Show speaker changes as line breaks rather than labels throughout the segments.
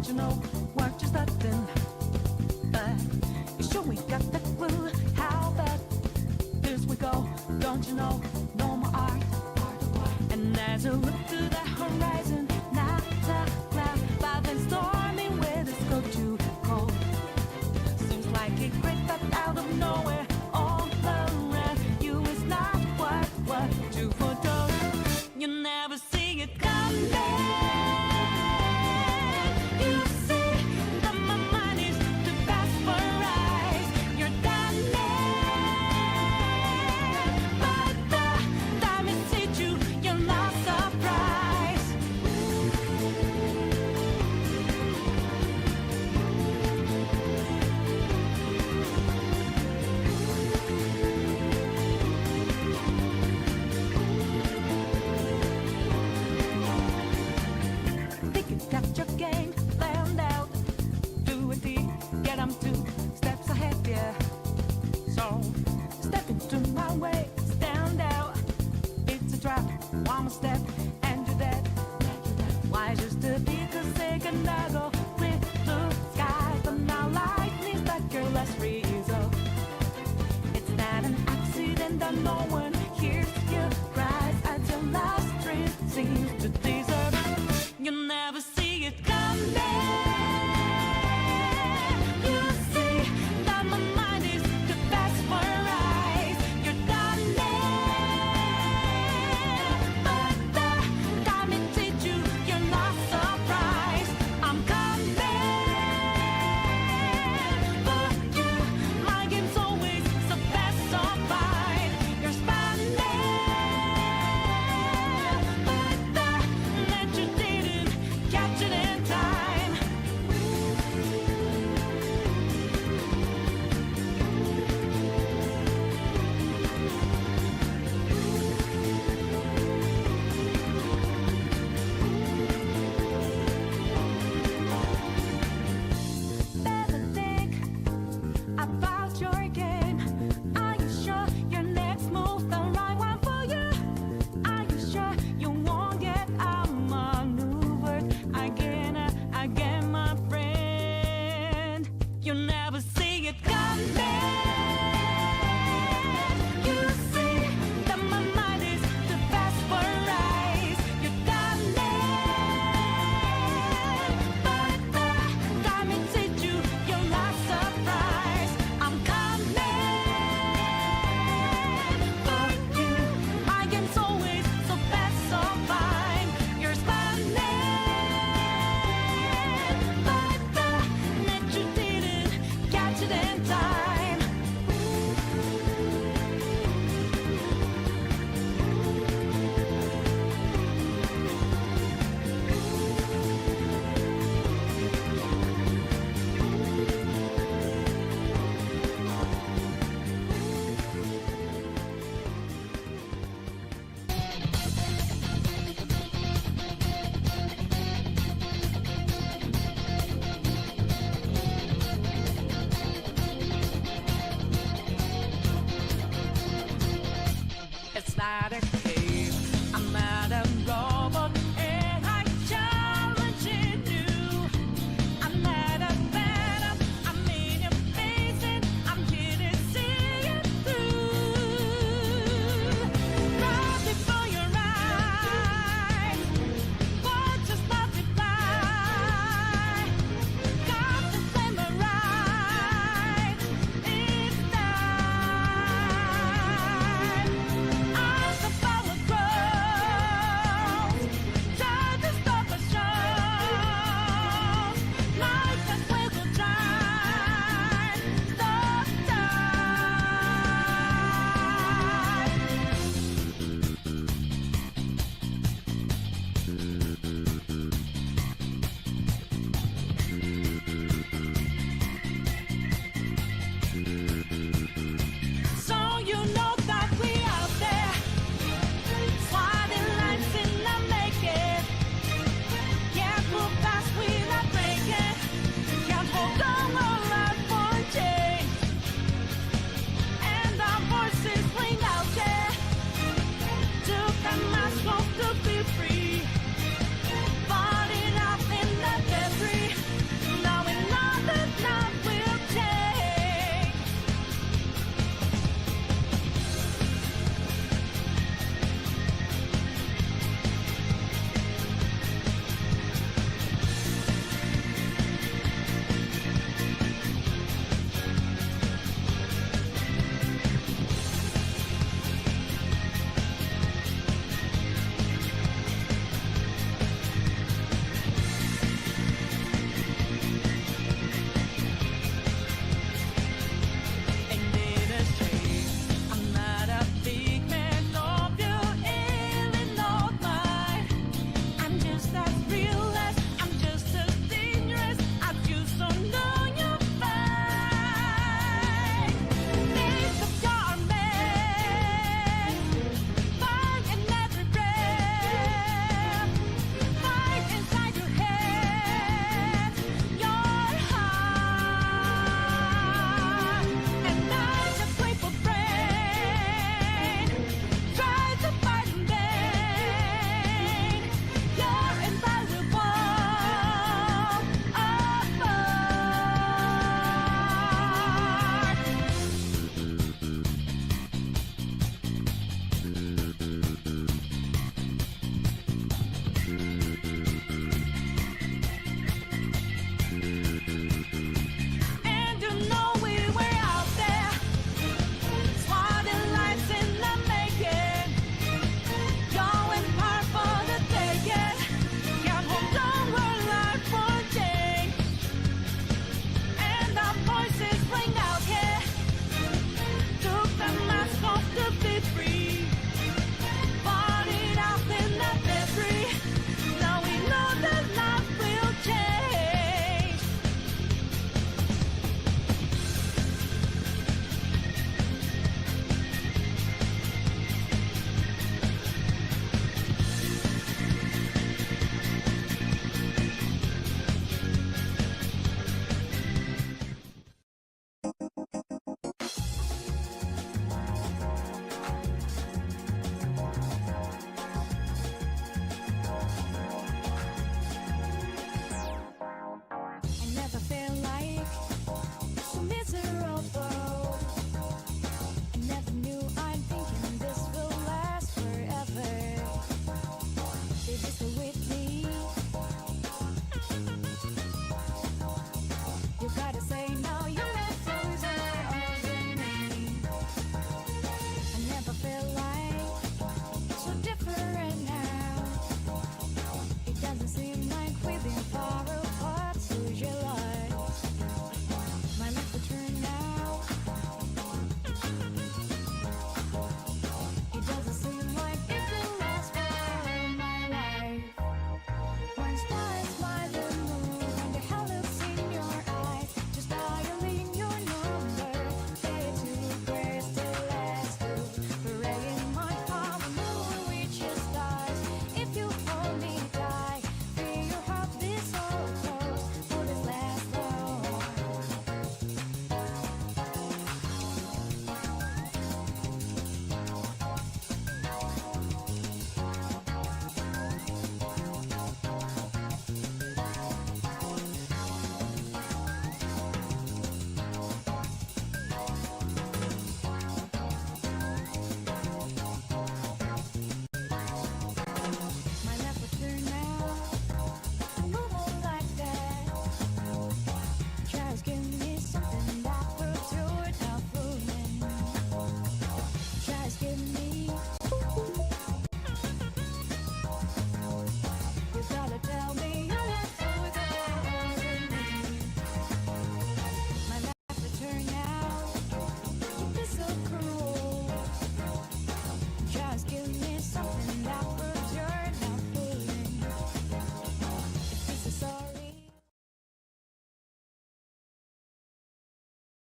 Don't you know what you're starting? But you sure we got the clue how bad this we go. Don't you know? No more art. And as you look to the horizon, not a cloud, but then stormy with it's go too cold. Seems like it crept up out of nowhere. All around you is not what you foretold. You never see it coming. You see that my mind is too fast for eyes. You're done, but the time it hit you, you're not surprised. Think you got your game planned out. Do a deed, get 'em 2 steps ahead, yeah. So step into my way, stand out. It's a trap, one more step, and you're dead. Why just a little second ago, clear blue skies, but now lightning struck your last result. It's not an accident that no one hears your cries as your last dream seems to deserve. You never see it coming. You see that my mind is too fast for eyes. You're done, but the time it hit you, you're not surprised. I'm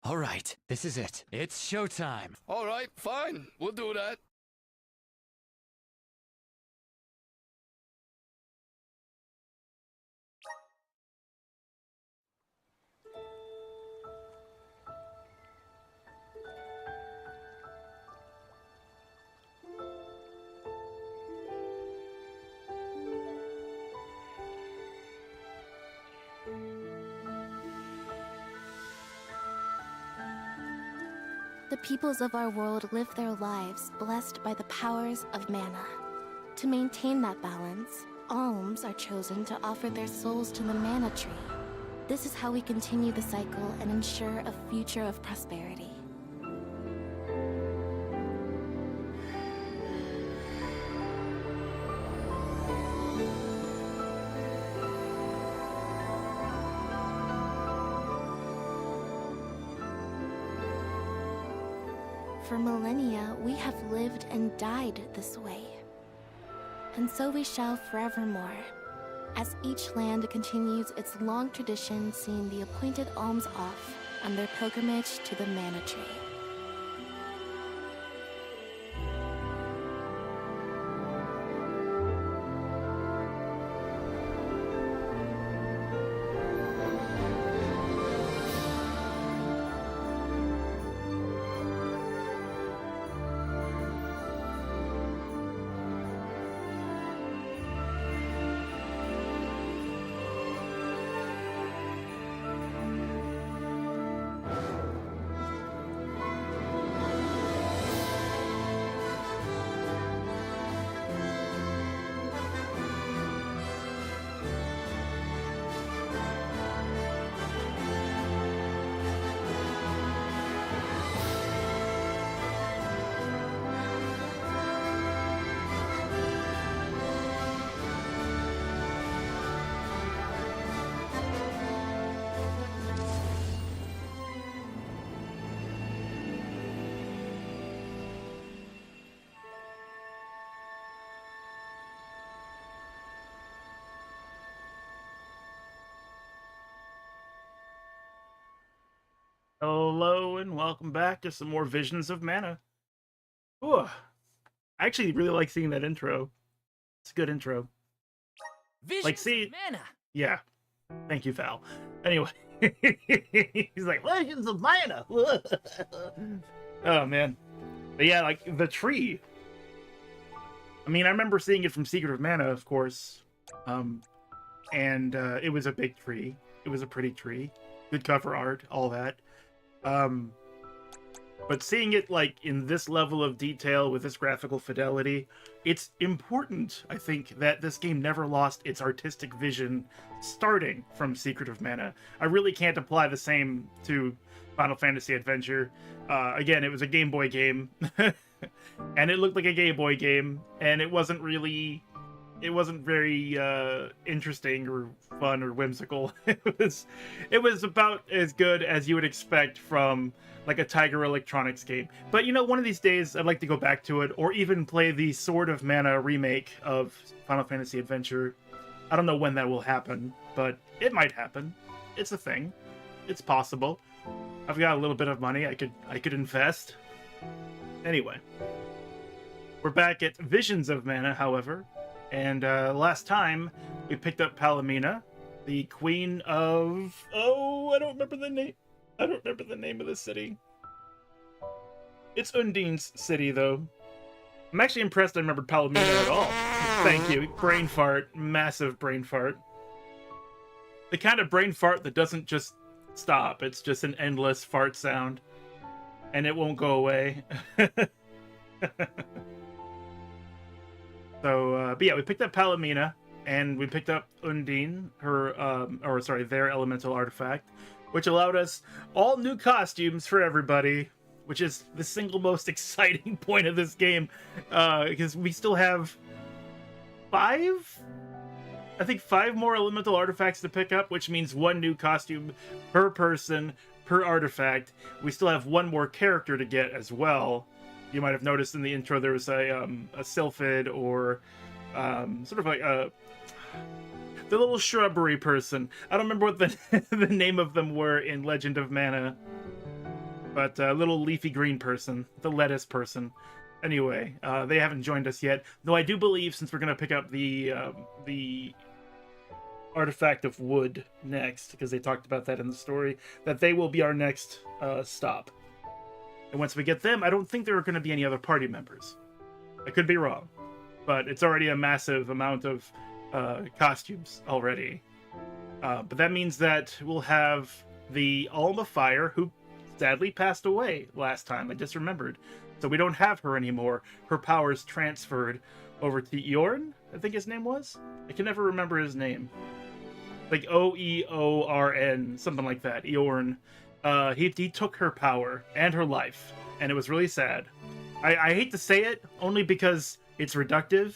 All right, this is it. It's showtime.
All right, fine. We'll do that.
The peoples of our world live their lives blessed by the powers of mana. To maintain that balance, alms are chosen to offer their souls to the mana tree. This is how we continue the cycle and ensure a future of prosperity. For millennia, we have lived and died this way. And so we shall forevermore, as each land continues its long tradition seeing the appointed alms off on their pilgrimage to the Mana Tree.
Hello and welcome back to some more Visions of Mana. Ooh, I actually really like seeing that intro. It's a good intro.
Visions
see-
of Mana.
Yeah. Thank you, Val. Anyway, he's like, Visions of Mana! Oh, man. But yeah, like, the tree. I mean, I remember seeing it from Secret of Mana, of course. And it was a big tree. It was a pretty tree. Good cover art, all that. But seeing it like in this level of detail with this graphical fidelity, it's important, I think, that this game never lost its artistic vision starting from Secret of Mana. I really can't apply the same to Final Fantasy Adventure. Again, it was a Game Boy game, and it looked like a Game Boy game, and it wasn't very interesting or fun or whimsical. It was about as good as you would expect from like a Tiger Electronics game. But you know, one of these days I'd like to go back to it, or even play the Sword of Mana remake of Final Fantasy Adventure. I don't know when that will happen, but it might happen. It's a thing. It's possible. I've got a little bit of money I could invest. Anyway, we're back at Visions of Mana, however. And last time, we picked up Palomina, the queen of... Oh, I don't remember the name. I don't remember the name of the city. It's Undine's city, though. I'm actually impressed I remembered Palomina at all. Thank you. Brain fart. Massive brain fart. The kind of brain fart that doesn't just stop. It's just an endless fart sound. And it won't go away. So, but yeah, we picked up Palomina, and we picked up Undine, their elemental artifact, which allowed us all new costumes for everybody, which is the single most exciting point of this game, because we still have five more elemental artifacts to pick up, which means one new costume per person, per artifact. We still have one more character to get as well. You might have noticed in the intro there was a sylphid, or sort of like the little shrubbery person. I don't remember what the the name of them were in Legend of Mana. but a little leafy green person, the lettuce person. Anyway, they haven't joined us yet. Though I do believe, since we're going to pick up the artifact of wood next, because they talked about that in the story, that they will be our next stop. And once we get them, I don't think there are going to be any other party members. I could be wrong, but it's already a massive amount of costumes already. But that means that we'll have the Alma Fire, who sadly passed away last time. I just remembered. So we don't have her anymore. Her powers transferred over to Eorn, I think his name was? I can never remember his name. Like Oeorn, something like that. Eorn. He took her power and her life, and it was really sad. I hate to say it, only because it's reductive,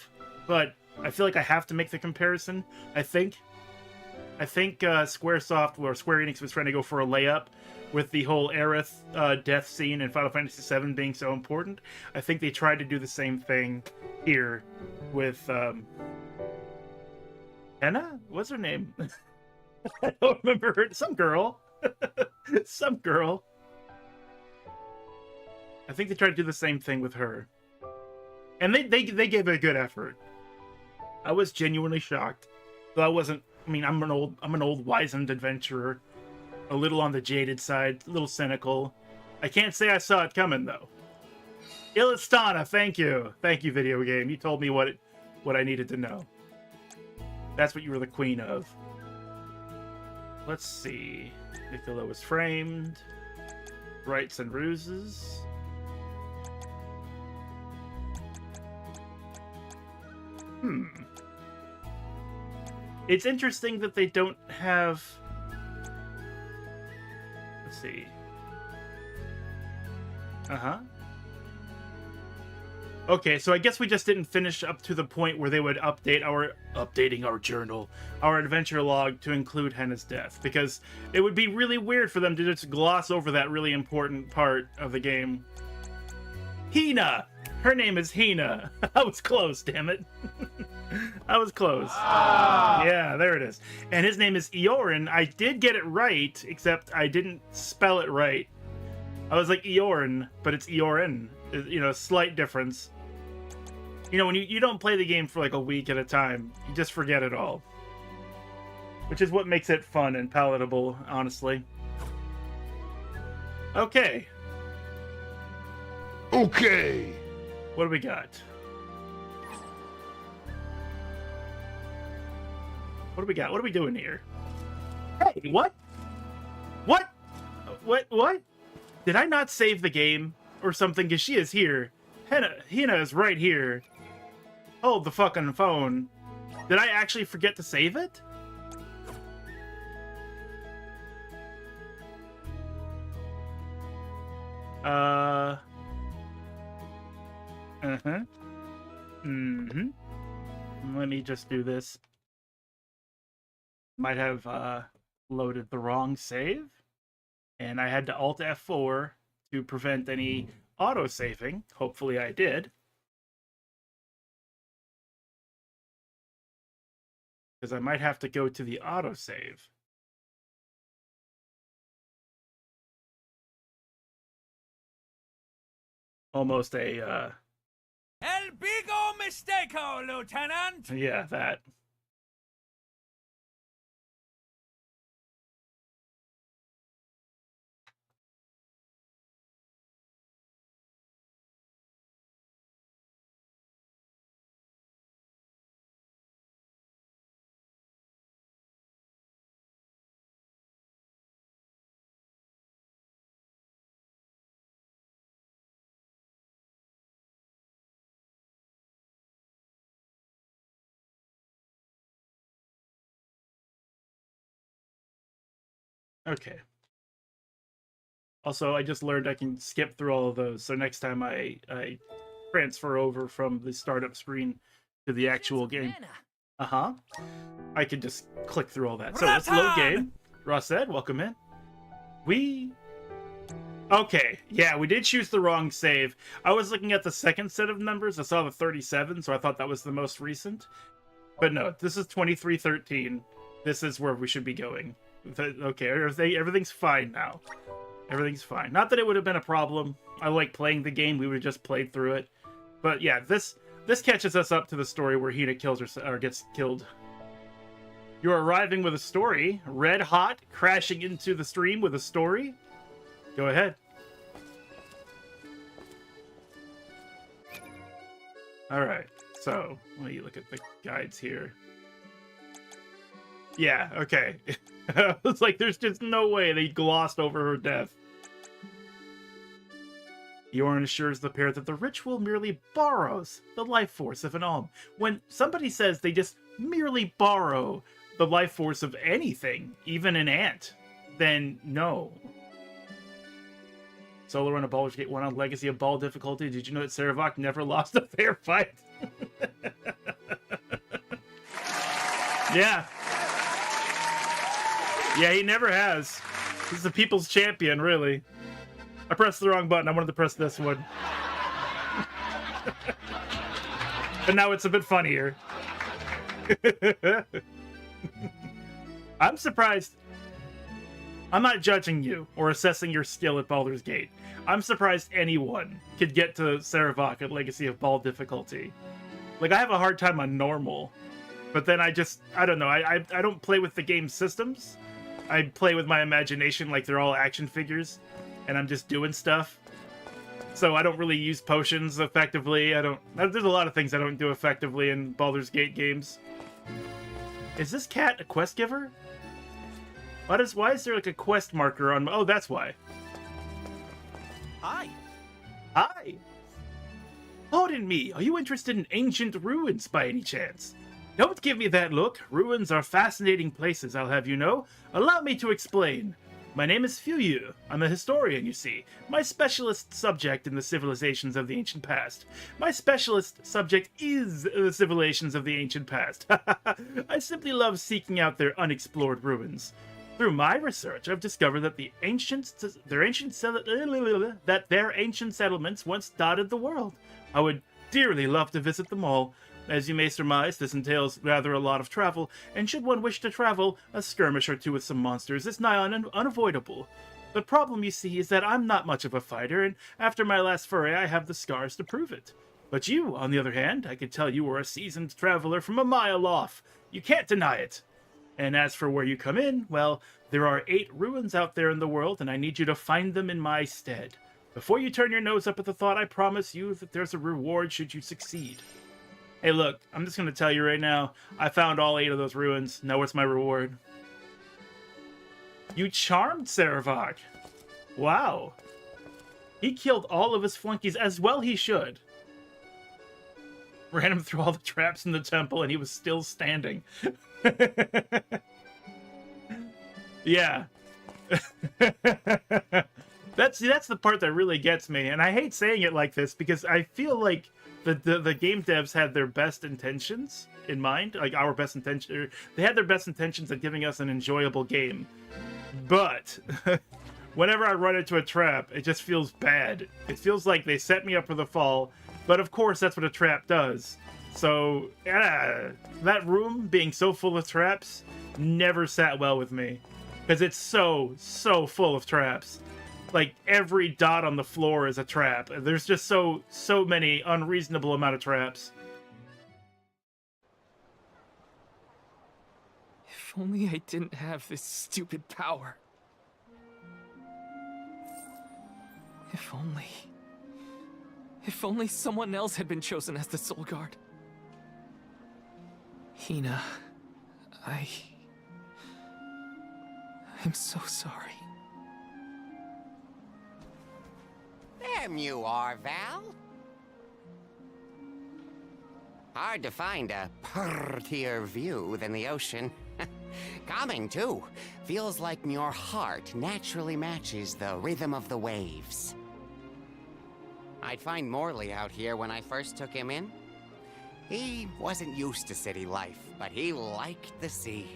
but I feel like I have to make the comparison. I think Squaresoft or Square Enix was trying to go for a layup with the whole Aerith death scene in Final Fantasy VII being so important. I think they tried to do the same thing here with Henna? What's her name? I don't remember her. Some girl. Some girl. I think they tried to do the same thing with her. And they gave it a good effort. I was genuinely shocked. Though I wasn't, I mean, I'm an old wizened adventurer. A little on the jaded side, a little cynical. I can't say I saw it coming though. Illistana, thank you. Thank you, video game. You told me what I needed to know. That's what you were the queen of. Let's see. Nicola was framed. Rights and ruses. It's interesting that they don't have... Let's see. Okay, so I guess we just didn't finish up to the point where they would updating our journal, our adventure log to include Henna's death, because it would be really weird for them to just gloss over that really important part of the game. Hina! Her name is Hina. I was close, damn it. I was close. Yeah, there it is. And his name is Eorn. I did get it right, except I didn't spell it right. I was like Eorn, but it's Eorn. You know, slight difference. You know, when you don't play the game for like a week at a time, you just forget it all. Which is what makes it fun and palatable, honestly. Okay.
Okay.
What do we got? What do we got? What are we doing here? Hey, what? What? What? Did I not save the game or something? Because she is here. Hina is right here. Hold the fucking phone. Did I actually forget to save it? Let me just do this. Might have loaded the wrong save. And I had to Alt F4 to prevent any auto-saving. Hopefully I did. Because I might have to go to the autosave. Almost a,
El bigo mistako, Lieutenant!
yeah, that. Okay. Also, I just learned I can skip through all of those, so next time I transfer over from the startup screen to the actual game. I can just click through all that. So let's load game. Rossed, welcome in. Okay, yeah, we did choose the wrong save. I was looking at the second set of numbers. I saw the 37, so I thought that was the most recent. But no, this is 2313. This is where we should be going. Okay, everything's fine now. Everything's fine. Not that it would have been a problem. I like playing the game. We would have just played through it. But yeah, this catches us up to the story where Hina kills or gets killed. You're arriving with a story. Red hot, crashing into the stream with a story. Go ahead. Alright, so let me look at the guides here. Yeah, okay. It's like there's just no way they glossed over her death. Yorin assures the pair that the ritual merely borrows the life force of an Alm. When somebody says they just merely borrow the life force of anything, even an ant, then no. Solo run of Baldur's Gate 1 on Legacy of Ball difficulty. Did you know that Sarevok never lost a fair fight? Yeah. Yeah, he never has. He's the people's champion, really. I pressed the wrong button. I wanted to press this one. But now it's a bit funnier. I'm surprised. I'm not judging you or assessing your skill at Baldur's Gate. I'm surprised anyone could get to Sarevok at Legacy of Ball difficulty. Like, I have a hard time on normal. But then I don't know. I don't play with the game systems. I play with my imagination like they're all action figures. And I'm just doing stuff. So I don't really use potions effectively. There's a lot of things I don't do effectively in Baldur's Gate games. Is this cat a quest giver? Why is there like a quest marker on... Oh, that's why.
Hi.
Hi. Pardon me, are you interested in ancient ruins by any chance? Don't give me that look. Ruins are fascinating places, I'll have you know. Allow me to explain. My name is Fuyu. I'm a historian, you see. My specialist subject in the civilizations of the ancient past. My specialist subject is the civilizations of the ancient past. I simply love seeking out their unexplored ruins. Through my research, I've discovered that their ancient settlements once dotted the world. I would dearly love to visit them all. As you may surmise, this entails rather a lot of travel, and should one wish to travel, a skirmish or two with some monsters is nigh unavoidable. The problem, you see, is that I'm not much of a fighter, and after my last foray, I have the scars to prove it. But you, on the other hand, I could tell you are a seasoned traveler from a mile off. You can't deny it. And as for where you come in, well, there are 8 ruins out there in the world, and I need you to find them in my stead. Before you turn your nose up at the thought, I promise you that there's a reward should you succeed. Hey, look, I'm just going to tell you right now, I found all 8 of those ruins. Now what's my reward? You charmed Sarevok. Wow. He killed all of his flunkies, as well he should. Ran him through all the traps in the temple, and he was still standing. Yeah. That's the part that really gets me, and I hate saying it like this because I feel like the game devs had their best intentions in mind, like our best intention. They had their best intentions at giving us an enjoyable game, but whenever I run into a trap, it just feels bad. It feels like they set me up for the fall, but of course that's what a trap does. So that room being so full of traps never sat well with me because it's so full of traps. Like, every dot on the floor is a trap. There's just so many unreasonable amount of traps.
If only I didn't have this stupid power. If only someone else had been chosen as the Soul Guard. Hina, I'm so sorry.
There you are, Val. Hard to find a prettier view than the ocean. Calming, too. Feels like your heart naturally matches the rhythm of the waves. I'd find Morley out here when I first took him in. He wasn't used to city life, but he liked the sea.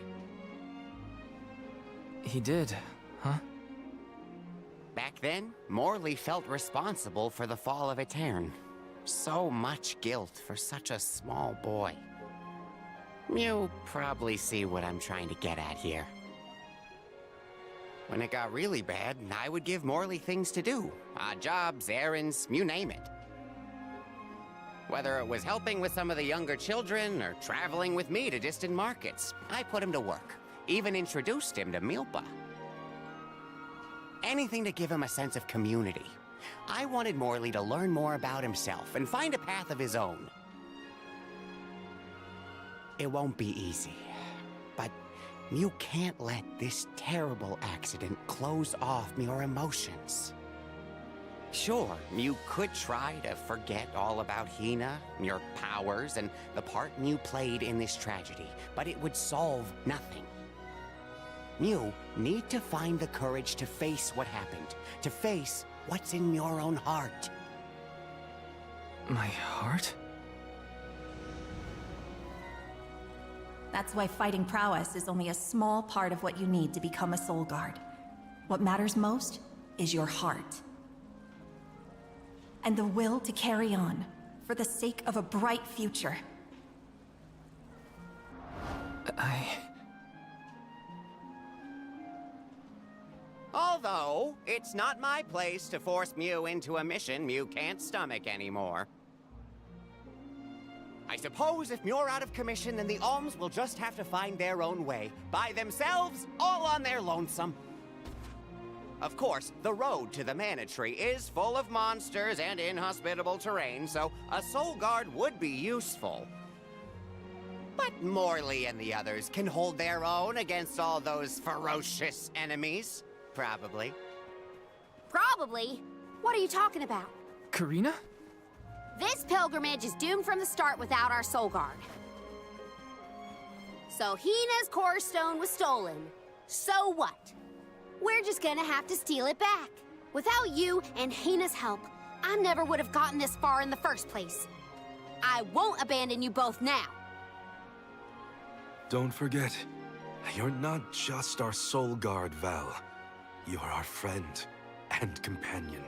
He did, huh?
Back then, Morley felt responsible for the fall of Aetern. So much guilt for such a small boy. You probably see what I'm trying to get at here. When it got really bad, I would give Morley things to do. Odd jobs, errands, you name it. Whether it was helping with some of the younger children or traveling with me to distant markets, I put him to work. Even introduced him to Milpa. Anything to give him a sense of community. I wanted Morley to learn more about himself and find a path of his own. It won't be easy, but you can't let this terrible accident close off your emotions. Sure, you could try to forget all about Hina, your powers, and the part you played in this tragedy, but it would solve nothing. You need to find the courage to face what happened, to face what's in your own heart.
My heart?
That's why fighting prowess is only a small part of what you need to become a Soul Guard. What matters most is your heart. And the will to carry on, for the sake of a bright future.
Although, it's not my place to force Mew into a mission Mew can't stomach anymore. I suppose if Muir out of commission, then the Alms will just have to find their own way. By themselves, all on their lonesome. Of course, the road to the Mana Tree is full of monsters and inhospitable terrain, so a Soul Guard would be useful. But Morley and the others can hold their own against all those ferocious enemies. Probably.
Probably? What are you talking about?
Karina?
This pilgrimage is doomed from the start without our Soul Guard. So Hina's Core Stone was stolen. So what? We're just gonna have to steal it back. Without you and Hina's help, I never would have gotten this far in the first place. I won't abandon you both now.
Don't forget, you're not just our Soul Guard, Val. You're our friend and companion.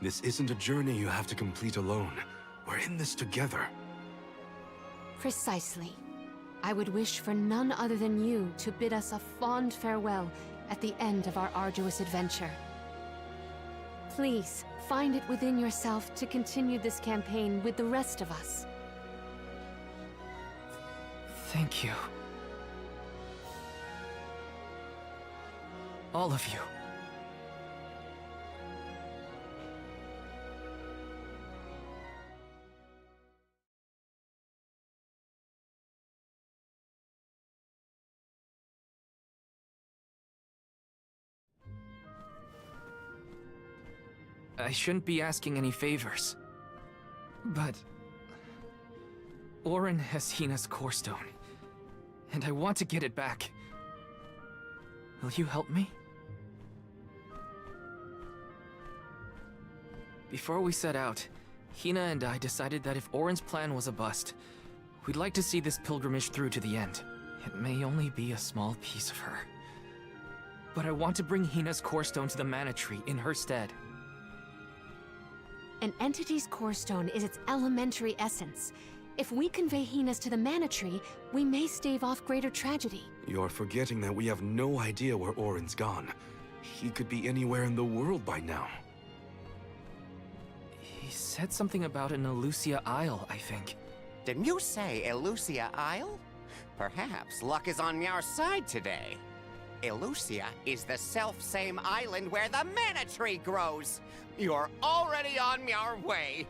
This isn't a journey you have to complete alone. We're in this together.
Precisely. I would wish for none other than you to bid us a fond farewell at the end of our arduous adventure. Please, find it within yourself to continue this campaign with the rest of us.
Thank you. All of you. I shouldn't be asking any favors, but Auron has Hina's Core Stone, and I want to get it back. Will you help me? Before we set out, Hina and I decided that if Auron's plan was a bust, we'd like to see this pilgrimage through to the end. It may only be a small piece of her, but I want to bring Hina's Core Stone to the Mana Tree in her stead.
An entity's Core Stone is its elementary essence. If we convey Hina's to the Mana Tree, we may stave off greater tragedy.
You're forgetting that we have no idea where Auron's gone. He could be anywhere in the world by now.
He said something about an Elusia Isle, I think.
Didn't you say Elusia Isle? Perhaps luck is on your side today. Elusia is the self-same island where the Mana Tree grows. You're already on your way.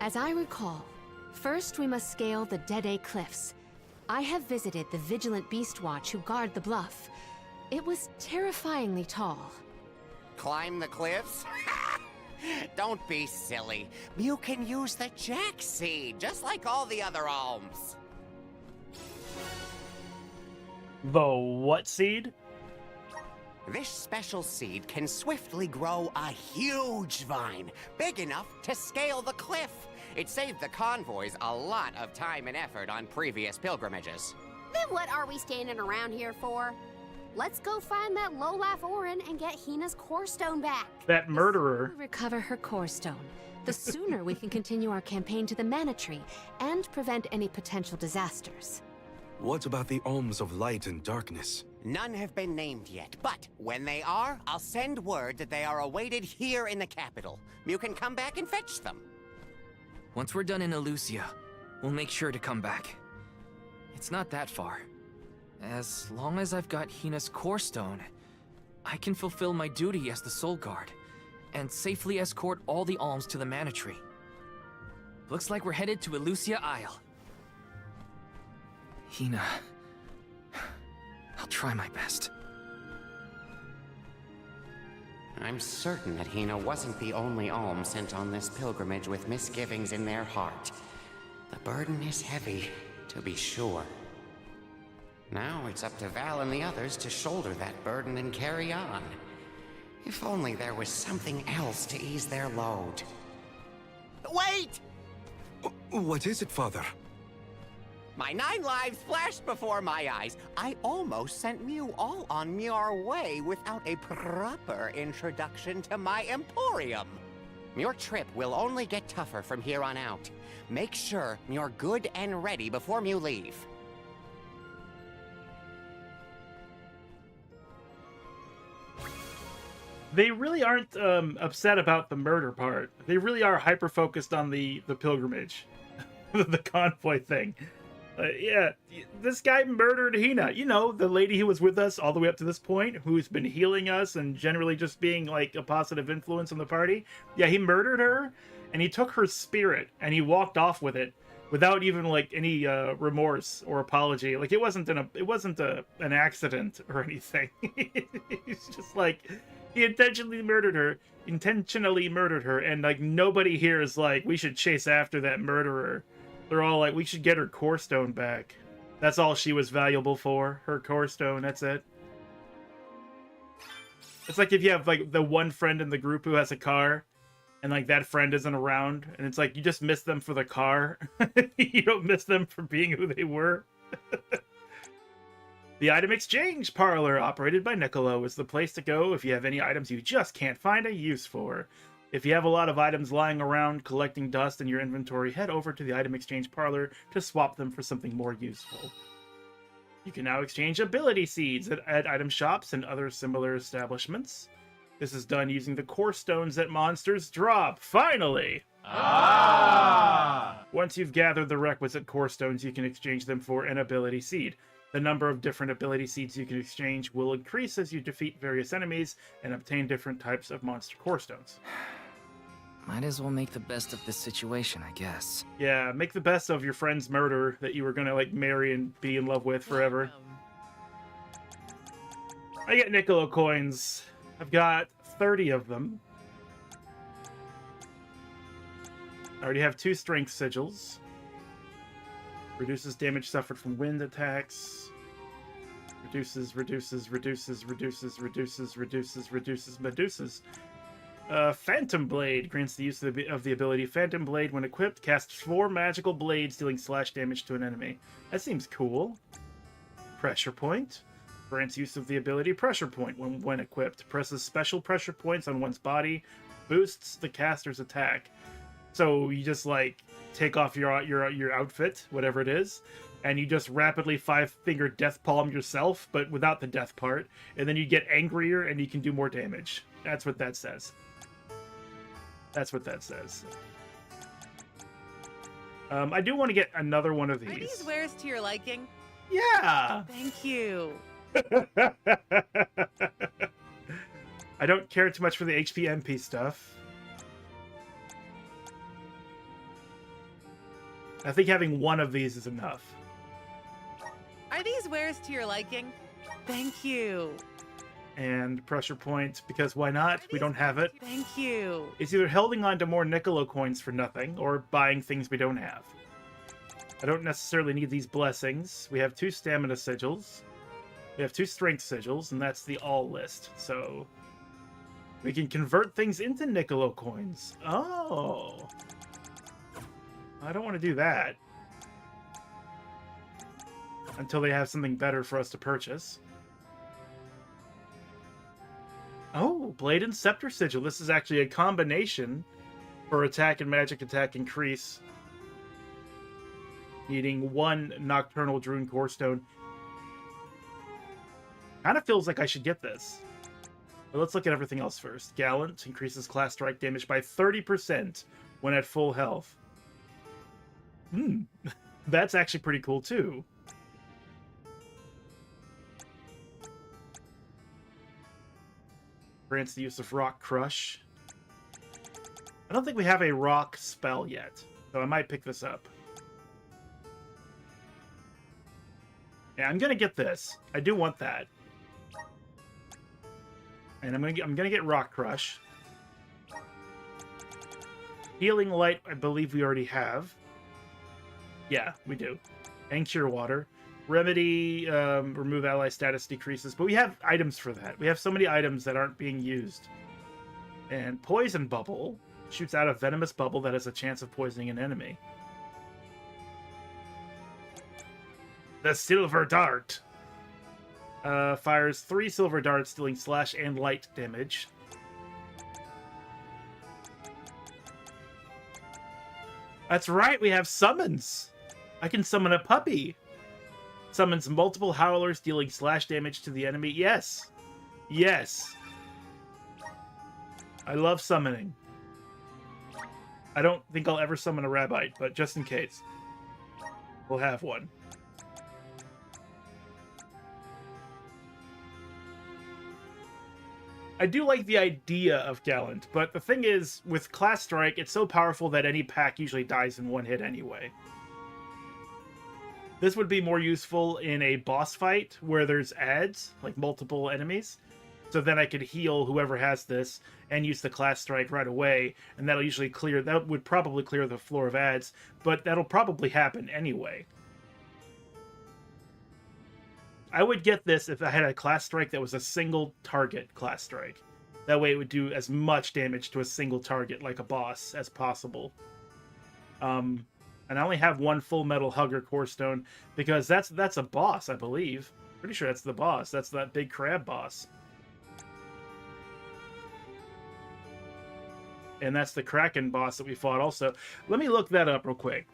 As I recall, first we must scale the Dede Cliffs. I have visited the Vigilant Beast Watch who guard the bluff. It was terrifyingly tall.
Climb the cliffs? Don't be silly. You can use the Jack Seed, just like all the other alms.
The what seed?
This special seed can swiftly grow a huge vine, big enough to scale the cliff. It saved the convoys a lot of time and effort on previous pilgrimages.
Then what are we standing around here for? Let's go find that low-life Auron and get Hina's Core Stone back.
That murderer.
Recover her Core Stone. The sooner we can continue our campaign to the Mana Tree and prevent any potential disasters.
What about the alms of light and darkness?
None have been named yet, but when they are, I'll send word that they are awaited here in the capital. You can come back and fetch them.
Once we're done in Elusia, we'll make sure to come back. It's not that far. As long as I've got Hina's Core Stone, I can fulfill my duty as the Soul Guard, and safely escort all the alms to the Mana Tree. Looks like we're headed to Elusia Isle. Hina... I'll try my best.
I'm certain that Hina wasn't the only alm sent on this pilgrimage with misgivings in their heart. The burden is heavy, to be sure. Now it's up to Val and the others to shoulder that burden and carry on. If only there was something else to ease their load. Wait!
What is it, Father?
My 9 lives flashed before my eyes. I almost sent you all on your way without a proper introduction to my Emporium. Your trip will only get tougher from here on out. Make sure you're good and ready before you leave.
They really aren't upset about the murder part. They really are hyper-focused on the pilgrimage. The convoy thing. Yeah, this guy murdered Hina. You know, the lady who was with us all the way up to this point, who's been healing us and generally just being like a positive influence on the party. Yeah, he murdered her, and he took her spirit, and he walked off with it without even like any remorse or apology. Like it wasn't an accident or anything. It's just like he intentionally murdered her, and like nobody here is like, we should chase after that murderer. They're all like, we should get her Core Stone back. That's all she was valuable for, her Core Stone, that's it. It's like if you have like the one friend in the group who has a car, and like that friend isn't around, and it's like you just miss them for the car. You don't miss them for being who they were. The item exchange parlor, operated by Niccolo, is the place to go if you have any items you just can't find a use for. If you have a lot of items lying around collecting dust in your inventory, head over to the item exchange parlor to swap them for something more useful. You can now exchange ability seeds at item shops and other similar establishments. This is done using the core stones that monsters drop. Finally! Once you've gathered the requisite core stones, you can exchange them for an ability seed. The number of different ability seeds you can exchange will increase as you defeat various enemies and obtain different types of monster core stones.
Might as well make the best of this situation, I guess.
Yeah, make the best of your friend's murder that you were gonna like marry and be in love with forever. I get Niccolo coins. I've got 30 of them. I already have 2 strength sigils. Reduces damage suffered from wind attacks. Reduces. Phantom Blade grants the use of the ability Phantom Blade when equipped. Casts 4 magical blades, dealing slash damage to an enemy. That seems cool. Pressure Point grants use of the ability Pressure Point when equipped. Presses special pressure points on one's body. Boosts the caster's attack. So you just like take off your outfit, whatever it is, and you just rapidly 5-finger death palm yourself, but without the death part, and then you get angrier and you can do more damage. That's what that says. That's what that says. I do want to get another one of these.
Are these wares to your liking?
Yeah!
Thank you.
I don't care too much for the HP MP stuff. I think having one of these is enough.
Are these wares to your liking? Thank you.
And pressure points, because why not? We don't have it.
Thank you.
It's either holding on to more Niccolo coins for nothing, or buying things we don't have. I don't necessarily need these blessings. We have 2 stamina sigils. We have 2 strength sigils, and that's the all list. So we can convert things into Niccolo coins. Oh. I don't want to do that. Until they have something better for us to purchase. Oh, Blade and Scepter Sigil. This is actually a combination for attack and magic attack increase. needing 1 Nocturnal Druin Core Stone. Kind of feels like I should get this. But let's look at everything else first. Gallant increases class strike damage by 30% when at full health. That's actually pretty cool too. Grants the use of Rock Crush. I don't think we have a rock spell yet, so I might pick this up. Yeah, I'm gonna get this. I do want that. And I'm gonna get Rock Crush. Healing Light, I believe we already have. Yeah, we do. And Cure Water. Remedy, remove ally status decreases, but we have items for that. We have so many items that aren't being used. And Poison Bubble shoots out a venomous bubble that has a chance of poisoning an enemy. The Silver Dart fires 3 silver darts, dealing slash and light damage. That's right, we have summons. I can summon a puppy. Summons multiple howlers, dealing slash damage to the enemy. Yes. Yes. I love summoning. I don't think I'll ever summon a Rabbite, but just in case. We'll have one. I do like the idea of Gallant, but the thing is, with Class Strike, it's so powerful that any pack usually dies in one hit anyway. This would be more useful in a boss fight where there's adds, like multiple enemies. So then I could heal whoever has this and use the Class Strike right away, and that'll usually clear, that would probably clear the floor of adds, but that'll probably happen anyway. I would get this if I had a Class Strike that was a single target Class Strike. That way it would do as much damage to a single target like a boss as possible. And I only have 1 Full Metal Hugger Core Stone because that's a boss, I believe. Pretty sure that's the boss. That's that big crab boss. And that's the Kraken boss that we fought also. Let me look that up real quick.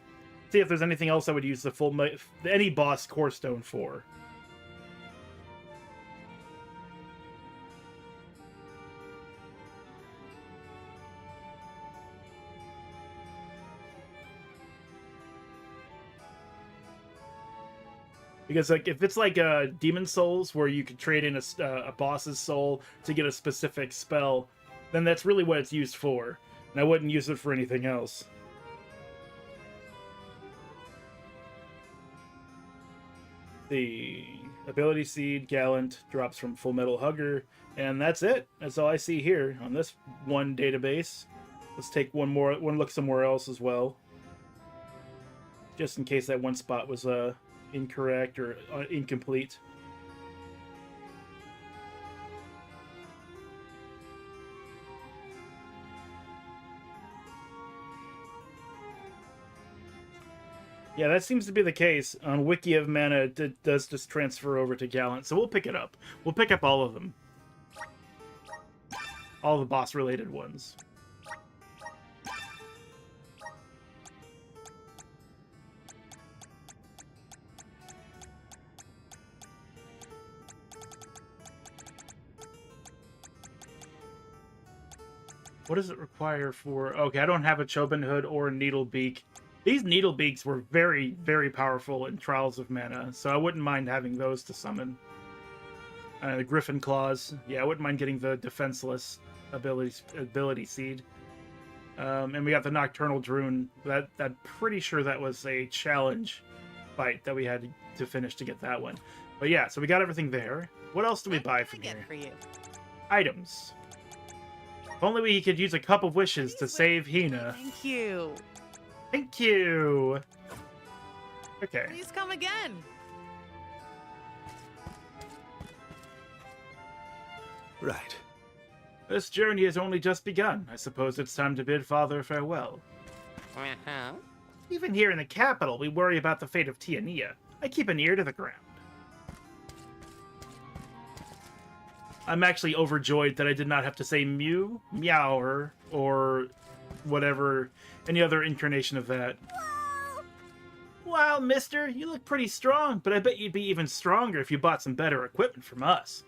See if there's anything else I would use the any boss Core Stone for. Because like if it's like Demon Souls where you could trade in a boss's soul to get a specific spell, then that's really what it's used for. And I wouldn't use it for anything else. The Ability Seed, Gallant, drops from Full Metal Hugger, and that's it. That's all I see here on this one database. Let's take one look somewhere else as well. Just in case that one spot was incorrect or incomplete. Yeah, that seems to be the case. On Wiki of Mana, it does just transfer over to Gallant, so we'll pick it up. We'll pick up all of them. All the boss-related ones. What does it require for... Okay, I don't have a Choban Hood or a Needlebeak. These Needlebeaks were very, very powerful in Trials of Mana, so I wouldn't mind having those to summon. The Griffin Claws. Yeah, I wouldn't mind getting the Defenseless ability Seed. And we got the Nocturnal Druin. I'm pretty sure that was a challenge fight that we had to finish to get that one. But yeah, so we got everything there. What else do we buy from here?
For you?
Items. If only we could use a Cup of Wishes to save Hina.
Thank you.
Thank you. Okay.
Please come again.
Right.
This journey has only just begun. I suppose it's time to bid Father farewell.
Uh-huh.
Even here in the capital, we worry about the fate of Tiania. I keep an ear to the ground. I'm actually overjoyed that I did not have to say mew, meower, or whatever, any other incarnation of that.
Whoa!
Meanwhile, mister, you look pretty strong, but I bet you'd be even stronger if you bought some better equipment from us.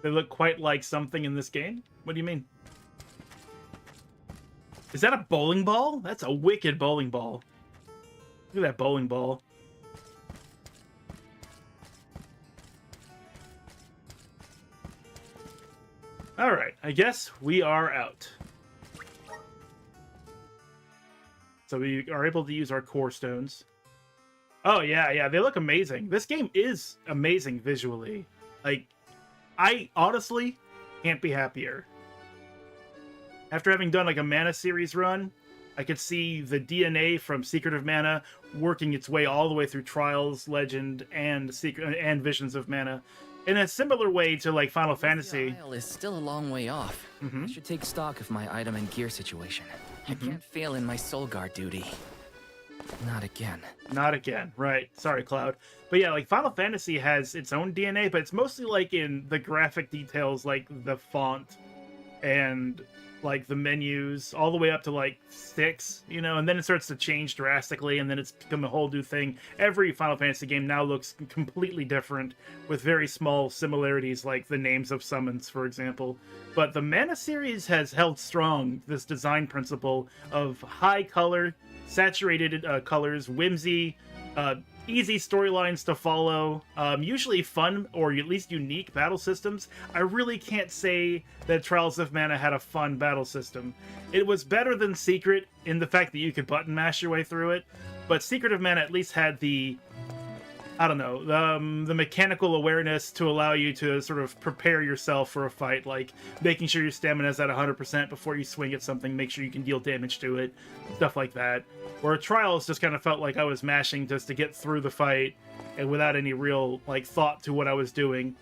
They look quite like something in this game? What do you mean? Is that a bowling ball? That's a wicked bowling ball. Look at that bowling ball. Alright, I guess we are out. So we are able to use our core stones. Oh yeah, they look amazing. This game is amazing visually. Like, I honestly can't be happier. After having done like a Mana series run, I could see the DNA from Secret of Mana working its way all the way through Trials, Legend, and Visions of Mana. In a similar way to like Final Fantasy.
The Isle is still a long way off. I should take stock of my item and gear situation. I can't fail in my Soul Guard duty. Not again.
Not again, right. Sorry, Cloud. But yeah, like Final Fantasy has its own DNA, but it's mostly like in the graphic details, like the font and like the menus, all the way up to like 6, you know, and then it starts to change drastically, and then it's become a whole new thing. Every Final Fantasy game now looks completely different, with very small similarities, like the names of summons, for example. But the Mana series has held strong this design principle of high color, saturated colors, whimsy, easy storylines to follow, usually fun or at least unique battle systems. I really can't say that Trials of Mana had a fun battle system. It was better than Secret in the fact that you could button mash your way through it, but Secret of Mana at least had the, I don't know, the mechanical awareness to allow you to sort of prepare yourself for a fight, like making sure your stamina is at 100% before you swing at something, make sure you can deal damage to it, stuff like that. Where Trials just kind of felt like I was mashing just to get through the fight and without any real like thought to what I was doing.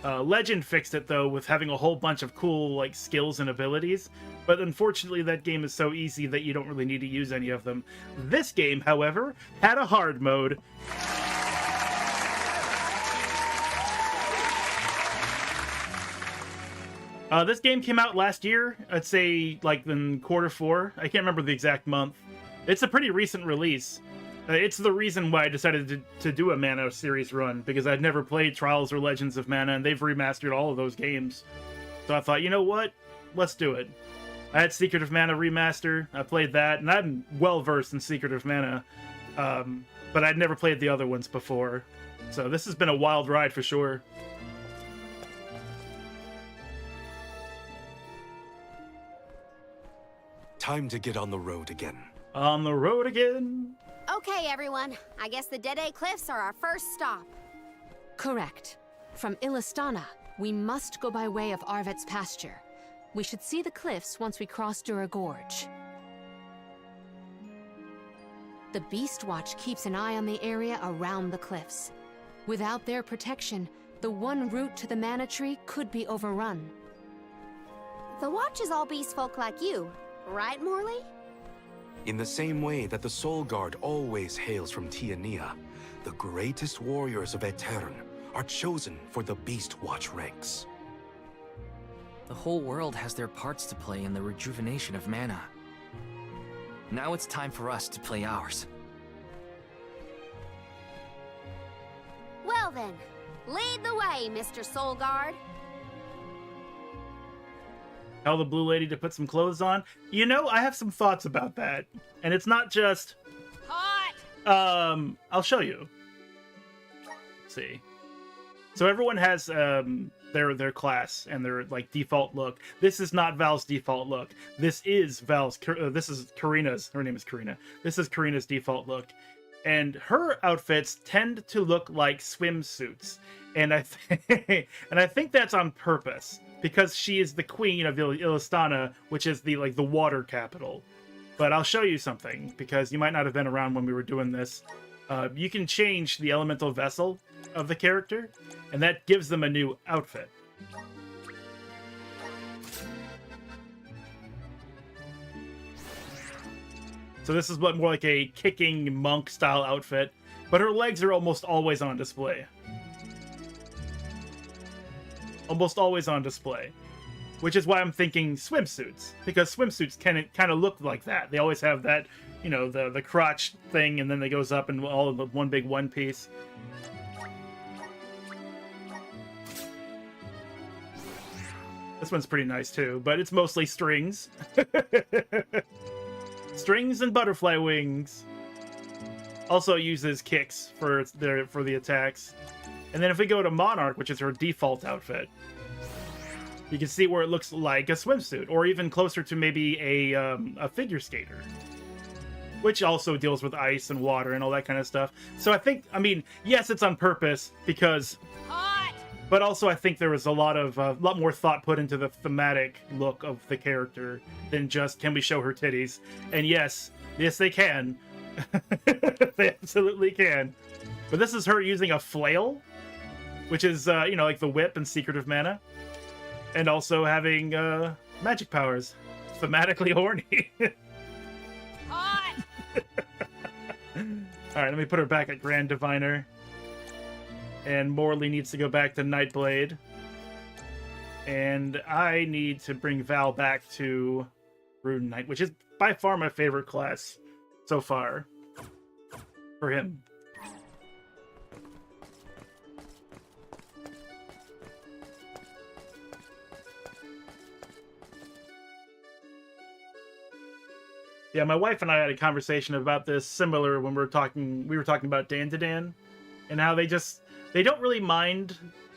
Legend fixed it though with having a whole bunch of cool like skills and abilities, but unfortunately that game is so easy that you don't really need to use any of them. This game, however, had a hard mode. This game came out last year, I'd say like in Q4. I can't remember the exact month. It's a pretty recent release. It's the reason why I decided to do a Mana series run, because I'd never played Trials or Legends of Mana, and they've remastered all of those games. So I thought, you know what? Let's do it. I had Secret of Mana remaster, I played that, and I'm well-versed in Secret of Mana, but I'd never played the other ones before. So this has been a wild ride for sure.
Time to get on the road again.
On the road again.
Okay, everyone. I guess the Dead Cliffs are our first stop.
Correct. From Illistana, we must go by way of Arvet's pasture. We should see the cliffs once we cross Dura Gorge. The Beast Watch keeps an eye on the area around the cliffs. Without their protection, the one route to the Mana Tree could be overrun.
The Watch is all beast folk like you, right, Morley?
In the same way that the Soul Guard always hails from Tiania, the greatest warriors of Aetern are chosen for the Beast Watch ranks.
The whole world has their parts to play in the rejuvenation of mana. Now it's time for us to play ours.
Well then, lead the way, Mr. Soul Guard.
Tell the blue lady to put some clothes on. You know, I have some thoughts about that. And it's not just...
Hot!
I'll show you. Let's see. So everyone has their class and their like default look. This is not Val's default look. This is this is Karina's. Her name is Karina. This is Karina's default look. And her outfits tend to look like swimsuits. And I think that's on purpose, because she is the queen of Illistana, which is the water capital. But I'll show you something, because you might not have been around when we were doing this. You can change the elemental vessel of the character, and that gives them a new outfit. So this is more like a kicking monk style outfit, but her legs are almost always on display. almost always on display. Which is why I'm thinking swimsuits, because swimsuits kind of look like that. They always have that, you know, the crotch thing, and then it goes up and all in one big one piece. This one's pretty nice too, but it's mostly strings. Strings and butterfly wings. Also uses kicks for the attacks. And then if we go to Monarch, which is her default outfit, you can see where it looks like a swimsuit, or even closer to maybe a figure skater, which also deals with ice and water and all that kind of stuff. So I think, I mean, yes, it's on purpose because, but also I think there was a lot more thought put into the thematic look of the character than just, can we show her titties? And yes, they can. They absolutely can. But this is her using a flail, which is, you know, like the whip in Secret of Mana. And also having magic powers. Thematically horny.
Hot!
Alright, let me put her back at Grand Diviner. And Morley needs to go back to Nightblade. And I need to bring Val back to Rune Knight, which is by far my favorite class so far. For him. Yeah, my wife and I had a conversation about this similar when we were talking about Dan and how they don't really mind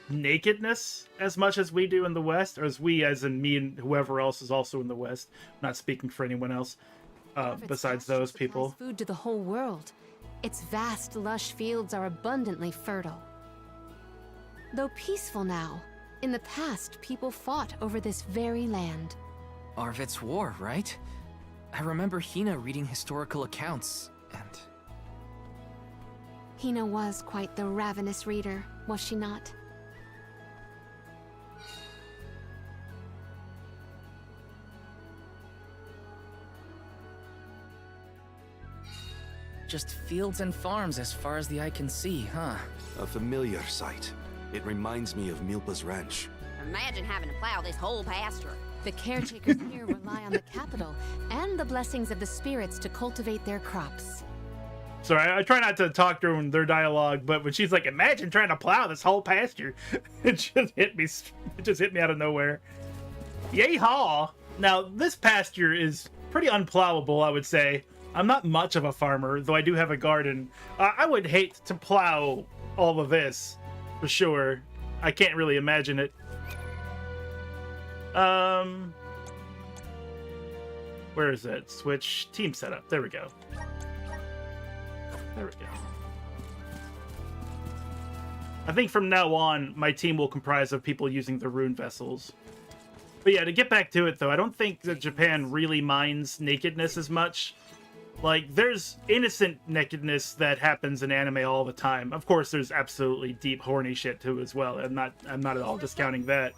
nakedness as much as we do in the West, or as we, as in me and whoever else is also in the West. I'm not speaking for anyone else besides those people.
Food to the whole world. Its vast, lush fields are abundantly fertile. Though peaceful now, in the past people fought over this very land.
Arvid's War, right? I remember Hina reading historical accounts, and...
Hina was quite the ravenous reader, was she not?
Just fields and farms as far as the eye can see, huh?
A familiar sight. It reminds me of Milpa's ranch.
Imagine having to plow this whole pasture.
The caretakers here rely on the capital and the blessings of the spirits to cultivate their crops.
Sorry, I try not to talk during their dialogue, but when she's like, imagine trying to plow this whole pasture, it just hit me out of nowhere. Yay-haw! Now, this pasture is pretty unplowable, I would say. I'm not much of a farmer, though I do have a garden. I would hate to plow all of this, for sure. I can't really imagine it. Where is it? Switch team setup. There we go. There we go. I think from now on, my team will comprise of people using the rune vessels. But yeah, to get back to it though, I don't think that Japan really minds nakedness as much. Like, there's innocent nakedness that happens in anime all the time. Of course, there's absolutely deep horny shit too as well. I'm not at all discounting that.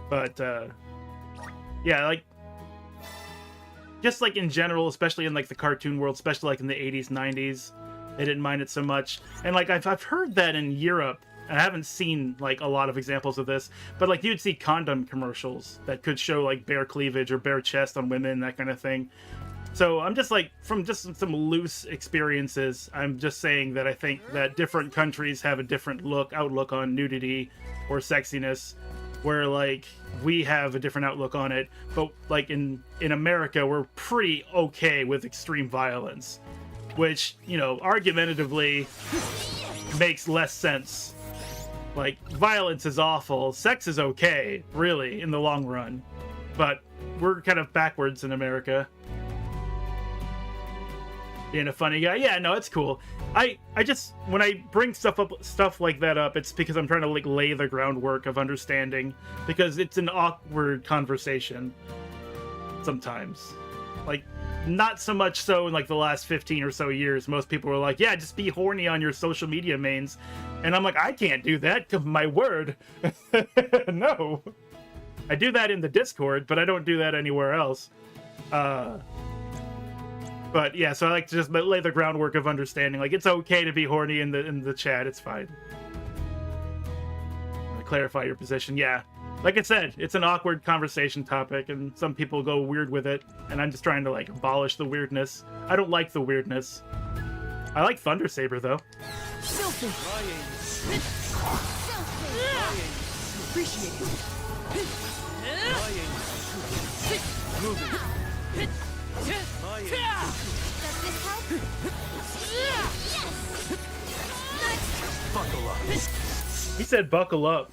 But yeah, like, just like in general, especially in like the cartoon world, especially like in the 80s, 90s, they didn't mind it so much. And like I've heard that in Europe, and I haven't seen like a lot of examples of this, but like you'd see condom commercials that could show like bare cleavage or bare chest on women, that kind of thing. So I'm just like, from just some loose experiences, I'm just saying that I think that different countries have a different outlook on nudity or sexiness, where like we have a different outlook on it, but like in America, we're pretty okay with extreme violence, which, you know, argumentatively makes less sense. Like, violence is awful, sex is okay, really, in the long run, but we're kind of backwards in America. Being a funny guy, yeah, no, it's cool. I just, when I bring stuff like that up, it's because I'm trying to like lay the groundwork of understanding, because it's an awkward conversation sometimes. Like, not so much so in like the last 15 or so years. Most people were like, yeah, just be horny on your social media mains, and I'm like, I can't do that, my word. No, I do that in the Discord, but I don't do that anywhere else. But yeah, so I like to just lay the groundwork of understanding. Like, it's okay to be horny in the chat. It's fine. Clarify your position. Yeah, Like I said, it's an awkward conversation topic, and some people go weird with it, and I'm just trying to, like, abolish the weirdness. I don't like the weirdness. I like Thunder Saber, though.
Filthy. Appreciate
Does this help?
Buckle up.
He said buckle up.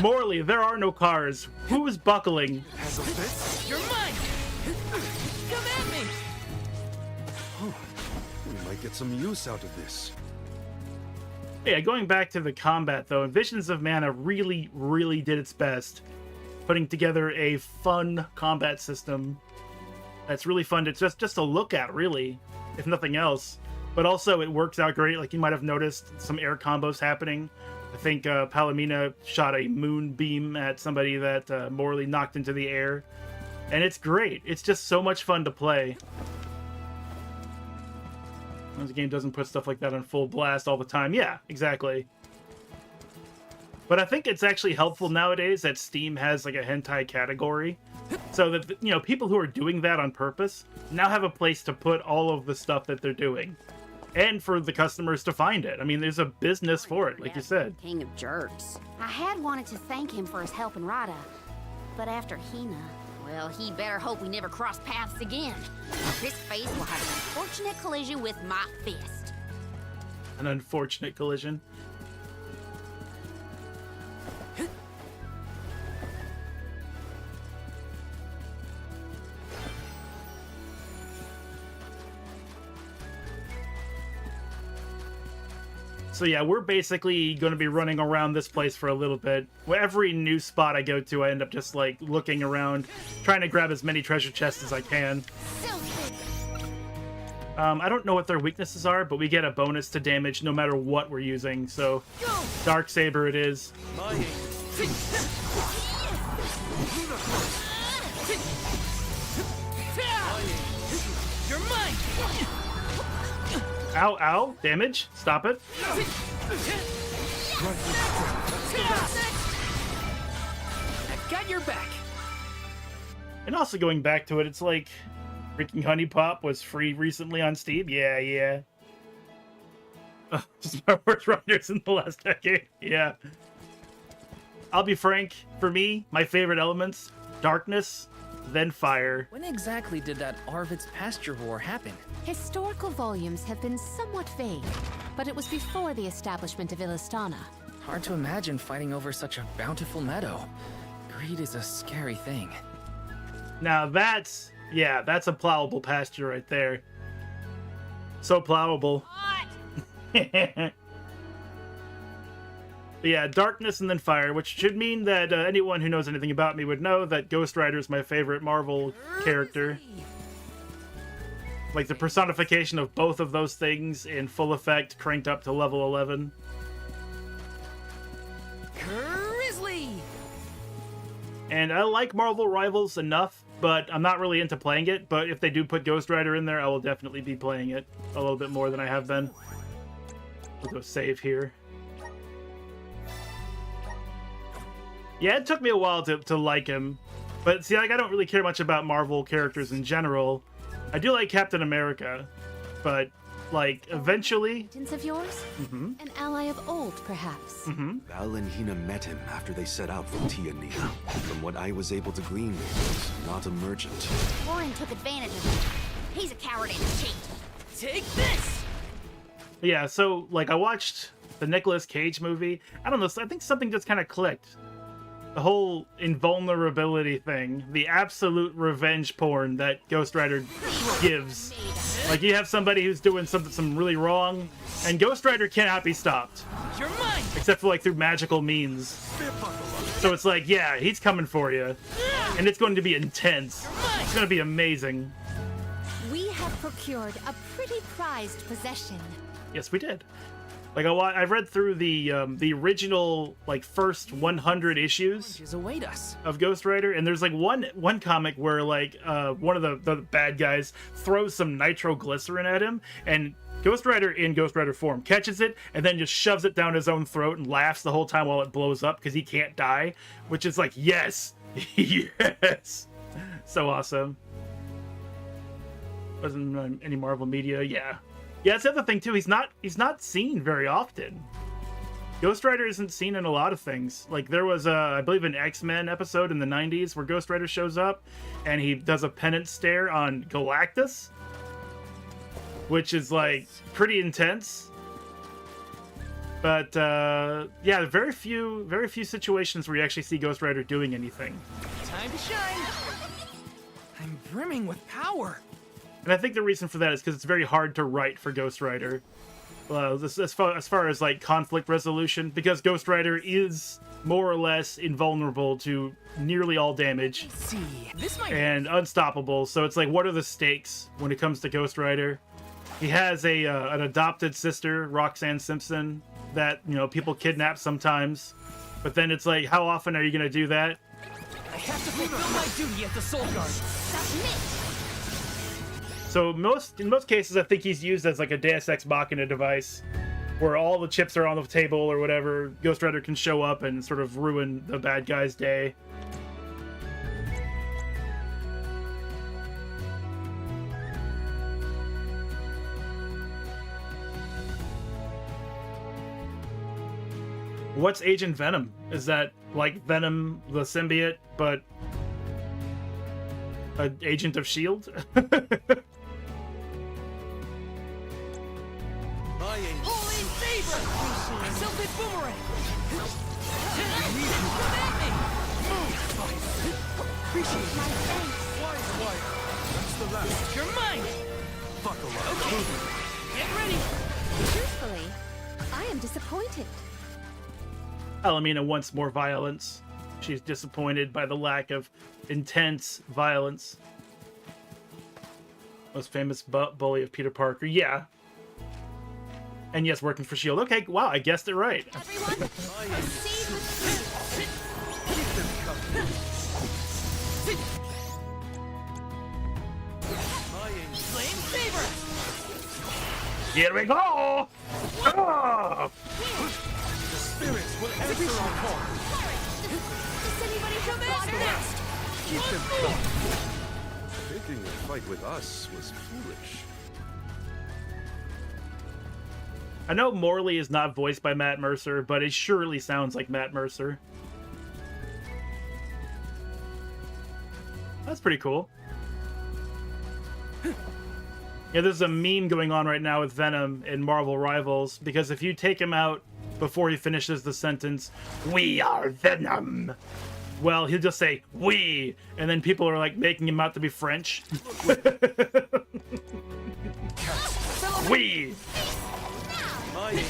Morley, there are no cars. Who is buckling?
You're mine. Come at me.
We might get some use out of this.
Yeah, going back to the combat, though, Visions of Mana really, really did its best putting together a fun combat system that's really fun to just to look at, really, if nothing else. But also, it works out great. Like, you might have noticed some air combos happening. I think Palomina shot a moonbeam at somebody that Morley knocked into the air. And it's great. It's just so much fun to play. The game doesn't put stuff like that on full blast all the time. Yeah, exactly. But I think it's actually helpful nowadays that Steam has like a hentai category. So that, you know, people who are doing that on purpose now have a place to put all of the stuff that they're doing. And for the customers to find it. I mean, there's a business for it, like you said.
King of jerks. I had wanted to thank him for his help in Rada, but after Hina, well, he better hope we never cross paths again. This face will have an unfortunate collision with my fist.
An unfortunate collision. So yeah, we're basically going to be running around this place for a little bit. Every new spot I go to, I end up just like looking around, trying to grab as many treasure chests as I can. I don't know what their weaknesses are, but we get a bonus to damage no matter what we're using, so Dark Saber it is.
You're mine.
Ow, ow, damage, stop it.
I've got your back.
And also going back to it, it's like freaking Honey Pop was free recently on Steam. Yeah. Just my worst runners in the last decade. Yeah. I'll be frank, for me, my favorite elements, darkness, then fire.
When exactly did that Arvid's pasture war happen?
Historical volumes have been somewhat vague, but it was before the establishment of Illistana.
Hard to imagine fighting over such a bountiful meadow. Greed is a scary thing.
Now that's a plowable pasture right there. So plowable. But yeah, darkness and then fire, which should mean that anyone who knows anything about me would know that Ghost Rider is my favorite Marvel character. Like the personification of both of those things in full effect, cranked up to level 11.
Grizzly.
And I like Marvel Rivals enough, but I'm not really into playing it. But if they do put Ghost Rider in there, I will definitely be playing it a little bit more than I have been. We'll go save here. Yeah, it took me a while to like him. But see, like, I don't really care much about Marvel characters in general. I do like Captain America, but, like, eventually...
Acquaintance of yours?
Mm-hmm.
An ally of old, perhaps?
Mm-hmm.
Val and Hina met him after they set out from Tiania. From what I was able to glean, he was not a merchant.
Warren took advantage of him. He's a coward and a cheat.
Take this.
Yeah, so, like, I watched the Nicolas Cage movie. I don't know, I think something just kind of clicked. The whole invulnerability thing, the absolute revenge porn that Ghost Rider gives. Like, you have somebody who's doing some really wrong, and Ghost Rider cannot be stopped.
You're mine.
Except for, like, through magical means. So it's like, yeah, he's coming for you. And it's going to be intense. It's going to be amazing.
We have procured a pretty prized possession.
Yes, we did. Like, I've read through the original, like, first 100 issues
await us
of Ghost Rider, and there's, like, one comic where, like, one of the bad guys throws some nitroglycerin at him, and Ghost Rider in Ghost Rider form catches it and then just shoves it down his own throat and laughs the whole time while it blows up because he can't die, which is like, yes, yes, so awesome. Wasn't any Marvel media, yeah. That's the other thing too. He's not seen very often. Ghost Rider isn't seen in a lot of things. Like there was I believe an X-Men episode in the 90s where Ghost Rider shows up and he does a penance stare on Galactus, which is like pretty intense. But yeah, very few situations where you actually see Ghost Rider doing anything.
Time to shine! I'm brimming with power.
And I think the reason for that is because it's very hard to write for Ghost Rider. As far as like conflict resolution, because Ghost Rider is more or less invulnerable to nearly all damage and unstoppable. So it's like, what are the stakes when it comes to Ghost Rider? He has an adopted sister, Roxanne Simpson, that people kidnap sometimes. But then it's like, how often are you gonna do that?
I have to fulfill my duty at the Soul Guard.
So in most cases, I think he's used as like a Deus Ex Machina device, where all the chips are on the table or whatever. Ghost Rider can show up and sort of ruin the bad guy's day. What's Agent Venom? Is that like Venom the symbiote, but an agent of S.H.I.E.L.D.?
Holy Saber! Silted Boomerang! Appreciate my thanks! Wise. That's the last. You're mine! Buckle up. Okay. Get ready!
Truthfully, I am disappointed.
Alamina wants more violence. She's disappointed by the lack of intense violence. Most famous bully of Peter Parker. Yeah. And yes, working for S.H.I.E.L.D. Okay, wow, I guessed it right.
Everyone, proceed with
Flame Saber!
Here we go! Oh!
The spirits will answer our call.
Does anybody have water?
Keep them calm.
Taking a fight with us was foolish.
I know Morley is not voiced by Matt Mercer, but it surely sounds like Matt Mercer. That's pretty cool. Yeah, there's a meme going on right now with Venom in Marvel Rivals, because if you take him out before he finishes the sentence, "We are Venom," well, he'll just say, "We," and then people are like making him out to be French. We!
My angel.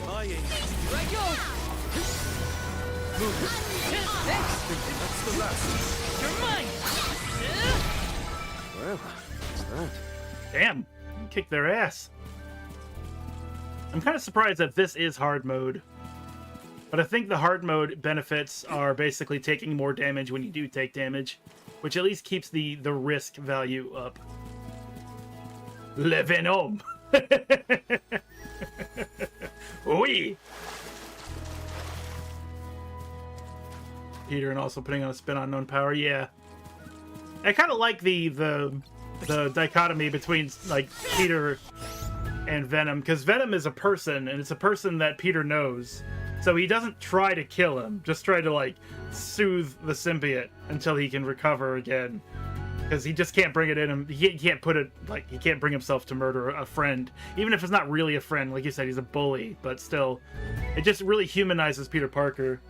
My angel. Here I go. Move. That's the last. You're mine.
Well, what's that?
Damn, kick their ass. I'm kind of surprised that this is hard mode. But I think the hard mode benefits are basically taking more damage when you do take damage, which at least keeps the risk value up. Le Venom! Oui! Peter and also putting on a spin on unknown power, yeah. I kind of like the dichotomy between like Peter and Venom, because Venom is a person, and it's a person that Peter knows. So he doesn't try to kill him, just try to like soothe the symbiote until he can recover again. Because he just can't bring it in him. He can't put it, like, he can't bring himself to murder a friend. Even if it's not really a friend, like you said, he's a bully, but still. It just really humanizes Peter Parker.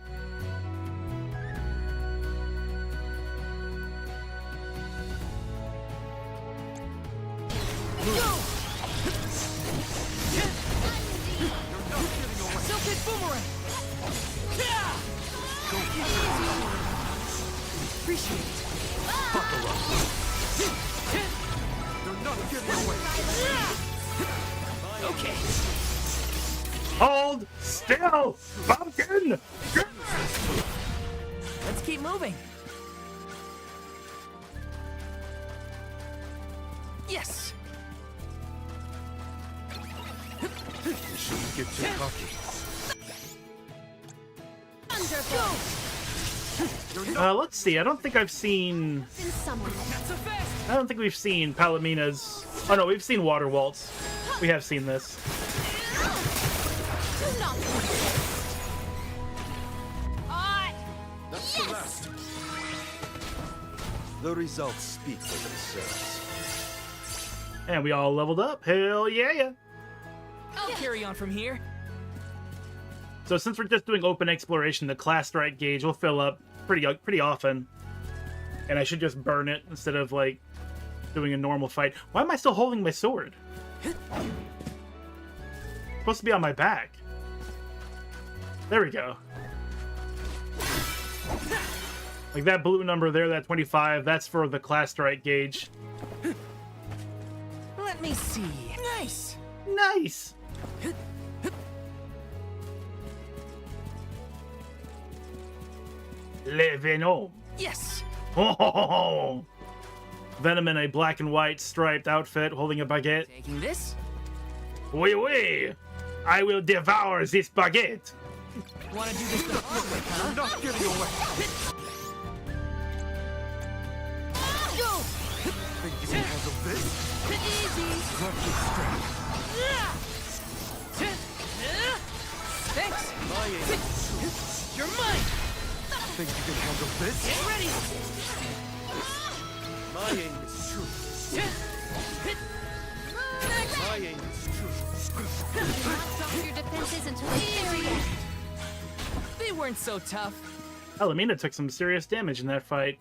Silted Boomerang. Appreciate it. Buckle up. You're not getting away. Okay.
Hold still, pumpkin.
Let's keep moving. Yes.
You shouldn't get too cocky.
Let's see. I don't think I've seen. I don't think we've seen Palomina's. Oh no, we've seen Water Waltz. We have seen this.
That's the last. The results speak for themselves.
And we all leveled up. Hell yeah!
I'll carry on from here.
So since we're just doing open exploration, the class strike gauge will fill up pretty often. And I should just burn it instead of, like, doing a normal fight. Why am I still holding my sword? It's supposed to be on my back. There we go. Like that blue number there, that 25, that's for the class strike gauge.
Let me see. Nice.
Nice. Le Venom.
Yes.
Oh, Venom in a black and white striped outfit, holding a baguette.
Taking this?
Oui, oui. I will devour this baguette.
Want to do this the hard way, huh?
I'm not giving away.
Go.
Think you can handle this?
Easy.
Not too straight.
Thanks.
My aim is true.
You're mine.
Think you can handle this?
Get ready.
My aim is true. My aim is true.
Knocked off your defenses until the very end.
They weren't so tough.
Alamina took some serious damage in that fight.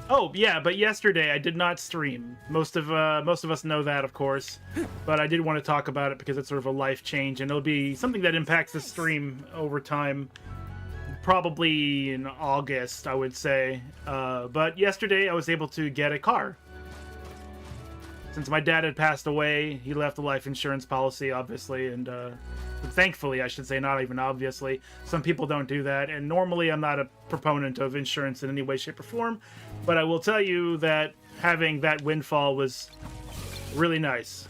Oh yeah, but yesterday I did not stream. Most of us know that, of course, but I did want to talk about it because it's sort of a life change, and it'll be something that impacts the stream over time. Probably in August, I would say. But yesterday I was able to get a car. Since my dad had passed away, he left a life insurance policy, obviously, and thankfully, I should say, not even obviously. Some people don't do that, and normally I'm not a proponent of insurance in any way, shape, or form, but I will tell you that having that windfall was really nice.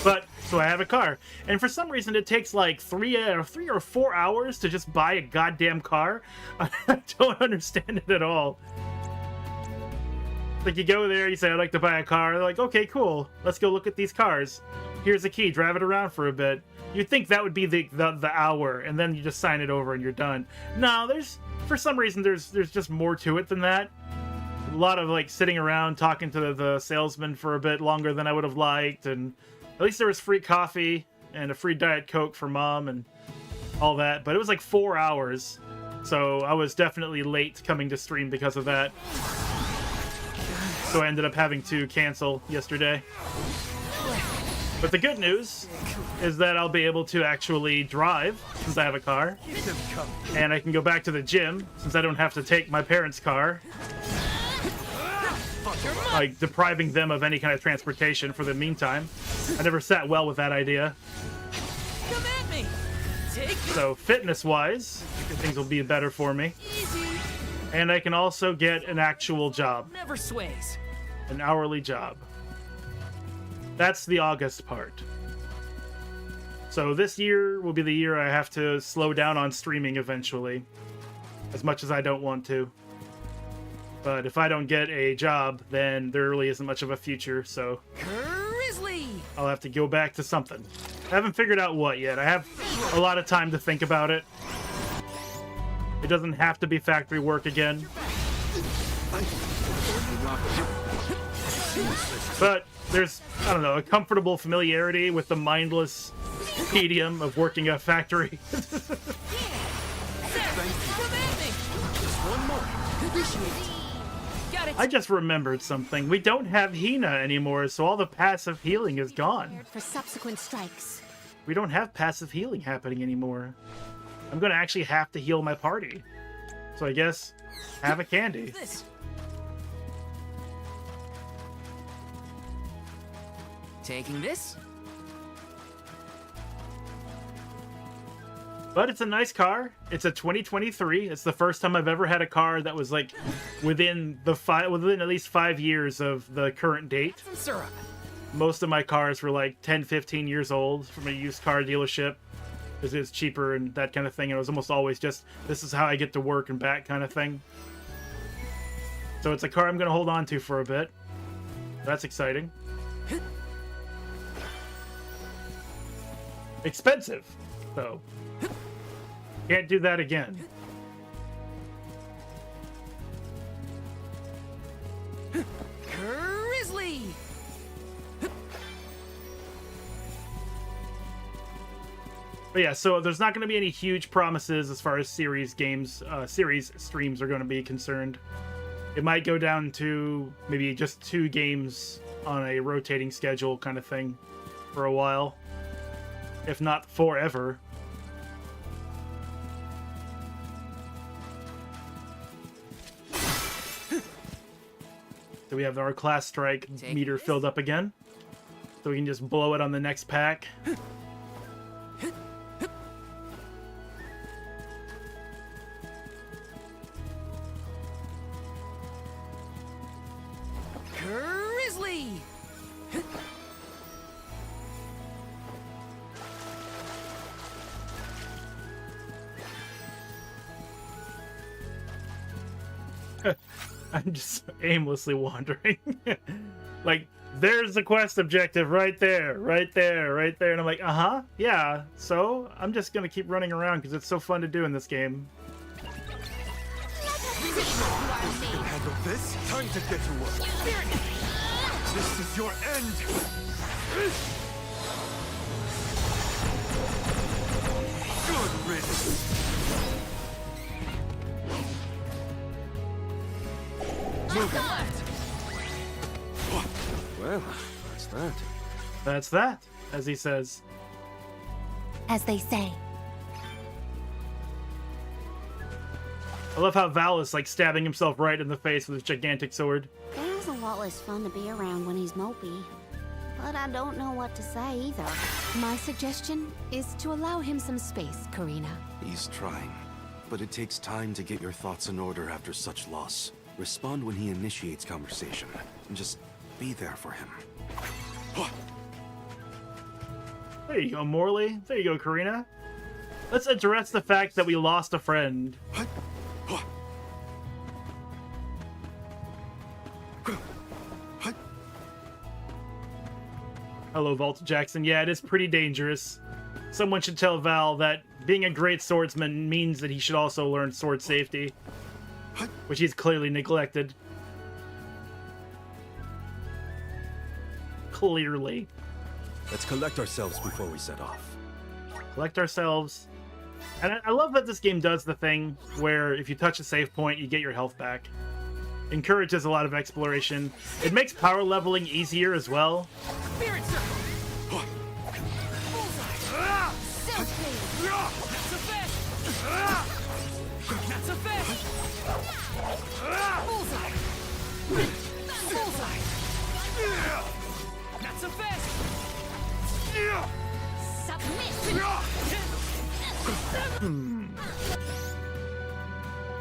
But, so I have a car, and for some reason it takes like 3 or 4 hours to just buy a goddamn car. I don't understand it at all. Like, you go there, you say, I'd like to buy a car. They're like, okay, cool. Let's go look at these cars. Here's a key. Drive it around for a bit. You'd think that would be the hour, and then you just sign it over and you're done. No, for some reason, there's just more to it than that. A lot of, like, sitting around talking to the salesman for a bit longer than I would have liked, and at least there was free coffee and a free Diet Coke for Mom and all that. But it was like 4 hours, so I was definitely late coming to stream because of that. So I ended up having to cancel yesterday. But the good news is that I'll be able to actually drive, since I have a car. And I can go back to the gym, since I don't have to take my parents' car. Like, depriving them of any kind of transportation for the meantime. I never sat well with that idea.
Come at me.
So, fitness-wise, things will be better for me.
Easy.
And I can also get an actual job.
Never sways.
An hourly job. That's the August part. So this year will be the year I have to slow down on streaming eventually. As much as I don't want to. But if I don't get a job, then there really isn't much of a future, so
Grizzly!
I'll have to go back to something. I haven't figured out what yet. I have a lot of time to think about it. It doesn't have to be factory work again. But there's, I don't know, a comfortable familiarity with the mindless tedium of working a factory. I just remembered something. We don't have Hina anymore, so all the passive healing is gone.
For subsequent strikes.
We don't have passive healing happening anymore. I'm gonna actually have to heal my party. So I guess, have a candy.
Taking this?
But it's a nice car. It's a 2023. It's the first time I've ever had a car that was like within at least 5 years of the current date.
Some syrup.
most of my cars were like 10, 15 years old from a used car dealership because it was cheaper and that kind of thing. And it was almost always just, this is how I get to work and back kind of thing. So it's a car I'm going to hold on to for a bit. That's exciting. Expensive, though. Can't do that again.
Grizzly!
But yeah, so there's not going to be any huge promises as far as series streams are going to be concerned. It might go down to maybe just 2 games on a rotating schedule kind of thing for a while, if not forever. So we have our class strike meter filled up again, so we can just blow it on the next pack.
Grizzly!
I'm just aimlessly wandering. Like, there's the quest objective right there, right there, right there. And I'm like, uh-huh, yeah. So I'm just going to keep running around because it's so fun to do in this game.
Handle this? Time to get to work. This is your end. Good riddance.
Well, that's that.
That's that, as he says.
As they say.
I love how Val is like stabbing himself right in the face with his gigantic sword.
Val's a lot less fun to be around when he's mopey. But I don't know what to say either.
My suggestion is to allow him some space, Karina.
He's trying, but it takes time to get your thoughts in order after such loss. Respond when he initiates conversation, and just be there for him.
There you go, Morley. There you go, Karina. Let's address the fact that we lost a friend. Hello, Volta Jackson. Yeah, it is pretty dangerous. Someone should tell Val that being a great swordsman means that he should also learn sword safety, which he's clearly neglected. Clearly.
Let's collect ourselves before we set off.
Collect ourselves. And I love that this game does the thing where if you touch a save point, you get your health back. Encourages a lot of exploration. It makes power leveling easier as well.
Spirit circle! Not so fast! Bullseye! Bullseye! Not so fast!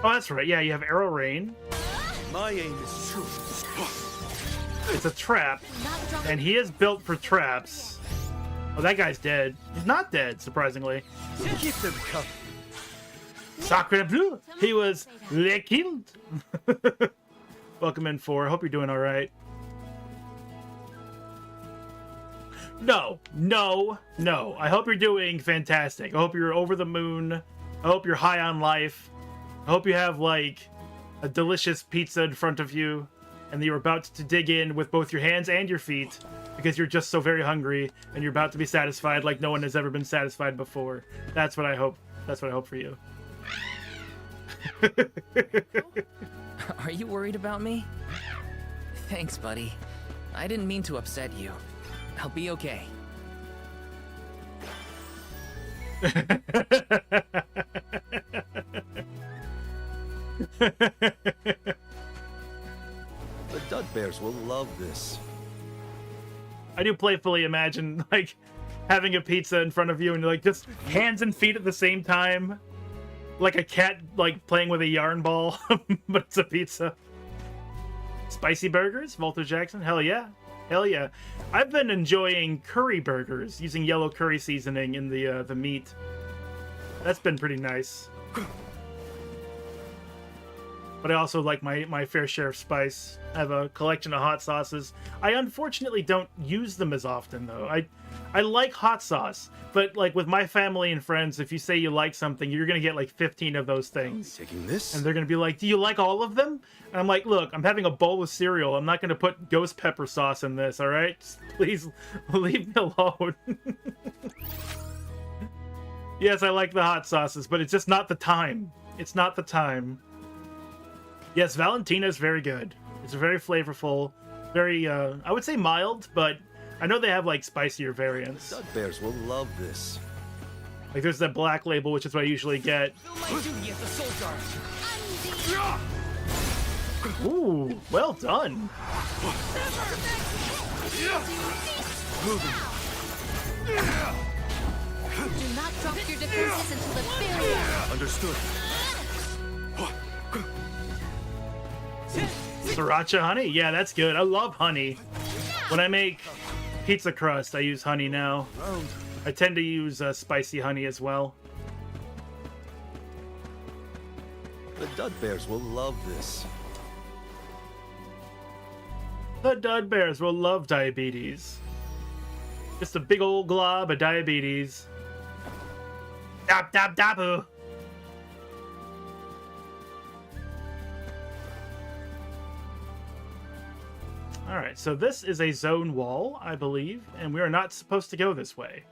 Oh, that's right. Yeah, you have Arrow Rain.
My aim is true.
It's a trap, and he is built for traps. Oh, that guy's dead. He's not dead, surprisingly.
Keep them coming.
Sacre bleu! He was killed. Welcome in, 4. Hope you're doing all right. No, no, no. I hope you're doing fantastic. I hope you're over the moon. I hope you're high on life. I hope you have, like, a delicious pizza in front of you, and you're about to dig in with both your hands and your feet because you're just so very hungry, and you're about to be satisfied like no one has ever been satisfied before. That's what I hope. That's what I hope for you.
Are you worried about me? Thanks, buddy. I didn't mean to upset you. I'll be okay.
The Dud Bears will love this.
I do playfully imagine, like, having a pizza in front of you and, like, just hands and feet at the same time. Like a cat, like, playing with a yarn ball, but it's a pizza. Spicy burgers? Volta Jackson? Hell yeah. Hell yeah. I've been enjoying curry burgers using yellow curry seasoning in the meat. That's been pretty nice. But I also like my fair share of spice. I have a collection of hot sauces. I unfortunately don't use them as often, though. I like hot sauce, but like with my family and friends, if you say you like something, you're gonna get like 15 of those things.
Taking this?
And they're gonna be like, do you like all of them? And I'm like, look, I'm having a bowl of cereal. I'm not gonna put ghost pepper sauce in this, all right? Just please leave me alone. Yes, I like the hot sauces, but it's just not the time. It's not the time. Yes, Valentina is very good. It's very flavorful, very, I would say mild, but I know they have, like, spicier variants.
Dud bears will love this.
Like, there's that black label, which is what I usually get. Ooh, well done.
Do not drop your defenses until the very end.
Understood.
Sriracha honey? Yeah, that's good. I love honey. When I make pizza crust, I use honey now. I tend to use spicy honey as well.
The Dud bears will love this.
The Dud bears will love diabetes. Just a big old glob of diabetes. Dap dap dapu. Alright, so this is a zone wall, I believe, and we are not supposed to go this way.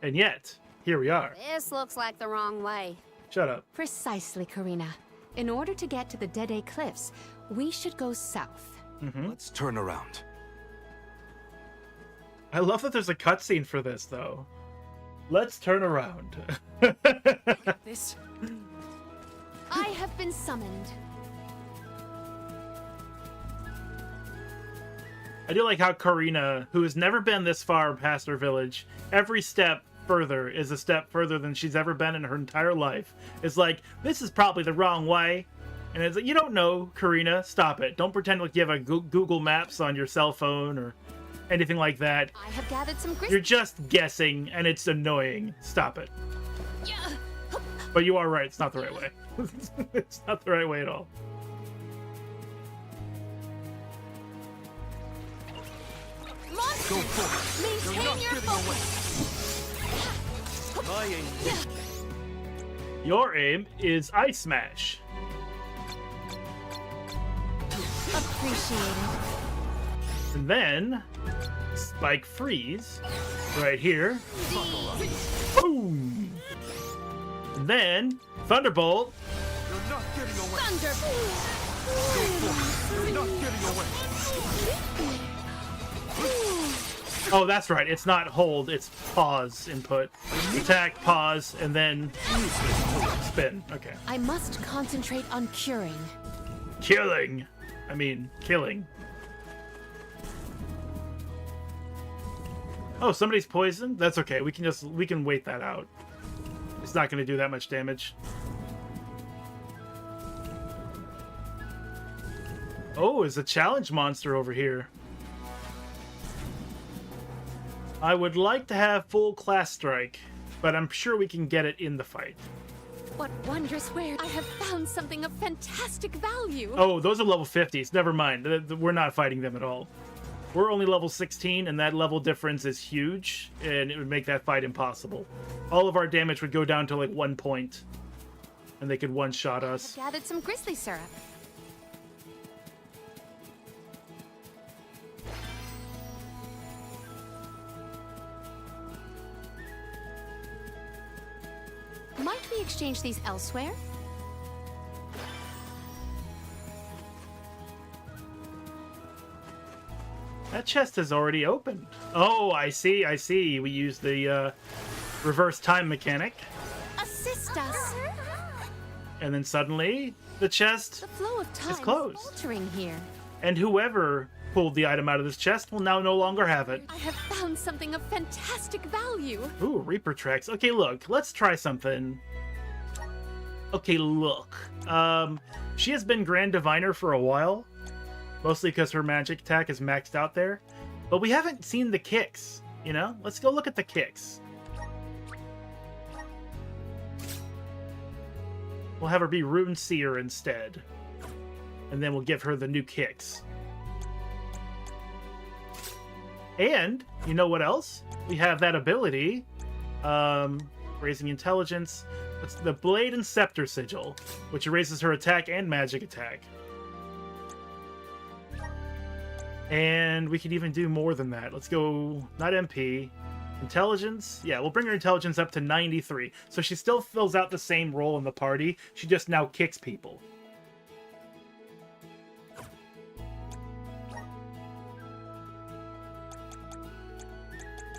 And yet, here we are.
This looks like the wrong way.
Shut up.
Precisely, Karina. In order to get to the Dede Cliffs, we should go south.
Let's turn around.
I love that there's a cutscene for this, though. Let's turn around.
This. I have been summoned.
I do like how Karina, who has never been this far past her village, every step further is a step further than she's ever been in her entire life. It's like, this is probably the wrong way. And it's like, you don't know, Karina. Stop it. Don't pretend like you have a Google Maps on your cell phone or anything like that.
I have gathered some
You're just guessing, and it's annoying. Stop it. But you are right. It's not the right way. It's not the right way at all.
Go for it. You're not getting away. My aim.
Your aim is Ice Smash.
Appreciated.
And then Spike Freeze right here. Boom. And then Thunderbolt.
You're not getting away.
Thunderbolt.
Go for it. You're not getting away.
Oh, that's right. It's not hold, it's pause input. Attack, pause, and then spin. Okay.
I must concentrate on curing.
Killing. I mean, killing. Oh, somebody's poisoned? That's okay. We can wait that out. It's not going to do that much damage. Oh, there's a challenge monster over here. I would like to have full class strike, but I'm sure we can get it in the fight.
What wondrous wares! I have found something of fantastic value.
Oh, those are level 50s. Never mind. We're not fighting them at all. We're only level 16, and that level difference is huge, and it would make that fight impossible. All of our damage would go down to like 1 point, and they could one-shot us.
I have gathered some grizzly syrup. Might we exchange these elsewhere?
That chest has already opened. Oh, I see, I see. We used the reverse time mechanic.
Assist us!
And then suddenly, the chest
The flow of time
is closed.
faltering here.
And whoever pulled the item out of this chest will now no longer have it.
I have found something of fantastic value.
Ooh, Reaper tracks. Okay, look, let's try something. Okay, look. She has been Grand Diviner for a while, mostly because her magic attack is maxed out there. But we haven't seen the kicks, you know? Let's go look at the kicks. We'll have her be Rune Seer instead. And then we'll give her the new kicks. And, you know what else? We have that ability. Raising intelligence. It's the Blade and Scepter Sigil, which raises her attack and magic attack. And we could even do more than that. Let's go, not MP. Intelligence? Yeah, we'll bring her intelligence up to 93. So she still fills out the same role in the party. She just now kicks people.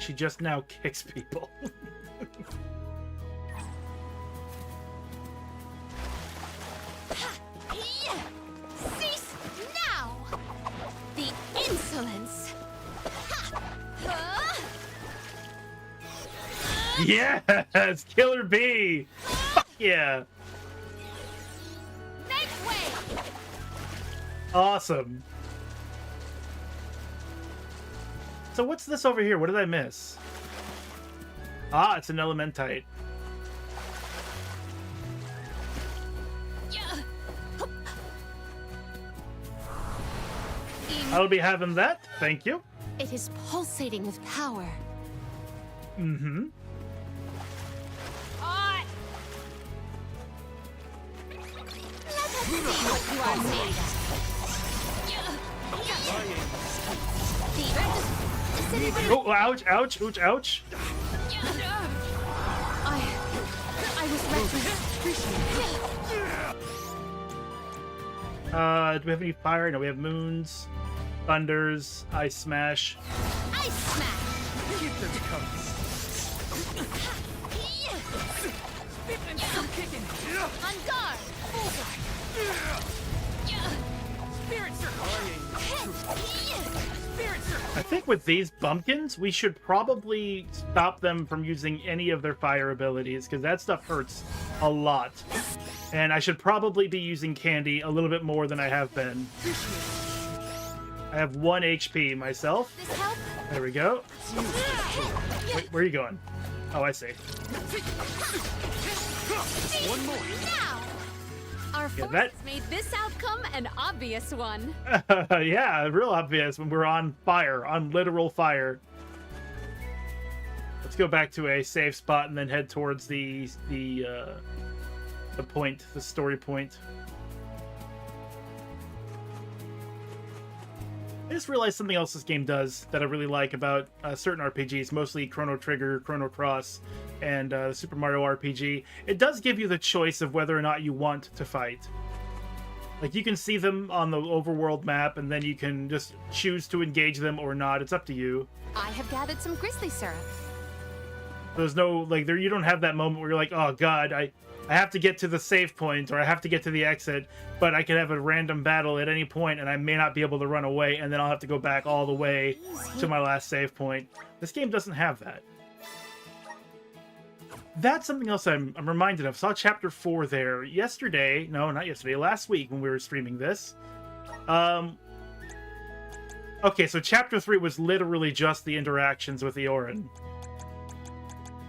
She just now kicks people.
Cease now! The insolence!
Yes! Killer Bee! Fuck yeah!
Make way!
Awesome. So what's this over here? What did I miss? Ah, it's an Elementite. I'll be having that. Thank you.
It is pulsating with power.
Mm-hmm.
You are made
Oh, ouch, ouch, ouch, ouch.
I was
Do we have any fire? No, we have moons, thunders, ice smash.
Ice smash!
Keep them coming.
On guard!
Spirit circle! Spirit circle!
I think with these bumpkins, we should probably stop them from using any of their fire abilities, because that stuff hurts a lot. And I should probably be using candy a little bit more than I have been. I have 1 HP myself. There we go. Wait, where are you going? Oh, I see.
One more.
Our
Yeah,
forces made this outcome an obvious one.
Yeah, real obvious when we're on fire, on literal fire. Let's go back to a safe spot and then head towards the point, the story point. I just realized something else this game does that I really like about certain RPGs, mostly Chrono Trigger, Chrono Cross, and Super Mario RPG. It does give you the choice of whether or not you want to fight. Like, you can see them on the overworld map, and then you can just choose to engage them or not. It's up to you.
I have gathered some grizzly syrup.
There's no, like, there you don't have that moment where you're like, oh god, I have to get to the save point, or I have to get to the exit, but I can have a random battle at any point, and I may not be able to run away, and then I'll have to go back all the way to my last save point. This game doesn't have that. That's something else I'm reminded of. Saw Chapter 4 there yesterday. No, not yesterday. Last week when we were streaming this. Okay, so Chapter 3 was literally just the interactions with Eorin.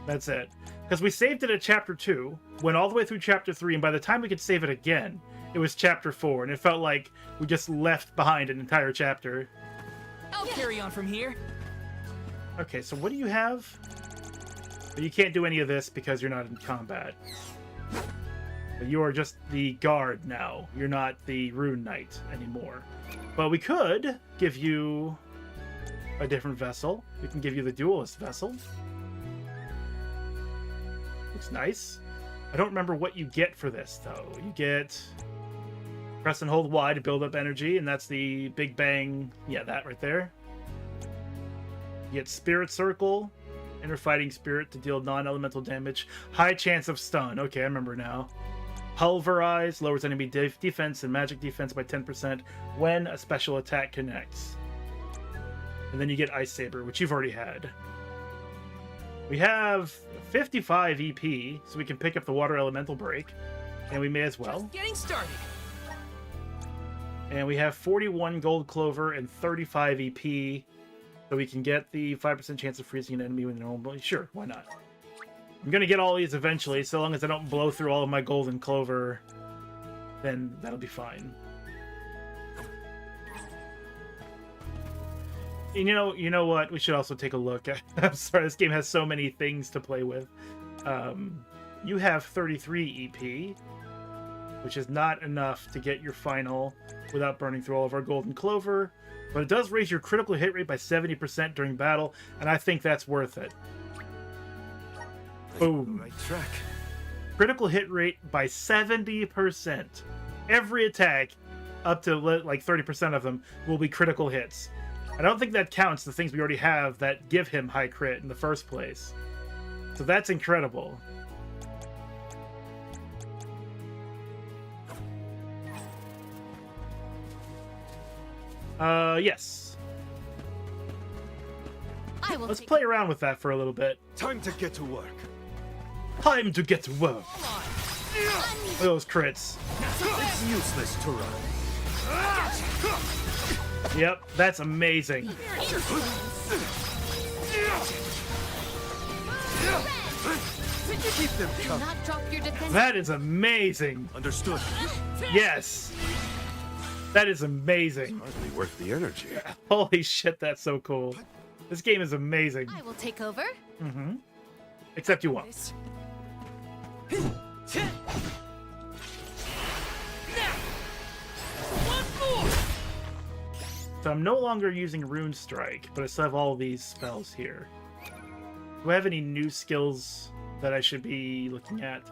That's it. Because we saved it at Chapter 2, went all the way through Chapter 3, and by the time we could save it again, it was Chapter 4, and it felt like we just left behind an entire chapter.
I'll carry on from here.
Okay, so what do you have? But you can't do any of this because you're not in combat. But you are just the guard now. You're not the Rune Knight anymore. But we could give you a different vessel. We can give you the Duelist vessel. Looks nice. I don't remember what you get for this, though. You get press and hold Y to build up energy, and that's the Big Bang. Yeah, that right there. You get Spirit Circle, Inner Fighting Spirit to deal non-elemental damage. High chance of stun. Okay, I remember now. Pulverize lowers enemy defense and magic defense by 10% when a special attack connects. And then you get Ice Saber, which you've already had. We have 55 EP, so we can pick up the Water Elemental Break, and we may as well.
Just getting started.
And we have 41 Gold Clover and 35 EP. So we can get the 5% chance of freezing an enemy with a normal... Sure, why not? I'm gonna get all these eventually, so long as I don't blow through all of my golden clover, then that'll be fine. And you know what? We should also take a look at... I'm sorry, this game has so many things to play with. You have 33 EP, which is not enough to get your final without burning through all of our golden clover, but it does raise your critical hit rate by 70% during battle, and I think that's worth it. Boom.
Right track.
Critical hit rate by 70%. Every attack, up to like 30% of them, will be critical hits. I don't think that counts the things we already have that give him high crit in the first place. So that's incredible. Yes. Let's play around with that for a little bit.
Time to get to work.
Time to get to work. Look at those crits.
It's useless to run.
Yep, that's amazing.
Keep them coming.
Not drop your defense.
That is amazing.
Understood.
Yes. That is amazing.
Hardly worth the energy.
Holy shit, that's so cool. This game is amazing.
I will take over.
Mm-hmm. Except you won't. So I'm no longer using Rune Strike, but I still have all of these spells here. Do I have any new skills that I should be looking at?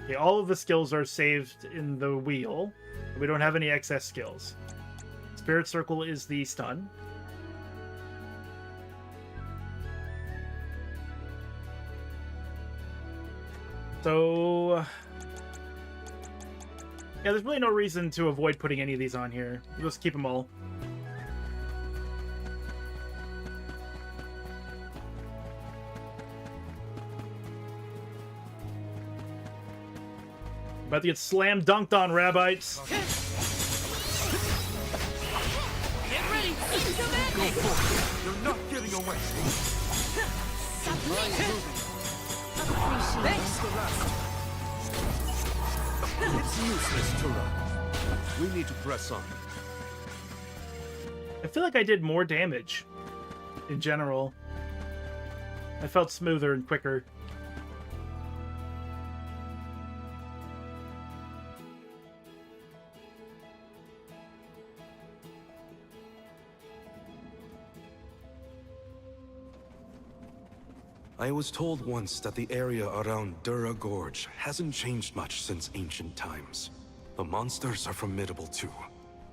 Okay, all of the skills are saved in the wheel. We don't have any excess skills. Spirit Circle is the stun. So... yeah, there's really no reason to avoid putting any of these on here. We'll just keep them all. About to get slam dunked on, Rabbites.
Get ready!
Go for it. You're not getting away. It's useless to run. We need to press on.
I feel like I did more damage in general. I felt smoother and quicker.
I was told once that the area around Dura Gorge hasn't changed much since ancient times. The monsters are formidable too.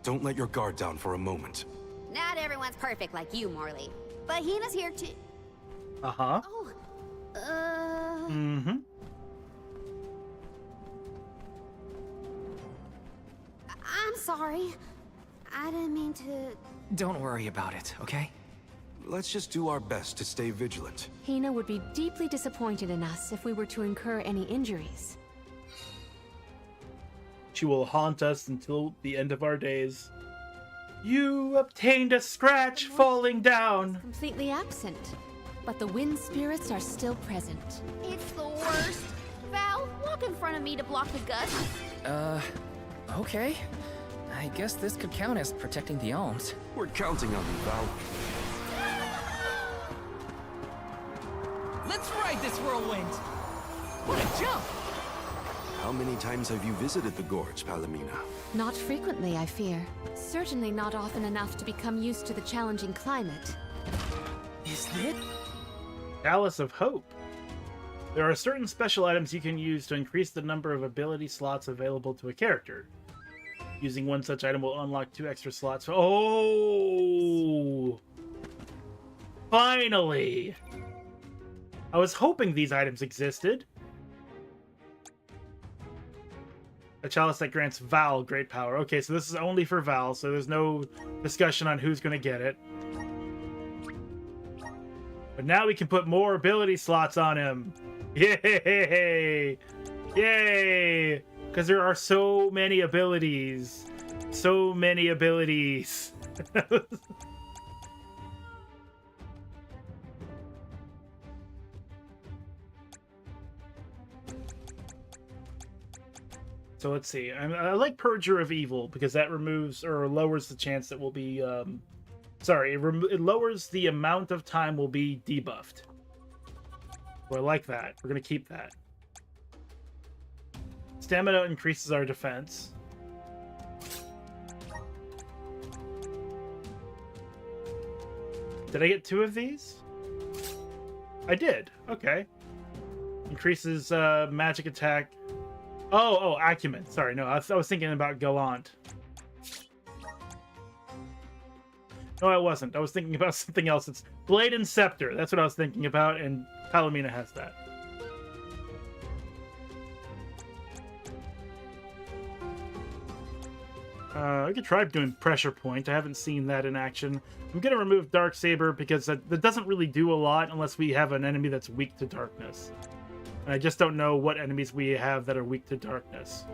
Don't let your guard down for a moment.
Not everyone's perfect like you, Morley. But Hina's here too.
Uh-huh.
Oh,
Mm-hmm.
I'm sorry. I didn't mean to...
Don't worry about it, okay?
Let's just do our best to stay vigilant.
Hina would be deeply disappointed in us if we were to incur any injuries.
She will haunt us until the end of our days. You obtained a scratch falling down.
Completely absent. But the wind spirits are still present.
It's the worst. Val, walk in front of me to block the gusts.
Okay. I guess this could count as protecting the alms.
We're counting on you, Val.
Let's ride this whirlwind! What a jump!
How many times have you visited the gorge, Palomina?
Not frequently, I fear. Certainly not often enough to become used to the challenging climate.
Is it?
Chalice of Hope. There are certain special items you can use to increase the number of ability slots available to a character. Using one such item will unlock 2 extra slots. Oh! Finally! I was hoping these items existed. A chalice that grants Val great power. Okay, so this is only for Val, so there's no discussion on who's going to get it. But now we can put more ability slots on him. Yay! Yay! Because there are so many abilities. So many abilities. So let's see. I like Purger of Evil because that removes or lowers the chance that we'll be. Sorry, it lowers the amount of time we'll be debuffed. So I like that. We're gonna keep that. Stamina increases our defense. Did I get 2 of these? I did. Okay. Increases magic attack. Oh, acumen. Sorry, no, I was thinking about Gallant. No, I wasn't. I was thinking about something else. It's Blade and Scepter. That's what I was thinking about, and Palomina has that. I could try doing Pressure Point. I haven't seen that in action. I'm going to remove Darksaber because that doesn't really do a lot unless we have an enemy that's weak to darkness. And I just don't know what enemies we have that are weak to darkness.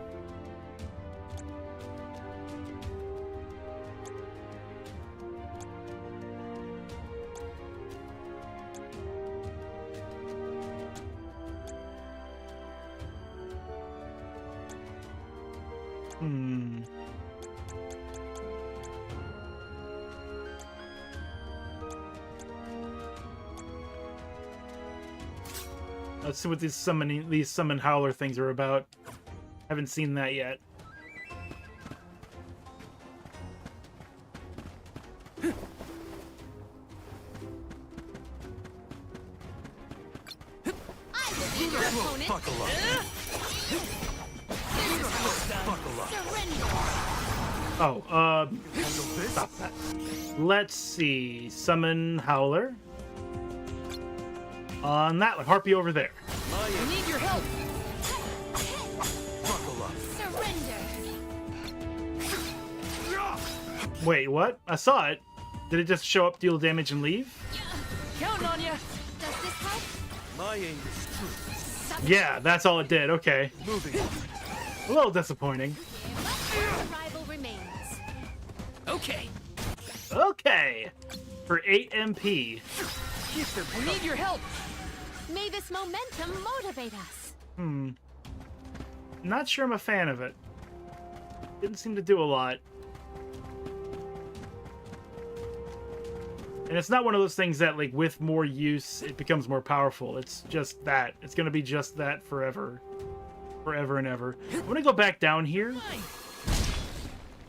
Let's see what these summon howler things are about. Haven't seen that yet.
Buckle up.
Oh, stop that. Let's see. Summon howler. On that one, Harpy over there.
I need your help.
Buckle up.
Surrender.
Wait, what? I saw it. Did it just show up, deal damage, and leave?
Counting on you.
Does this help?
My aim is true.
Yeah, that's all it did. Okay.
Moving.
A little disappointing.
The rival remains.
Okay.
Okay. For 8 MP.
I need your help.
May this momentum motivate us.
Not sure I'm a fan of it. Didn't seem to do a lot. And it's not one of those things that, like, with more use, it becomes more powerful. It's just that. It's going to be just that forever. Forever and ever. I'm going to go back down here.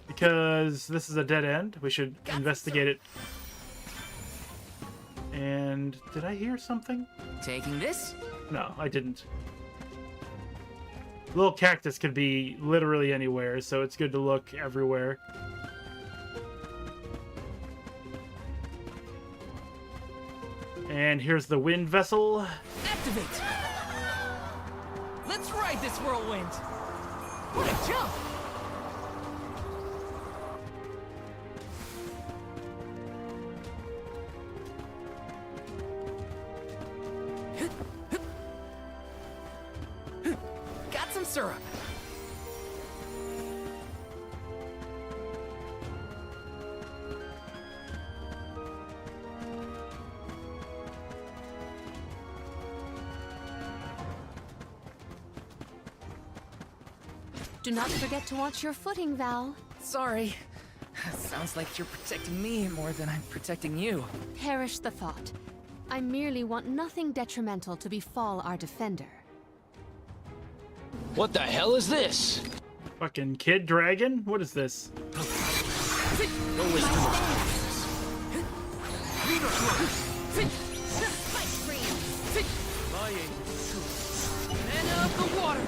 Because this is a dead end. We should investigate it. And did I hear something?
Taking this?
No, I didn't. Little cactus could be literally anywhere, so it's good to look everywhere. And here's the wind vessel.
Activate. Let's ride this whirlwind. What a jump! Got some syrup.
Do not forget to watch your footing, Val.
Sorry. Sounds like you're protecting me more than I'm protecting you.
Perish the thought. I merely want nothing detrimental to befall our defender.
What the hell is this?
Fucking kid dragon? What is this?
My aim is true.
Man of the water.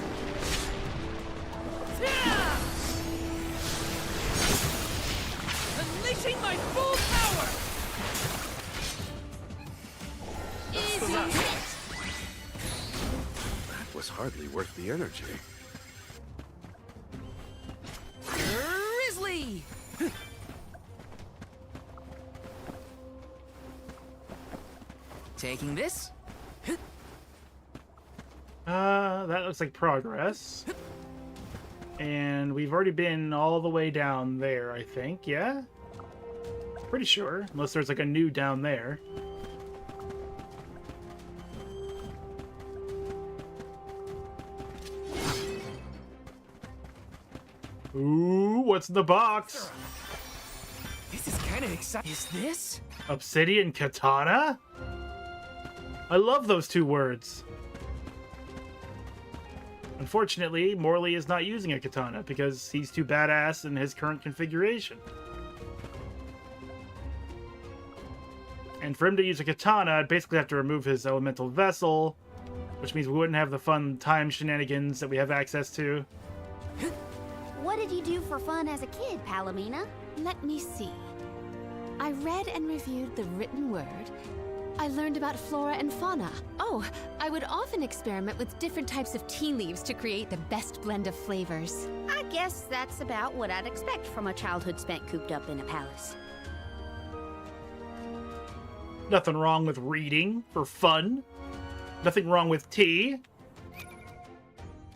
Unleashing my full power.
That's the last.
That was hardly worth the energy.
Grizzly. Taking this?
That looks like progress. And we've already been all the way down there, I think, yeah? Pretty sure, unless there's like a new down there. Ooh, what's in the box?
This is kind of exciting. Is this?
Obsidian katana? I love those two words. Unfortunately, Morley is not using a katana because he's too badass in his current configuration. And for him to use a katana, I'd basically have to remove his elemental vessel, which means we wouldn't have the fun time shenanigans that we have access to.
What did you do for fun as a kid, Palomina?
Let me see. I read and reviewed the written word. I learned about flora and fauna. Oh, I would often experiment with different types of tea leaves to create the best blend of flavors.
I guess that's about what I'd expect from a childhood spent cooped up in a palace.
Nothing wrong with reading for fun. Nothing wrong with tea.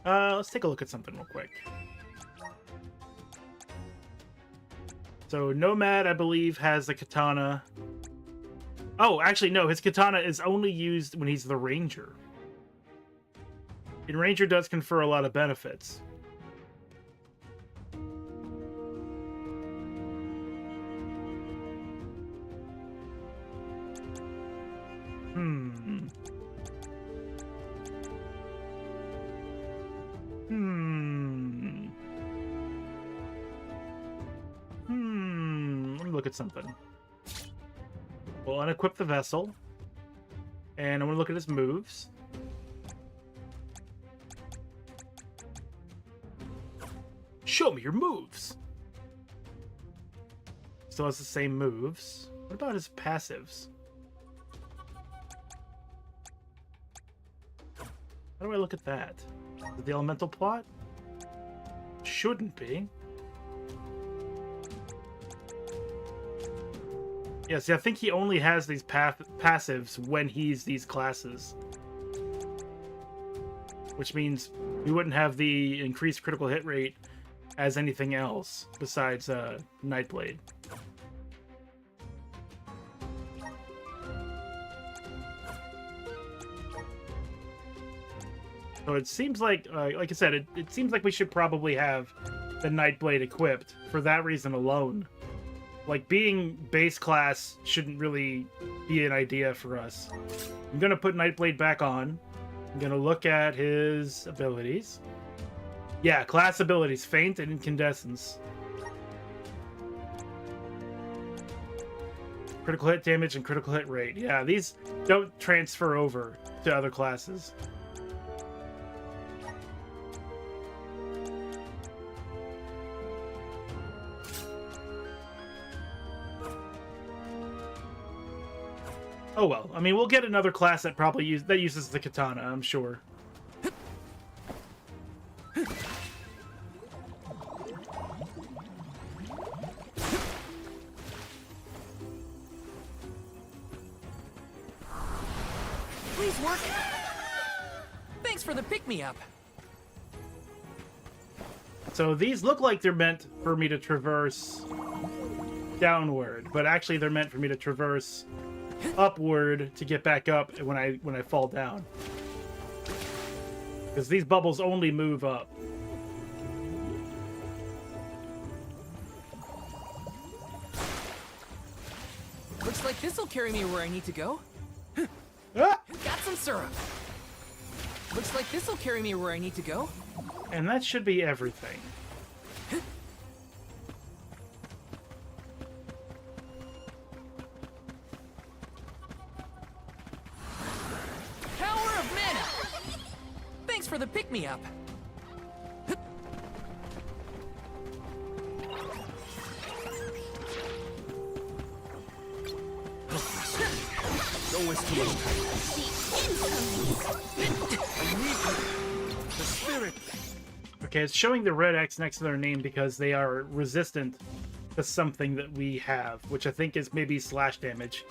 Let's take a look at something real quick. So Nomad, I believe, has the katana. Oh, actually, no. His katana is only used when he's the ranger. And ranger does confer a lot of benefits. Let me look at something. We'll unequip the vessel. And I'm going to look at his moves. Show me your moves! Still has the same moves. What about his passives? How do I look at that? Is it the elemental plot? Shouldn't be. Yeah, see, I think he only has these passives when he's these classes. Which means we wouldn't have the increased critical hit rate as anything else besides Nightblade. So it seems like I said, it seems like we should probably have the Nightblade equipped for that reason alone. Like, being base class shouldn't really be an idea for us. I'm going to put Nightblade back on. I'm going to look at his abilities. Yeah, class abilities, Feint and Incandescence. Critical hit damage and critical hit rate. Yeah, these don't transfer over to other classes. Oh well, I mean, we'll get another class that probably uses the katana, I'm sure.
Please work. Thanks for the pick-me-up.
So these look like they're meant for me to traverse downward, but actually they're meant for me to traverse upward to get back up when I fall down. Because these bubbles only move up.
Looks like this'll carry me where I need to go.
Ah!
Got some syrup. Looks like this'll carry me where I need to go.
And that should be everything.
Power of mana! Thanks for the pick-me-up.
Don't waste too much time. I need the spirit.
Okay, it's showing the red X next to their name because they are resistant to something that we have, which I think is maybe slash damage.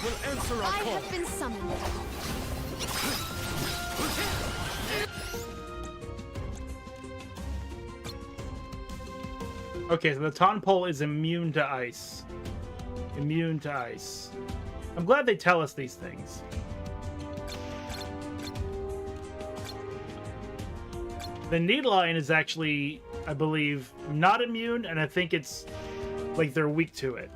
We'll answer our
I
call.
have been summoned.
Okay, so the Tonpole is immune to ice. Immune to ice. I'm glad they tell us these things. The Needline is actually, I believe, not immune, and I think it's like they're weak to it.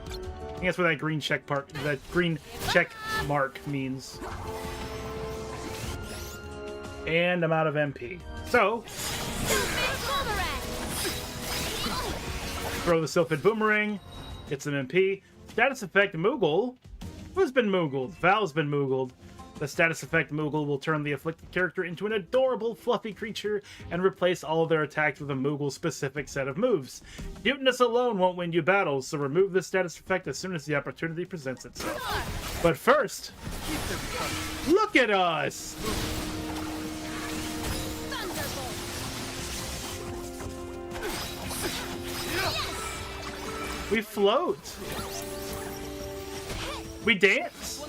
I think that's what that green check mark means. And I'm out of MP. So throw the Sylphid Boomerang, get some MP. Status effect Moogle. Who's been Moogled? Val's been Moogled. The status effect Moogle will turn the afflicted character into an adorable, fluffy creature and replace all of their attacks with a Moogle-specific set of moves. Cuteness alone won't win you battles, so remove this status effect as soon as the opportunity presents itself. But first, look at us! We float. We dance.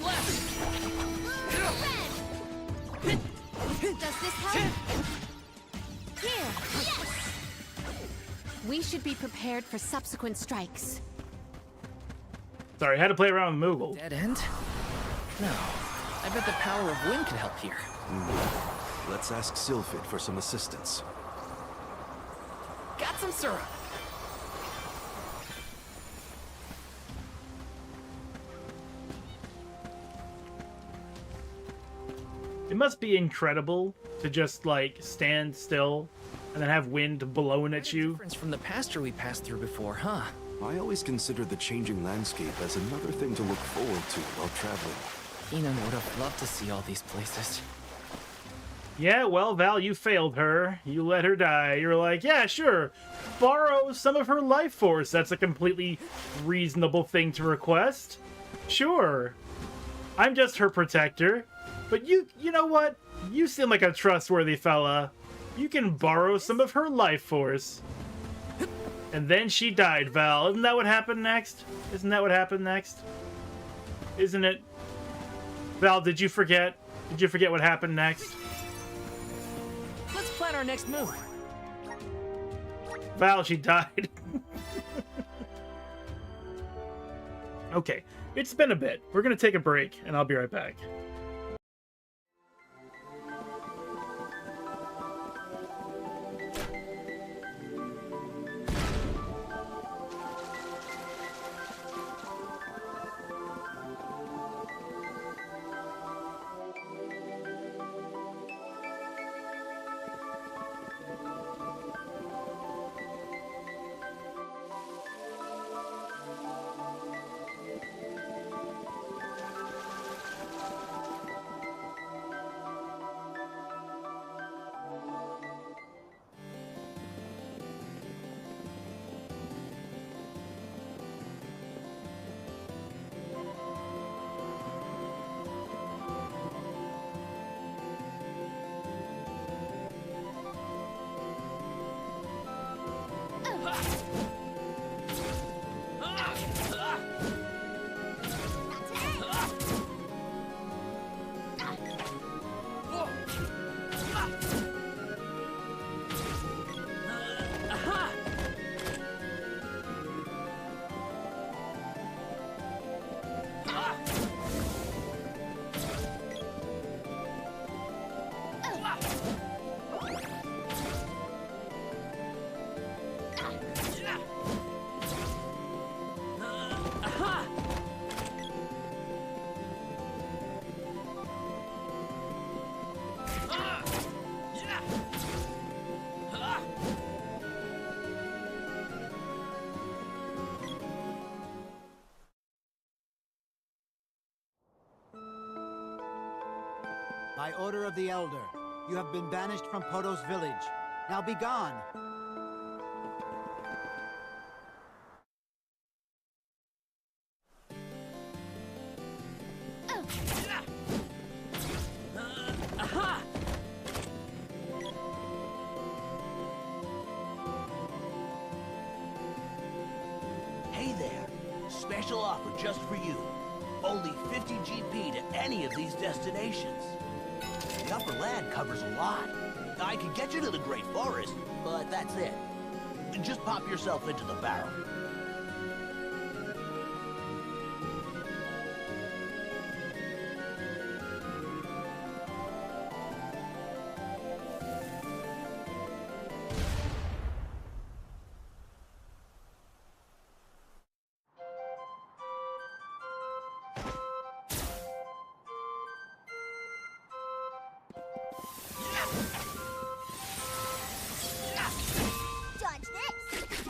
Does this help? Here. Yes. We should be prepared for subsequent strikes.
Sorry, I had to play around with Moogle.
Dead end? No. I bet the power of wind could help here.
Let's ask Sylphid for some assistance.
Got some syrup.
It must be incredible to just, like, stand still and then have wind blowing at you.
Difference from the pasture we passed through before, huh?
I always considered the changing landscape as another thing to look forward to while traveling.
Enon would have loved to see all these places.
Yeah, well, Val, you failed her. You let her die. You're like, yeah, sure. Borrow some of her life force. That's a completely reasonable thing to request. Sure. I'm just her protector. But you know what? You seem like a trustworthy fella. You can borrow some of her life force. And then she died, Val. Isn't that what happened next? Isn't that what happened next? Isn't it? Val, did you forget? Did you forget what happened next?
Let's plan our next move.
Val, she died. Okay, it's been a bit. We're gonna take a break, and I'll be right back.
By order of the Elder, you have been banished from Potos village. Now be gone.
Hey there. Special offer just for you. Only 50 GP to any of these destinations. The upper land covers a lot. I could get you to the Great Forest, but that's it. Just pop yourself into the barrel.
Dodge this!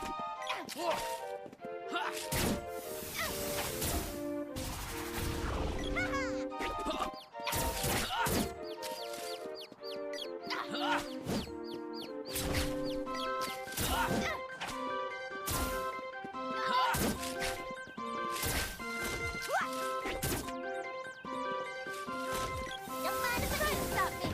Don't mind if I try to stop me.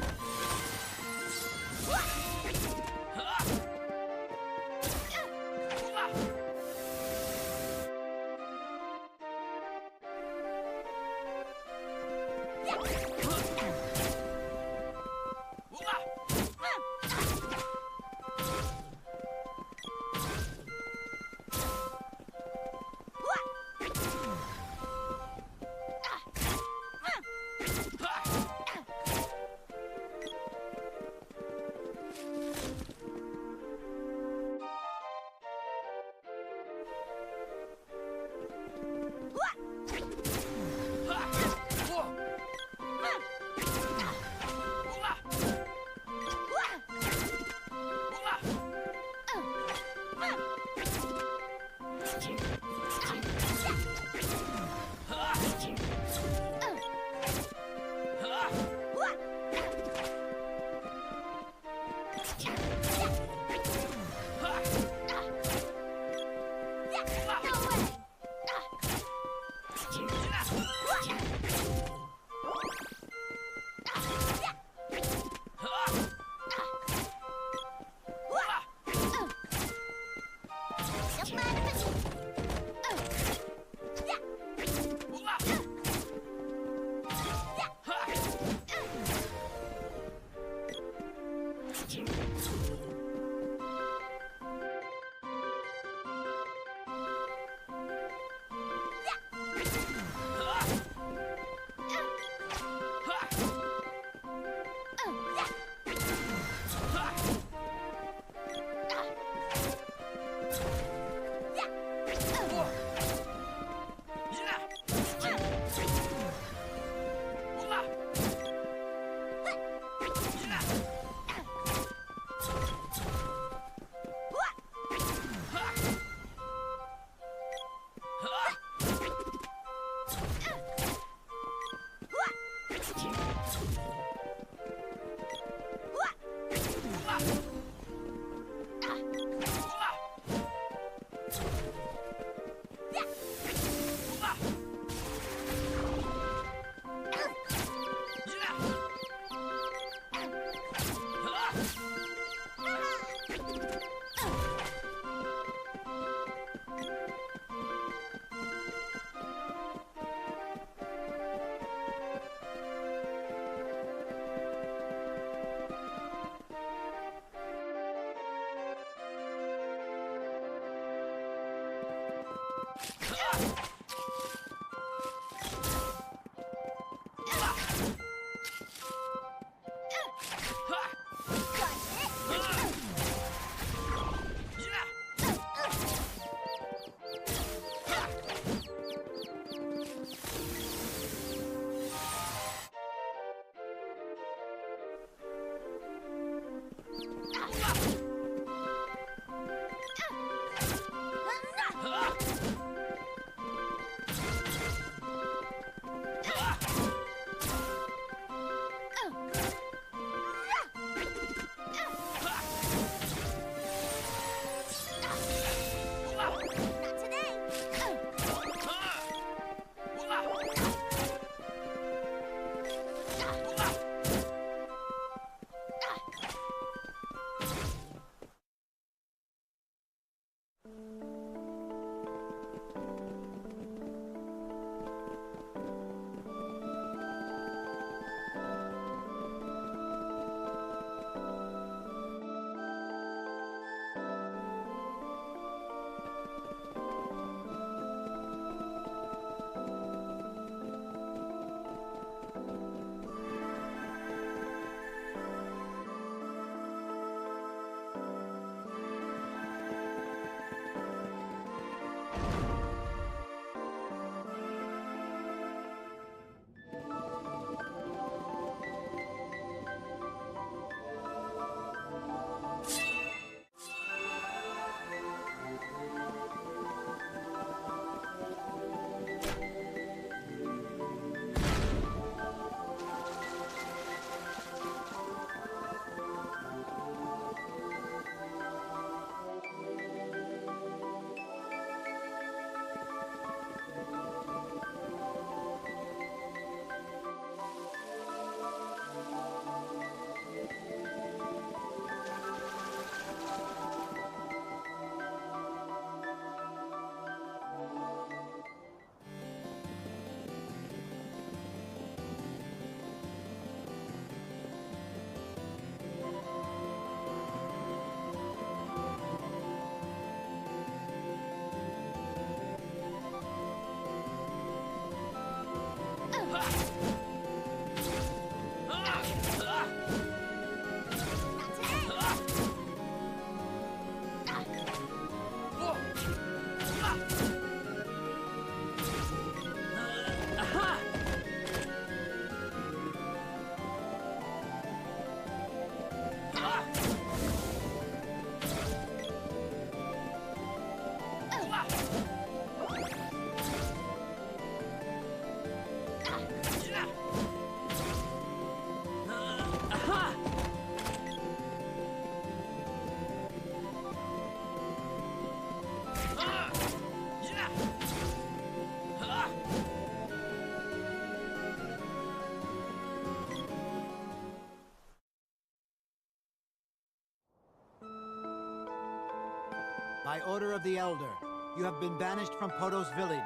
By order of the Elder, you have been banished from Podos village.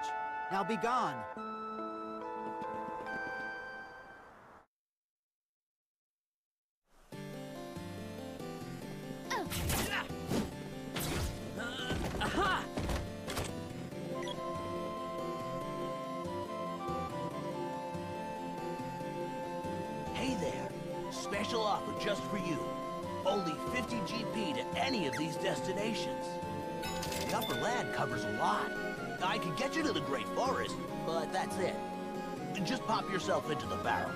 Now be gone.
Aha!
Hey there. Special offer just for you. Only 50 GP to any of these destinations. The upper land covers a lot. I could get you to the Great Forest, but that's it. Just pop yourself into the barrel.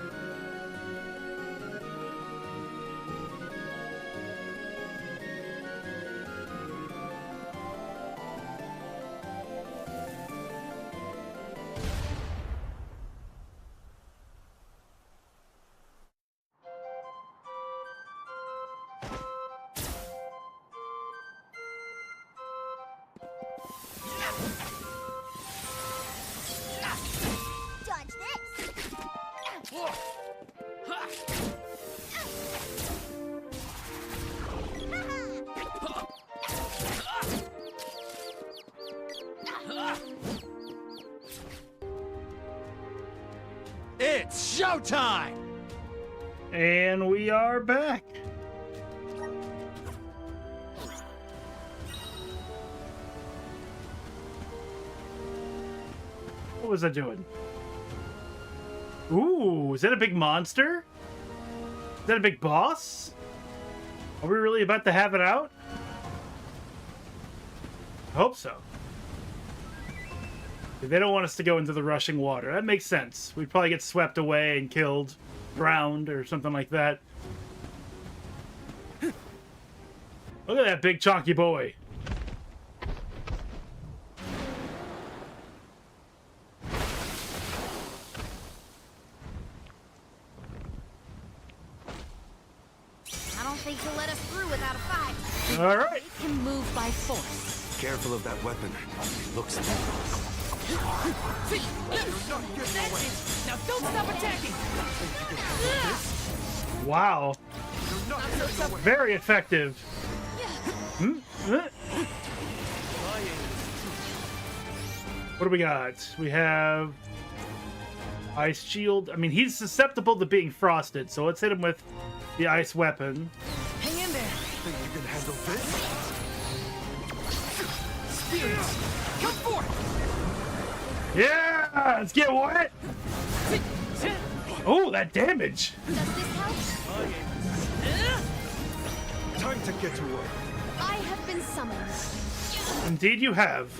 Dodge this!
It's showtime!
And we are back. What was I doing? Ooh, is that a big monster? Is that a big boss? Are we really about to have it out? I hope so. They don't want us to go into the rushing water. That makes sense. We'd probably get swept away and killed, drowned, or something like that. Look at that big chonky boy.
I don't think he'll let us through without a fight.
All right.
They can move by force.
Careful of that weapon. It looks dangerous.
Now don't stop attacking!
Wow. Very effective. Hmm? What do we got? We have Ice Shield. I mean, he's susceptible to being frosted, so let's hit him with the ice weapon.
Hang in there!
Think you can handle this?
Spirits, come forth!
Yeah! Let's get wet! Oh, that damage!
Does this help?
Time to get to work.
I have been summoned.
Indeed you have.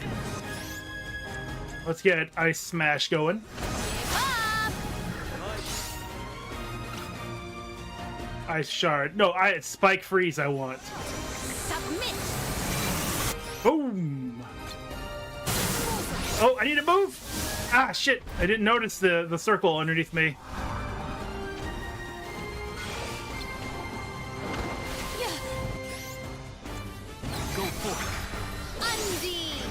Let's get Ice Smash going. Ice Shard. No, Spike Freeze I want.
Submit.
Boom! Oh, I need to move! Ah, shit! I didn't notice the circle underneath me.
Go for
Undine.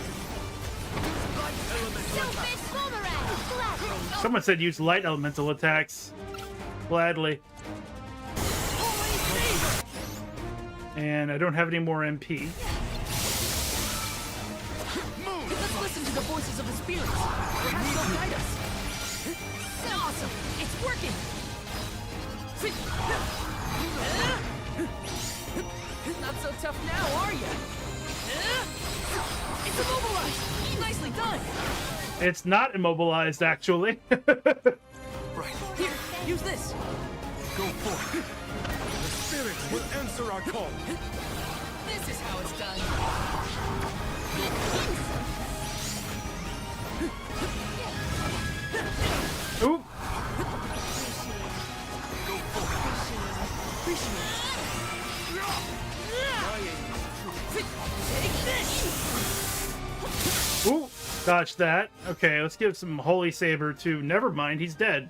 Selfish boomerang. Gladly.
Someone said use light elemental attacks. Gladly. And I don't have any more MP.
Let's listen to the voices of the spirits. Perhaps they'll guide us. Awesome! It's working! Not so tough now, are you? It's immobilized! Nicely done!
It's not immobilized, actually.
Right.
Here, use this!
Go for it. The spirits will answer our call.
This is how it's done.
Ooh. Ooh, dodge that. Okay, let's give some Holy Saber to... Never mind, he's dead.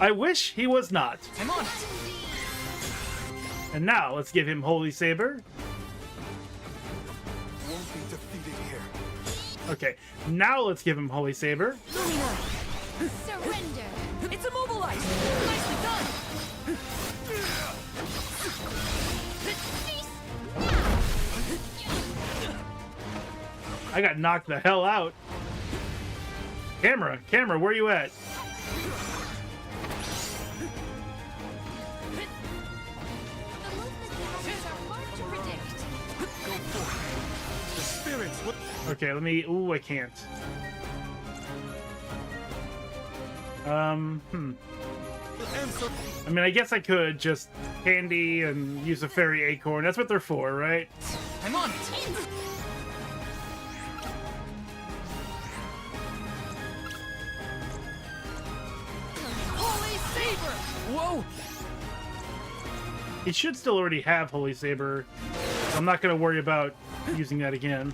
I wish he was not.
I'm on it!
And now, let's give him Holy Saber.
Won't be defeated here.
Okay, now let's give him Holy Saber.
Lumina!
Surrender.
It's immobilized! Nicely done!
I got knocked the hell out. Camera, where you at?
The spirits will...
Okay, let me... Ooh, I can't. I mean, I guess I could just candy and use a fairy acorn. That's what they're for, right?
I'm on it.
Holy Saber!
Whoa!
He should still already have Holy Saber. So I'm not going to worry about using that again.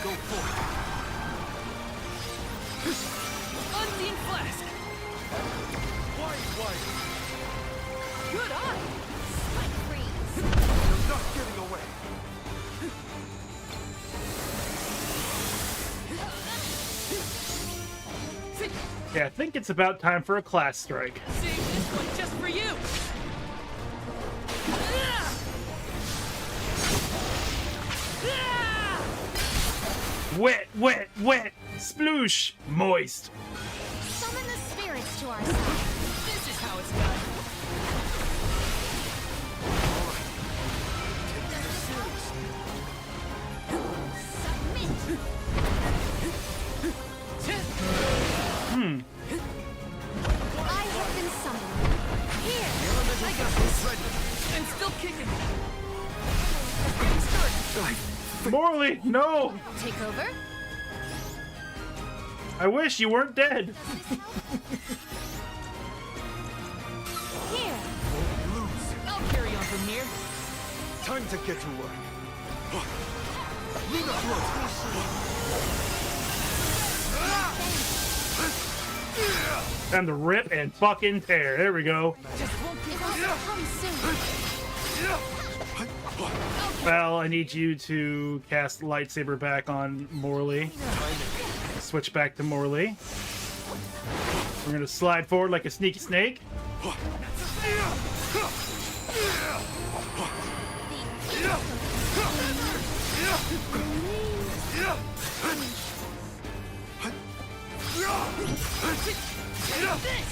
Go for it.
Unseen Flask!
White.
Good eye! Spike Freeze!
You're not getting away.
Yeah, I think it's about time for a class strike.
Save this one just for you!
Wet, sploosh, moist.
Summon the spirits to our side.
This is how it's done!
I have been summoned. Here!
I got this! I'm still kicking! Getting started!
Morley, no!
Take over?
I wish you weren't dead.
Here!
I'll carry on from here.
Time to get to work. Luna
Time to rip and fucking tear. There we go.
Just won't
It will come soon.
Val, I need you to cast lightsaber back on Morley. Switch back to Morley. We're gonna slide forward like a sneaky snake.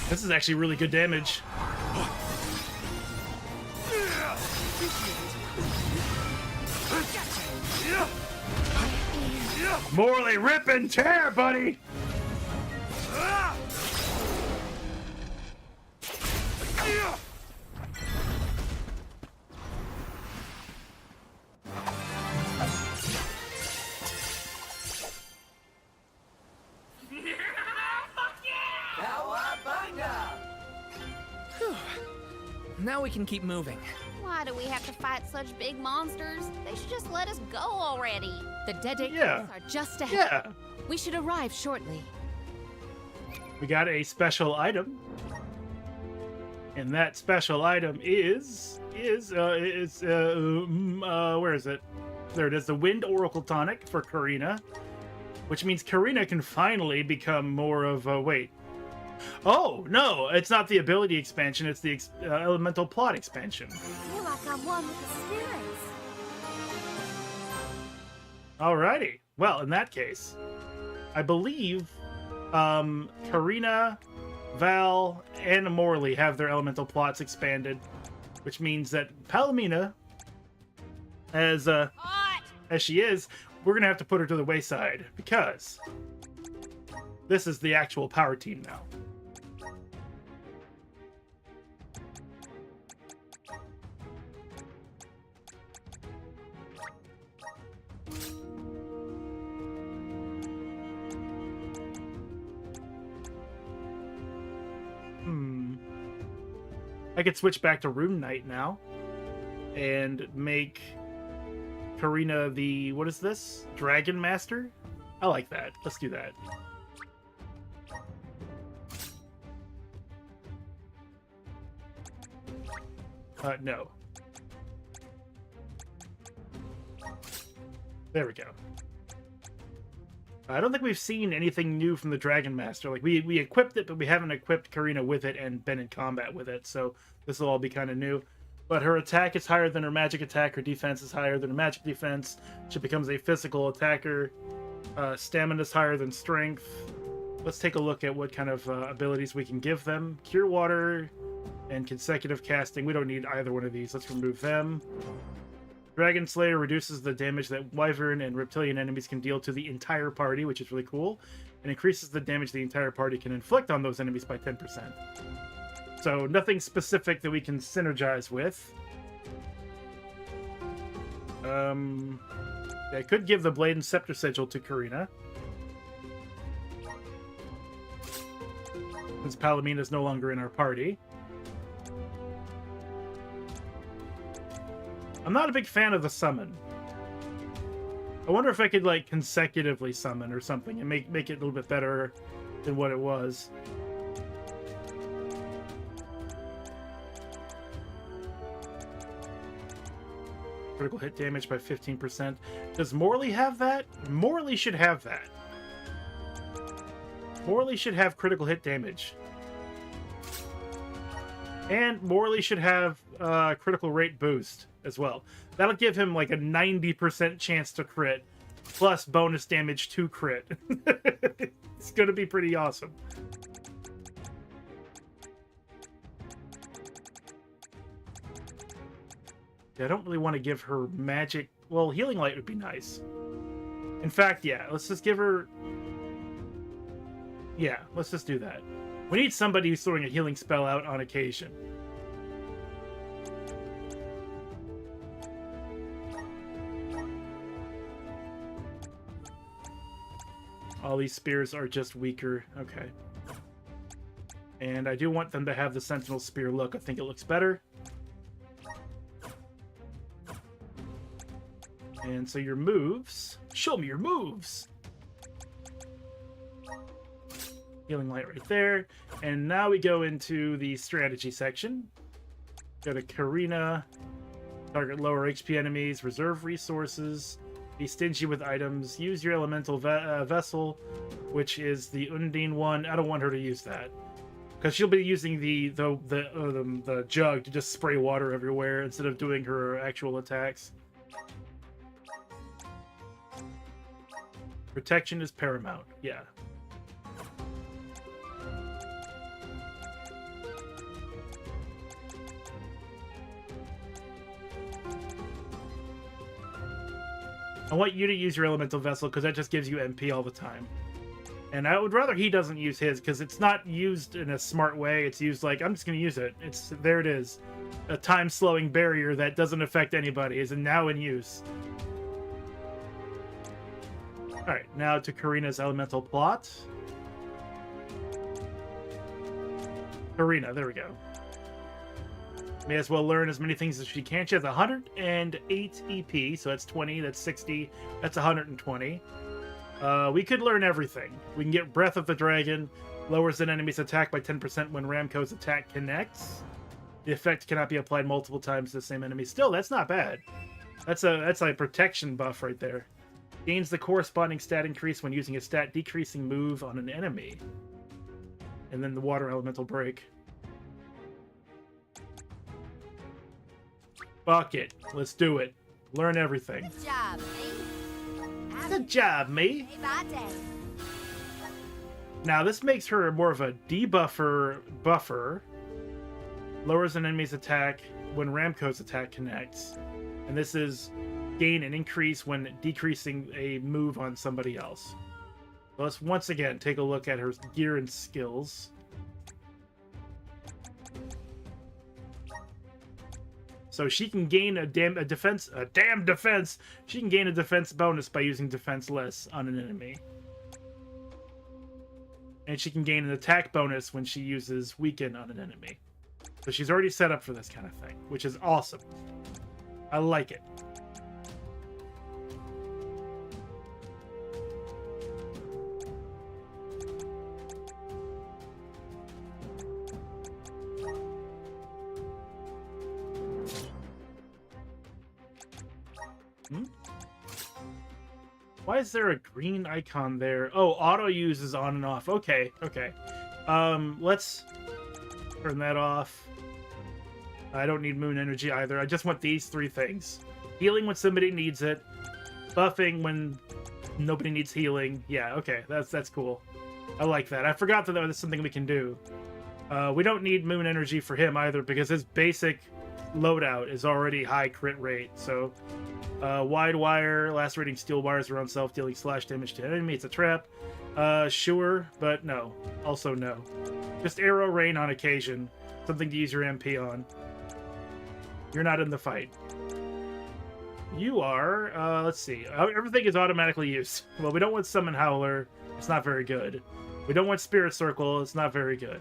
This is actually really good damage. Morley, rip and tear, buddy!
Now we can keep moving.
Why do we have to fight such big monsters? They should just let us go already.
The Dedede
Yeah.
are just ahead.
Yeah.
We should arrive shortly.
We got a special item. And that special item is where is it? There it is, the Wind Oracle Tonic for Karina. Which means Karina can finally become more of a... Wait. Oh, no, it's not the ability expansion, it's the elemental plot expansion.
I feel like I'm one with the spirits.
Alrighty. Well, in that case, I believe Karina, Val, and Morley have their elemental plots expanded, which means that Palomina, as she is, we're gonna have to put her to the wayside because this is the actual power team now. I could switch back to Rune Knight now and make Karina the, what is this? Dragon Master? I like that. Let's do that. No. There we go. I don't think we've seen anything new from the Dragon Master. Like, we equipped it, but we haven't equipped Karina with it and been in combat with it, so this will all be kind of new. But her attack is higher than her magic attack. Her defense is higher than her magic defense. She becomes a physical attacker. Stamina is higher than strength. Let's take a look at what kind of abilities we can give them. Cure Water and consecutive casting. We don't need either one of these. Let's remove them. Dragon Slayer reduces the damage that Wyvern and Reptilian enemies can deal to the entire party, which is really cool. And increases the damage the entire party can inflict on those enemies by 10%. So nothing specific that we can synergize with. I could give the Blade and Scepter Sigil to Karina, since Palomina is no longer in our party. I'm not a big fan of the summon. I wonder if I could like consecutively summon or something and make it a little bit better than what it was. Critical hit damage by 15%. Does Morley have that? Morley should have that. Morley should have critical hit damage. And Morley should have critical rate boost as well. That'll give him like a 90% chance to crit, plus bonus damage to crit. It's gonna be pretty awesome. I don't really want to give her magic. Well, Healing Light would be nice. In fact, yeah, let's just give her... Yeah, let's just do that. We need somebody who's throwing a healing spell out on occasion. All these spears are just weaker. Okay. And I do want them to have the Sentinel Spear look. I think it looks better. And so your moves. Show me your moves! Healing Light right there. And now we go into the strategy section. Go to Karina. Target lower HP enemies. Reserve resources. Be stingy with items. Use your elemental vessel, which is the Undine one. I don't want her to use that, because she'll be using the jug to just spray water everywhere instead of doing her actual attacks. Protection is paramount. Yeah. I want you to use your elemental vessel because that just gives you MP all the time. And I would rather he doesn't use his because it's not used in a smart way. It's used like, I'm just going to use it. There it is. A time-slowing barrier that doesn't affect anybody is now in use. Alright, now to Karina's elemental plot. Karina, there we go. May as well learn as many things as she can. She has 108 EP, so that's 20, that's 60, that's 120. We could learn everything. We can get Breath of the Dragon, lowers an enemy's attack by 10% when Ramco's attack connects. The effect cannot be applied multiple times to the same enemy. Still, that's not bad. That's a protection buff right there. Gains the corresponding stat increase when using a stat decreasing move on an enemy. And then the water elemental break. Fuck it. Let's do it. Learn everything.
Good job, mate.
Good job, mate. Now, this makes her more of a debuffer buffer. Lowers an enemy's attack when Ramco's attack connects. And this is gain and increase when decreasing a move on somebody else. Let's once again take a look at her gear and skills. So she can gain a damn defense. She can gain a defense bonus by using defense less on an enemy. And she can gain an attack bonus when she uses weaken on an enemy. So she's already set up for this kind of thing, which is awesome. I like it. Why is there a green icon there? Oh, auto use is on and off. Okay, okay. Let's turn that off. I don't need moon energy either. I just want these 3 things. Healing when somebody needs it. Buffing when nobody needs healing. Yeah, okay. That's cool. I like that. I forgot that was something we can do. We don't need moon energy for him either because his basic loadout is already high crit rate. So wide wire, lacerating steel wires around self, dealing slash damage to enemy. It's a trap. Sure, but no. Also no. Just arrow rain on occasion. Something to use your MP on. You're not in the fight. You are, let's see. Everything is automatically used. Well, we don't want Summon Howler. It's not very good. We don't want Spirit Circle. It's not very good.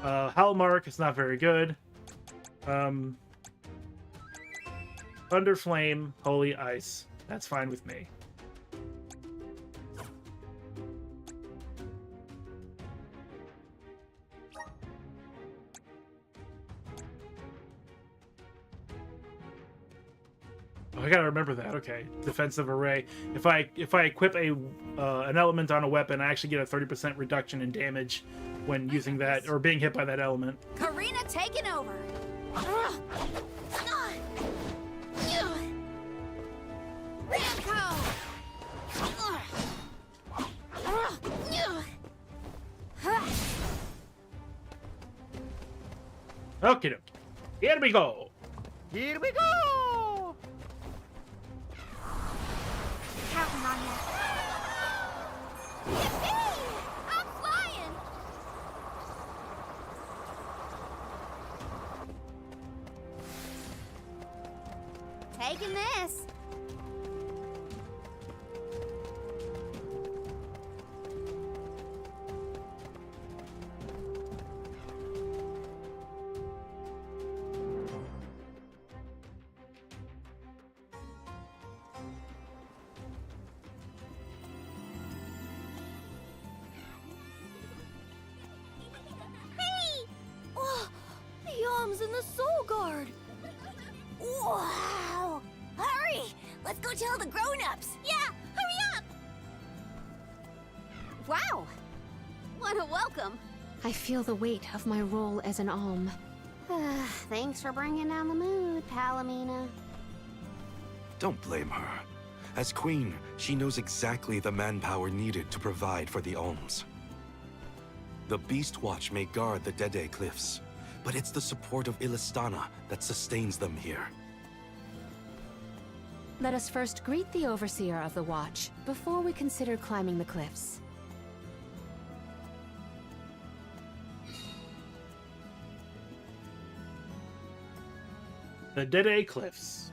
Howl Mark. It's not very good. Thunder Flame. Holy Ice. That's fine with me. I gotta remember that. Okay, defensive array. If I equip an element on a weapon, I actually get a 30% reduction in damage when using that or being hit by that element.
Karina taking over.
Okay, doke. Here we go.
Here we go. Counting on you. Yippee! I'm flying. Taking this.
In the Soul Guard! Wow! Hurry! Let's go tell the grown-ups! Yeah, hurry up!
Wow! What a welcome!
I feel the weight of my role as an Alm.
Thanks for bringing down the mood, Palomina.
Don't blame her. As queen, she knows exactly the manpower needed to provide for the Alms. The Beast Watch may guard the Dede Cliffs, but it's the support of Illistana that sustains them here.
Let us first greet the Overseer of the Watch before we consider climbing the cliffs.
The Dede Cliffs.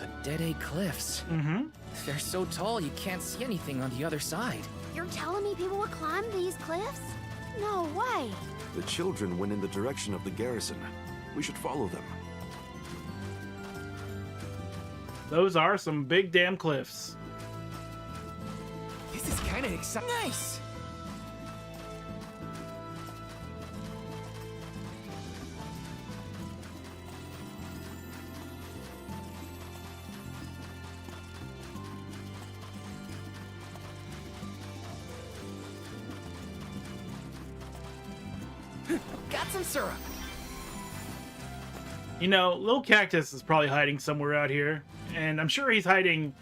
The Dede Cliffs?
Mm-hmm.
They're so tall you can't see anything on the other side.
You're telling me people would climb these cliffs? No way!
The children went in the direction of the garrison. We should follow them.
Those are some big damn cliffs.
This is kind of exciting.
Nice!
Got some syrup.
You know, Lil Cactus is probably hiding somewhere out here, and I'm sure he's hiding.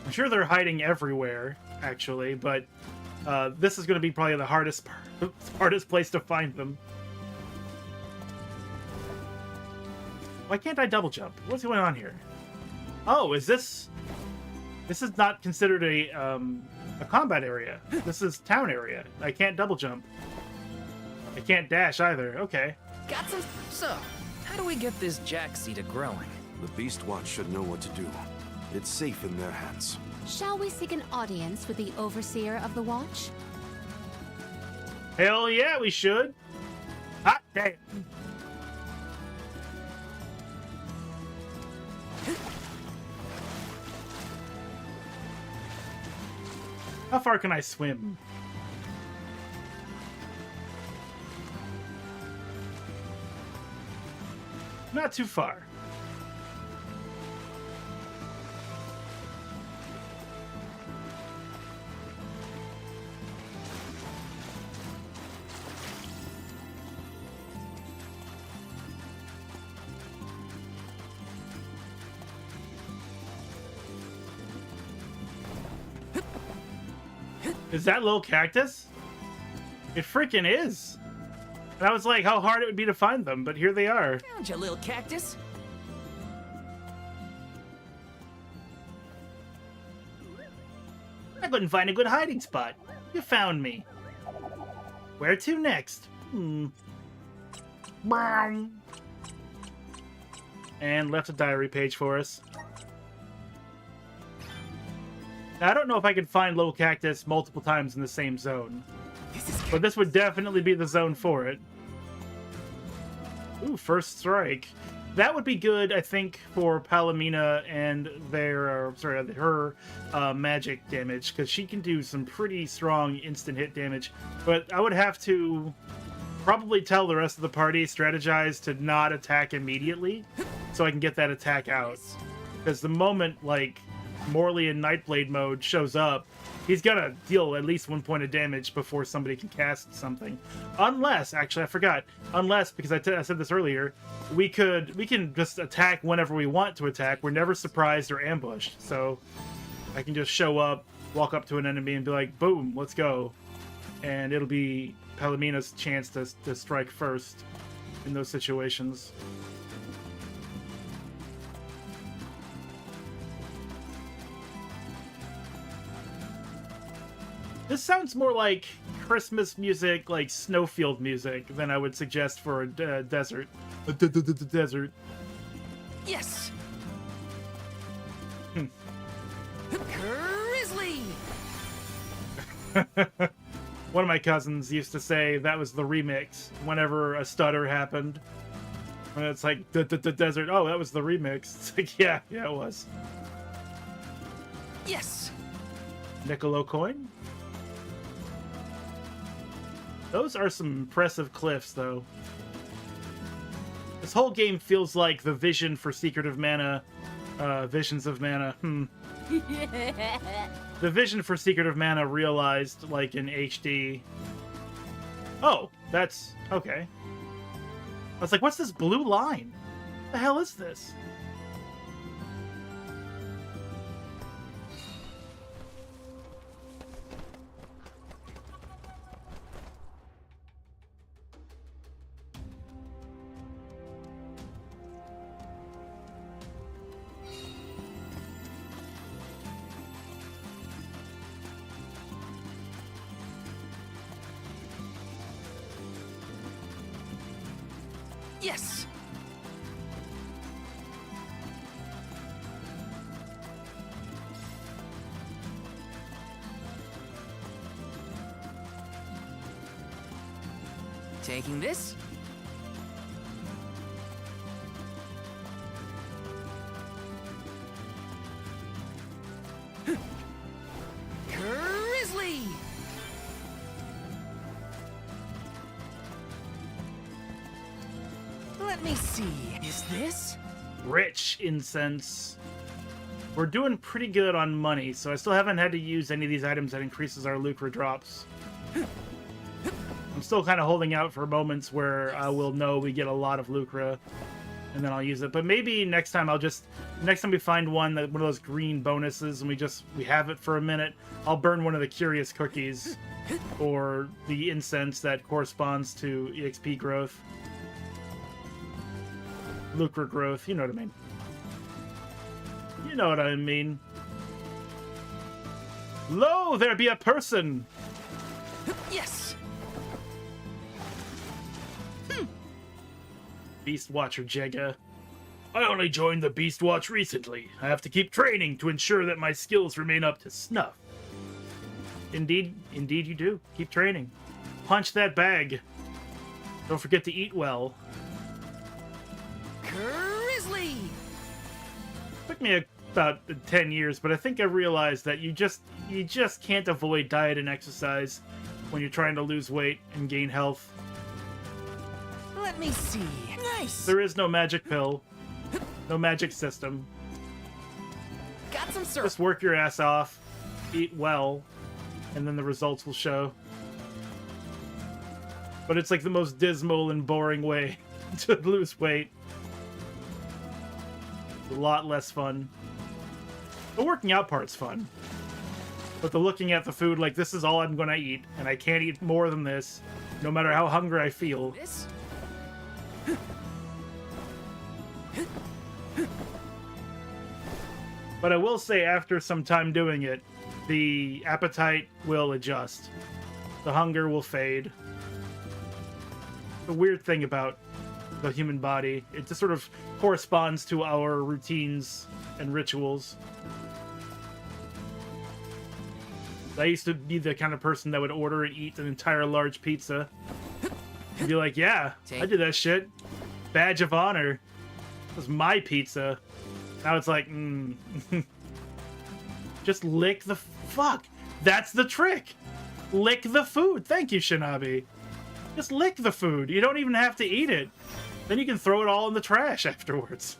I'm sure they're hiding everywhere, actually. But this is going to be probably the hardest place to find them. Why can't I double jump? What's going on here? Oh, is this? This is not considered a combat area. This is town area. I can't double jump. I can't dash either. Okay.
Got some. So, how do we get this jack seed growing?
The Beast Watch should know what to do. It's safe in their hands.
Shall we seek an audience with the Overseer of the Watch?
Hell yeah, we should. Hot damn. How far can I swim? Not too far. Is that little cactus? It freaking is. And I was like, how hard it would be to find them, but here they are.
Found you, little cactus.
I couldn't find a good hiding spot. You found me. Where to next? Bang. And left a diary page for us. Now, I don't know if I can find Little Cactus multiple times in the same zone. But this would definitely be the zone for it. Ooh, first strike. That would be good, I think, for Palomina and her magic damage, because she can do some pretty strong instant hit damage. But I would have to probably tell the rest of the party, strategize to not attack immediately, so I can get that attack out. Because the moment, like, Morley in Nightblade mode shows up, he's gonna deal at least 1 point of damage before somebody can cast something. Unless, actually, I forgot. Unless, because I said this earlier, we can just attack whenever we want to attack. We're never surprised or ambushed. So I can just show up, walk up to an enemy, and be like, "Boom, let's go," and it'll be Palomina's chance to strike first in those situations. This sounds more like Christmas music, like snowfield music, than I would suggest for a desert. A desert.
Yes. Grizzly.
One of my cousins used to say that was the remix whenever a stutter happened. And it's like the desert. Oh, that was the remix. It's like yeah, it was.
Yes.
Niccolo coin. Those are some impressive cliffs, though. This whole game feels like the vision for Secret of Mana, Visions of Mana. The vision for Secret of Mana realized, like, in HD. Oh, that's... okay. I was like, what's this blue line? What the hell is this?
Yes. Taking this. Grizzly. Let me see. Is this?
Rich incense. We're doing pretty good on money, so I still haven't had to use any of these items that increases our lucre drops. I'm still kind of holding out for moments where I will know we get a lot of lucre, and then I'll use it. But maybe next time next time we find one of those green bonuses and we have it for a minute, I'll burn one of the curious cookies or the incense that corresponds to EXP growth. Lucre growth, you know what I mean. You know what I mean. Lo, there be a person!
Yes!
Beast Watcher Jega. I only joined the Beast Watch recently. I have to keep training to ensure that my skills remain up to snuff. Indeed you do. Keep training. Punch that bag. Don't forget to eat well.
Grizzly!
Took me about 10 years, but I think I realized that you just can't avoid diet and exercise when you're trying to lose weight and gain health.
Let me see. Nice.
There is no magic pill. No magic system.
Got some syrup.
Just work your ass off, eat well, and then the results will show. But it's like the most dismal and boring way to lose weight. A lot less fun. The working out part's fun. But the looking at the food like this is all I'm gonna eat, and I can't eat more than this, no matter how hungry I feel.
This?
But I will say, after some time doing it, the appetite will adjust. The hunger will fade. The weird thing about the human body, it just sort of corresponds to our routines and rituals. I used to be the kind of person that would order and eat an entire large pizza. And be like, yeah, I did that shit. Badge of honor. It was my pizza. Now it's like, just lick the fuck. That's the trick. Lick the food. Thank you, Shinabi. Just lick the food. You don't even have to eat it. Then you can throw it all in the trash afterwards.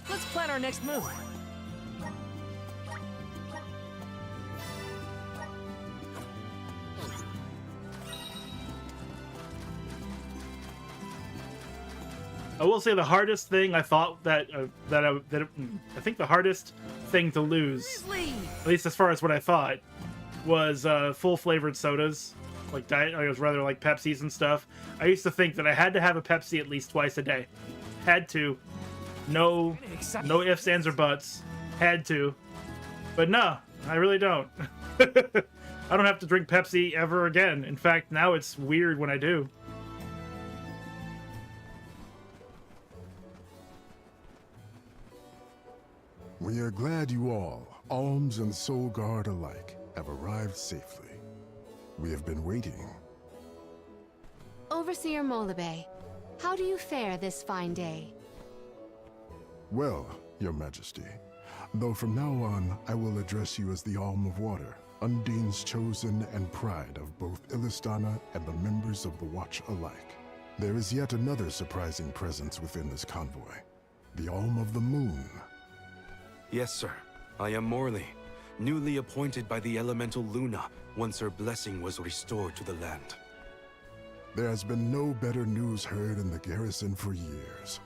Let's plan our next move.
I will say the hardest thing I thought I think the hardest thing to lose, at least as far as what I thought, was full flavored sodas, like diet. I was rather like Pepsis and stuff. I used to think that I had to have a Pepsi at least twice a day. Had to. No ifs, ands, or buts. Had to. But no, I really don't. I don't have to drink Pepsi ever again. In fact, now it's weird when I do.
We are glad you all, Alms and Soul Guard alike, have arrived safely. We have been waiting.
Overseer Molabe, how do you fare this fine day?
Well, Your Majesty, though from now on I will address you as the Alm of Water, Undine's chosen and pride of both Illistana and the members of the Watch alike. There is yet another surprising presence within this convoy, the Alm of the Moon.
Yes, sir. I am Morley, newly appointed by the elemental Luna once her blessing was restored to the land.
There has been no better news heard in the garrison for years.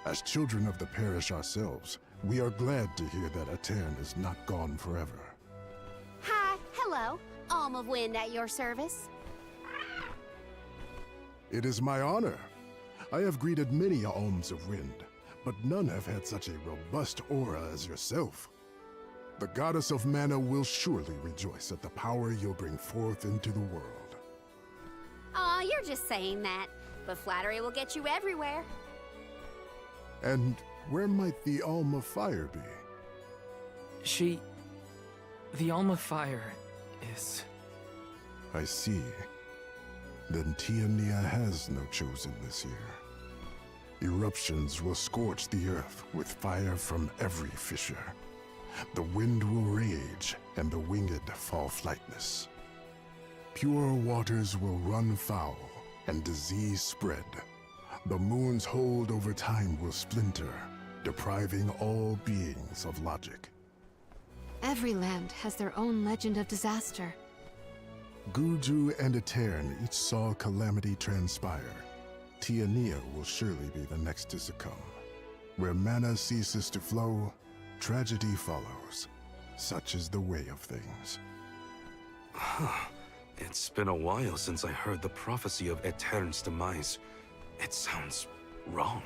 As children of the parish ourselves, we are glad to hear that Aetern is not gone forever.
Hi, hello. Alm of Wind at your service.
It is my honor. I have greeted many Alms of Wind, but none have had such a robust aura as yourself. The goddess of mana will surely rejoice at the power you'll bring forth into the world.
Aw, you're just saying that. But flattery will get you everywhere.
And where might the Alm of Fire be?
The Alm of Fire is...
I see. Then Tiania has no chosen this year. Eruptions will scorch the earth with fire from every fissure. The wind will rage, and the winged fall flightless. Pure waters will run foul, and disease spread. The moon's hold over time will splinter, depriving all beings of logic.
Every land has their own legend of disaster.
Guju and Aetern each saw calamity transpire. Tiania will surely be the next to succumb. Where mana ceases to flow, tragedy follows. Such is the way of things.
It's been a while since I heard the prophecy of Aetern's demise. It sounds wrong.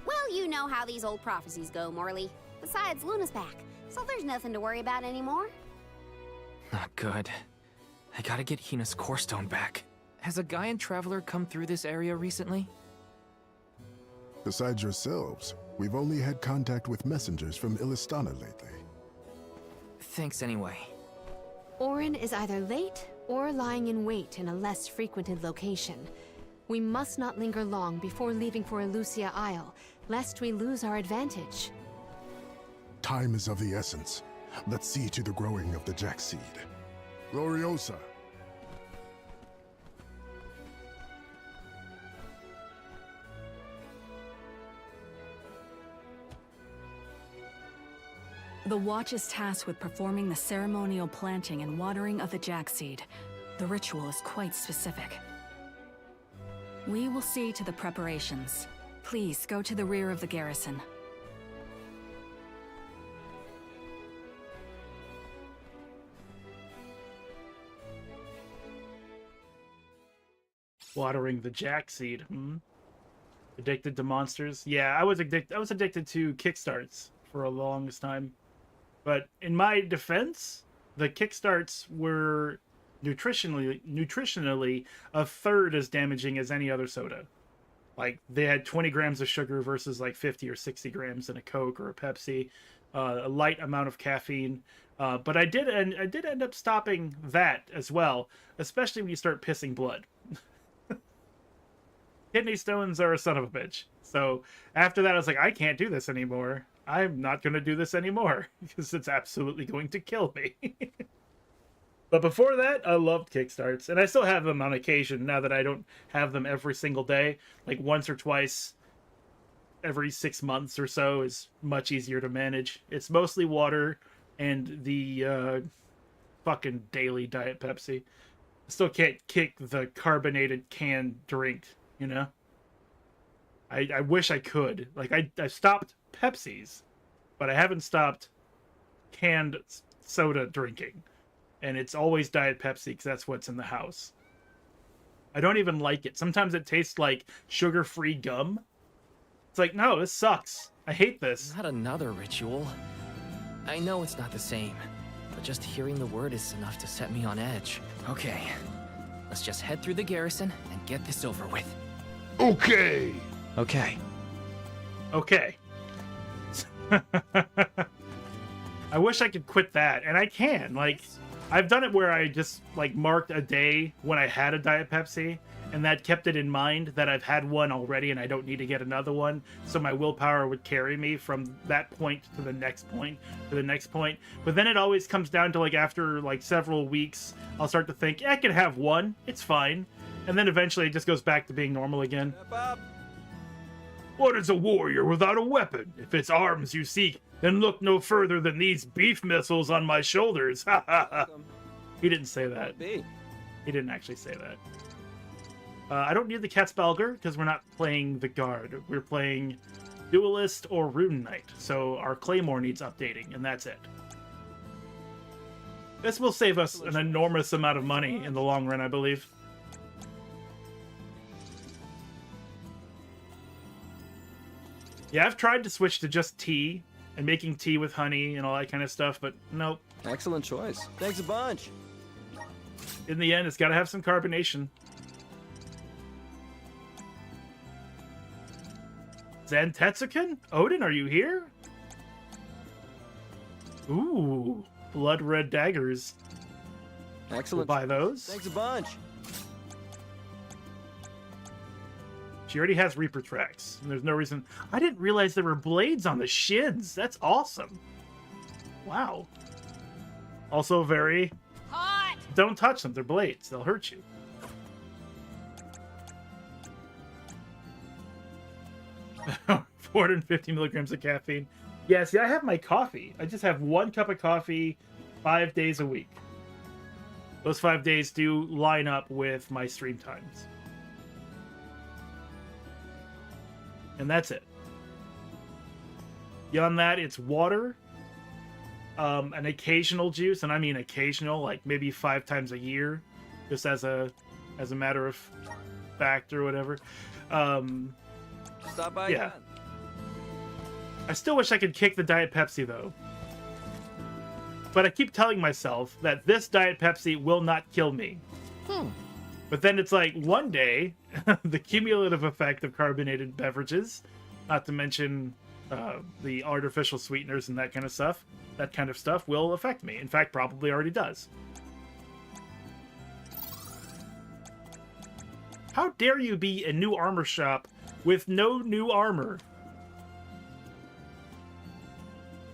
Well, you know how these old prophecies go, Morley. Besides, Luna's back, so there's nothing to worry about anymore.
Not good. I gotta get Hina's core stone back. Has a Gaian traveler come through this area recently?
Besides yourselves, we've only had contact with messengers from Illistana lately.
Thanks anyway.
Orin is either late or lying in wait in a less frequented location. We must not linger long before leaving for Elusia Isle, lest we lose our advantage.
Time is of the essence. Let's see to the growing of the Jack Seed. Gloriosa!
The Watch is tasked with performing the ceremonial planting and watering of the Jack Seed. The ritual is quite specific. We will see to the preparations. Please go to the rear of the garrison.
Watering the jack seed. Addicted to monsters. Yeah, I was addicted to kickstarts for a longest time. But in my defense, the kickstarts were nutritionally a third as damaging as any other soda. Like, they had 20 grams of sugar versus like 50 or 60 grams in a Coke or a Pepsi. A light amount of caffeine. But I did end up stopping that as well, especially when you start pissing blood. Kidney stones are a son of a bitch. So after that, I was like, I can't do this anymore. I'm not going to do this anymore because it's absolutely going to kill me. But before that, I loved Kickstarts, and I still have them on occasion now that I don't have them every single day. Like once or twice every 6 months or so is much easier to manage. It's mostly water and the fucking daily Diet Pepsi. I still can't kick the carbonated canned drink, you know? I wish I could. Like, I stopped Pepsis, but I haven't stopped canned soda drinking. And it's always Diet Pepsi because that's what's in the house. I don't even like it. Sometimes it tastes like sugar-free gum. It's like, no, this sucks. I hate this.
Not another ritual. I know it's not the same, but just hearing the word is enough to set me on edge. Okay, let's just head through the garrison and get this over with.
Okay.
Okay.
Okay. I wish I could quit that, and I can. Like, I've done it where I just, like, marked a day when I had a Diet Pepsi, and that kept it in mind that I've had one already and I don't need to get another one, so my willpower would carry me from that point to the next point, to the next point. But then it always comes down to, like, after, like, several weeks, I'll start to think, I can have one, it's fine. And then eventually it just goes back to being normal again. What is a warrior without a weapon? If it's arms you seek, then look no further than these beef missiles on my shoulders. Ha ha ha. He didn't say that. He didn't actually say that. I don't need the Catsbalger because we're not playing the Guard. We're playing Duelist or Rune Knight, so our Claymore needs updating, and that's it. This will save us an enormous amount of money in the long run, I believe. Yeah, I've tried to switch to just tea and making tea with honey and all that kind of stuff, but nope.
Excellent choice. Thanks a bunch.
In the end, it's got to have some carbonation. Zantetsuken? Odin, are you here? Ooh, blood red daggers.
Excellent.
We'll buy those.
Thanks a bunch.
She already has Reaper tracks, and there's no reason. I didn't realize there were blades on the shins. That's awesome. Wow. Also very...
Hot!
Don't touch them. They're blades. They'll hurt you. $450 milligrams of caffeine. Yeah, see, I have my coffee. I just have 1 cup of coffee 5 days a week. Those 5 days do line up with my stream times. And that's it. Beyond that, it's water, an occasional juice, and I mean occasional, like maybe 5 times a year, just as a matter of fact or whatever.
Stop by.
Yeah. I still wish I could kick the Diet Pepsi though. But I keep telling myself that this Diet Pepsi will not kill me. But then it's like one day, the cumulative effect of carbonated beverages, not to mention the artificial sweeteners and that kind of stuff, will affect me. In fact, probably already does. How dare you be a new armor shop with no new armor?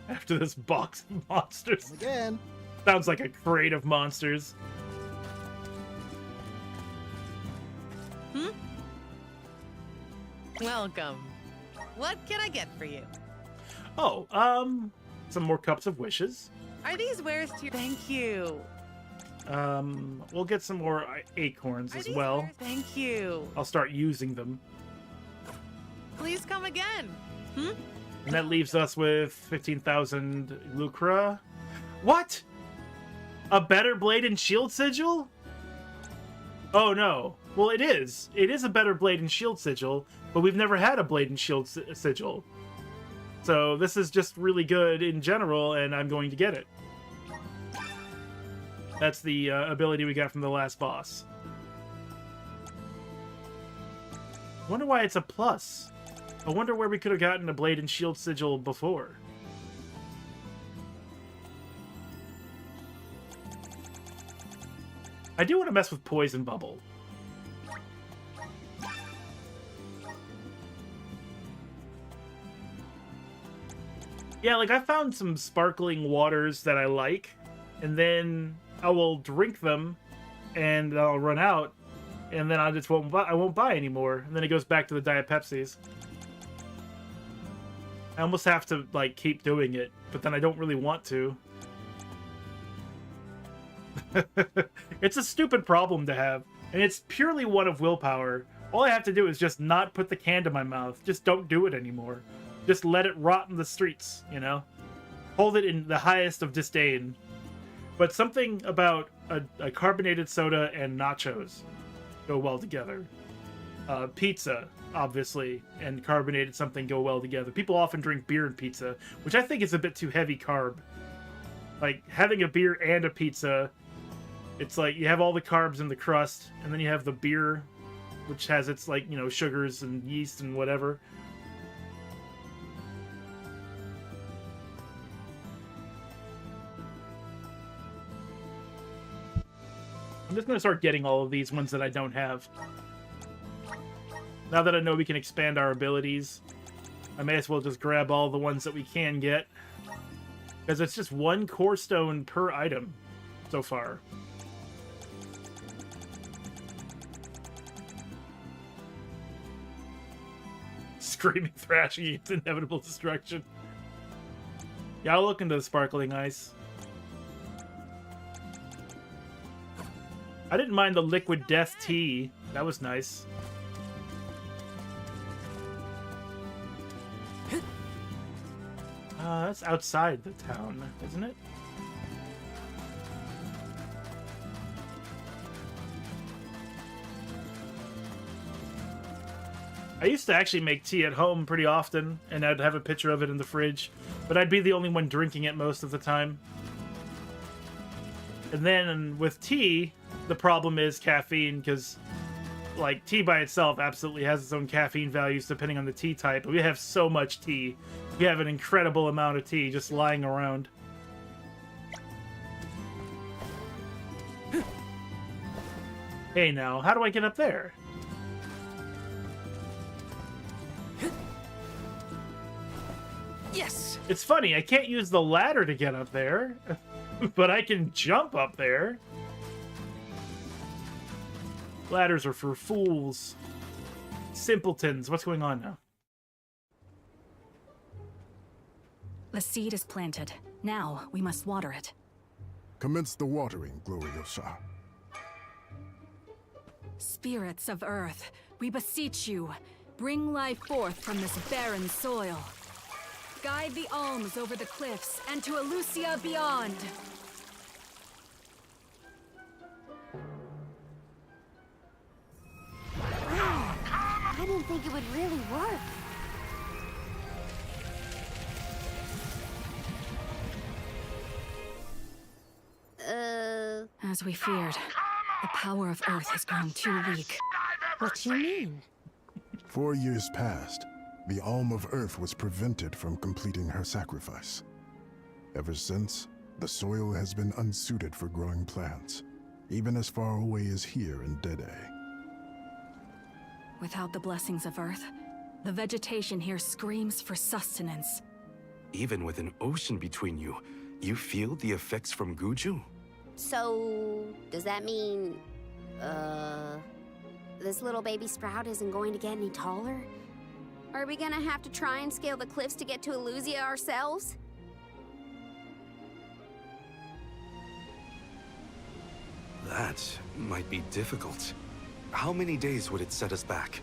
After this box of monsters.
Again.
Sounds like a crate of monsters.
Welcome. What can I get for you?
Oh, some more cups of wishes.
Are these wares to your... Thank you.
We'll get some more acorns as well.
Wares... Thank you.
I'll start using them.
Please come again.
And that leaves us with 15,000 lucre. What? A better blade and shield sigil? Oh no. Well, it is. It is a better Blade and Shield sigil, but we've never had a Blade and Shield sigil. So this is just really good in general, and I'm going to get it. That's the ability we got from the last boss. I wonder why it's a plus. I wonder where we could have gotten a Blade and Shield sigil before. I do want to mess with Poison Bubble. Yeah, like I found some sparkling waters that I like, and then I will drink them, and I'll run out, and then I just won't buy anymore, and then it goes back to the Diet Pepsis. I almost have to like keep doing it, but then I don't really want to. It's a stupid problem to have, and it's purely one of willpower. All I have to do is just not put the can to my mouth. Just don't do it anymore. Just let it rot in the streets, you know? Hold it in the highest of disdain. But something about a carbonated soda and nachos go well together. Pizza, obviously, and carbonated something go well together. People often drink beer and pizza, which I think is a bit too heavy carb. Like, having a beer and a pizza, it's like you have all the carbs in the crust, and then you have the beer, which has its, like, you know, sugars and yeast and whatever. I'm just going to start getting all of these ones that I don't have. Now that I know we can expand our abilities, I may as well just grab all the ones that we can get. Because it's just one core stone per item so far. Screaming, thrashing, it's inevitable destruction. Yeah, I'll look into the sparkling ice. I didn't mind the liquid death tea. That was nice. That's outside the town, isn't it? I used to actually make tea at home pretty often, and I'd have a picture of it in the fridge, but I'd be the only one drinking it most of the time. And then with tea, the problem is caffeine, because like tea by itself absolutely has its own caffeine values depending on the tea type. But we have so much tea. We have an incredible amount of tea just lying around. Hey now, how do I get up there?
Yes!
It's funny, I can't use the ladder to get up there, but I can jump up there. Ladders are for fools. Simpletons. What's going on now?
The seed is planted. Now we must water it.
Commence the watering, Gloriosa.
Spirits of Earth, we beseech you, bring life forth from this barren soil. Guide the alms over the cliffs and to Elusia beyond.
Wow, I didn't think it would really work.
As we feared, the power of Earth has grown too weak.
What do you mean?
4 years passed. The Alm of Earth was prevented from completing her sacrifice. Ever since, the soil has been unsuited for growing plants, even as far away as here in Dede.
Without the blessings of Earth, the vegetation here screams for sustenance.
Even with an ocean between you, you feel the effects from Guju?
So, does that mean, this little baby sprout isn't going to get any taller? Are we gonna have to try and scale the cliffs to get to Elusia ourselves?
That might be difficult. How many days would it set us back?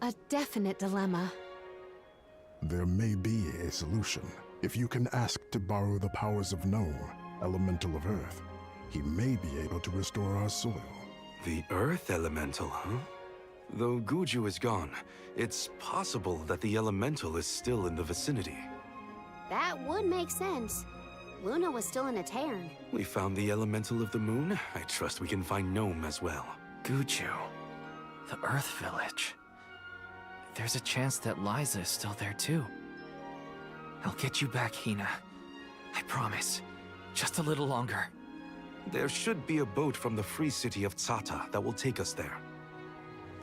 A definite dilemma.
There may be a solution. If you can ask to borrow the powers of Gnome, Elemental of Earth, he may be able to restore our soil.
The Earth Elemental, huh? Though Guju is gone, it's possible that the Elemental is still in the vicinity.
That would make sense. Luna was still in a Terran.
We found the Elemental of the Moon. I trust we can find Gnome as well.
Guju. The Earth Village. There's a chance that Liza is still there too. I'll get you back, Hina. I promise. Just a little longer.
There should be a boat from the free city of Tsata that will take us there.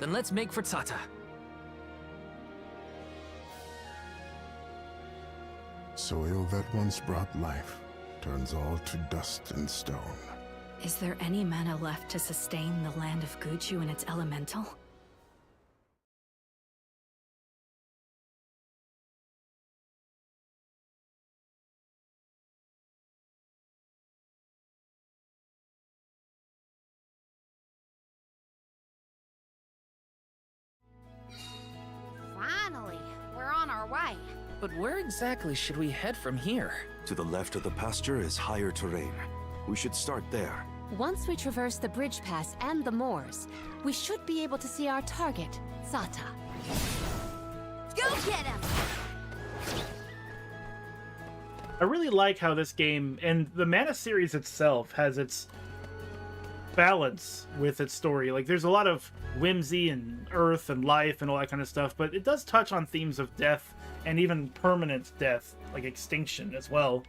Then let's make for Tsata.
Soil that once brought life turns all to dust and stone.
Is there any mana left to sustain the land of Guju and its elemental?
Finally, we're on our way.
But where exactly should we head from here?
To the left of the pasture is higher terrain. We should start there.
Once we traverse the bridge pass and the moors, we should be able to see our target, Sata.
Go get him!
I really like how this game, and the Mana series itself, has its balance with its story. Like, there's a lot of whimsy and earth and life and all that kind of stuff, but it does touch on themes of death and even permanent death, like extinction as well.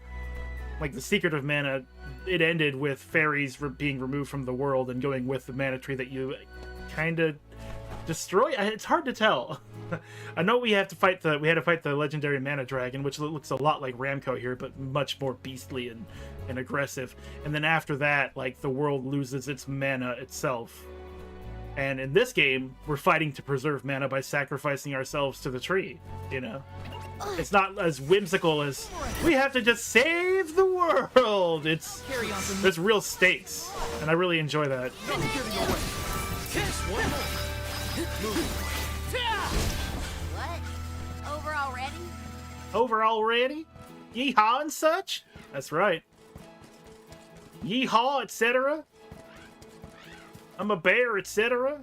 Like, the Secret of Mana, it ended with fairies being removed from the world and going with the mana tree that you kind of destroy. It's hard to tell. I know we had to fight the legendary mana dragon, which looks a lot like Ramco here, but much more beastly and aggressive. And then after that, like, the world loses its mana itself. And in this game, we're fighting to preserve mana by sacrificing ourselves to the tree, you know? It's not as whimsical as, we have to just save the world! There's real stakes, and I really enjoy that.
What? Over already?
Over already? Yeehaw and such? That's right. Yeehaw, etc. I'm a bear, etc.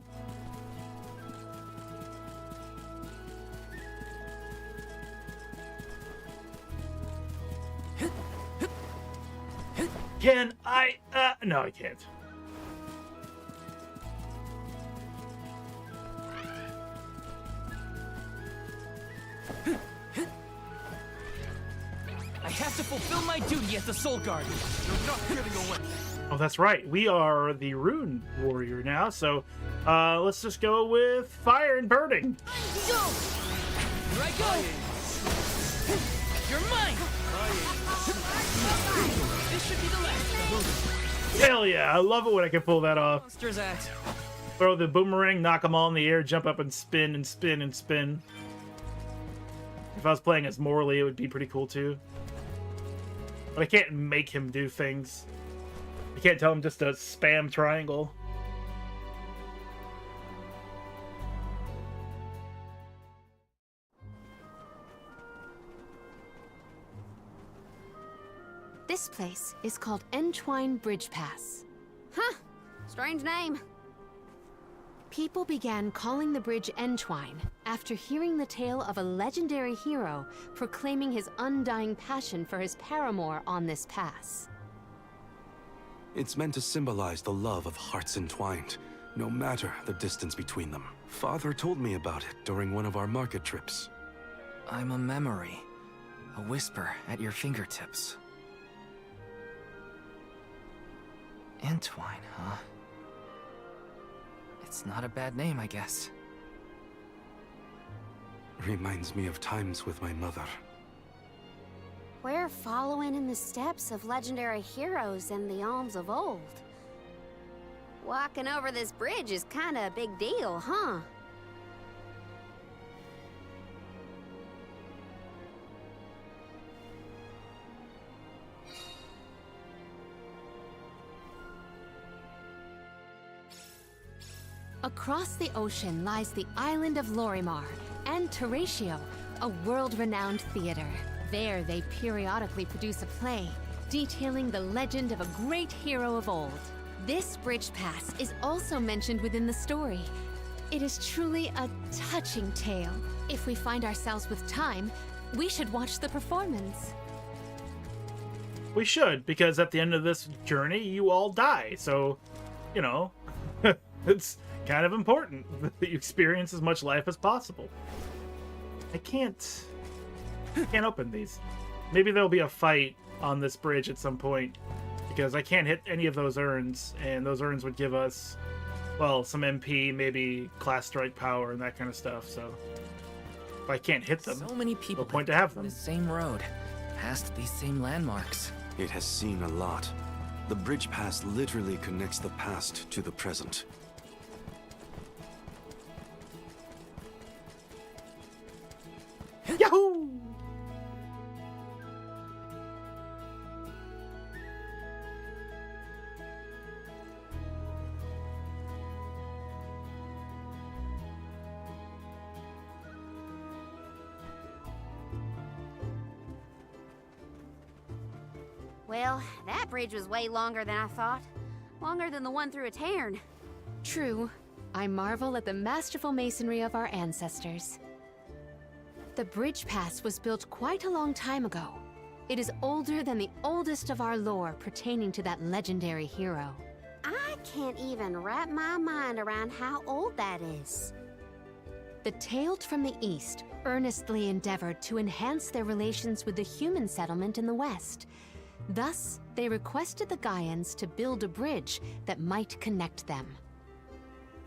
Can I, no, I can't.
I have to fulfill my duty as the Soul Guard.
You're not getting away.
Oh, that's right. We are the Rune Warrior now, so let's just go with fire and burning.
Go! Here I go! You're mine! This should be the last.
Hell yeah, I love it when I can pull that off.
Monsters at.
Throw the boomerang, knock them all in the air, jump up and spin and spin and spin. If I was playing as Morley, it would be pretty cool too. But I can't make him do things. I can't tell him just to spam triangle.
This place is called Entwine Bridge Pass.
Huh. Strange name.
People began calling the bridge Entwine after hearing the tale of a legendary hero proclaiming his undying passion for his paramour on this pass.
It's meant to symbolize the love of hearts entwined, no matter the distance between them. Father told me about it during one of our market trips.
I'm a memory. A whisper at your fingertips. Entwine, huh? It's not a bad name, I guess.
Reminds me of times with my mother.
We're following in the steps of legendary heroes in the Alms of old. Walking over this bridge is kinda a big deal, huh?
Across the ocean lies the island of Lorimar and Teratio, a world-renowned theater. There they periodically produce a play detailing the legend of a great hero of old. This bridge pass is also mentioned within the story. It is truly a touching tale. If we find ourselves with time, we should watch the performance.
We should, because at the end of this journey, you all die. So, you know, it's kind of important that you experience as much life as possible. I can't open these. Maybe there'll be a fight on this bridge at some point, because I can't hit any of those urns, and those urns would give us, well, some MP, maybe class strike power and that kind of stuff. So if I can't hit them,
So many people
no point to have them.
the same road, past these same landmarks.
It has seen a lot. The bridge pass literally connects the past to the present.
Yahoo!
Well, that bridge was way longer than I thought. Longer than the one through a Tairn.
True. I marvel at the masterful masonry of our ancestors. The bridge pass was built quite a long time ago. It is older than the oldest of our lore pertaining to that legendary hero.
I can't even wrap my mind around how old that is.
The Tailed from the East earnestly endeavored to enhance their relations with the human settlement in the West. Thus, they requested the Gaians to build a bridge that might connect them.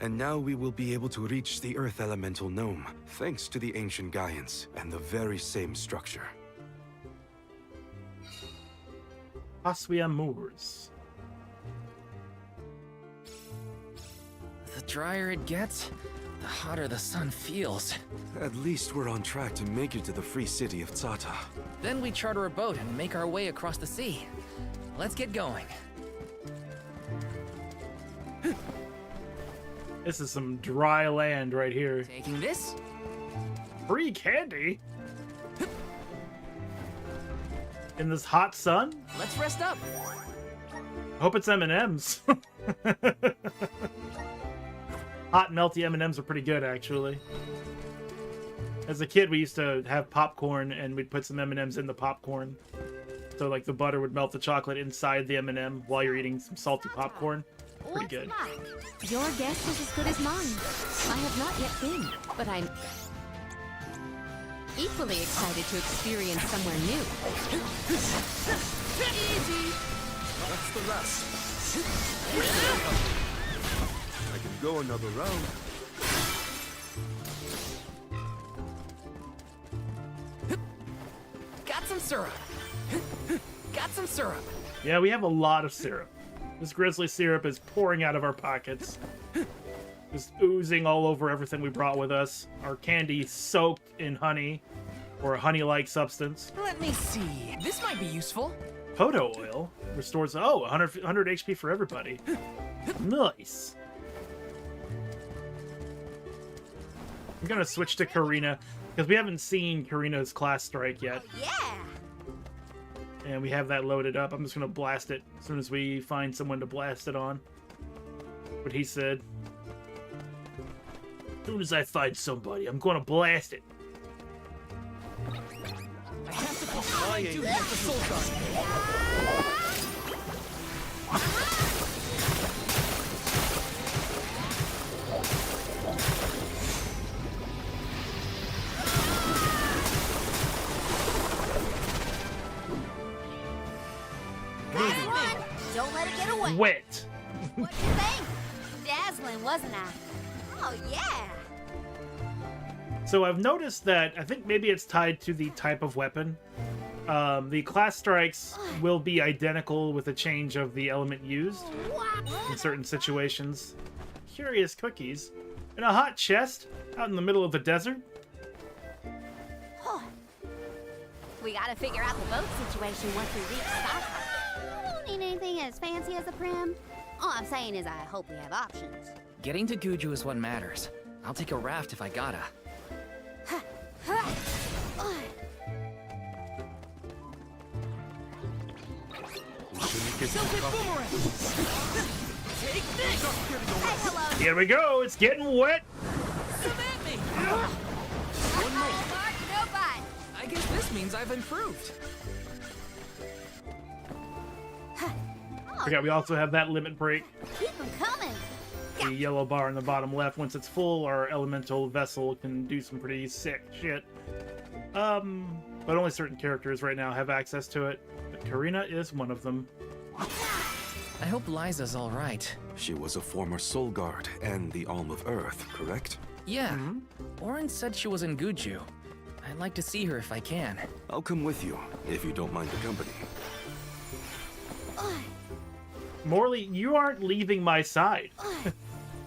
And now we will be able to reach the Earth Elemental Gnome, thanks to the ancient Gaians and the very same structure.
Oswia Moors.
The drier it gets, the hotter the sun feels.
At least we're on track to make it to the free city of Tsata.
Then we charter a boat and make our way across the sea. Let's get going.
This is some dry land right here.
Taking this?
Free candy? In this hot sun?
Let's rest up.
Hope it's M&M's. Hot melty M&M's are pretty good, actually. As a kid, we used to have popcorn, and we'd put some M&M's in the popcorn. So, like, the butter would melt the chocolate inside the M&M while you're eating some salty popcorn. Pretty good.
Your guess is as good as mine. I have not yet been, but I'm equally excited to experience somewhere new.
Easy.
That's the rest. I can go another round.
Got some syrup. Got some syrup.
Yeah, we have a lot of syrup. This grizzly syrup is pouring out of our pockets. Just oozing all over everything we brought with us. Our candy soaked in honey, or a honey-like substance.
Let me see. This might be useful.
Poto oil restores, 100 HP for everybody. Nice. I'm gonna switch to Karina, because we haven't seen Karina's class strike yet.
Yeah!
And we have that loaded up. I'm just gonna blast it as soon as we find someone to blast it on. What he said. As soon as I find somebody, I'm gonna blast it.
I have to fulfill my duty as the Soul Guard.
Last one! Don't let it get away!
Wet.
What do you think? Dazzling, wasn't I? Oh, yeah!
So I've noticed that, I think maybe it's tied to the type of weapon. The class strikes will be identical with a change of the element used in certain situations. Curious cookies. In a hot chest out in the middle of the desert.
We gotta figure out the boat situation once we reach Tsata. Don't need anything as fancy as a prim. All I'm saying is I hope we have options.
Getting to Guju is what matters. I'll take a raft if I gotta.
Silver Boomerang! Take this!
Say hello.
Here we go. It's getting wet.
Come at me!
One more. No bite.
I guess this means I've improved.
Forgot we also have that limit break.
Keep them coming.
The yellow bar in the bottom left. Once it's full, our elemental vessel can do some pretty sick shit. But only certain characters right now have access to it. But Karina is one of them.
I hope Liza's all right.
She was a former Soul Guard and the Alm of Earth, correct?
Yeah. Orin said she was in Guju. I'd like to see her if I can.
I'll come with you, if you don't mind the company.
Morley, you aren't leaving my side.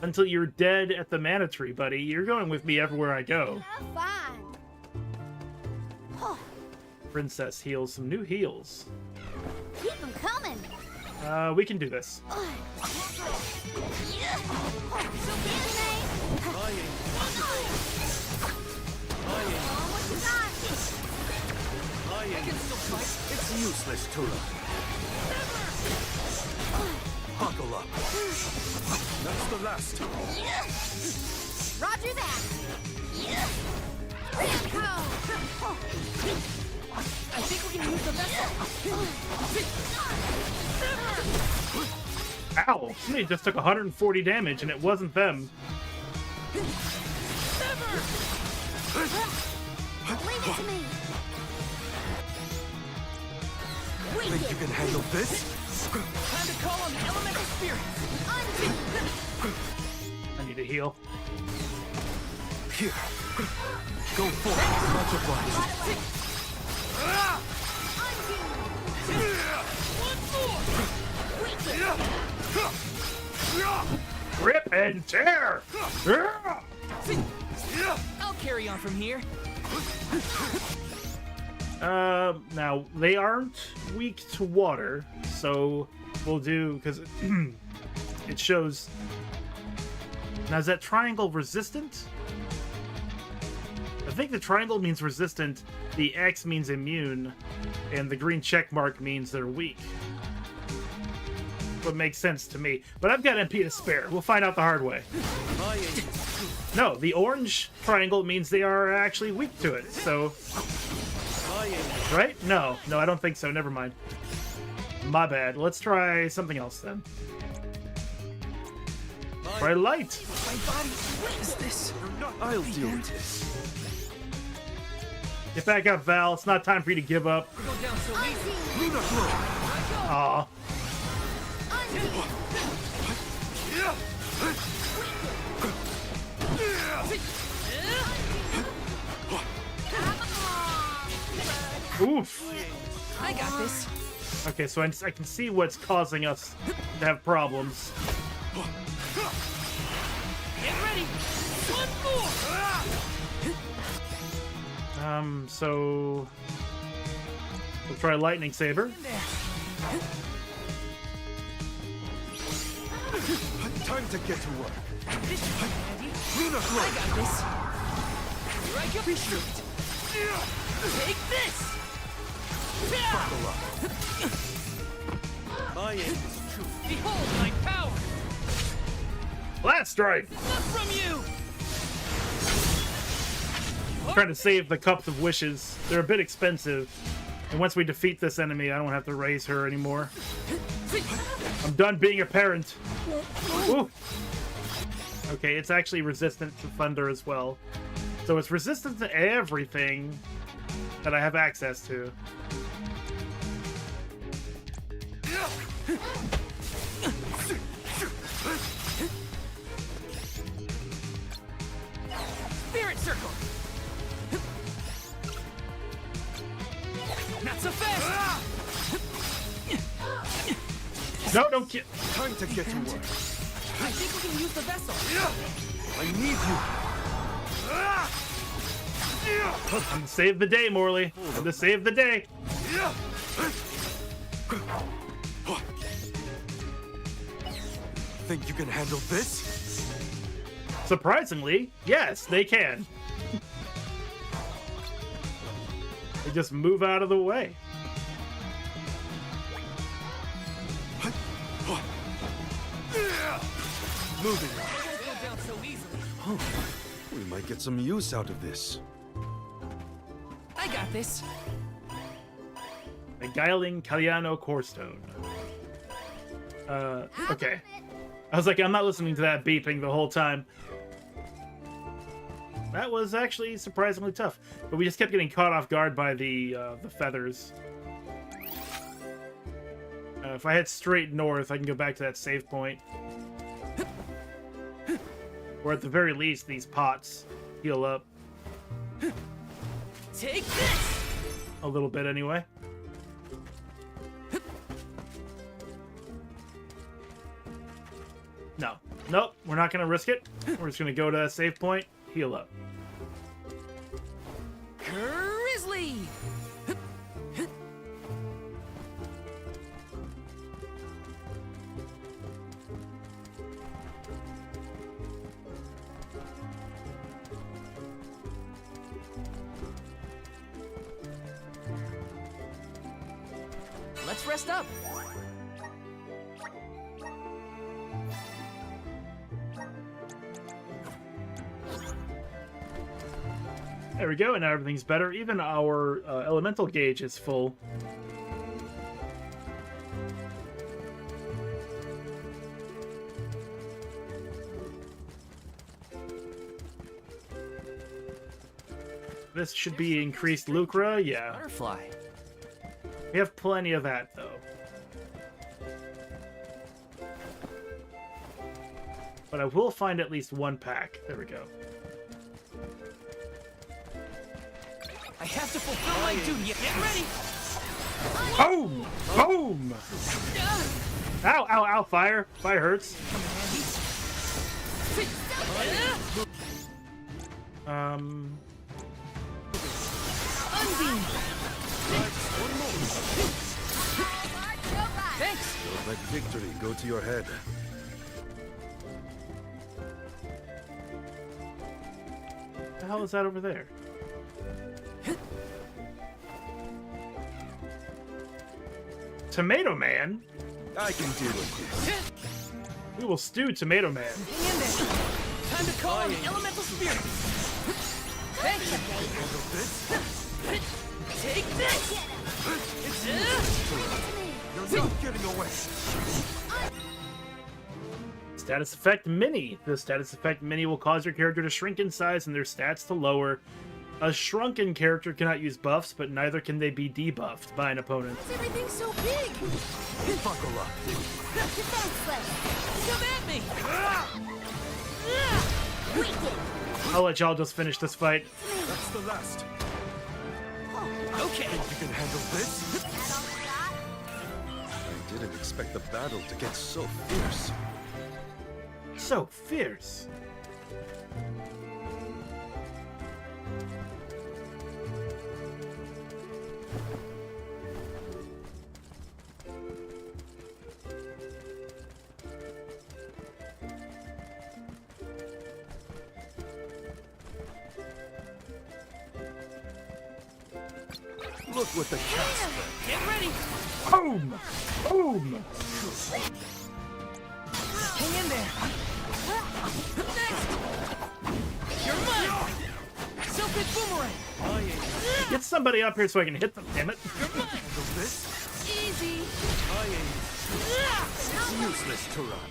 Until you're dead at the mana tree, buddy. You're going with me everywhere I go.
Fine.
Princess heals some new heals.
Keep them coming.
We can do this.
It's useless, Tula. Buckle up. That's the last.
Roger that.
I think we can use the vessel.
Ow! Somebody just took 140 damage and it wasn't them.
Leave it to me.
Think you can handle this?
Time to call on the elemental spirit.
I need to heal.
Here. Go for it. Much obliged.
Rip and tear!
I'll carry on from here.
Now, they aren't weak to water, so we'll do, because it shows... Now, is that triangle resistant? I think the triangle means resistant, the X means immune, and the green check mark means they're weak. What makes sense to me. But I've got MP to spare. We'll find out the hard way. No, the orange triangle means they are actually weak to it, so... Right? No, I don't think so. Never mind. My bad. Let's try something else then. Try light.
My body, what is this?
I'll deal with this.
Get back up, Val. It's not time for you to give up.
Go down so easy.
Luna Glow.
Aw.
Oof. I got this.
Okay, so I can see what's causing us to have problems.
Get ready. One more.
So we'll try Lightning Saber.
Time to get to work.
This should be handy.
Luna Glow.
I got this. Here I go. Appreciate it. Take this.
Buckle up. My aim is true.
Behold my power.
Blast Strike!
Not from you.
I'm trying to save the Cups of Wishes. They're a bit expensive. And once we defeat this enemy, I don't have to raise her anymore. I'm done being a parent. Ooh. Okay, it's actually resistant to thunder as well. So it's resistant to everything that I have access to.
Spirit circle. Not so fast.
No, don't get.
Time to get to work.
I think we can use the vessel.
I need you.
I'm gonna save the day, Morley. I'm gonna save the day.
Think you can handle this?
Surprisingly, yes, they can. They just move out of the way.
Moving on.
I won't go down so easily.
Oh, we might get some use out of this.
I got this.
Beguiling Caliano Corestone. Okay. I was like, I'm not listening to that beeping the whole time. That was actually surprisingly tough, but we just kept getting caught off guard by the feathers. If I head straight north, I can go back to that save point. Or at the very least, these pots heal up.
Take this!
A little bit, anyway. No. Nope, we're not going to risk it. We're just going to go to that save point, heal up.
Grizzly! Let's rest up.
There we go, and now everything's better. Even our elemental gauge is full. This should be increased Lucra, yeah.
Butterfly.
We have plenty of that, though. But I will find at least one pack. There we go.
I have to fulfill my duty. Get ready.
Boom! Boom! Ow, ow, ow, fire. Fire hurts.
Unbeam. Thanks.
Don't let victory go to your head.
What the hell is that over there? Tomato Man?
I can deal with this.
We will stew Tomato Man.
Hang in there. Time to call on the elemental spirit. Thanks. Take this.
You're not getting away.
Status effect mini. The status effect mini will cause your character to shrink in size and their stats to lower. A shrunken character cannot use buffs, but neither can they be debuffed by an opponent.
Everything's so big.
Buckle up.
Come at me.
I'll let y'all just finish this fight.
That's the last.
Okay.
Think you can handle this? I didn't expect the battle to get so fierce.
So fierce.
Look what the cat's
Get ready.
Boom! Boom!
Hang in there. Next. You're mine. Silphid boomerang.
Get somebody up here so I can hit them, damn it.
You're mine. Easy.
It's useless to run.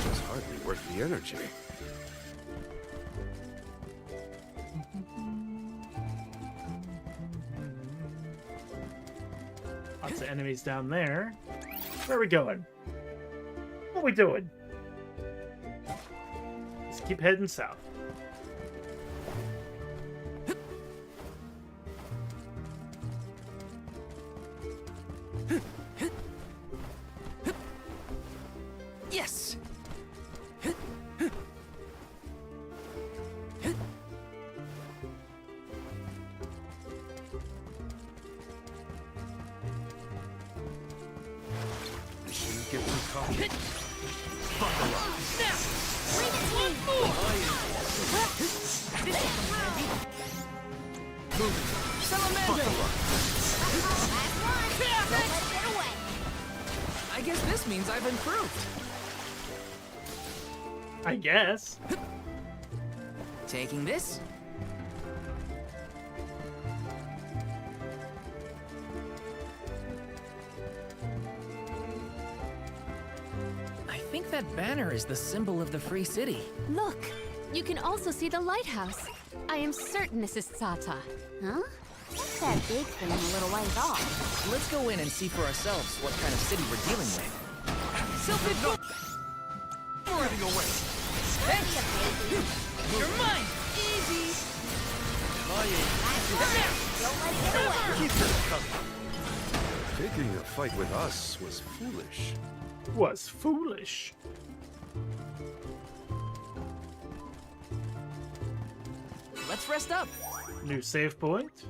It's hardly worth the energy.
Lots of enemies down there. Where are we going? What are we doing? Let's keep heading south.
Yes.
Shouldn't get too cocky.
Buckle up. Now. One more. This is handy. Salamander. I guess this means I've improved.
I guess.
Taking this? I think that banner is the symbol of the Free City.
Look, you can also see the lighthouse. I am certain this is Sata.
Huh? What's that big thing a little ways off?
Let's go in and see for ourselves what kind of city we're dealing with.
Getting away.
You're mine! Easy!
Don't let it get away.
Keep them coming. Taking a fight with us was foolish.
Was foolish.
Let's rest up.
New save point.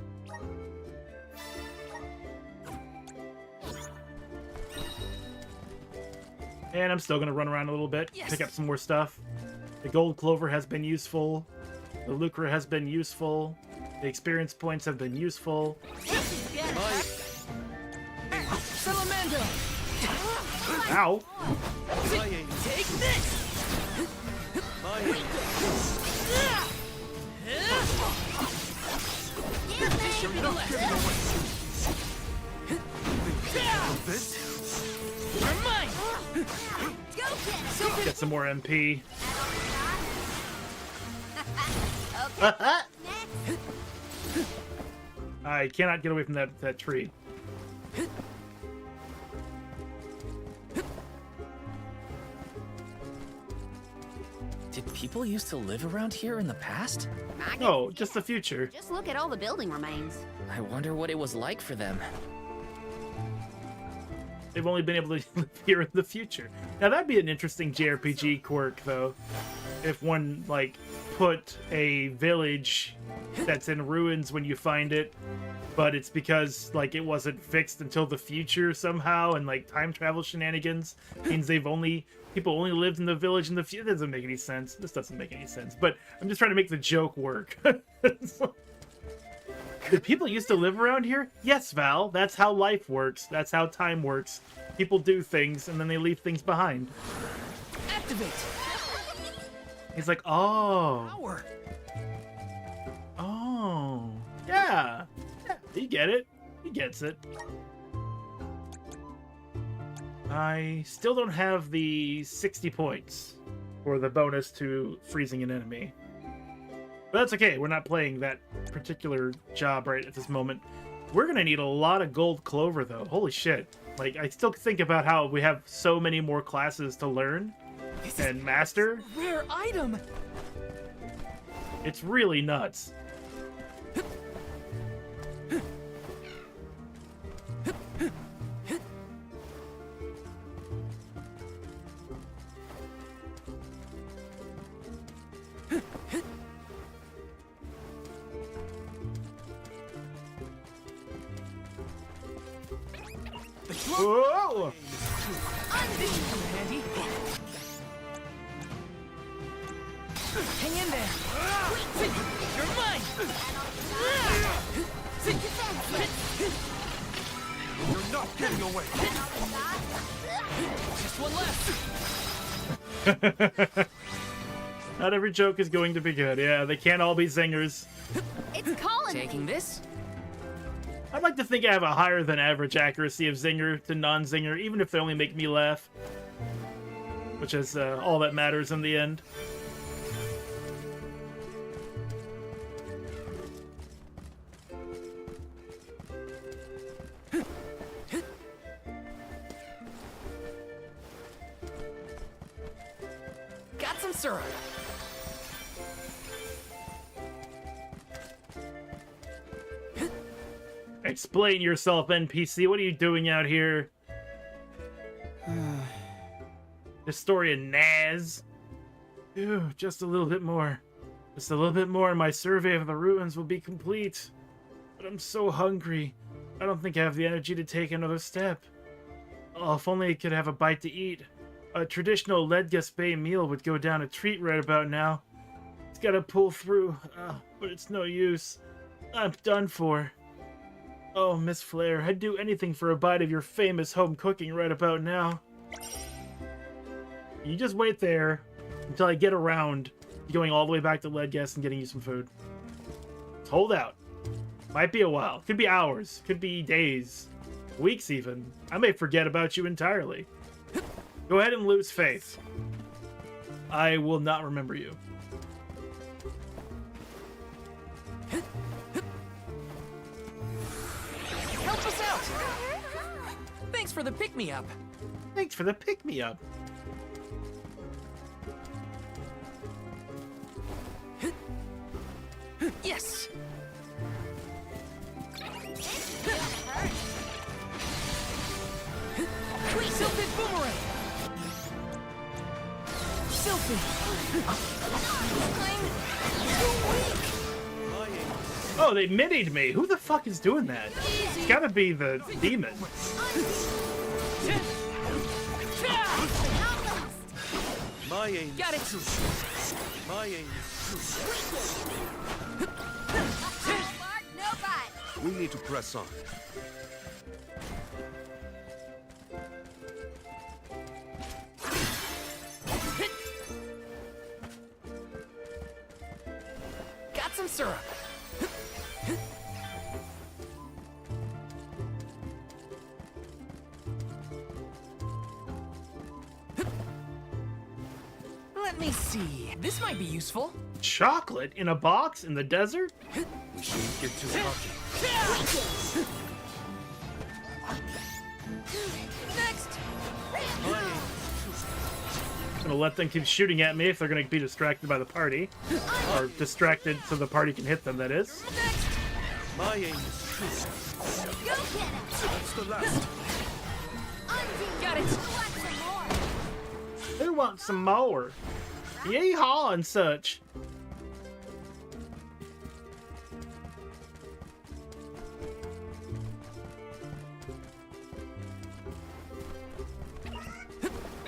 And I'm still gonna run around a little bit, pick up some more stuff. The gold clover has been useful. The lucre has been useful. The experience points have been useful.
Salamander!
Ow!
Take this! You're mine!
Get some more MP. I cannot get away from that tree.
Did people used to live around here in the past?
No, just the future.
Just look at all the building remains.
I wonder what it was like for them.
They've only been able to live here in the future. Now that'd be an interesting JRPG quirk, though. If one, like, put a village that's in ruins when you find it, but it's because, like, it wasn't fixed until the future somehow, and, like, time travel shenanigans means people only lived in the village in the future. That doesn't make any sense. This doesn't make any sense, but I'm just trying to make the joke work. Did people used to live around here? Yes, Val. That's how life works. That's how time works. People do things, and then they leave things behind.
Activate!
He's like, oh.
Power!
Oh. Yeah. You get it. He gets it. I still don't have the 60 points for the bonus to freezing an enemy. But that's okay. We're not playing that particular job right at this moment. We're going to need a lot of gold clover, though. Holy shit. Like, I still think about how we have so many more classes to learn and master.
Rare item!
It's really nuts. Whoa!
This should come in handy. Hang in there. You're mine.
You're not getting away.
Just one left.
Not every joke is going to be good. Yeah, they can't all be zingers.
It's calling.
Taking this?
I'd like to think I have a higher than average accuracy of zinger to non-zinger, even if they only make me laugh. Which is all that matters in the end.
Got some syrup.
Explain yourself, NPC. What are you doing out here? Historian Naz. Ew, just a little bit more. Just a little bit more and my survey of the ruins will be complete. But I'm so hungry. I don't think I have the energy to take another step. Oh, if only I could have a bite to eat. A traditional Ledgus Bay meal would go down a treat right about now. It's gotta pull through, but it's no use. I'm done for. Oh, Miss Flair, I'd do anything for a bite of your famous home cooking right about now. You just wait there. until I get around to going all the way back to Ledgest and getting you some food. Let's hold out. Might be a while. Could be hours. Could be days. Weeks even. I may forget about you entirely. Go ahead and lose faith. I will not remember you.
Help us out! Thanks for the pick-me-up.
Thanks for the pick-me-up.
Yes! Sylphid Boomerang! Sylphid!
Oh, they minied me. Who the fuck is doing that? It's gotta be the demon.
My aim.
Got it!
My aim.
No bite.
We need to press on.
Got some syrup. Let me see. This might be useful.
Chocolate in a box in the desert?
We shouldn't get too cocky.
Next!
I'm gonna let them keep shooting at me if they're gonna be distracted by the party. Or distracted so the party can hit them, that is.
My aim is true. That's the last.
Got it!
Who wants some more? Yeehaw and such.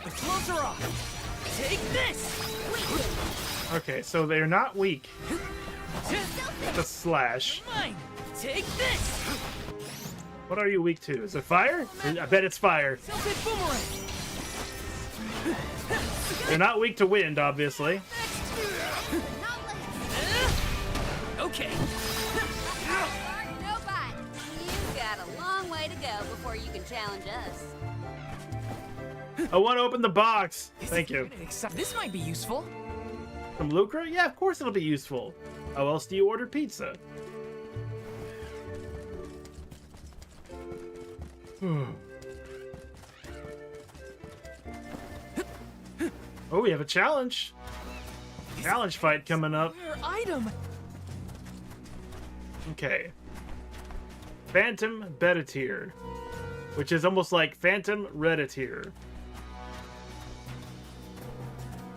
The gloves are off. Take this!
Okay, so they're not weak to slash.
Mine! Take this!
What are you weak to? Is it fire? I bet it's fire.
Sylphid Boomerang!
They're not weak to wind, obviously.
Okay.
No bite. You've got a long way to go before you can challenge us.
I want to open the box. Thank you.
This might be useful.
From Lucra? Yeah, of course it'll be useful. How else do you order pizza? Oh, we have a challenge. Challenge fight coming up.
Rare item.
Okay. Phantom Bedatier, which is almost like Phantom Redatier.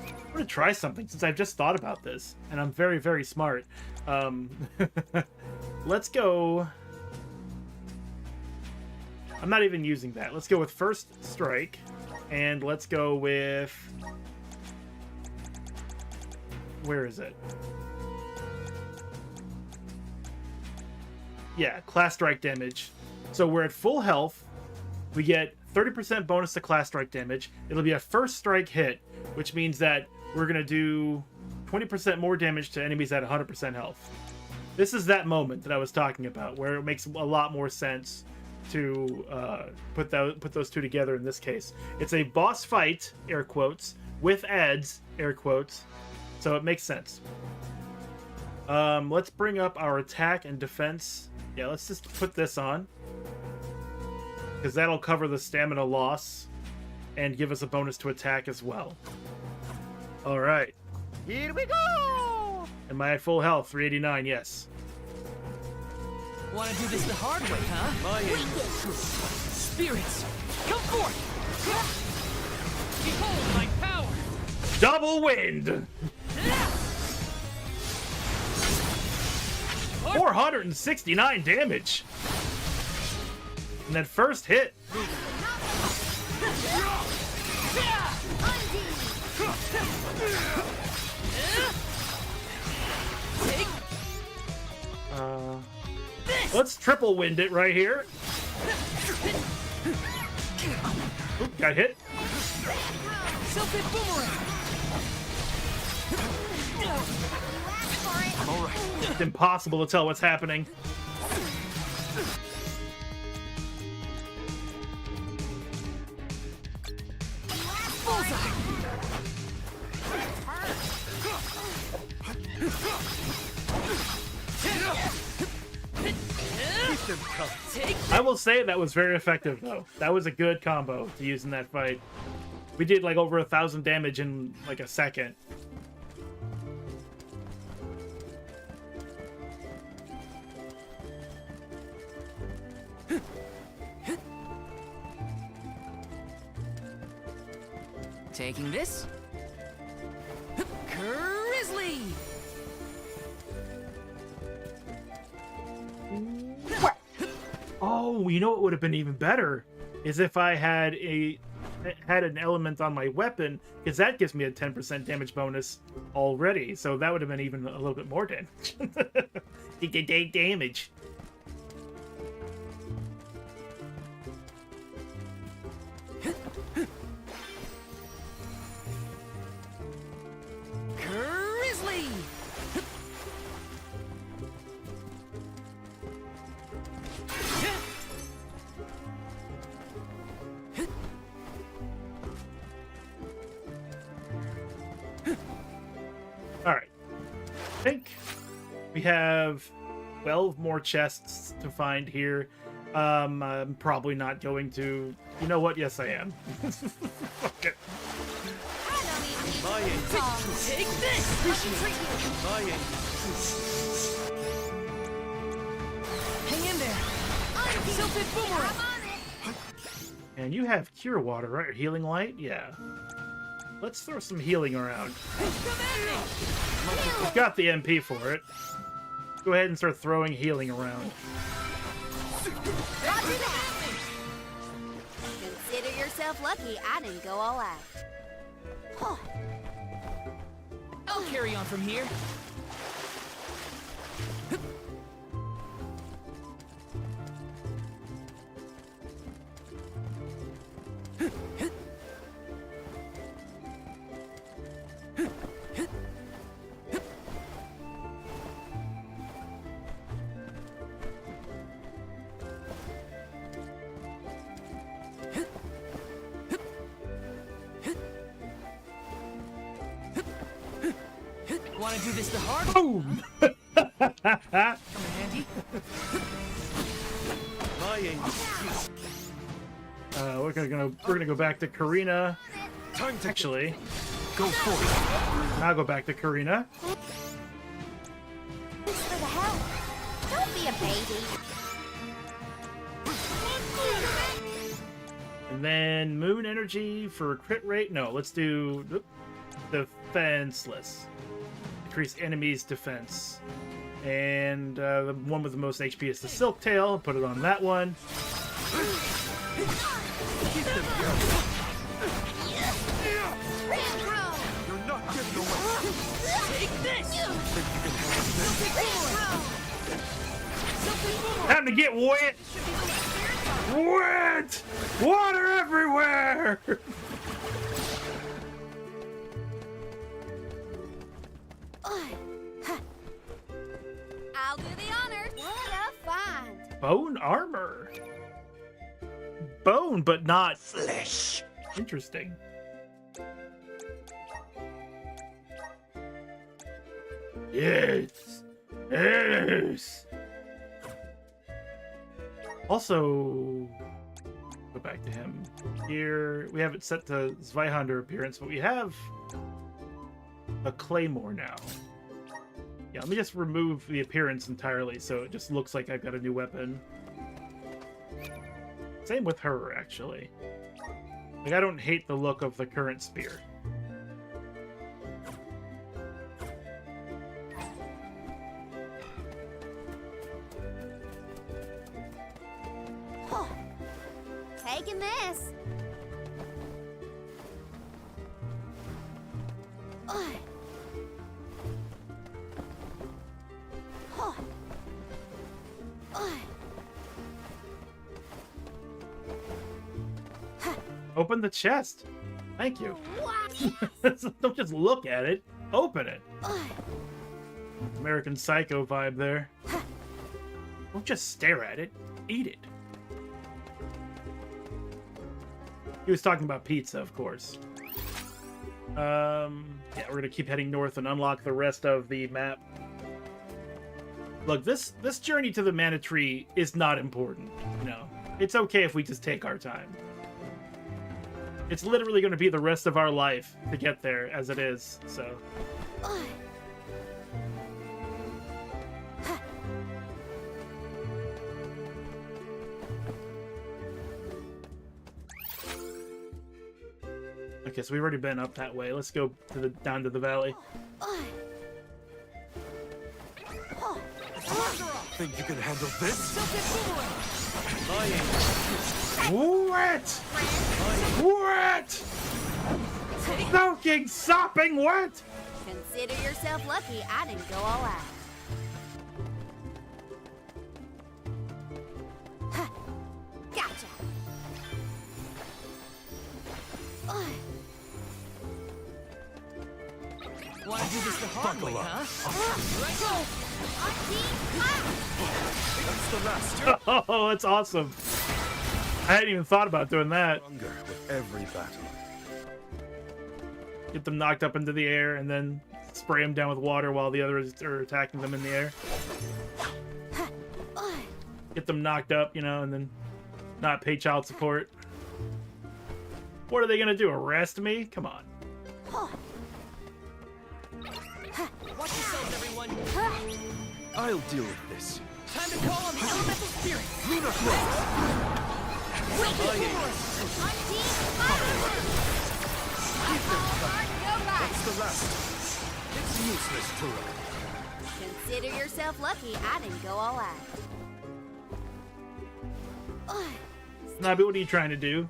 I'm gonna try something since I've just thought about this, and I'm very, very smart. Let's go. I'm not even using that. Let's go with First Strike, and let's go with. Where is it? Yeah, class strike damage. So we're at full health. We get 30% bonus to class strike damage. It'll be a first strike hit, which means that we're going to do 20% more damage to enemies at 100% health. This is that moment that I was talking about, where it makes a lot more sense to put those two together in this case. It's a boss fight, air quotes, with ads, air quotes, so it makes sense. Let's bring up our attack and defense. Yeah, let's just put this on, because that'll cover the stamina loss and give us a bonus to attack as well. All right.
Here we go!
Am I at full health? 389, yes.
Want to do this the hard way, huh?
My aim.
Spirits, come forth! Behold my power!
Double wind! 469 damage! And that first hit. Let's triple wind it right here. Oop, got hit.
Sylphid Boomerang!
I'm all right.
It's impossible to tell what's happening. I will say that was very effective, though. That was a good combo to use in that fight. We did like over 1,000 damage in like a second.
Taking this. Grizzly!
Oh, you know what would have been even better is if I had an element on my weapon, because that gives me a 10% damage bonus already. So that would have been even a little bit more damage. Damage.
Grizzly!
Alright. I think we have 12 more chests to find here. I'm probably not going to... You know what? Yes, I am. Fuck it.
My aim.
Take this!
My aim.
Hang in there! Tilted boomerang!
And you have Cure Water, right? Or Healing Light? Yeah. Let's throw some healing around. We've got the MP for it. Go ahead and start throwing healing around.
Roger that. Consider yourself lucky I didn't go all out. Huh.
I'll carry on from here. Want to do this the hard?
Boom!
Come in handy.
My aim.
We're gonna go back to Karina.
Time to
Actually,
go for it.
I'll go back to Karina.
Thanks for the help. Don't be a baby.
And then Moon Energy for crit rate. No, let's do defenseless. Increase enemies' defense. And the one with the most HP is the Silk Tail. Put it on that one.
You're not getting away.
Take this!
Time to get wet! Wet! Water everywhere!
I'll do the honors. What a find.
Bone armor. Bone, but not
Flesh.
interesting. Yes. Yes. Also, go back to him. Here, we have it set to Zweihander appearance, but we have a Claymore now. Yeah, let me just remove the appearance entirely so it just looks like I've got a new weapon. Same with her, actually. Like, I don't hate the look of the current spear.
Huh. Taking this. Huh.
Open the chest. Thank you. Don't just look at it. Open it. American Psycho vibe there. Don't just stare at it. Eat it. He was talking about pizza, of course. Yeah, we're gonna keep heading north and unlock the rest of the map. Look, this journey to the Mana Tree is not important. You know, it's okay if we just take our time. It's literally going to be the rest of our life to get there as it is, so. Okay, so we've already been up that way. Let's go to down to the valley.
Think you can handle this?
What? What? Soaking, sopping, what?
Consider yourself lucky I didn't go all out. Huh. Gotcha.
Want to do this the hard way, huh?
That's the last.
Oh, that's awesome. I hadn't even thought about doing that.
With every battle.
Get them knocked up into the air and then spray them down with water while the others are attacking them in the air. Get them knocked up, you know, and then not pay child support. What are they gonna do? Arrest me? Come on.
Watch yourselves, everyone.
I'll deal with this.
Time to call on the elemental spirit.
Luna That's the last. It's useless to run.
Consider yourself lucky I didn't go all out.
Nabi, what are you trying to do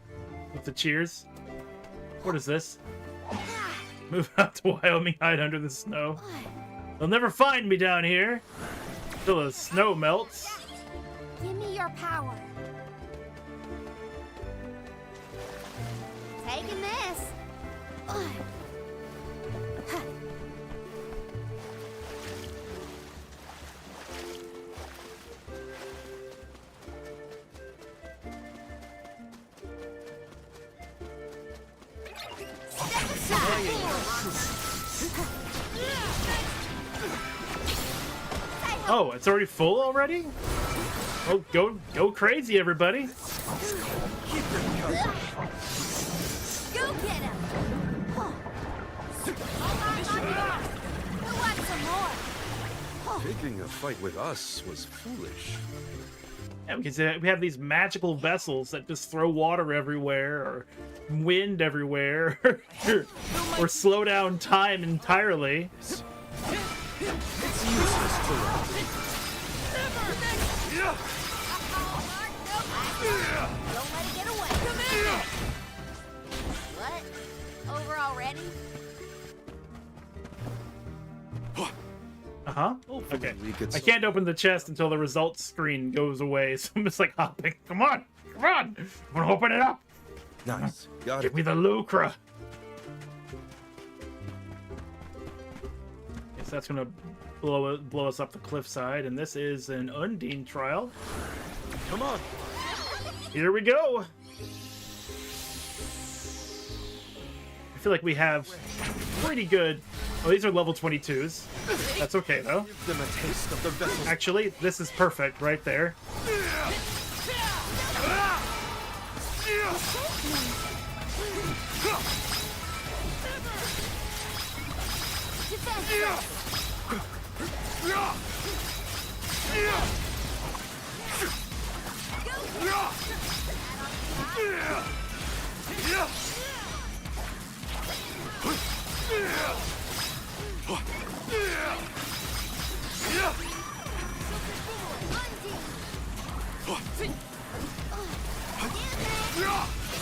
with the cheers? What is this? Move out to Wyoming, hide under the snow. They'll never find me down here till the snow melts.
Give me your power. Taking this.
Oh, it's already full already? Oh, go crazy, everybody.
Go get him. Who wants some more?
Taking a fight with us was foolish.
Yeah, because we have these magical vessels that just throw water everywhere, or wind everywhere, or slow down time entirely.
It's useless to run.
Don't let it get away. Come in. What? Over already?
Uh-huh. Okay. I can't open the chest until the results screen goes away, so I'm just like hopping. Come on! Come on! I'm gonna open it up!
Nice. Got
Give
it.
me the lucre! Guess that's gonna blow us up the cliffside, and this is an Undine trial.
Come on!
Here we go! I feel like we have pretty good... Oh, these are level 22s. That's okay, though.
Give them a taste of the vessels.
Actually, this is perfect right there.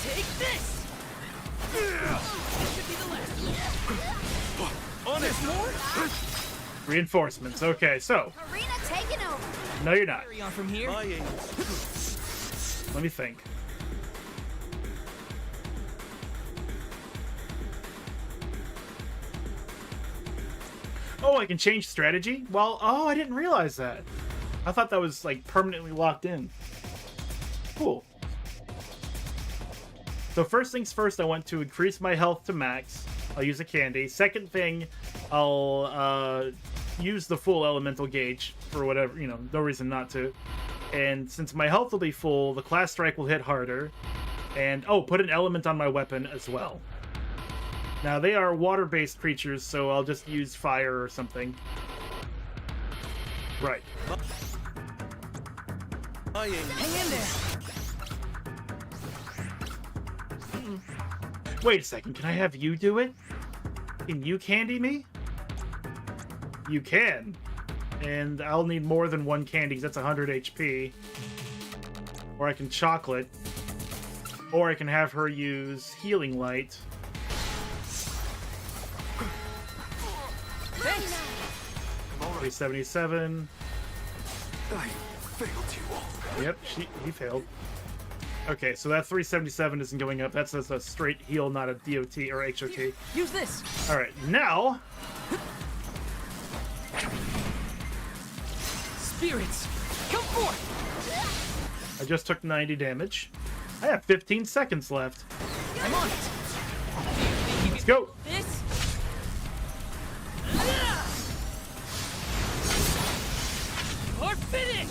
Take this! Should be the last.
On it!
More?
Reinforcements. Okay, so.
Arena taking over.
No, you're not.
Carry on from here.
Let me think. Oh, I can change strategy? Well, oh, I didn't realize that. I thought that was, like, permanently locked in. Cool. So first things first, I want to increase my health to max. I'll use a candy. Second thing, I'll use the full elemental gauge for whatever, you know, no reason not to. And since my health will be full, the class strike will hit harder. And, oh, put an element on my weapon as well. Now, they are water-based creatures, so I'll just use fire or something. Right.
Hang in there.
Wait a second, can I have you do it? Can you candy me? You can. And I'll need more than one candy, because that's 100 HP. Or I can chocolate. Or I can have her use healing light.
Thanks.
377.
I failed you all.
Yep, he failed. Okay, so that 377 isn't going up. That's a straight heal, not a DOT or HOT.
Use this.
Alright, now...
Spirits, come forth.
I just took 90 damage. I have 15 seconds left.
I'm on it.
Let's go.
This. Or finish.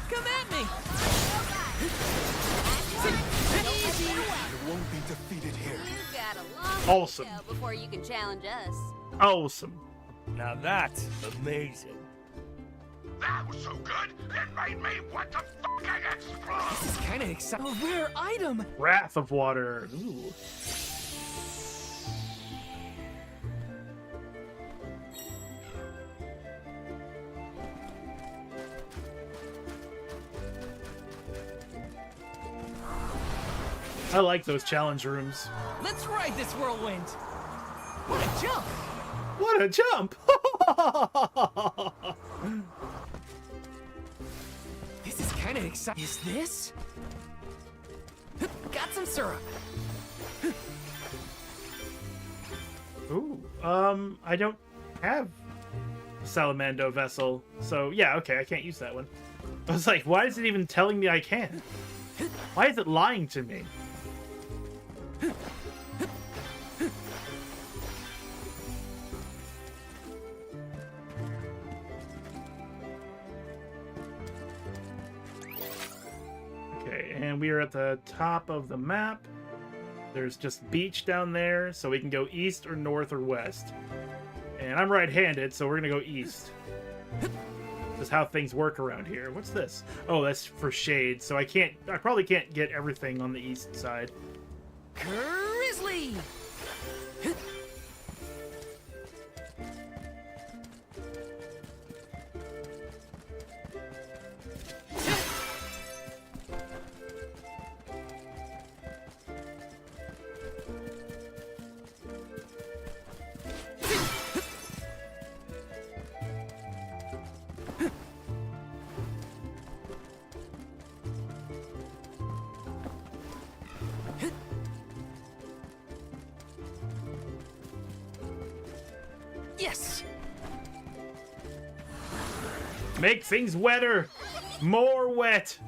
Come at me.
Easy.
I won't be defeated here.
You got a long
Awesome.
way to go before you can challenge us.
Awesome.
Now that's amazing.
That was so good, it made me want to fucking explode!
This is kind of exciting.
A rare item.
Wrath of Water. Ooh. I like those challenge rooms.
Let's ride this whirlwind. What a jump!
What a jump!
This is kind of exciting.
Is this? Got some syrup.
Ooh, I don't have a Salamando vessel, so yeah, okay, I can't use that one. I was like, why is it even telling me I can? Why is it lying to me? Okay, and we are at the top of the map. There's just beach down there, so we can go east or north or west. And I'm right-handed, so we're gonna go east. This is how things work around here. What's this? Oh, that's for shade, so I probably can't get everything on the east side.
Grizzly! Yes!
Make things wetter! More wet!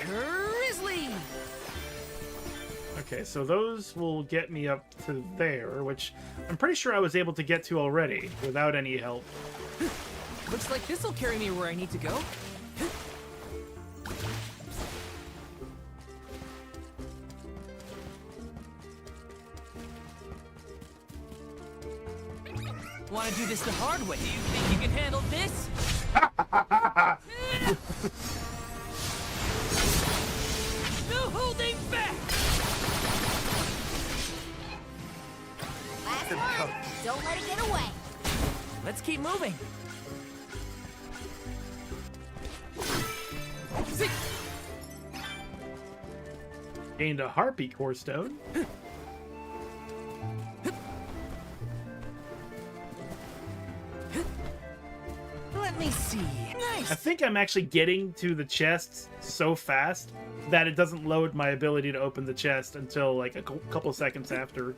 Grizzly!
Okay, so those will get me up to there, which I'm pretty sure I was able to get to already without any help.
Looks like this'll carry me where I need to go. Want to do this the hard way? Do you think you can handle this? No holding back!
Last word. Don't let it get away.
Let's keep moving.
Gained a Harpy Core Stone.
Let me see. Nice!
I think I'm actually getting to the chests so fast that it doesn't load my ability to open the chest until like a couple seconds after.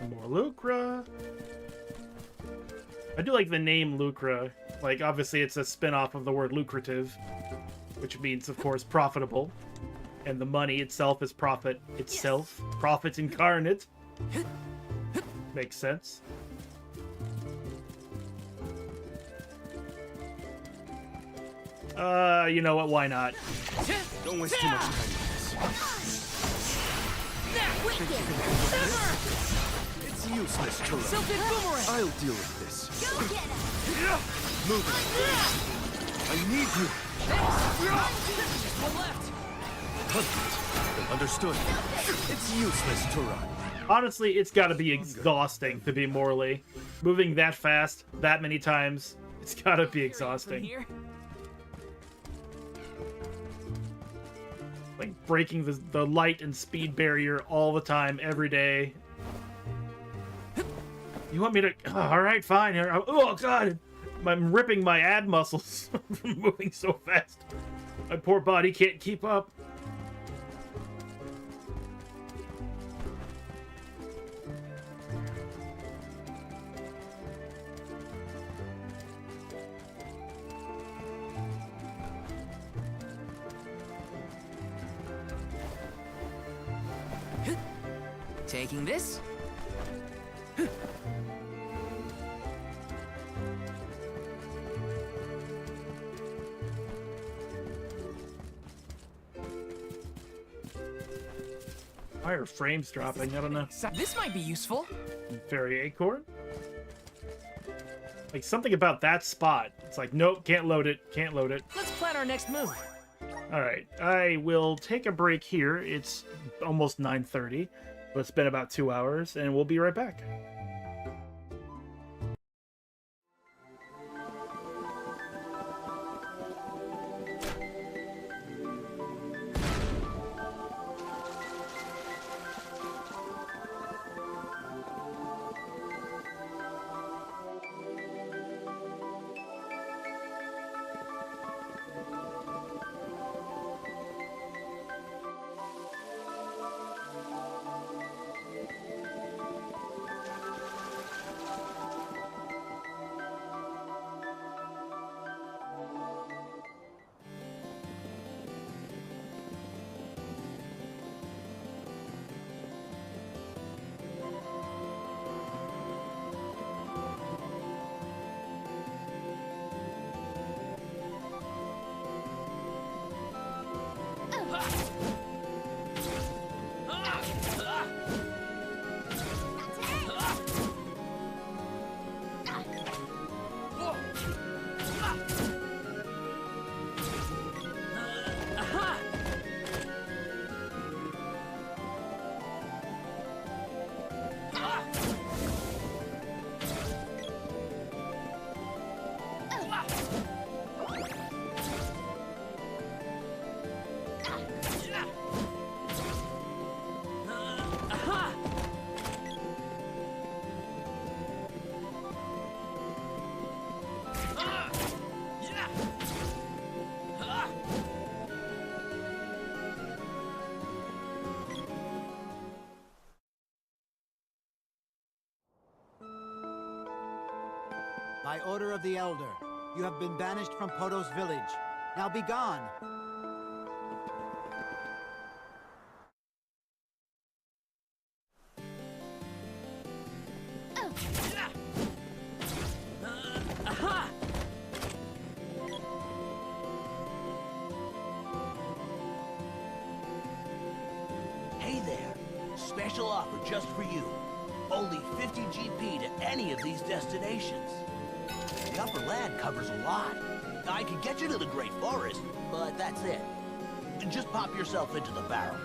More Lucra. I do like the name Lucra. Like, obviously it's a spin-off of the word lucrative, which means, of course, profitable. And the money itself is profit itself. Yes. Profit incarnate. Makes sense. You know what? Why not?
Don't waste too much time with this. It's useless, Tura. I'll deal with this. Move it. I need you. Understood. It's useless, Tura.
Honestly, it's got to be exhausting to be Morley. Moving that fast, that many times, it's got to be exhausting. Like breaking the light and speed barrier all the time, every day. You want me to... Oh, all right, fine. Oh, God. I'm ripping my ab muscles from moving so fast. My poor body can't keep up.
Taking this?
Why are frames dropping? I don't know.
This might be useful.
Fairy acorn? Like something about that spot. It's like, nope, can't load it. Can't load it.
Let's plan our next move.
Alright, I will take a break here. It's almost 9:30. But it's been about 2 hours, and we'll be right back.
By order of the Elder, you have been banished from Podos village. Now be gone!
Hey there. Special offer just for you. Only 50 GP to any of these destinations. The upper land covers a lot. I could get you to the Great Forest, but that's it. Just pop yourself into the barrel.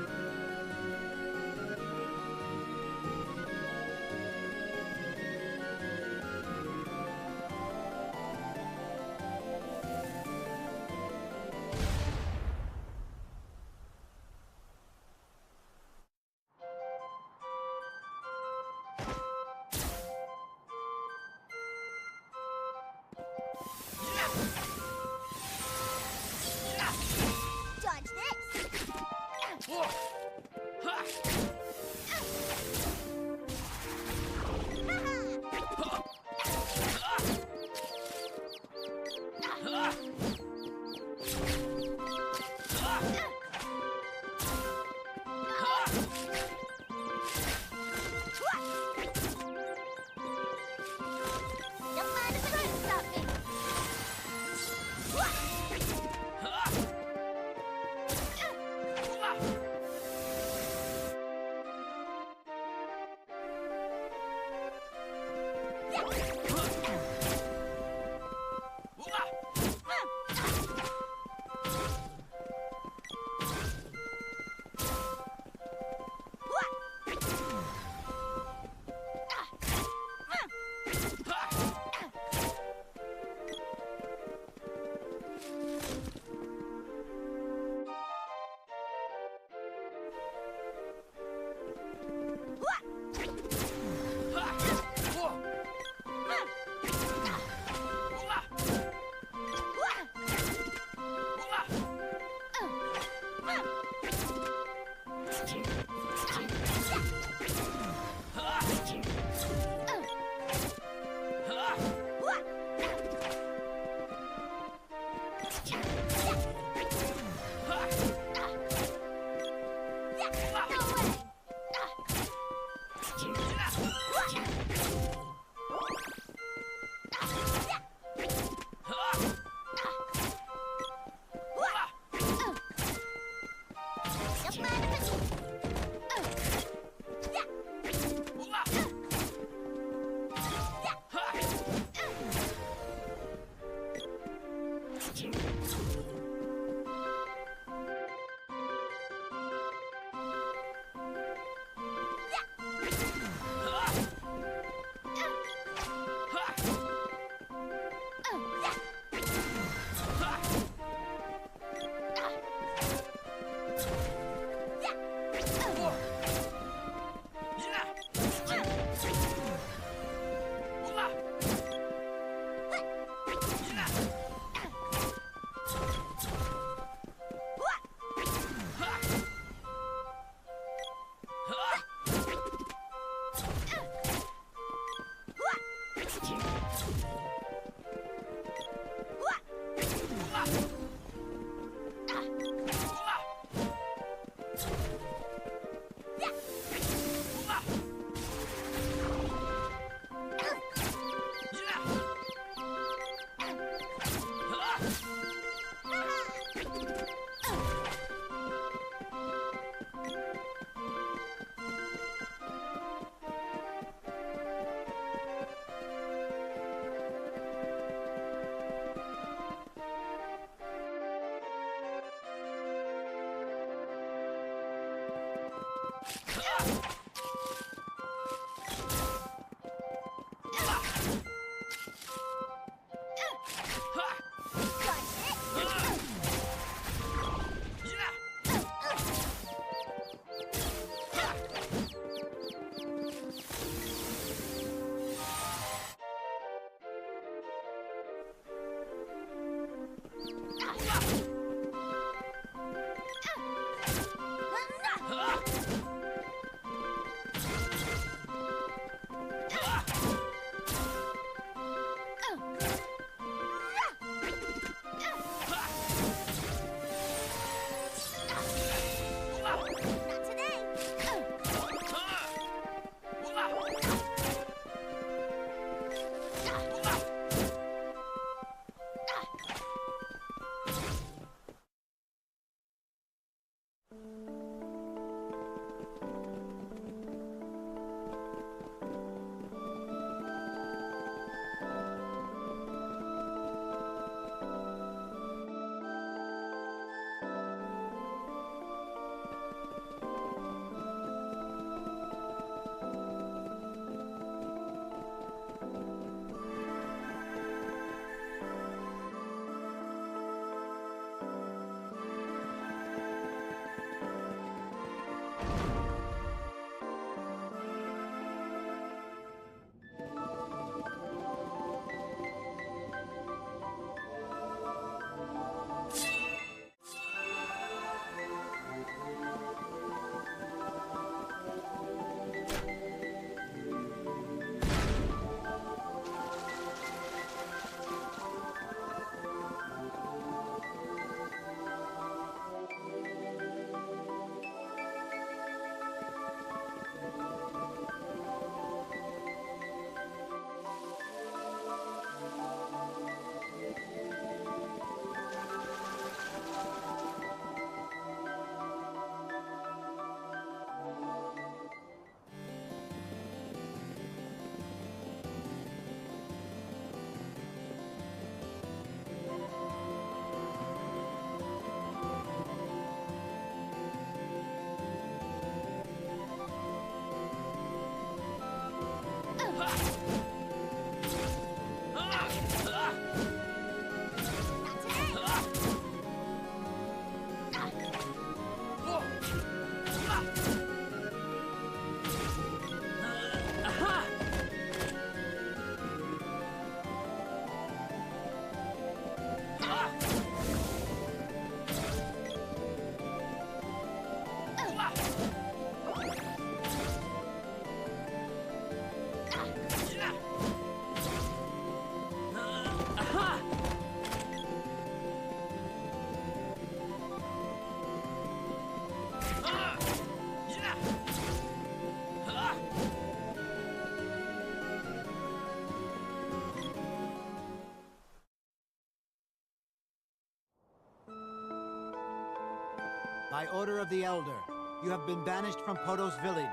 By order of the Elder, you have been banished from Podos village.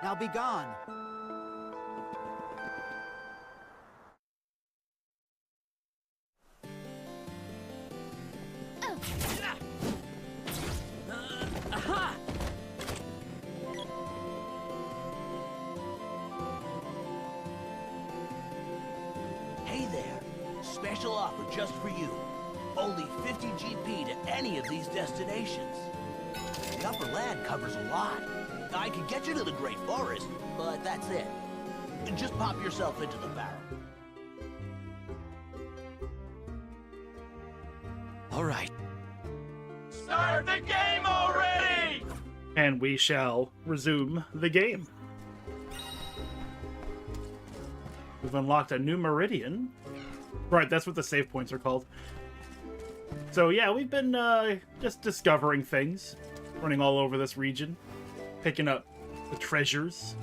Now be gone.
Aha!
Hey there. Special offer just for you. Only 50 GP to any of these destinations. The upper land covers a lot. I could get you to the Great Forest, but that's it. Just pop yourself into the barrel.
All right.
Start the game already!
And we shall resume the game. We've unlocked a new meridian. Right, that's what the save points are called. So yeah, we've been just discovering things, running all over this region, picking up the treasures,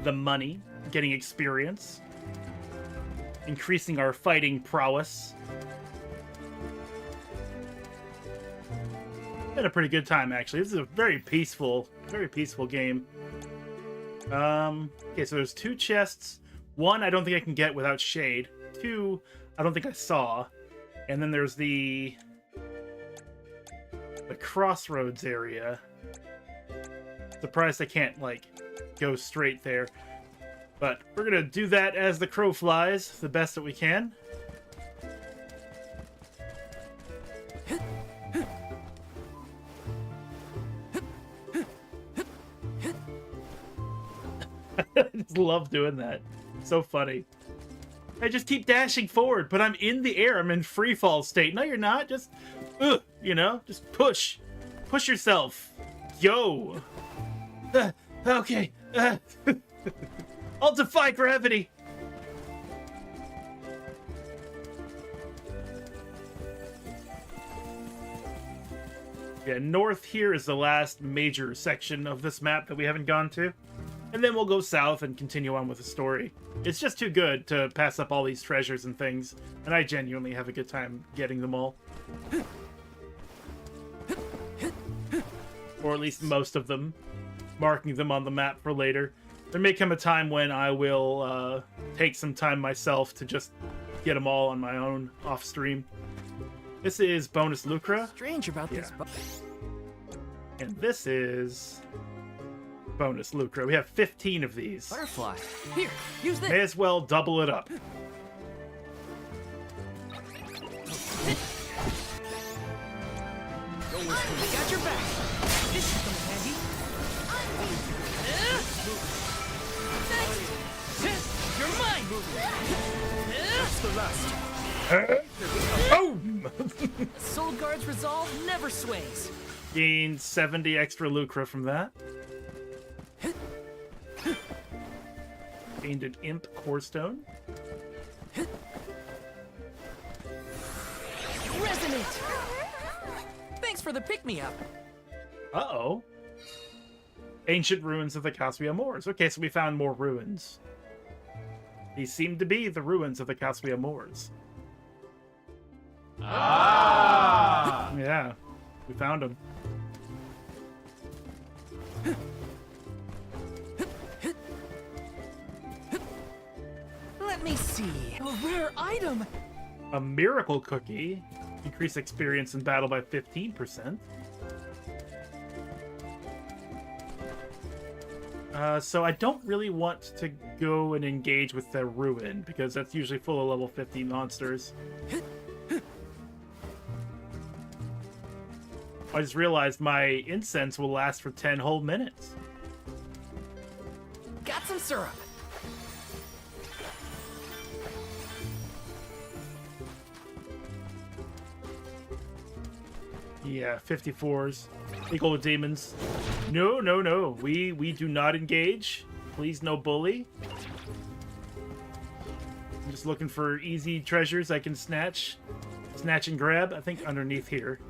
the money, getting experience, increasing our fighting prowess. Had a pretty good time, actually. This is a very peaceful game. Okay, so there's 2 chests. 1, I don't think I can get without shade. 2, I don't think I saw. And then there's the crossroads area. Surprised I can't, like, go straight there. But we're gonna do that as the crow flies, the best that we can. I just love doing that. It's so funny. I just keep dashing forward, but I'm in the air. I'm in free fall state. No, you're not. Just, you know, just push. Push yourself. Yo. Okay. I'll defy gravity. Yeah, north here is the last major section of this map that we haven't gone to. And then we'll go south and continue on with the story. It's just too good to pass up all these treasures and things, and I genuinely have a good time getting them all. Or at least most of them, marking them on the map for later. There may come a time when I will take some time myself to just get them all on my own off-stream. This is Bonus Lucra.
Strange about this.
And this is Bonus Lucra. We have 15 of these.
Butterfly. Here, use this.
May as well double it up.
I got your back. This is coming handy. Next. You're mine.
That's the last.
Boom!
Soul Guard's resolve never sways.
Gained 70 extra lucra from that. Gained an imp core stone.
Resonant. Thanks for the pick-me-up.
Uh-oh. Ancient ruins of the Cassia Moors. Okay, so we found more ruins. These seem to be the ruins of the Cassia Moors.
Ah!
Yeah, we found them.
Let me see. A rare item.
A miracle cookie. Increase experience in battle by 15%. So I don't really want to go and engage with the ruin, because that's usually full of level 50 monsters. I just realized my incense will last for 10 whole minutes.
Got some syrup.
Yeah, 54s. Equal with demons. No, no, no. We do not engage. Please, no bully. I'm just looking for easy treasures I can snatch. Snatch and grab. I think underneath here.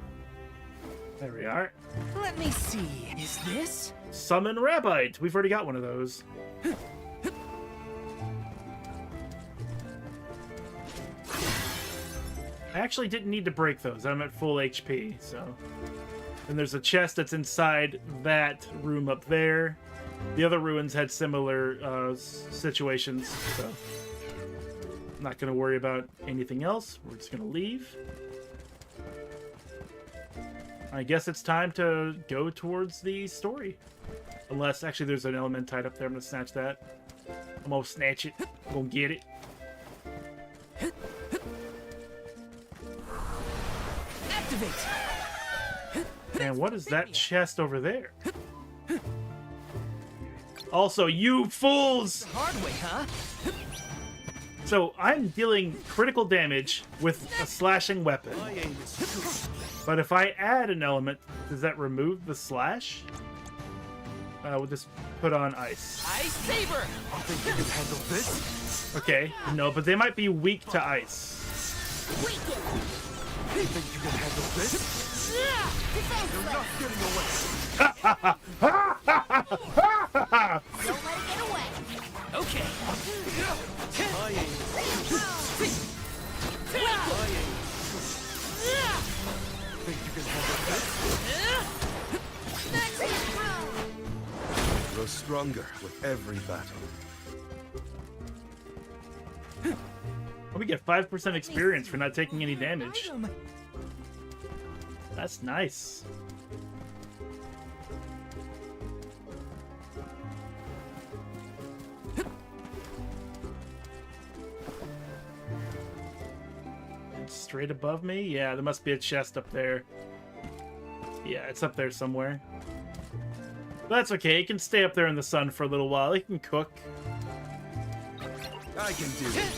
There we are.
Let me see. Is this?
Summon Rabbite. We've already got one of those. I actually didn't need to break those. I'm at full HP, so And there's a chest that's inside that room up there. The other ruins had similar situations, so I'm not going to worry about anything else. We're just going to leave. I guess it's time to go towards the story. Unless, actually, there's an element tied up there. I'm going to snatch that. I'm going to snatch it. I'm going to get it.
Activate!
And what is that chest over there? Also, you fools!
The hard way, huh?
So, I'm dealing critical damage with a slashing weapon. But if I add an element, does that remove the slash? We'll just put on ice.
Ice Saber!
I think you can handle this.
Okay, no, but they might be weak to ice.
You think you can handle this? You're not getting away.
Don't let it get away.
Okay.
My aim think you can handle this? Grow stronger with every battle.
We get 5% experience for not taking any damage. That's nice. It's straight above me? Yeah, there must be a chest up there. Yeah, it's up there somewhere. But that's okay, it can stay up there in the sun for a little while. It can cook.
I can do it.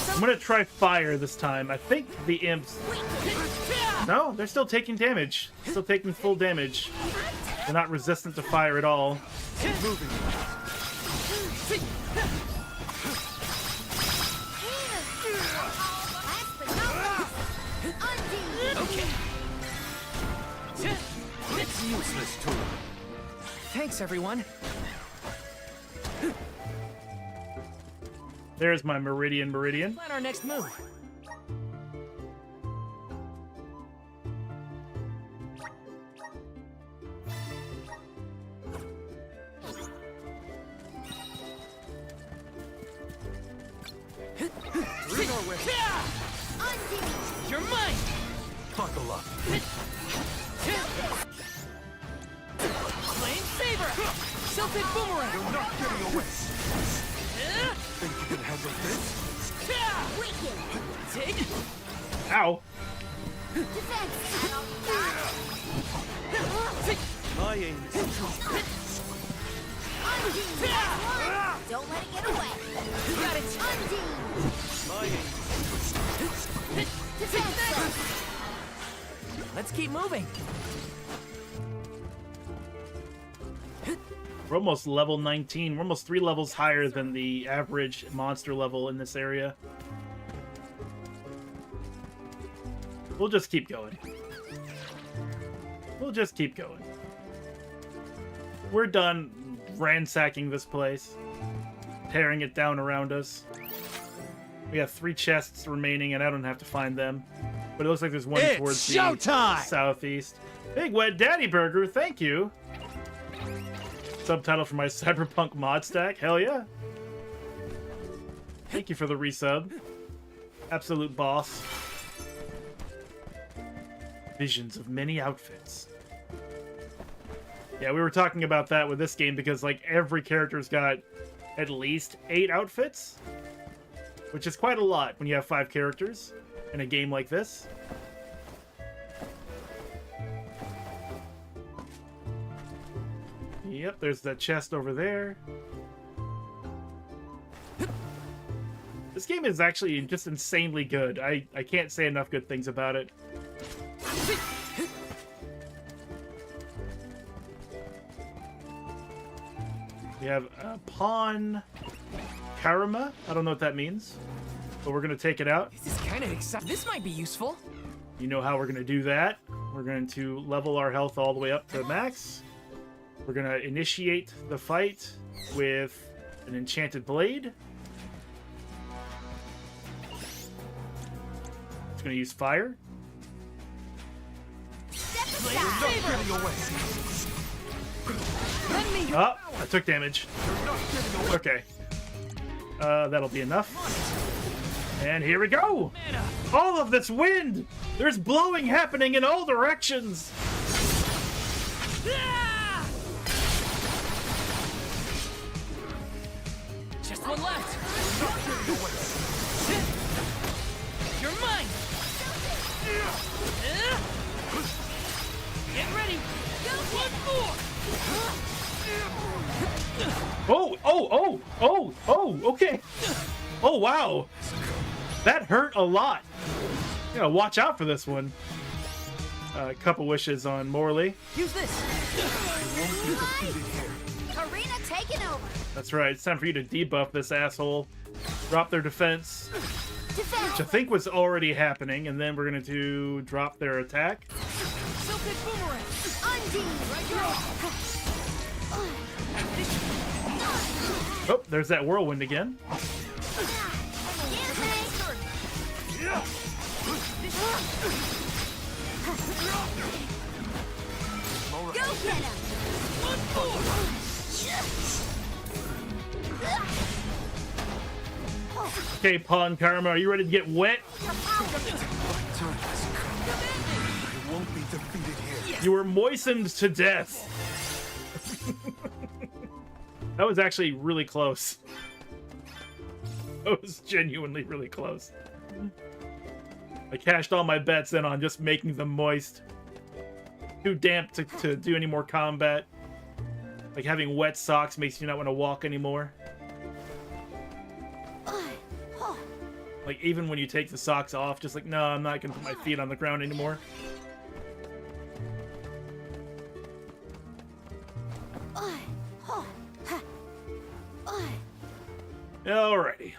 I'm gonna try fire this time. I think the imps... No, they're still taking damage. Still taking full damage. They're not resistant to fire at all.
Keep moving.
Okay.
It's useless tool.
Thanks, everyone.
There's my Meridian.
Plan our next move.
You're mine!
Buckle up.
Flame Saber! Silted Boomerang!
You're not getting away. Think you can handle this?
Dig!
Ow!
My aim is
Don't let it get away.
You got it!
my aim.
Let's keep moving.
We're almost level 19. We're almost 3 levels higher than the average monster level in this area. We'll just keep going. We'll just keep going. We're done ransacking this place. Tearing it down around us. We have 3 chests remaining, and I don't have to find them. But it looks like there's one
It's
towards the
showtime!
southeast. Big Wet Daddy Burger, thank you! Subtitle for my Cyberpunk mod stack, hell yeah! Thank you for the resub. Absolute boss. Visions of many outfits. Yeah, we were talking about that with this game because, like, every character's got at least 8 outfits. Which is quite a lot when you have 5 characters in a game like this. Yep, there's that chest over there. This game is actually just insanely good. I can't say enough good things about it. We have Pawn Karama. I don't know what that means, but we're going to take it out.
This is kind of exciting. This might be useful.
You know how we're going to do that. We're going to level our health all the way up to max. We're going to initiate the fight with an enchanted blade. It's gonna use fire. Oh, I took damage. Okay. That'll be enough. And here we go! All of this wind! There's blowing happening in all directions!
Just one left. You're mine. Get ready. One more.
Oh, okay. Oh, wow. That hurt a lot. You gotta watch out for this one. A couple wishes on Morley.
Use this.
Karina taking over.
That's right. It's time for you to debuff this asshole. Drop their defense, which I think was already happening, and then we're going to drop their attack.
Silted boomerang.
Oh, there's that whirlwind again.
Go get him!
Okay, Pawn Karma, are you ready to get wet? You were moistened to death. That was actually really close. That was genuinely really close. I cashed all my bets in on just making them moist. Too damp to do any more combat. Like having wet socks makes you not want to walk anymore. Like even when you take the socks off, just like, no, I'm not gonna put my feet on the ground anymore. Alrighty.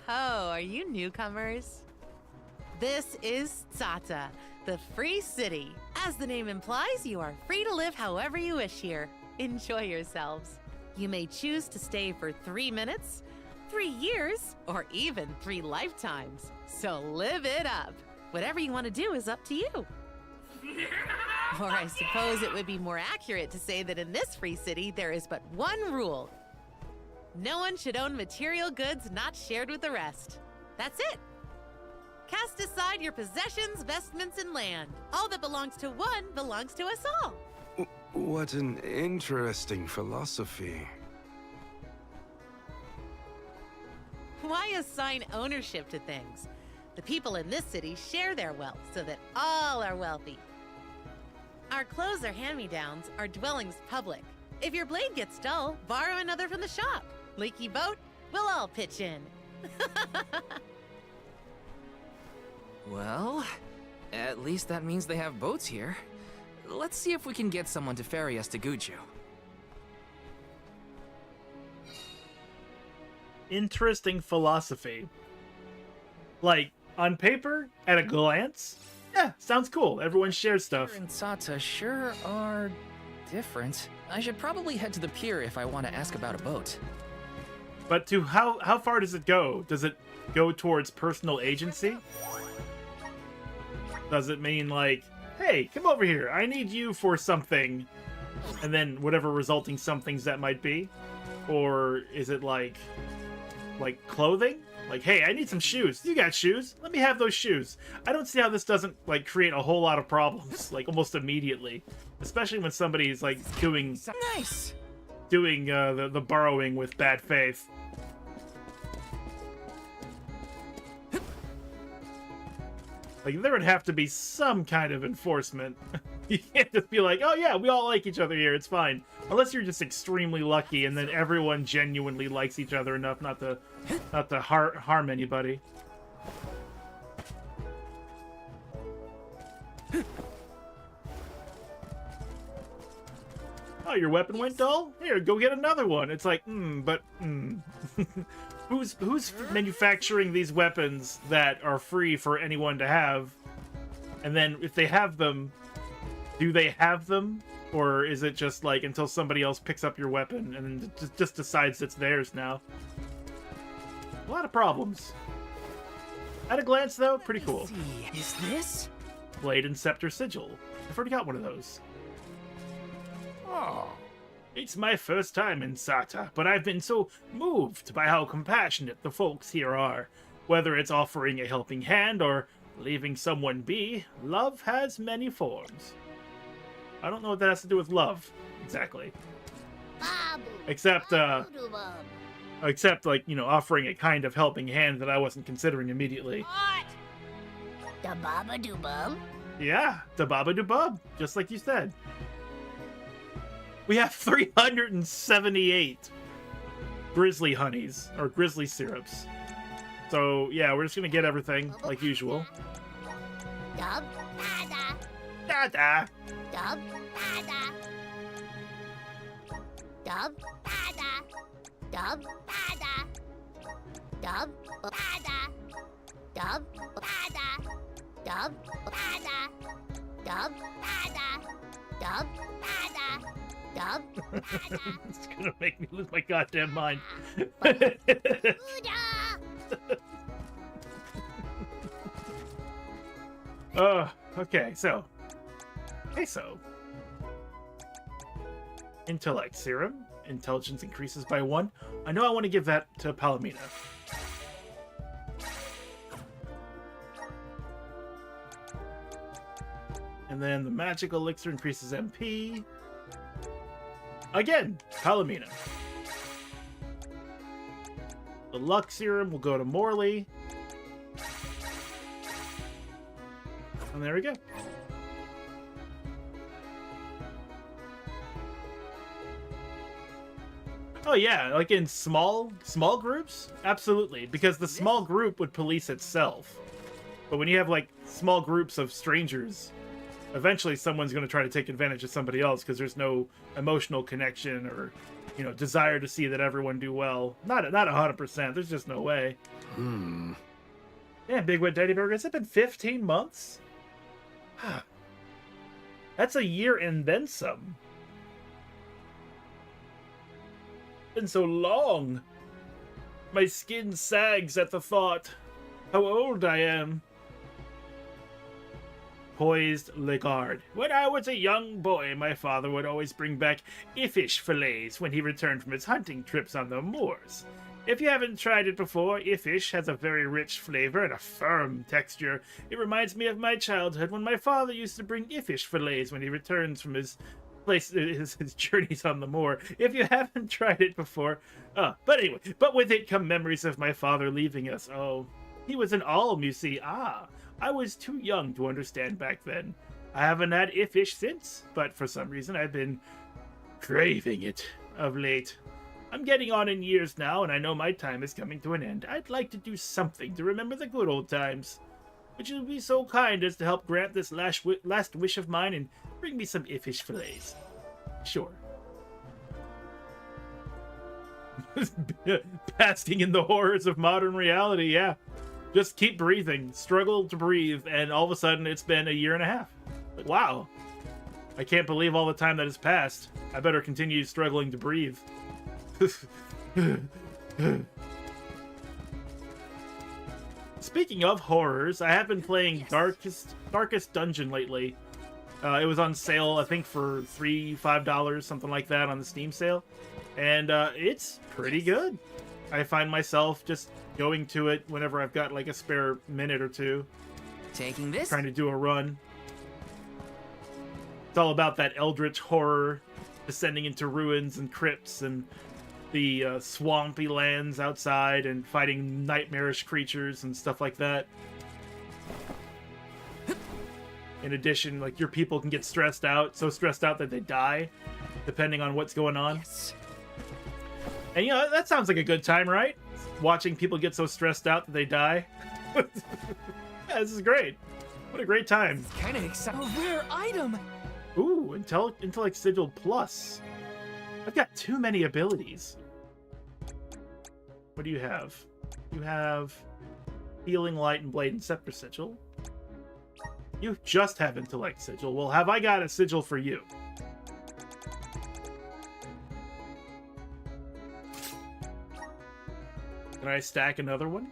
Oh, are you newcomers? This is Tsata, the free city. As the name implies, you are free to live however you wish here. Enjoy yourselves. You may choose to stay for 3 minutes, 3 years, or even 3 lifetimes. So live it up. Whatever you want to do is up to you. Or I suppose it would be more accurate to say that in this free city, there is but one rule. No one should own material goods not shared with the rest. That's it. Cast aside your possessions, vestments, and land. All that belongs to one belongs to us all.
What an interesting philosophy.
Why assign ownership to things? The people in this city share their wealth so that all are wealthy. Our clothes are hand-me-downs, our dwellings public. If your blade gets dull, borrow another from the shop. Leaky boat, we'll all pitch in.
Well, at least that means they have boats here. Let's see if we can get someone to ferry us to Guju.
Interesting philosophy. Like, on paper, at a glance, yeah, sounds cool. Everyone shares stuff.
Here and Tsata sure are different. I should probably head to the pier if I want to ask about a boat.
But to how far does it go? Does it go towards personal agency? Does it mean like, hey, come over here, I need you for something, and then whatever resulting somethings that might be? Or is it like clothing? Like, hey, I need some shoes. You got shoes? Let me have those shoes. I don't see how this doesn't like create a whole lot of problems like almost immediately, especially when somebody's like doing the borrowing with bad faith. Like, there would have to be some kind of enforcement. You can't just be like, oh yeah, we all like each other here, it's fine. Unless you're just extremely lucky and then everyone genuinely likes each other enough not to harm anybody. Oh, your weapon went dull? Here, go get another one. It's like, Who's manufacturing these weapons that are free for anyone to have? And then if they have them, do they have them? Or is it just like until somebody else picks up your weapon and just decides it's theirs now? A lot of problems. At a glance, though, pretty cool.
Is this?
Blade and Scepter Sigil. I've already got one of those. Oh. It's my first time in Sata, but I've been so moved by how compassionate the folks here are. Whether it's offering a helping hand or leaving someone be, love has many forms. I don't know what that has to do with love, exactly. Except, like, you know, offering a kind of helping hand that I wasn't considering immediately.
Da baba doo bum.
Yeah, da baba doo bub, just like you said. We have 378 grizzly honeys, or grizzly syrups. So, yeah, we're just gonna get everything, like usual.
Dub dada.
Dada.
Dub dada. Dub dada. Dub dada. Dub dada. Dub dada. Dub dada. Dub dada. Dub dada. Dub dada.
It's gonna make me lose my goddamn mind. Okay, so. Intellect Serum. Intelligence increases by 1. I know I want to give that to Palomina. And then the Magic Elixir increases MP. Again, Palomina. The Luck Serum will go to Morley. And there we go. Oh yeah, like in small groups? Absolutely, because the small group would police itself. But when you have like small groups of strangers, eventually someone's going to try to take advantage of somebody else because there's no emotional connection or, you know, desire to see that everyone do well. Not 100%. There's just no way. Yeah, Big Wet Daddy Burger. Has it been 15 months? That's a year and then some. Been so long. My skin sags at the thought how old I am. Poised Legard. When I was a young boy, my father would always bring back Iffish fillets when he returned from his hunting trips on the moors. If you haven't tried it before, Iffish has a very rich flavor and a firm texture. It reminds me of my childhood when my father used to bring Iffish fillets when he returns from his journeys on the moor. If you haven't tried it before, but anyway, but with it come memories of my father leaving us. Oh, he was an alm, you see. I was too young to understand back then. I haven't had Iffish since, but for some reason I've been craving it of late. I'm getting on in years now, and I know my time is coming to an end. I'd like to do something to remember the good old times. Would you be so kind as to help grant this last wish of mine and bring me some Iffish fillets? Sure. Basking in the horrors of modern reality, yeah. Just keep breathing, struggle to breathe, and all of a sudden it's been a year and a half. Like, wow. I can't believe all the time that has passed. I better continue struggling to breathe. Speaking of horrors, I have been playing Darkest Dungeon lately. It was on sale, I think, for $5, something like that, on the Steam sale. And it's pretty good. I find myself just going to it whenever I've got like a spare minute or two.
Taking this?
Trying to do a run. It's all about that eldritch horror, descending into ruins and crypts and the swampy lands outside and fighting nightmarish creatures and stuff like that. In addition, like, your people can get stressed out, so stressed out that they die, depending on what's going on.
Yes.
And, you know, that sounds like a good time, right? Watching people get so stressed out that they die. Yeah, this is great. What a great time.
It's kind of exciting. A rare item!
Ooh, Intellect Sigil Plus. I've got too many abilities. What do you have? You have Healing Light and Blade and Scepter Sigil. You just have Intellect Sigil. Well, have I got a sigil for you? Can I stack another one?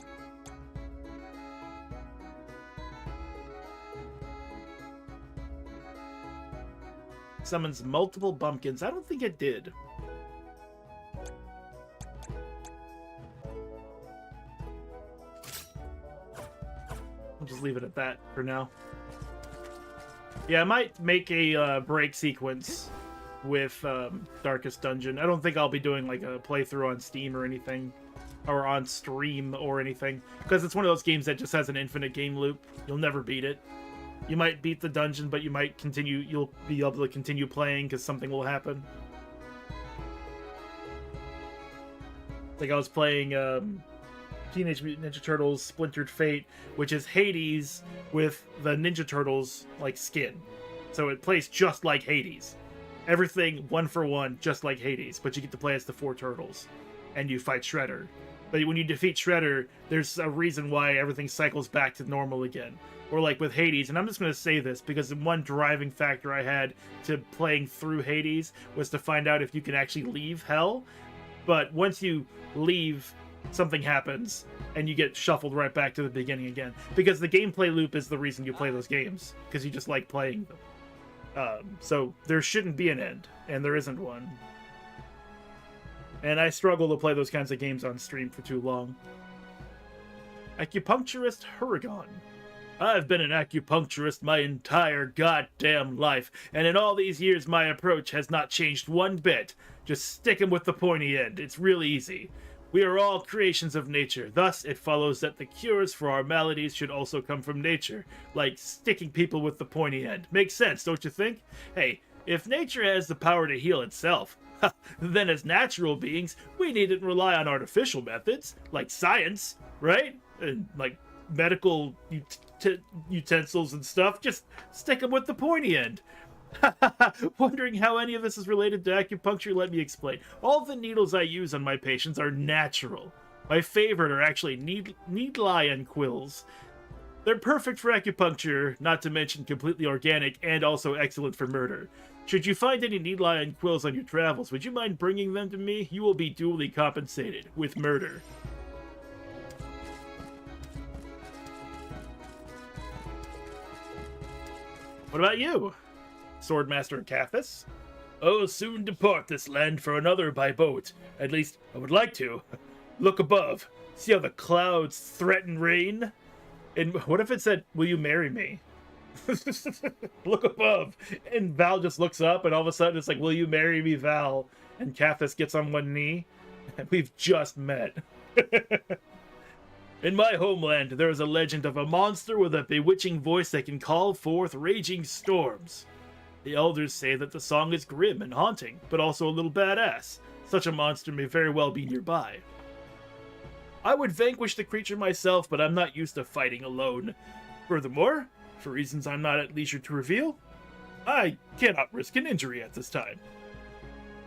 Summons multiple bumpkins. I don't think it did. I'll just leave it at that for now. Yeah, I might make a break sequence with Darkest Dungeon. I don't think I'll be doing like a playthrough on Steam or anything, or on stream or anything, because it's one of those games that just has an infinite game loop. You'll never beat it. You might beat the dungeon, but you'll be able to continue playing because something will happen. Like I was playing Teenage Mutant Ninja Turtles Splintered Fate, which is Hades with the Ninja Turtles like skin. So it plays just like Hades. Everything one for one, just like Hades, but you get to play as the 4 turtles. And you fight Shredder. But when you defeat Shredder, there's a reason why everything cycles back to normal again. Or like with Hades, and I'm just going to say this because the one driving factor I had to playing through Hades was to find out if you can actually leave Hell. But once you leave, something happens, and you get shuffled right back to the beginning again. Because the gameplay loop is the reason you play those games, because you just like playing them. So there shouldn't be an end, and there isn't one. And I struggle to play those kinds of games on stream for too long. Acupuncturist Huragon. I've been an acupuncturist my entire goddamn life, and in all these years my approach has not changed one bit. Just stick 'em with the pointy end. It's really easy. We are all creations of nature. Thus, it follows that the cures for our maladies should also come from nature. Like sticking people with the pointy end. Makes sense, don't you think? Hey, if nature has the power to heal itself, then as natural beings, we needn't rely on artificial methods, like science, right? And like medical utensils and stuff. Just stick them with the pointy end. Wondering how any of this is related to acupuncture? Let me explain. All the needles I use on my patients are natural. My favorite are actually needlion quills. They're perfect for acupuncture, not to mention completely organic and also excellent for murder. Should you find any needlion quills on your travels, would you mind bringing them to me? You will be duly compensated with murder. What about you, Swordmaster Cafis? Oh, soon depart this land for another by boat. At least, I would like to. Look above. See how the clouds threaten rain? And what if it said, will you marry me? Look above. And Val just looks up, and all of a sudden it's like, will you marry me, Val? And Cafis gets on one knee. And we've just met. In my homeland, there is a legend of a monster with a bewitching voice that can call forth raging storms. The elders say that the song is grim and haunting, but also a little badass. Such a monster may very well be nearby. I would vanquish the creature myself, but I'm not used to fighting alone. Furthermore, for reasons I'm not at leisure to reveal, I cannot risk an injury at this time.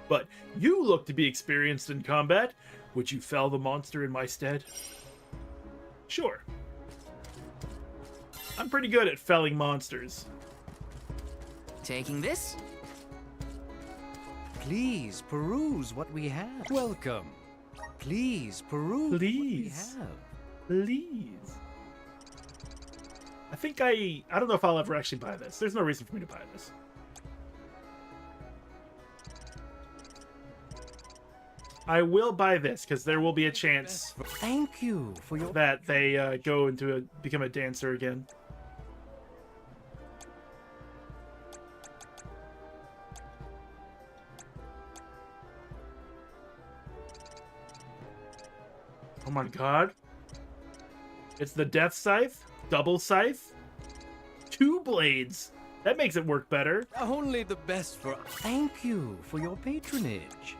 But you look to be experienced in combat. Would you fell the monster in my stead? Sure. I'm pretty good at felling monsters.
Taking this?
Please peruse what we have. Welcome. Please peruse what we have.
Please. I think I don't know if I'll ever actually buy this. There's no reason for me to buy this. I will buy this because there will be a chance.
Thank you for your
that they go into become a dancer again. Oh my god. It's the Death Scythe? Double Scythe? 2 blades! That makes it work better.
Only the best for... Thank you for your patronage.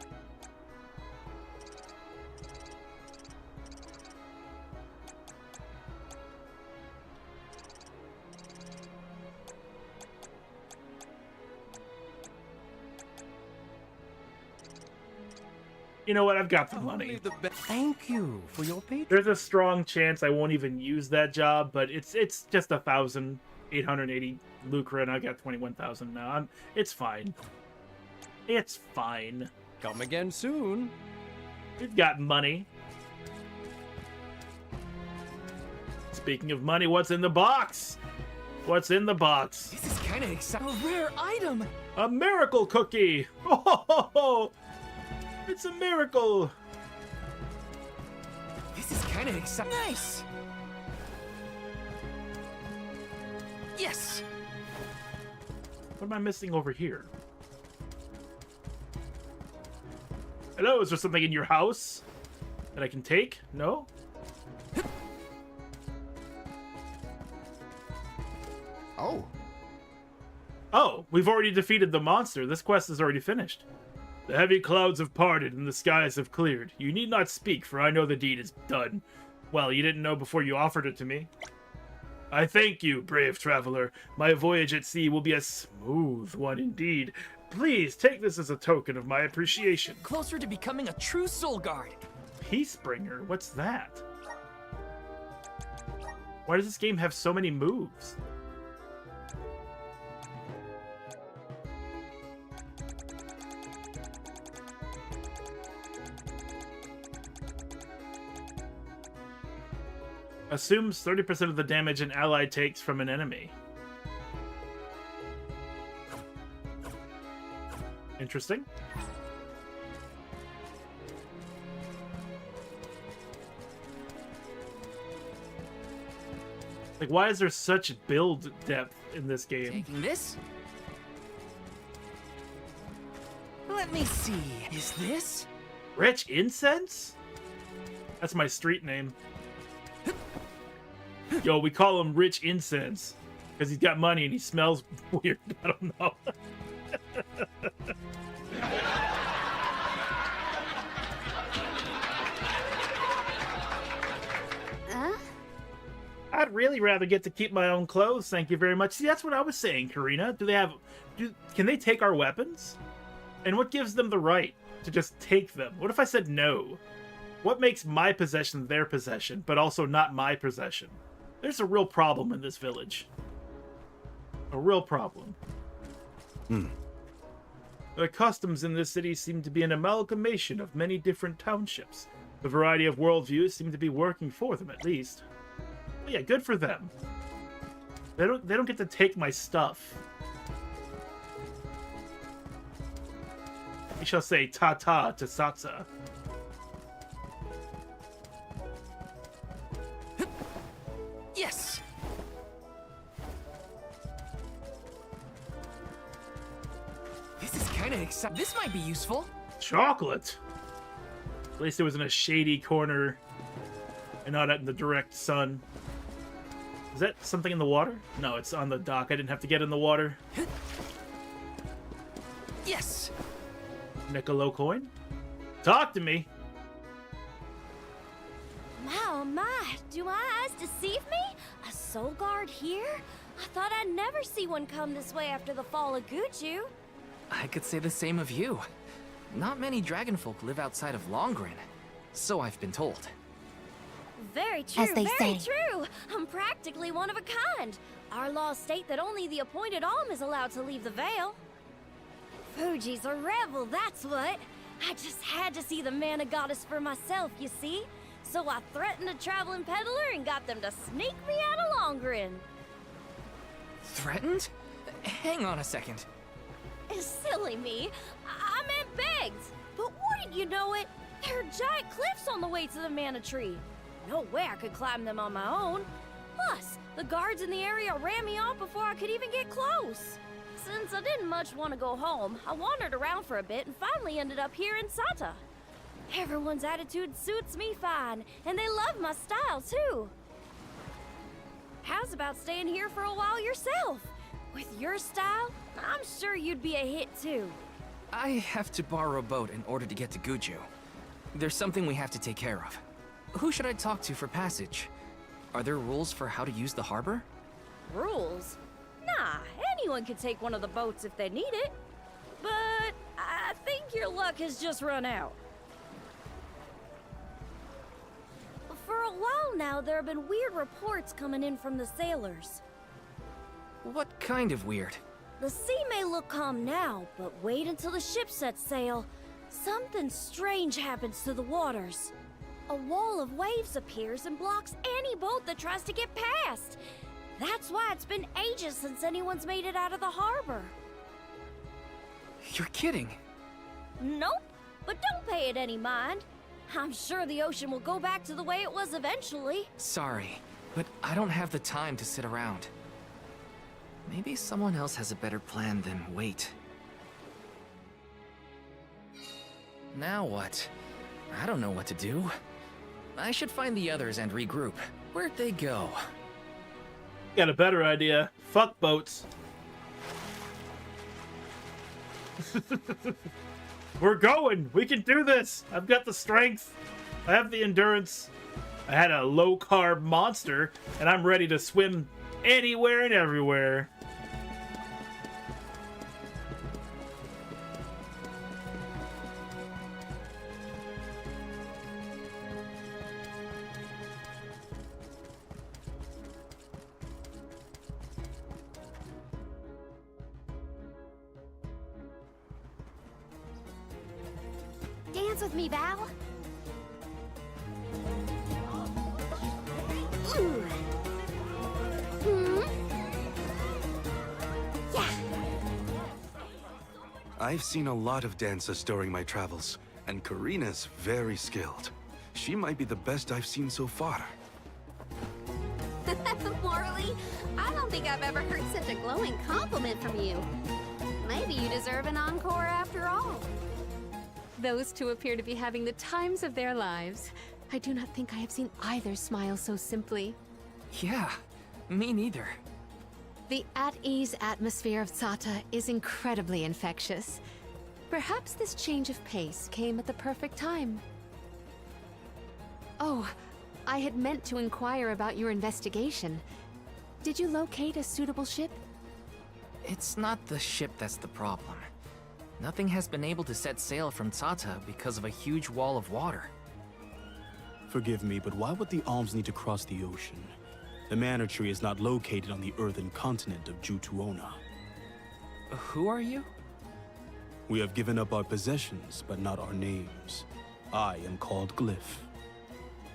You know what? I've got the money.
Thank you for your patience.
There's a strong chance I won't even use that job, but it's just 1,880 lucre, and I got 21,000 now. It's fine. It's fine.
Come again soon.
We've got money. Speaking of money, what's in the box? What's in the box?
This is kind of exciting. A rare item.
A miracle cookie. Oh, it's a miracle.
This is kind of exciting. Nice. Yes.
What am I missing over here? Hello, is there something in your house that I can take? No?
Oh.
Oh, we've already defeated the monster. This quest is already finished. The heavy clouds have parted and the skies have cleared. You need not speak, for I know the deed is done. Well, you didn't know before you offered it to me. I thank you, brave traveler. My voyage at sea will be a smooth one indeed. Please take this as a token of my appreciation.
Closer to becoming a true soul guard.
Peacebringer? What's that? Why does this game have so many moves? Assumes 30% of the damage an ally takes from an enemy. Interesting. Like, why is there such build depth in this game?
Taking this? Let me see. Is this?
Rich Incense? That's my street name. Yo, we call him Rich Incense because he's got money and he smells weird. I don't know. I'd really rather get to keep my own clothes, thank you very much. See, that's what I was saying, Karina. Can they take our weapons? And what gives them the right to just take them? What if I said no? What makes my possession their possession, but also not my possession? There's a real problem in this village. A real problem. The customs in this city seem to be an amalgamation of many different townships. The variety of worldviews seem to be working for them, at least. Well, yeah, good for them. They don't get to take my stuff. We shall say ta-ta to Satsa.
Yes. This is kind of exciting. This might be useful.
Chocolate. At least it was in a shady corner and not out in the direct sun. Is that something in the water? No, it's on the dock. I didn't have to get in the water.
Yes.
Niccolo coin? Talk to me.
Oh my, do my eyes deceive me? A soul guard here? I thought I'd never see one come this way after the fall of Guju.
I could say the same of you. Not many dragonfolk live outside of Longren, so I've been told.
Very true,
As they
very
say.
true. I'm practically one of a kind. Our laws state that only the appointed Alm is allowed to leave the Vale. Fuji's a rebel, that's what. I just had to see the mana goddess for myself, you see? So I threatened a traveling peddler and got them to sneak me out of Longren.
Threatened? Hang on a second.
Silly me. I meant begged. But wouldn't you know it? There are giant cliffs on the way to the mana tree. No way I could climb them on my own. Plus, the guards in the area ran me off before I could even get close. Since I didn't much want to go home, I wandered around for a bit and finally ended up here in Sata. Everyone's attitude suits me fine, and they love my style too. How's about staying here for a while yourself? With your style, I'm sure you'd be a hit too.
I have to borrow a boat in order to get to Guju. There's something we have to take care of. Who should I talk to for passage? Are there rules for how to use the harbor?
Rules? Nah, anyone can take one of the boats if they need it. But I think your luck has just run out. For a while now, there have been weird reports coming in from the sailors.
What kind of weird?
The sea may look calm now, but wait until the ship sets sail. Something strange happens to the waters. A wall of waves appears and blocks any boat that tries to get past. That's why it's been ages since anyone's made it out of the harbor.
You're kidding.
Nope, but don't pay it any mind. I'm sure the ocean will go back to the way it was eventually.
Sorry, but I don't have the time to sit around. Maybe someone else has a better plan than wait. Now what? I don't know what to do. I should find the others and regroup. Where'd they go?
Got a better idea. Fuck boats. We're going. We can do this. I've got the strength. I have the endurance. I had a low-carb monster, and I'm ready to swim anywhere and everywhere.
Dance with me, Val.
I've seen a lot of dances during my travels, and Karina's very skilled. She might be the best I've seen so far.
Morley, I don't think I've ever heard such a glowing compliment from you. Maybe you deserve an encore after all.
Those two appear to be having the times of their lives. I do not think I have seen either smile so simply.
Yeah, me neither.
The at-ease atmosphere of Tsata is incredibly infectious. Perhaps this change of pace came at the perfect time. Oh, I had meant to inquire about your investigation. Did you locate a suitable ship?
It's not the ship that's the problem. Nothing has been able to set sail from Tsata because of a huge wall of water.
Forgive me, but why would the Alms need to cross the ocean? The Mana Tree is not located on the earthen continent of Jutuona.
Who are you?
We have given up our possessions, but not our names. I am called Glyph.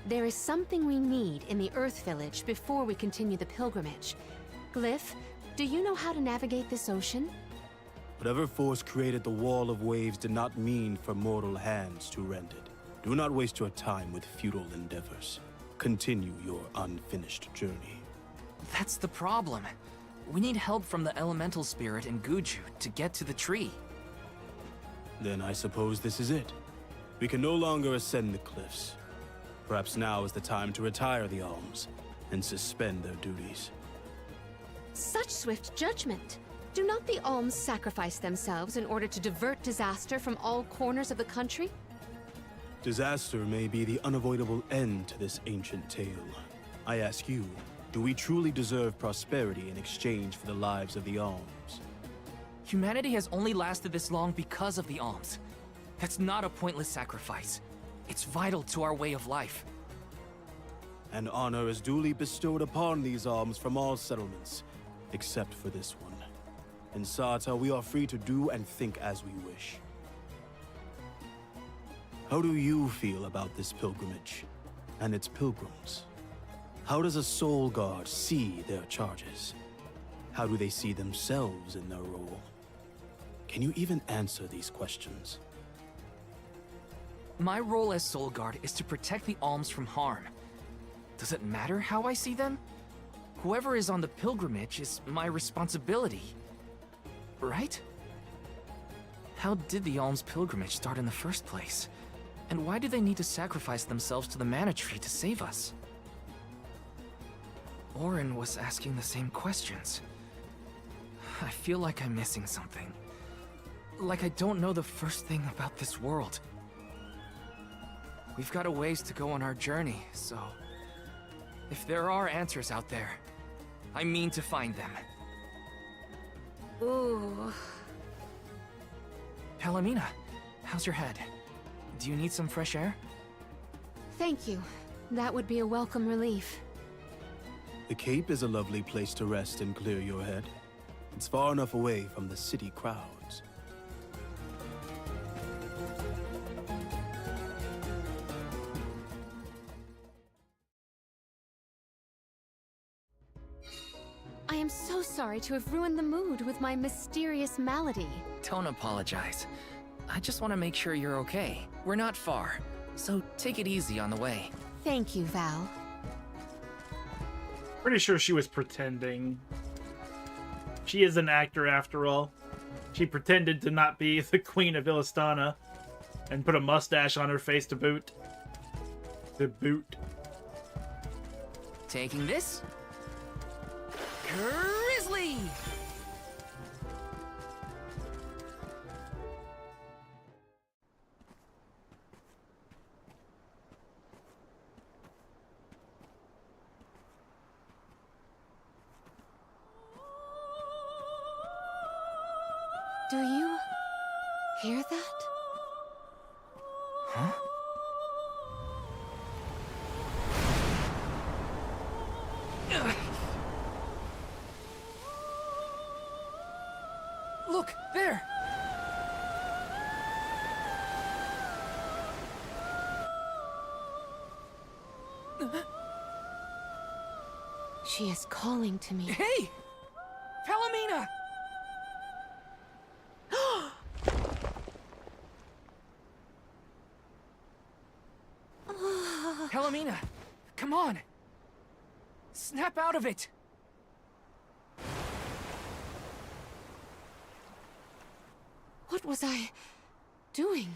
There is something we need in the Earth Village before we continue the pilgrimage. Glyph, do you know how to navigate this ocean?
Whatever force created the wall of waves did not mean for mortal hands to rend it. Do not waste your time with futile endeavors. Continue your unfinished journey.
That's the problem. We need help from the elemental spirit in Guju to get to the tree.
Then I suppose this is it. We can no longer ascend the cliffs. Perhaps now is the time to retire the Alms and suspend their duties.
Such swift judgment! Do not the Alms sacrifice themselves in order to divert disaster from all corners of the country?
Disaster may be the unavoidable end to this ancient tale. I ask you, do we truly deserve prosperity in exchange for the lives of the Alms?
Humanity has only lasted this long because of the Alms. That's not a pointless sacrifice. It's vital to our way of life.
An honor is duly bestowed upon these Alms from all settlements, except for this one. In Tsata, we are free to do and think as we wish. How do you feel about this pilgrimage and its pilgrims? How does a Soul Guard see their charges? How do they see themselves in their role? Can you even answer these questions?
My role as Soul Guard is to protect the Alms from harm. Does it matter how I see them? Whoever is on the pilgrimage is my responsibility. Right? How did the Alms pilgrimage start in the first place? And why do they need to sacrifice themselves to the Mana Tree to save us? Auron was asking the same questions. I feel like I'm missing something. Like I don't know the first thing about this world. We've got a ways to go on our journey, so... if there are answers out there, I mean to find them.
Ooh.
Palomina, how's your head? Do you need some fresh air?
Thank you. That would be a welcome relief.
The Cape is a lovely place to rest and clear your head. It's far enough away from the city crowds.
I am so sorry to have ruined the mood with my mysterious malady.
Don't apologize. I just want to make sure you're okay. We're not far, so take it easy on the way.
Thank you, Val.
Pretty sure she was pretending. She is an actor after all. She pretended to not be the Queen of Illistana and put a mustache on her face to boot. To boot.
Taking this? Grizzly!
Do you hear that?
Huh? Look, there!
She is calling to me.
Hey! Palomina! Palomina, come on! Snap out of it!
What was I doing?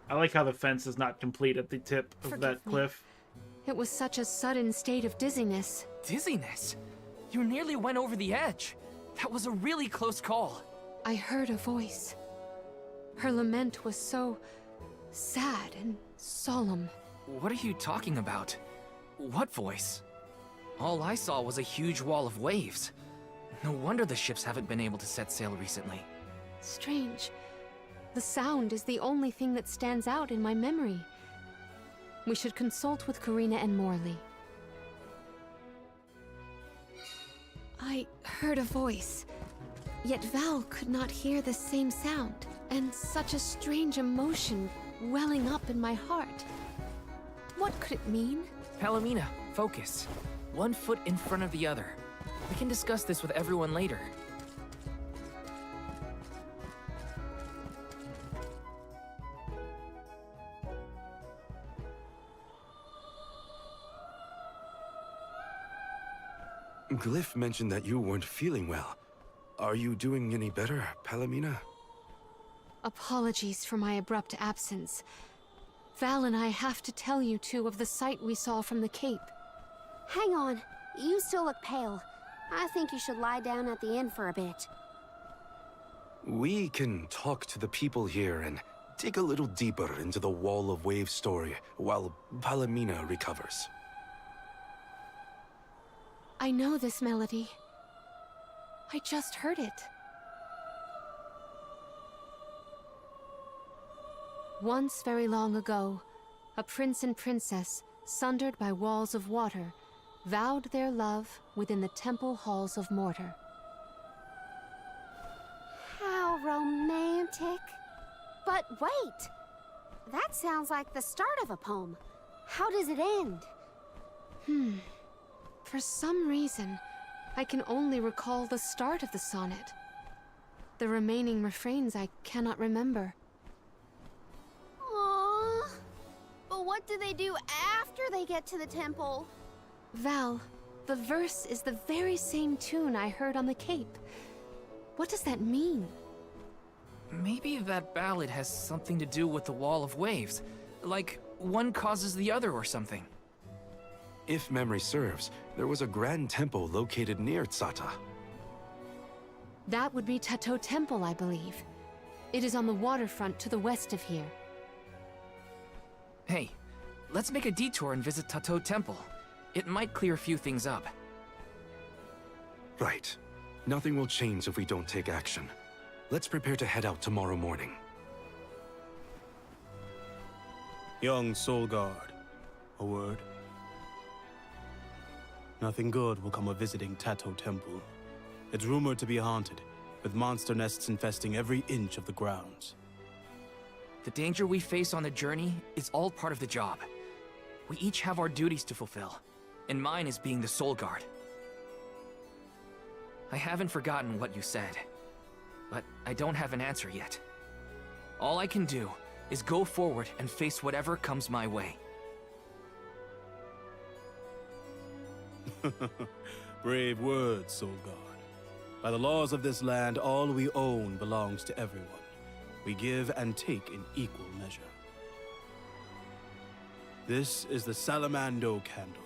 I like how the fence is not complete at the tip of
Forgive
that
me.
cliff.
It was such a sudden state of dizziness.
Dizziness? You nearly went over the edge. That was a really close call.
I heard a voice. Her lament was so sad and solemn.
What are you talking about? What voice? All I saw was a huge wall of waves. No wonder the ships haven't been able to set sail recently.
Strange. The sound is the only thing that stands out in my memory. We should consult with Karina and Morley. I heard a voice, yet Val could not hear the same sound, and such a strange emotion welling up in my heart. What could it mean?
Palomina, focus. One foot in front of the other. We can discuss this with everyone later.
Glyph mentioned that you weren't feeling well. Are you doing any better, Palomina?
Apologies for my abrupt absence. Val and I have to tell you two of the sight we saw from the Cape.
Hang on. You still look pale. I think you should lie down at the inn for a bit.
We can talk to the people here and dig a little deeper into the Wall of Waves story while Palomina recovers.
I know this melody. I just heard it. Once very long ago, a prince and princess, sundered by walls of water, vowed their love within the temple halls of Mortar.
How romantic. But wait! That sounds like the start of a poem. How does it end?
For some reason, I can only recall the start of the sonnet. The remaining refrains I cannot remember.
Aww. But what do they do after they get to the temple?
Val, the verse is the very same tune I heard on the Cape. What does that mean?
Maybe that ballad has something to do with the Wall of Waves. Like, one causes the other or something.
If memory serves, there was a grand temple located near Tsata.
That would be Tato Temple, I believe. It is on the waterfront to the west of here.
Hey, let's make a detour and visit Tato Temple. It might clear a few things up.
Right. Nothing will change if we don't take action. Let's prepare to head out tomorrow morning.
Young Soul Guard, a word? Nothing good will come of visiting Tato Temple. It's rumored to be haunted, with monster nests infesting every inch of the grounds.
The danger we face on the journey is all part of the job. We each have our duties to fulfill, and mine is being the Soul Guard. I haven't forgotten what you said, but I don't have an answer yet. All I can do is go forward and face whatever comes my way.
Brave words, Soul Guard. By the laws of this land, all we own belongs to everyone. We give and take in equal measure. This is the Salamando Candle,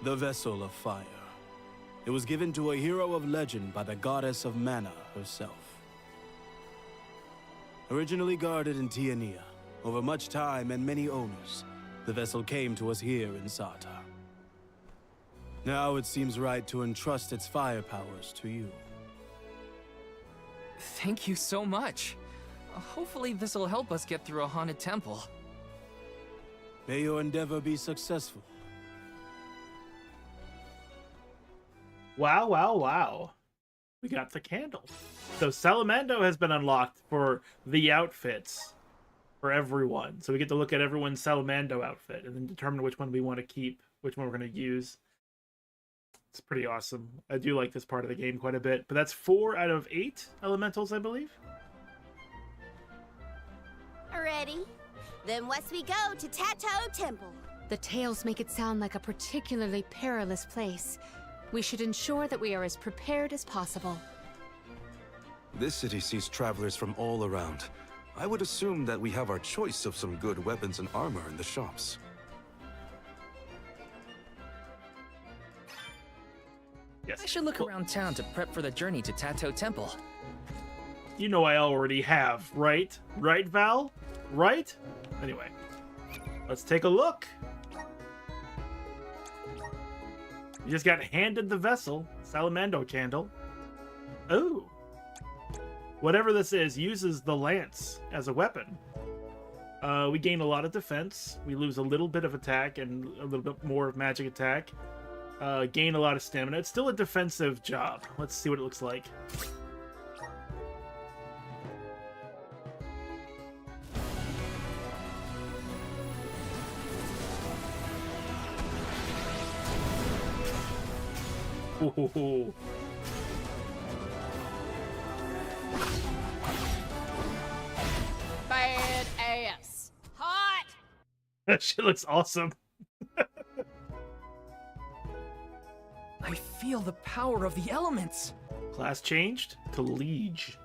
the vessel of fire. It was given to a hero of legend by the goddess of mana herself. Originally guarded in Tiania, over much time and many owners, the vessel came to us here in Sata. Now it seems right to entrust its fire powers to you.
Thank you so much. Hopefully this'll help us get through a haunted temple.
May your endeavor be successful.
Wow, wow, wow. We got the candle. So Salamando has been unlocked for the outfits for everyone. So we get to look at everyone's Salamando outfit and then determine which one we want to keep, which one we're going to use. It's pretty awesome. I do like this part of the game quite a bit. But that's 4 out of 8 elementals, I believe.
Ready? Then west we go to Tato Temple.
The tales make it sound like a particularly perilous place. We should ensure that we are as prepared as possible.
This city sees travelers from all around. I would assume that we have our choice of some good weapons and armor in the shops.
Yes.
I should look around town to prep for the journey to Tato Temple.
You know I already have, right? Right, Val? Right? Anyway, let's take a look. You just got handed the vessel, Salamando Candle. Oh. Whatever this is uses the lance as a weapon. We gain a lot of defense. We lose a little bit of attack and a little bit more of magic attack. Gain a lot of stamina. It's still a defensive job. Let's see what it looks like. Ooh.
Bad ass. Hot.
That shit looks awesome.
I feel the power of the elements.
Class changed to Liege.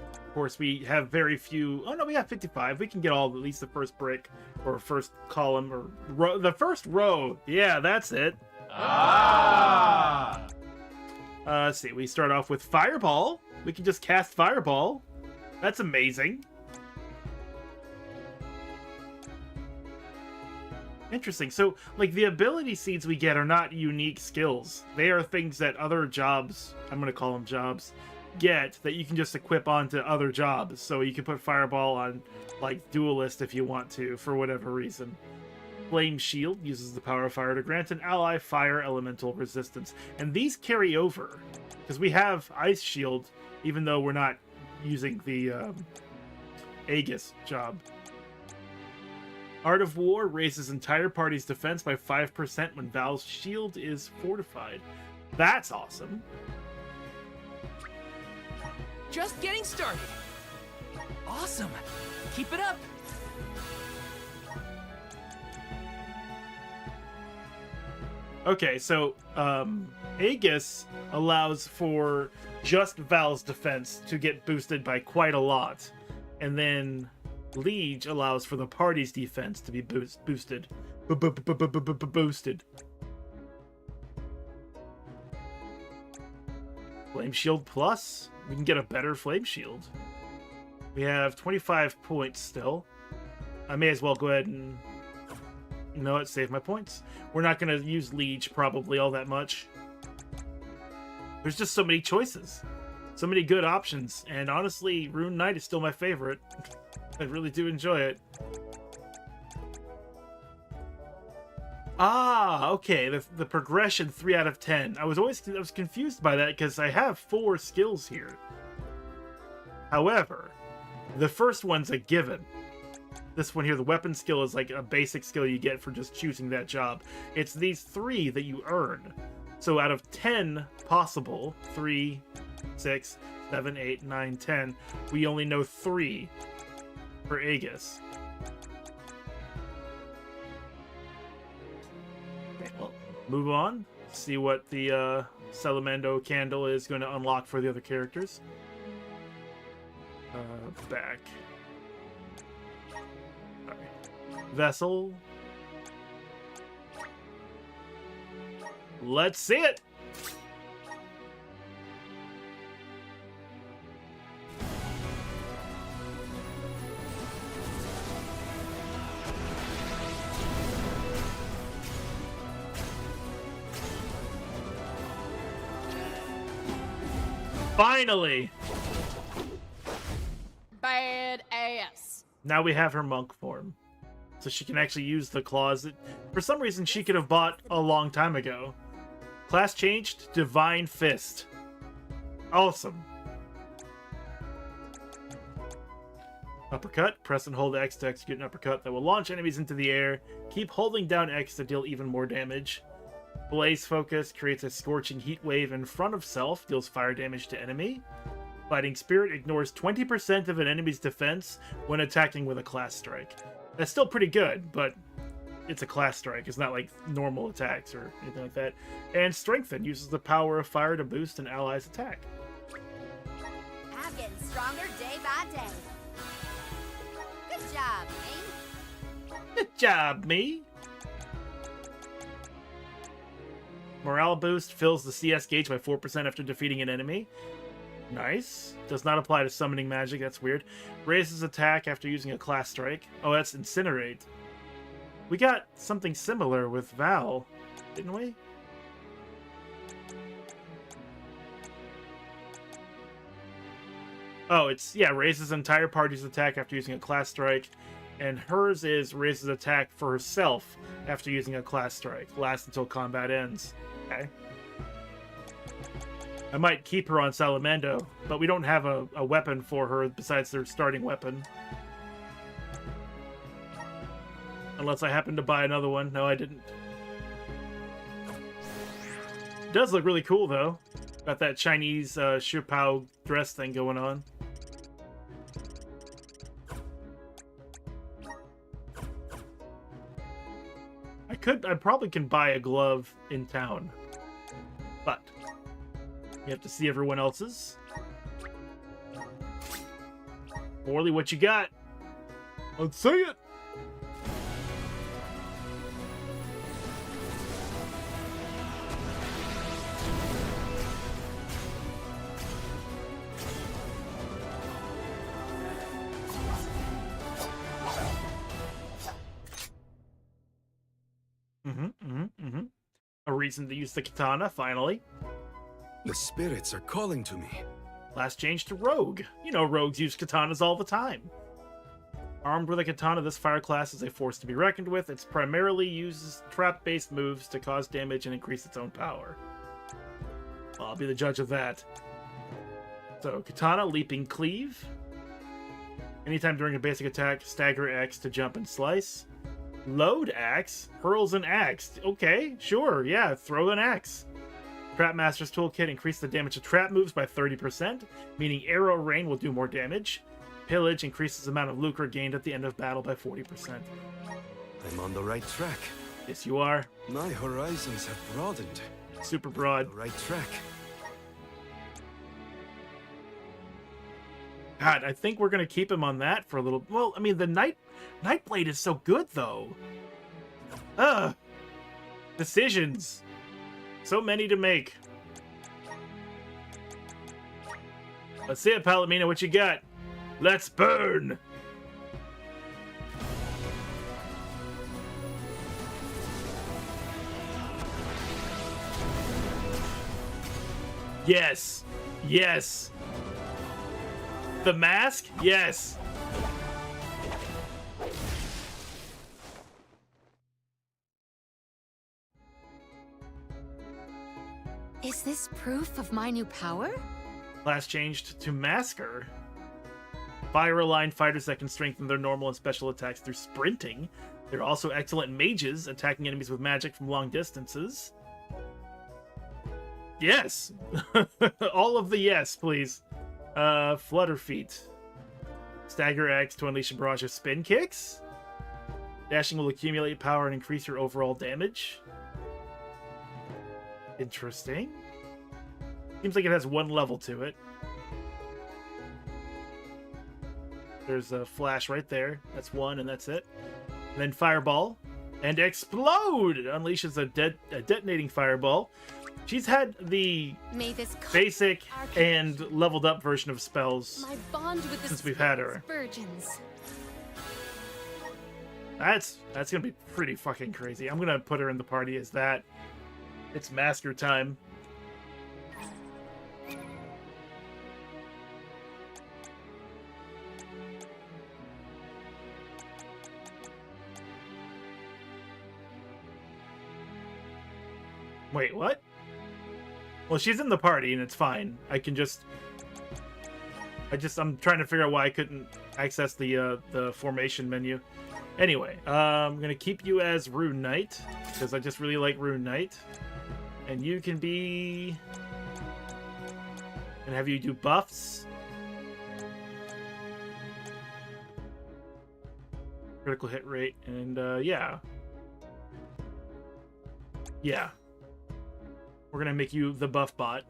Of course, we have very few. Oh no, we have 55. We can get all at least the first brick or first column or row. The first row. Yeah, that's it. Ah. Let's see. We start off with Fireball. We can just cast Fireball. That's amazing. Interesting. So, like, the ability seeds we get are not unique skills. They are things that other jobs, I'm going to call them jobs, get that you can just equip onto other jobs. So you can put Fireball on, like, Duelist if you want to, for whatever reason. Flame Shield uses the power of fire to grant an ally fire elemental resistance. And these carry over, because we have Ice Shield, even though we're not using the Aegis job. Art of War raises entire party's defense by 5% when Val's shield is fortified. That's awesome.
Just getting started. Awesome. Keep it up.
Okay, so Aegis allows for just Val's defense to get boosted by quite a lot. And then Liege allows for the party's defense to be boosted boosted. Flame Shield Plus. We can get a better Flame Shield. We have 25 points still. I may as well go ahead and... You know what? Save my points. We're not going to use Leech probably all that much. There's just so many choices. So many good options. And honestly, Rune Knight is still my favorite. I really do enjoy it. Ah, okay. The progression 3 out of 10. I was confused by that because I have 4 skills here. However, the first one's a given. This one here, the weapon skill, is like a basic skill you get for just choosing that job. It's these 3 that you earn. So out of 10 possible, 3, 6, 7, 8, 9, 10, we only know 3 for Aegis. Okay, well, move on. See what the Salamando candle is going to unlock for the other characters. Back. Vessel. Let's see it. Finally.
Bad ass.
Now we have her monk form. So she can actually use the claws that, for some reason, she could have bought a long time ago. Class changed, Divine Fist. Awesome. Uppercut. Press and hold X to execute an uppercut that will launch enemies into the air. Keep holding down X to deal even more damage. Blaze Focus creates a scorching heat wave in front of self, deals fire damage to enemy. Fighting Spirit ignores 20% of an enemy's defense when attacking with a class strike. That's still pretty good, but it's a class strike. It's not like normal attacks or anything like that. And Strengthen uses the power of fire to boost an ally's attack.
I'm getting stronger day by day. Good job, me.
Good job, me. Morale boost fills the CS gauge by 4% after defeating an enemy. Nice. Does not apply to summoning magic. That's weird. Raises attack after using a class strike. Oh, that's Incinerate. We got something similar with Val, didn't we? Oh, it's, yeah, raises entire party's attack after using a class strike. And hers is raises attack for herself after using a class strike. Lasts until combat ends. Okay. I might keep her on Salamando, but we don't have a weapon for her besides their starting weapon. Unless I happen to buy another one. No, I didn't. It does look really cool, though. Got that Chinese Shupao dress thing going on. I probably can buy a glove in town. But you have to see everyone else's. Morley, what you got? Let's see it! A reason to use the katana, finally.
The spirits are calling to me.
Last change to Rogue. You know rogues use katanas all the time. Armed with a katana, this fire class is a force to be reckoned with. It primarily uses trap-based moves to cause damage and increase its own power. Well, I'll be the judge of that. So, katana, leaping cleave. Anytime during a basic attack, stagger X to jump and slice. Load axe, hurls an axe. Okay, sure, yeah, throw an axe. Trap Master's Toolkit, increase the damage of trap moves by 30%, meaning arrow rain will do more damage. Pillage increases the amount of lucre gained at the end of battle by 40%.
I'm on the right track.
Yes, you are.
My horizons have broadened.
Super broad.
The right track.
God, I think we're gonna keep him on that for a little. Well, I mean, the Nightblade is so good, though. Ugh. Decisions. So many to make. Let's see it, Palomino. What you got? Let's burn. Yes. Yes. The mask? Yes.
Is this proof of my new power?
Last changed to Masker. Fire-aligned fighters that can strengthen their normal and special attacks through sprinting. They're also excellent mages, attacking enemies with magic from long distances. Yes! All of the yes, please. Flutter Feet. Stagger X to unleash a barrage of spin kicks. Dashing will accumulate power and increase your overall damage. Interesting. Seems like it has one level to it. There's a flash right there. That's one, and that's it. And then Fireball. And Explode! Unleashes a detonating fireball. She's had the basic and leveled up version of spells
my bond with the
since we've had her.
Virgins.
That's gonna be pretty fucking crazy. I'm gonna put her in the party as that. It's Masker time. Wait, what? Well, she's in the party and it's fine. I can just... I'm trying to figure out why I couldn't access the formation menu. Anyway, I'm gonna keep you as Rune Knight, because I just really like Rune Knight. And you can be... and have you do buffs. Critical hit rate, and yeah. Yeah. We're gonna make you the buff bot.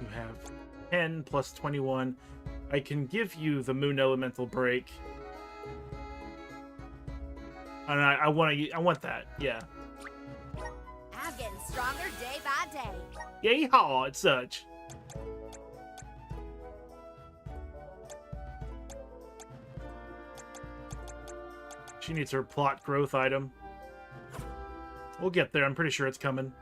You have 10 plus 21. I can give you the Moon Elemental break. And I want that, yeah.
I'm getting stronger day by day.
Yeehaw, it's such. She needs her plot growth item. We'll get there, I'm pretty sure it's coming.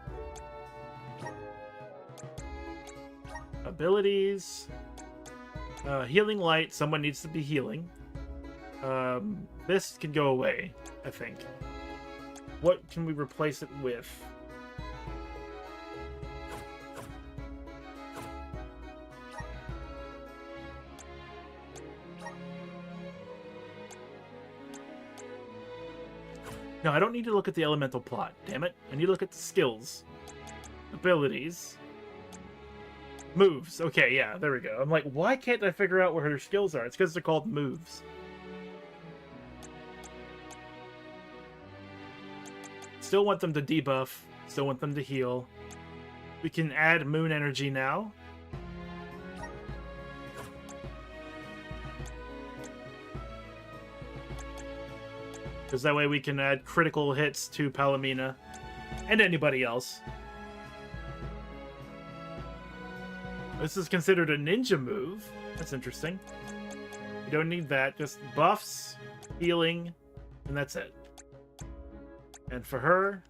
Abilities. Healing Light, someone needs to be healing. This can go away, I think. What can we replace it with? No, I don't need to look at the elemental plot, damn it. I need to look at the skills. Abilities. Moves. Okay, yeah, there we go. I'm like, why can't I figure out where her skills are? It's because they're called moves. Still want them to debuff. Still want them to heal. We can add moon energy now. Because that way we can add critical hits to Palomina. And anybody else. This is considered a ninja move. That's interesting. You don't need that. Just buffs, healing, and that's it. And for her,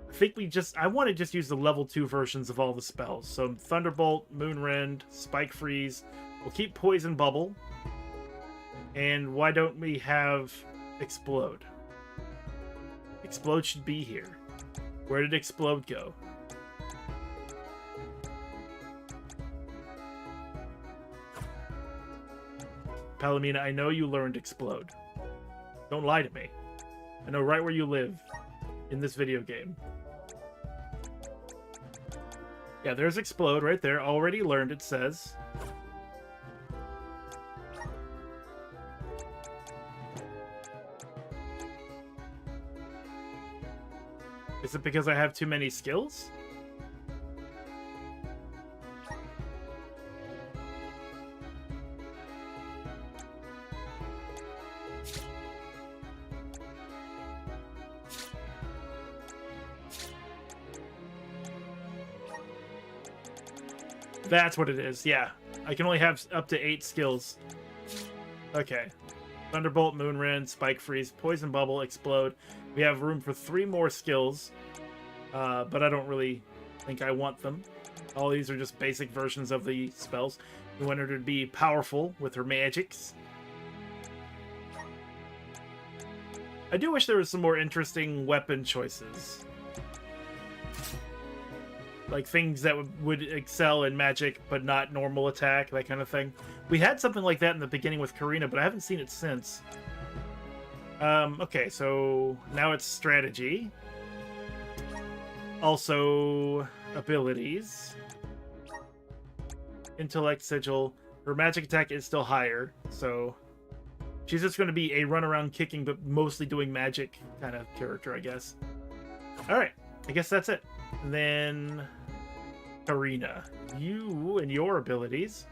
I think I want to just use the level 2 versions of all the spells. So Thunderbolt, Moonrend, Spike Freeze. We'll keep Poison Bubble. And why don't we have Explode? Explode should be here. Where did Explode go? Palomina, I know you learned Explode. Don't lie to me. I know right where you live in this video game. Yeah, there's Explode right there. Already learned, it says. Is it because I have too many skills? That's what it is, yeah. I can only have up to 8 skills. Okay. Thunderbolt, Moonrend, Spike Freeze, Poison Bubble, Explode. We have room for 3 more skills, but I don't really think I want them. All these are just basic versions of the spells. We want her to be powerful with her magics. I do wish there was some more interesting weapon choices. Like things that would excel in magic, but not normal attack, that kind of thing. We had something like that in the beginning with Karina, but I haven't seen it since. Okay, so now it's strategy. Also, abilities. Intellect, Sigil. Her magic attack is still higher, so... she's just going to be a run-around kicking, but mostly doing magic kind of character, I guess. Alright, I guess that's it. And then... Karina, you and your abilities.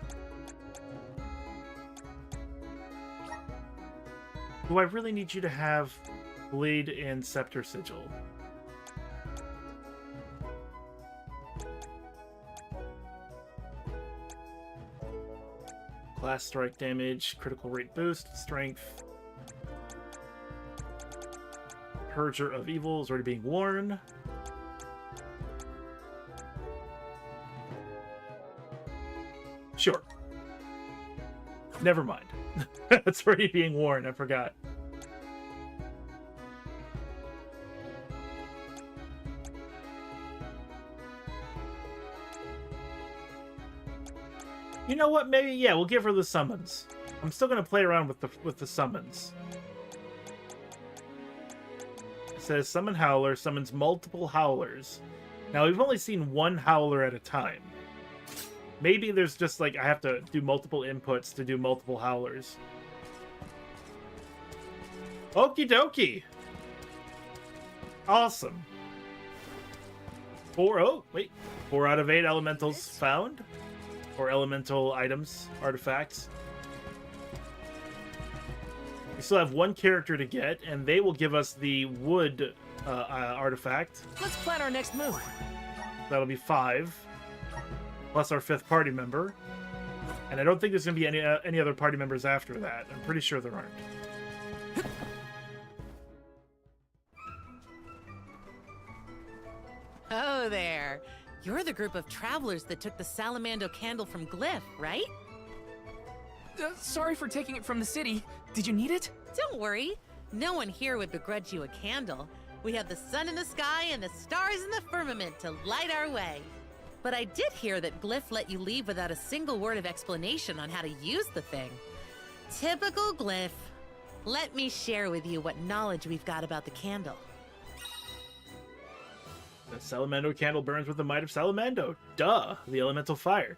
Do I really need you to have Blade and Scepter Sigil? Class strike damage, critical rate boost, strength. Purger of Evil is already being worn. Sure. Never mind. It's already being worn, I forgot. You know what? Maybe, yeah, we'll give her the summons. I'm still gonna play around with the summons. It says summon Howler, summons multiple Howlers. Now we've only seen one Howler at a time. Maybe there's just like I have to do multiple inputs to do multiple Howlers. Okie dokie. Awesome. 4 out of 8 elementals found. Or elemental items, artifacts. We still have 1 character to get, and they will give us the wood artifact.
Let's plan our next move.
That'll be 5. Plus our 5th party member. And I don't think there's going to be any other party members after that. I'm pretty sure there aren't.
Oh there. You're the group of travelers that took the Salamando candle from Glyph, right?
Sorry for taking it from the city. Did you need it?
Don't worry. No one here would begrudge you a candle. We have the sun in the sky and the stars in the firmament to light our way. But I did hear that Glyph let you leave without a single word of explanation on how to use the thing. Typical Glyph. Let me share with you what knowledge we've got about the candle.
The Salamando candle burns with the might of Salamando. Duh, the elemental fire.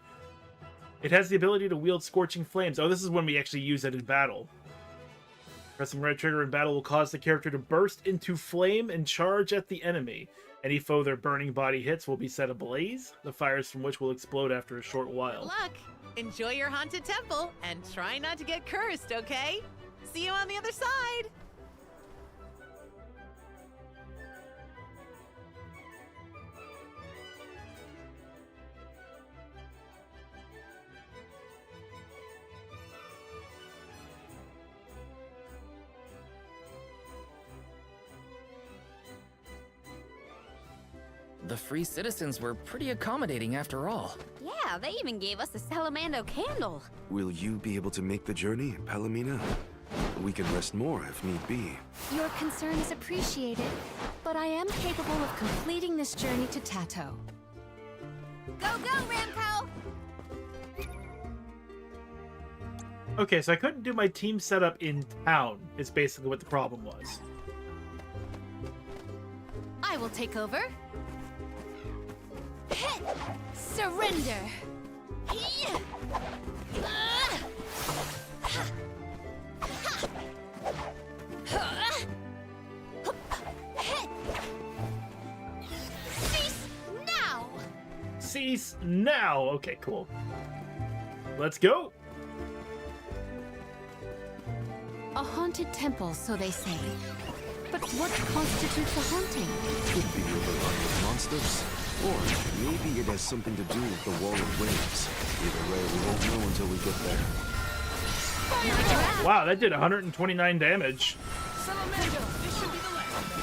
It has the ability to wield scorching flames. Oh, this is when we actually use it in battle. Pressing right trigger in battle will cause the character to burst into flame and charge at the enemy. Any foe their burning body hits will be set ablaze, the fires from which will explode after a short while.
Good luck! Enjoy your haunted temple, and try not to get cursed, okay? See you on the other side!
The free citizens were pretty accommodating after all.
Yeah, they even gave us the Salamando candle.
Will you be able to make the journey, Palomina? We can rest more if need be.
Your concern is appreciated, but I am capable of completing this journey to Tato.
Go, Ramco!
Okay, so I couldn't do my team setup in town, is basically what the problem was.
I will take over. Surrender!
Cease now!
Cease now! Okay, cool. Let's go!
A haunted temple, so they say. But what constitutes a haunting?
Could be overrun with monsters, or maybe it has something to do with the Wall of Waves. Either way, we won't know until we get there.
Wow, that did 129 damage.
Salamando, this should be the last.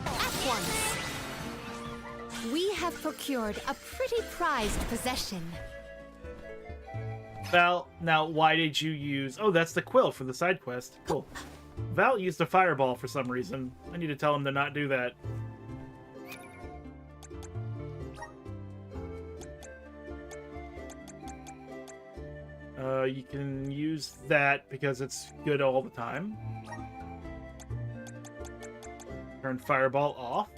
At once. We have procured a pretty prized possession.
Val, now why did you use... Oh, that's the quill for the side quest. Cool. Val used a fireball for some reason. I need to tell him to not do that. You can use that because it's good all the time. Turn fireball off.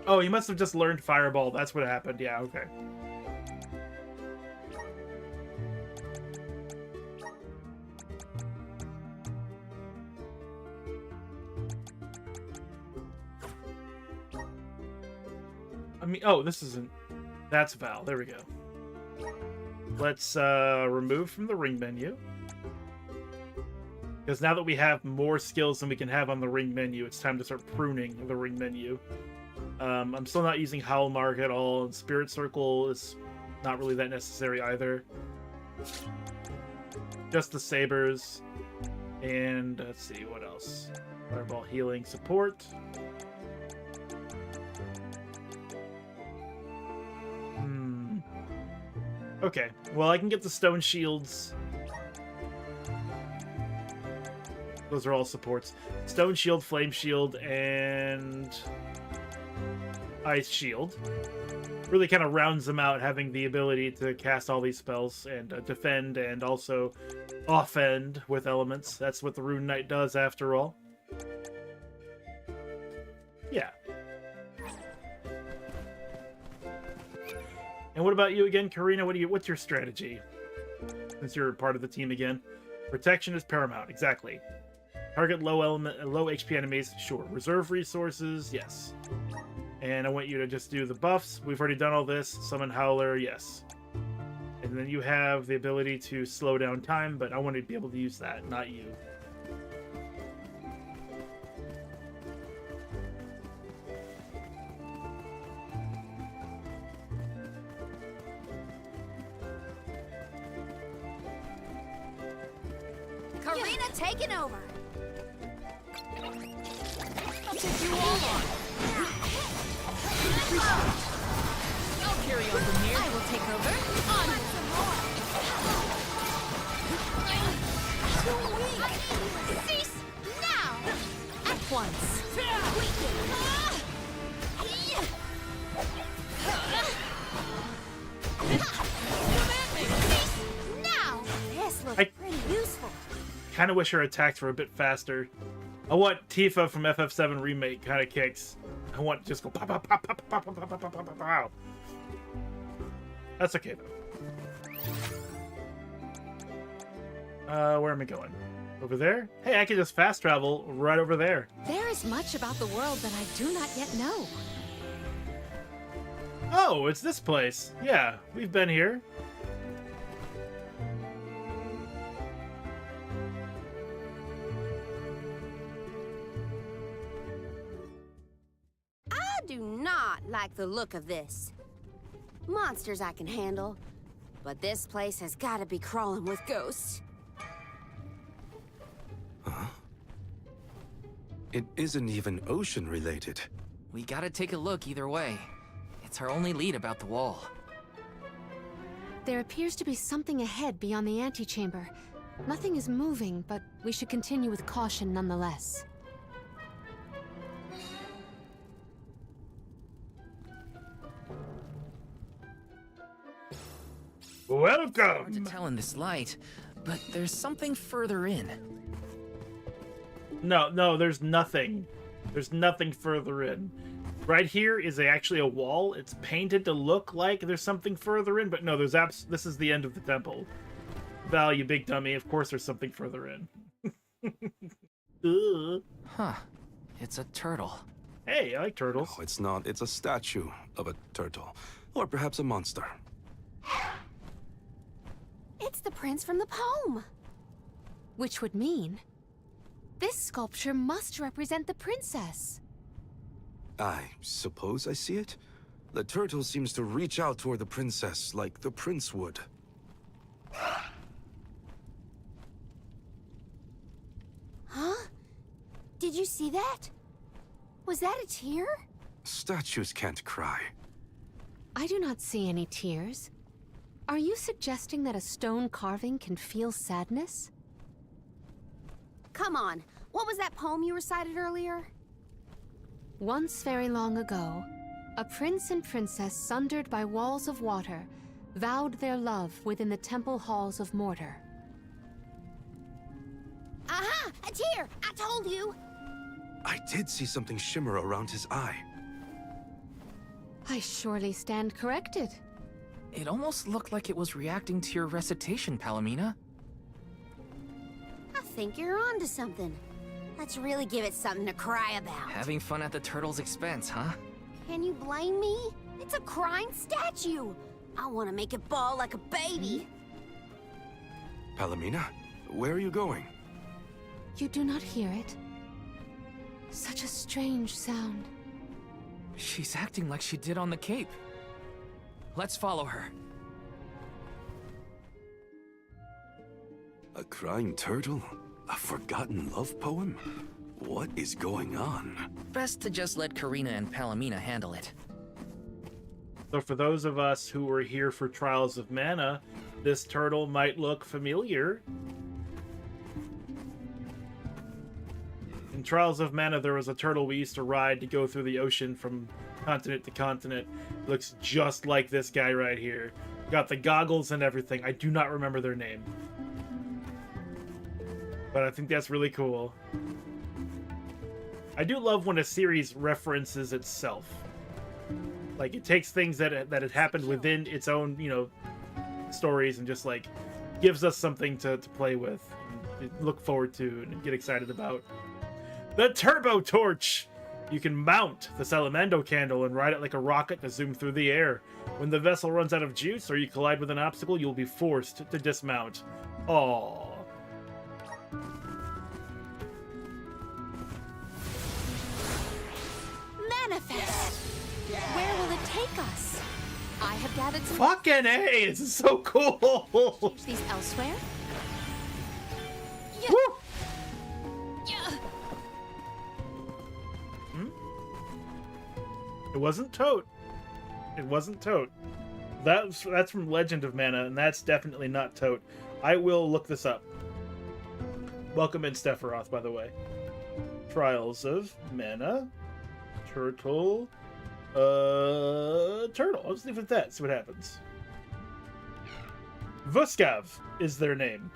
Oh, he must have just learned fireball. That's what happened. Yeah, okay. I mean, oh, this isn't... That's Val. There we go. Let's remove from the ring menu. Because now that we have more skills than we can have on the ring menu, it's time to start pruning the ring menu. I'm still not using Howl Mark at all, and Spirit Circle is not really that necessary either. Just the sabers. And let's see, what else? Fireball healing support. Okay, well, I can get the stone shields. Those are all supports. Stone shield, flame shield, and ice shield. Really kind of rounds them out, having the ability to cast all these spells and defend and also offend with elements. That's what the Rune Knight does, after all. Yeah. And what about you again, Karina? What's your strategy? Since you're part of the team again. Protection is paramount, exactly. Target low HP enemies, sure. Reserve resources, yes. And I want you to just do the buffs. We've already done all this. Summon Howler, yes. And then you have the ability to slow down time, but I want to be able to use that, not you.
Karina taking over.
I'll take you all on. I'll carry on from here.
I will take over. Onward.
Too weak. Cease now.
At once.
Cease now. This looks pretty useful.
Kind of wish her attacks were a bit faster. I want Tifa from FF7 Remake kind of kicks. I want to just go pow pow pow pow pow pow pow pow pow pow pow. That's okay though. Where am I going? Over there? Hey, I can just fast travel right over there.
There is much about the world that I do not yet know.
Oh, it's this place. Yeah, we've been here.
I do not like the look of this. Monsters I can handle, but this place has got to be crawling with ghosts.
Huh? It isn't even ocean related.
We gotta take a look either way. It's our only lead about the wall.
There appears to be something ahead beyond the antechamber. Nothing is moving, but we should continue with caution nonetheless.
Welcome!
Hard to tell in this light, but there's something further in.
No, there's nothing. There's nothing further in. Right here is actually a wall. It's painted to look like there's something further in, but no, there's this is the end of the temple. Val, you big dummy, of course there's something further in.
Huh. It's a turtle.
Hey, I like turtles.
No, it's not. It's a statue of a turtle. Or perhaps a monster.
It's the prince from the poem.
Which would mean this sculpture must represent the princess.
I suppose I see it. The turtle seems to reach out toward the princess like the prince would.
Huh? Did you see that? Was that a tear?
Statues can't cry.
I do not see any tears. Are you suggesting that a stone carving can feel sadness?
Come on, what was that poem you recited earlier?
Once very long ago, a prince and princess sundered by walls of water vowed their love within the temple halls of Mordor.
Aha! A tear! I told you!
I did see something shimmer around his eye.
I surely stand corrected.
It almost looked like it was reacting to your recitation, Palomina.
I think you're onto something. Let's really give it something to cry about.
Having fun at the turtle's expense, huh?
Can you blame me? It's a crying statue. I want to make it bawl like a baby.
Palomina, where are you going?
You do not hear it? Such a strange sound.
She's acting like she did on the Cape. Let's follow her.
A crying turtle? A forgotten love poem? What is going on?
Best to just let Karina and Palomina handle it.
So for those of us who were here for Trials of Mana, this turtle might look familiar. In Trials of Mana, there was a turtle we used to ride to go through the ocean from continent to continent. Looks just like this guy right here. Got the goggles and everything. I do not remember their name. But I think that's really cool. I do love when a series references itself. Like, it takes things that had happened within its own, you know, stories and just, like, gives us something to play with, and look forward to, and get excited about. The Turbo Torch! You can mount the Salamando candle and ride it like a rocket to zoom through the air. When the vessel runs out of juice or you collide with an obstacle, you'll be forced to dismount. Aww.
Manifest! Where will it take us? I have gathered some...
Fucking A! This is so cool!
Teach these elsewhere?
Woo! It wasn't Tote. It wasn't Tote. That's from Legend of Mana, and that's definitely not Tote. I will look this up. Welcome in, Sephiroth, by the way. Trials of Mana. Turtle. Turtle. Let's leave it at that. See what happens. Vuskav is their name.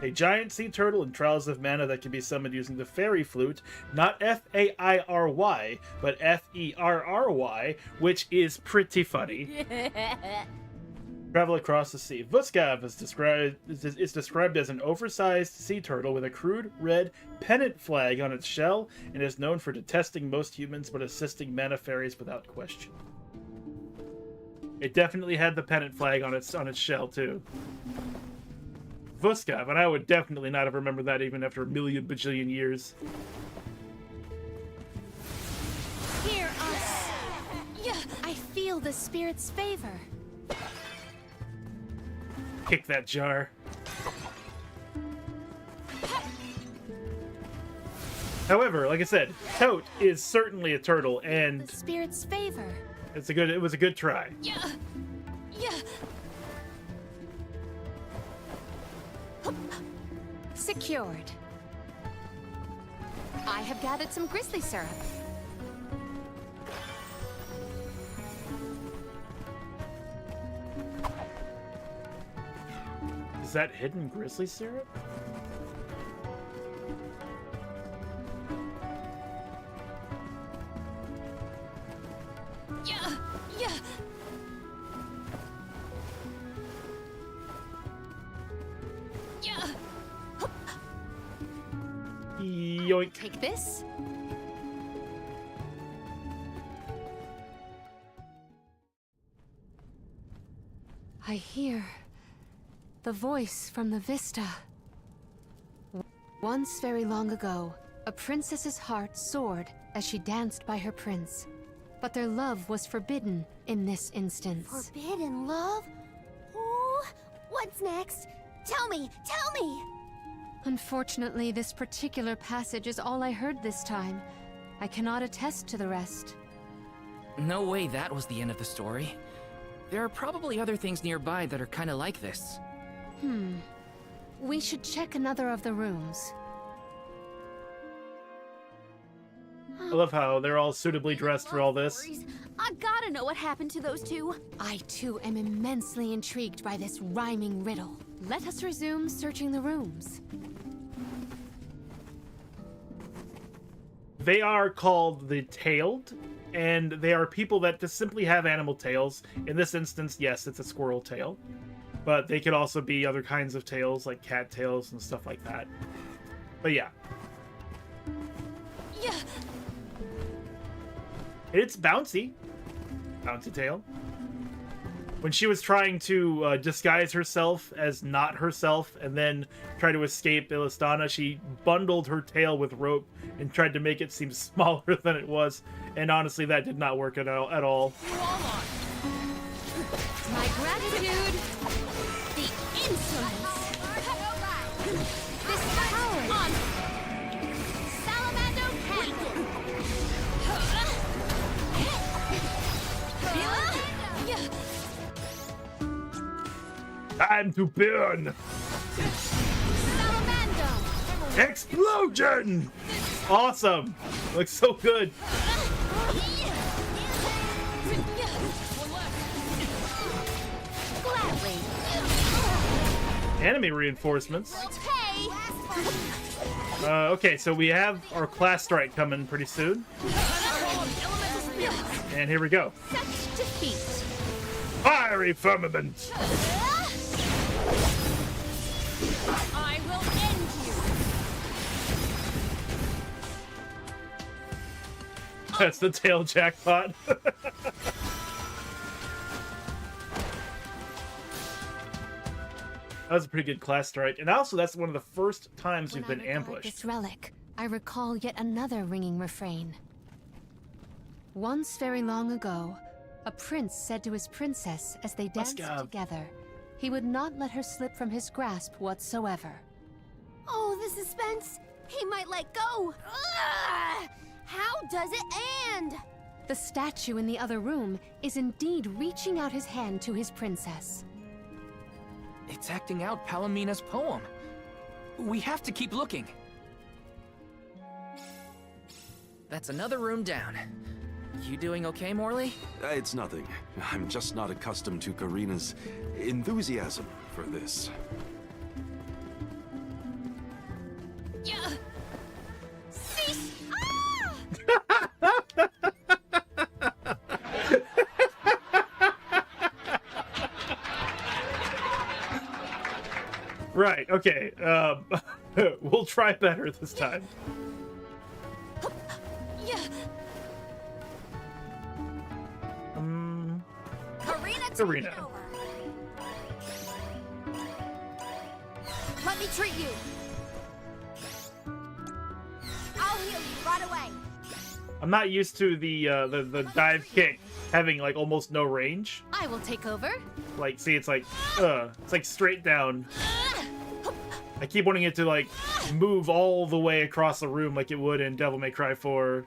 A giant sea turtle in Trials of Mana that can be summoned using the fairy flute, not F-A-I-R-Y, but F-E-R-R-Y, which is pretty funny. Travel across the sea. Vuskav is described as an oversized sea turtle with a crude red pennant flag on its shell and is known for detesting most humans but assisting mana fairies without question. It definitely had the pennant flag on its shell too. Vuskav, and I would definitely not have remembered that even after a million bajillion years.
Hear us! I feel the spirit's favor.
Kick that jar. However, like I said, Tote is certainly a turtle, and
The spirit's favor.
it was a good try.
Secured. I have gathered some grizzly syrup.
Is that hidden grizzly syrup? Yoink.
Take this. I hear The voice from the vista. Once very long ago, a princess's heart soared as she danced by her prince. But their love was forbidden in this instance.
Forbidden love? Ooh, what's next? Tell me, tell me!
Unfortunately, this particular passage is all I heard this time. I cannot attest to the rest.
No way that was the end of the story. There are probably other things nearby that are kinda like this.
We should check another of the rooms.
I love how they're all suitably dressed for all this.
I gotta know what happened to those two.
I too am immensely intrigued by this rhyming riddle. Let us resume searching the rooms.
They are called the Tailed, and they are people that just simply have animal tails. In this instance, yes, it's a squirrel tail. But they could also be other kinds of tails, like cat tails and stuff like that. But yeah.
Yeah.
It's bouncy. Bouncy tail. When she was trying to disguise herself as not herself and then try to escape Illistana, she bundled her tail with rope and tried to make it seem smaller than it was. And honestly, that did not work at all.
My gratitude. The insolence. This power on Salamando Camp.
Time to burn!
Salamando.
Explosion! Awesome! Looks so good.
Gladly.
Enemy reinforcements.
Okay.
Okay, so we have our class strike coming pretty soon. And here we go.
Such defeat.
Fiery firmament!
I will end you.
That's the tail jackpot. That was a pretty good class strike. And also, that's one of the first times we've been ambushed.
This relic, I recall yet another ringing refrain. Once very long ago, a prince said to his princess as they danced together, he would not let her slip from his grasp whatsoever.
Oh, the suspense! He might let go! Ugh! How does it end?
The statue in the other room is indeed reaching out his hand to his princess.
It's acting out Palamina's poem. We have to keep looking. That's another room down. You doing okay, Morley?
It's nothing. I'm just not accustomed to Karina's enthusiasm for this.
Yeah. Cease.
Right, okay. We'll try better this time.
Yeah.
Karina.
Let me treat you. I'll heal you right away.
I'm not used to the dive kick having like almost no range.
I will take over.
Like, see, it's like straight down. I keep wanting it to like move all the way across the room like it would in Devil May Cry 4.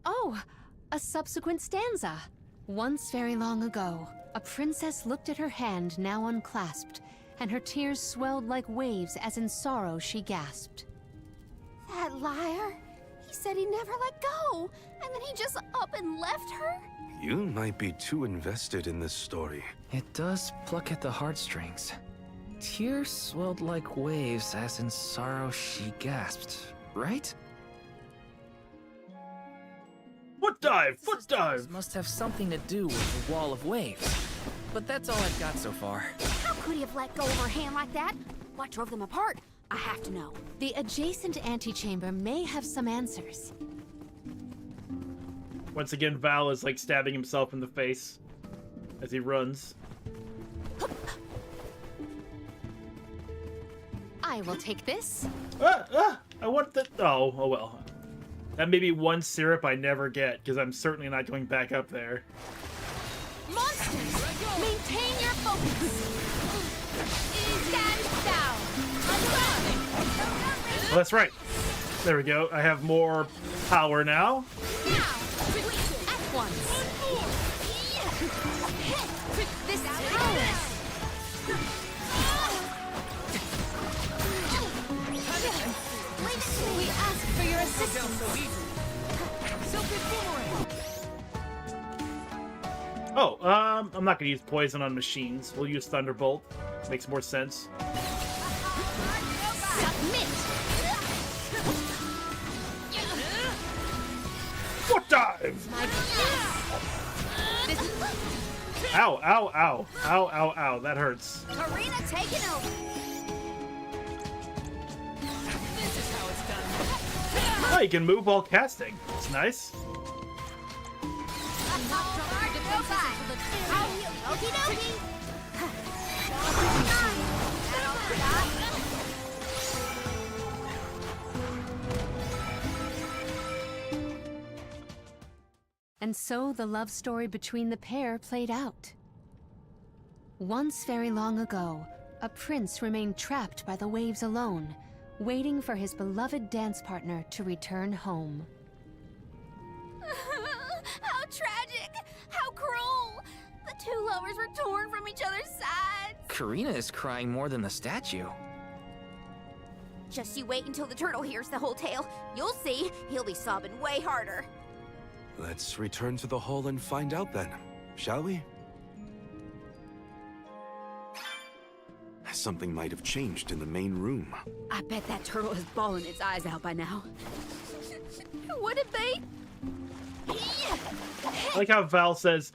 Oh, a subsequent stanza. Once very long ago, a princess looked at her hand now unclasped, and her tears swelled like waves as in sorrow she gasped.
That liar. He said he never let go, and then he just up and left her?
You might be too invested in this story.
It does pluck at the heartstrings. Tears swelled like waves as in sorrow she gasped, right?
Foot dive! Foot dive!
Must have something to do with the wall of waves. But that's all I've got so far.
How could he have let go of her hand like that? What drove them apart? I have to know.
The adjacent antechamber may have some answers.
Once again, Val is like stabbing himself in the face as he runs.
I will take this.
I want the... Oh well. That may be one syrup I never get, because I'm certainly not going back up there.
Monsters, maintain your focus. Stand down.
Oh, that's right. There we go. I have more power now.
Now, at once. This is we ask for your assistance.
Oh, I'm not gonna use poison on machines. We'll use Thunderbolt. Makes more sense.
Submit.
Foot dive! Ow, ow, ow. Ow, ow, ow. That hurts.
Karina taking over.
This is how it's done.
Oh, you can move while casting. It's nice.
Okie dokie.
And so the love story between the pair played out. Once very long ago, a prince remained trapped by the waves alone, waiting for his beloved dance partner to return home.
How tragic! How cruel! The two lovers were torn from each other's sides.
Karina is crying more than the statue.
Just you wait until the turtle hears the whole tale. You'll see, he'll be sobbing way harder.
Let's return to the hall and find out then, shall we? Something might have changed in the main room.
I bet that turtle is bawling its eyes out by now.
What did they...
I like how Val says,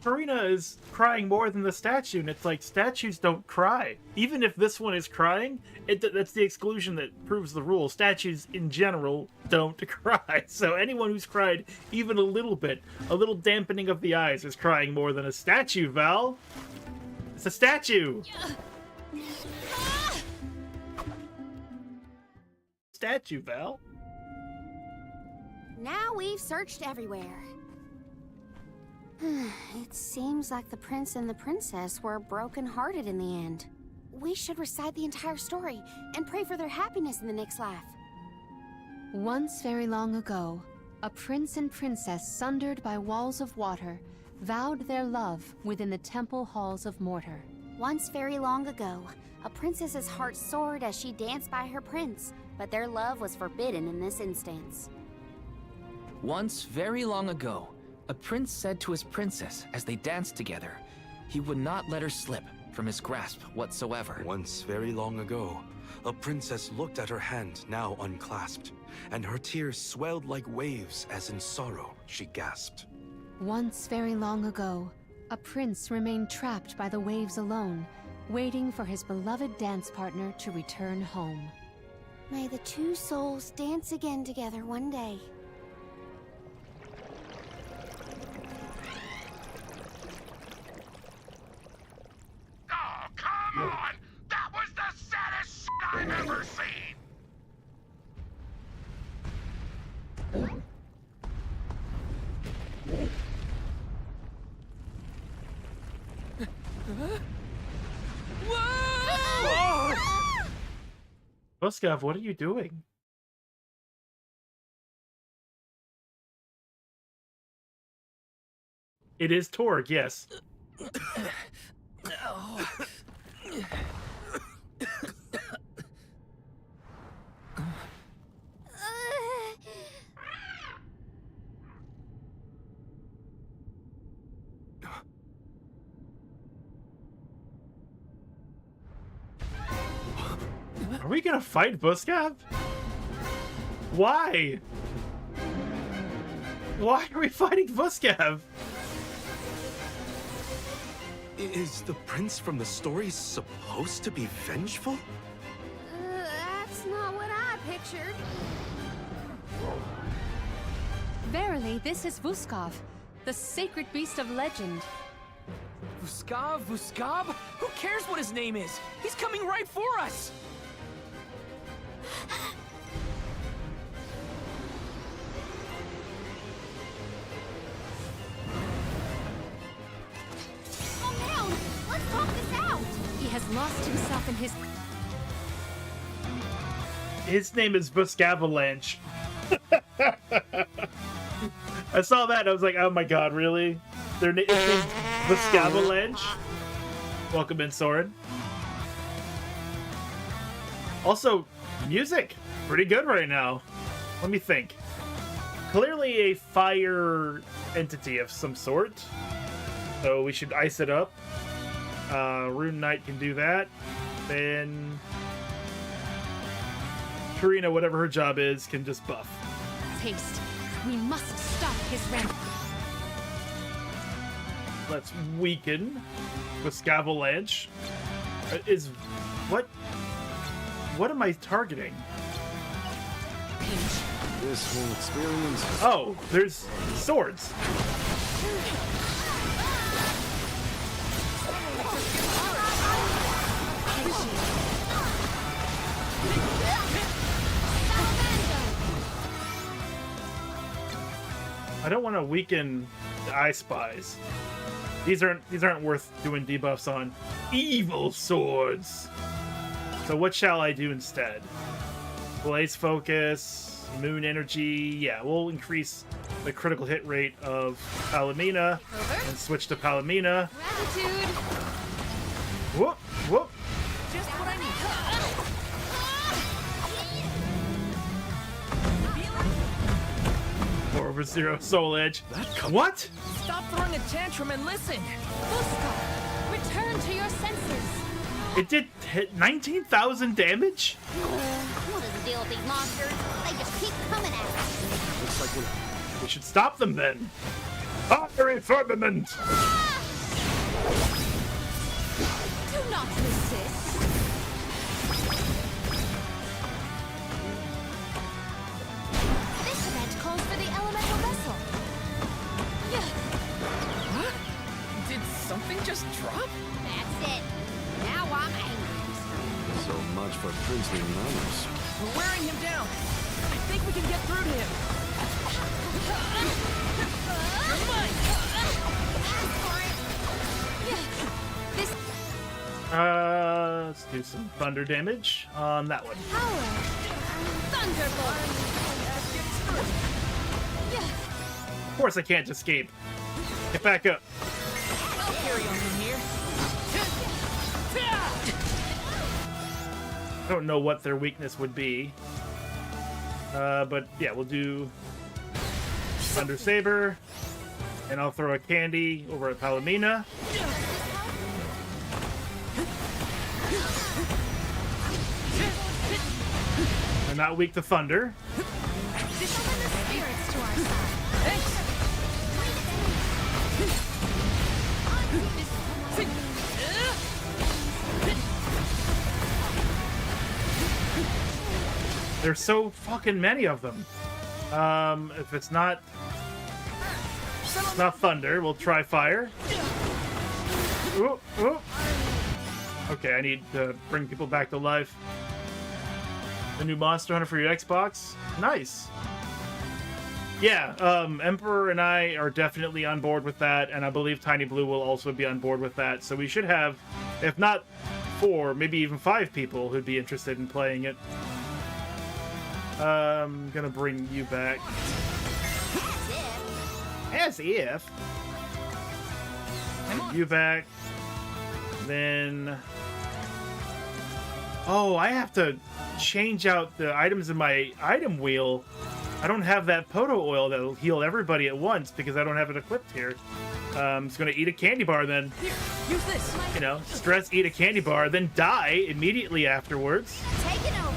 Karina is crying more than the statue, and it's like, statues don't cry. Even if this one is crying, that's the exclusion that proves the rule. Statues, in general, don't cry. So anyone who's cried even a little bit, a little dampening of the eyes, is crying more than a statue, Val. It's a statue! Statue, Val.
Now we've searched everywhere. It seems like the prince and the princess were broken-hearted in the end. We should recite the entire story and pray for their happiness in the next life.
Once very long ago, a prince and princess sundered by walls of water vowed their love within the temple halls of Mortar.
Once very long ago, a princess's heart soared as she danced by her prince, but their love was forbidden in this instance.
Once very long ago, a prince said to his princess as they danced together, he would not let her slip from his grasp whatsoever.
Once very long ago, a princess looked at her hand now unclasped, and her tears swelled like waves as in sorrow she gasped.
Once very long ago, a prince remained trapped by the waves alone, waiting for his beloved dance partner to return home.
May the two souls dance again together one day.
Oh, come on! That was the saddest shit I've ever seen!
Whoa! Buskav, what are you doing? It is Torg, yes. Are we gonna fight Buskav? Why? Why are we fighting Buskav?
Is the prince from the story supposed to be vengeful?
That's not what I pictured.
Verily, this is Vuskov, the sacred beast of legend.
Vuskav? Who cares what his name is? He's coming right for us!
lost himself in his...
His name is Buscavalanche. I saw that and I was like, oh my god, really? Their name's Buscavalanche? Welcome in, Soren. Also, music. Pretty good right now. Let me think. Clearly a fire entity of some sort. So we should ice it up. Rune Knight can do that. Then Karina, whatever her job is, can just buff.
Taste. We must stop his ramp.
Let's weaken Buscavalanche. Is what am I targeting?
This whole experience.
Oh, there's swords. I don't want to weaken the I Spies. These aren't worth doing debuffs on. Evil swords. So what shall I do instead? Blaze focus, moon energy. Yeah, we'll increase the critical hit rate of Palomina and switch to Palomina.
Gratitude.
Whoop, whoop.
Just what I need.
Over 0 soul edge. What?
Stop throwing a tantrum and listen.
Buscar, return to your senses.
It did hit 19,000 damage?
What is the deal with these monsters? They just keep coming at us.
Looks like
we should stop them then. Fiery firmament!
Do not resist. This event calls for the elemental vessel.
Huh? Did something just drop?
That's it. Now I'm angry.
so much for princely manners.
We're wearing him down. I think we can get through to him. You're mine.
Let's do some thunder damage on that one. Of course I can't escape. Get back up.
I'll carry on from here.
I don't know what their weakness would be. But yeah, we'll do Thunder Saber. And I'll throw a candy over at Palomina. I'm not weak to thunder. There's so fucking many of them. If it's not thunder, we'll try fire. Ooh, ooh. Okay, I need to bring people back to life. The new Monster Hunter for your Xbox. Nice. Yeah, Emperor and I are definitely on board with that, and I believe Tiny Blue will also be on board with that. So we should have, if not 4, maybe even 5 people who'd be interested in playing it. I'm gonna bring you back. As if. You back. Then. Oh, I have to change out the items in my item wheel. I don't have that Poto oil that'll heal everybody at once because I don't have it equipped here. I'm just gonna eat a candy bar then.
Here, use this.
You know, stress, eat a candy bar, then die immediately afterwards.
Take it over.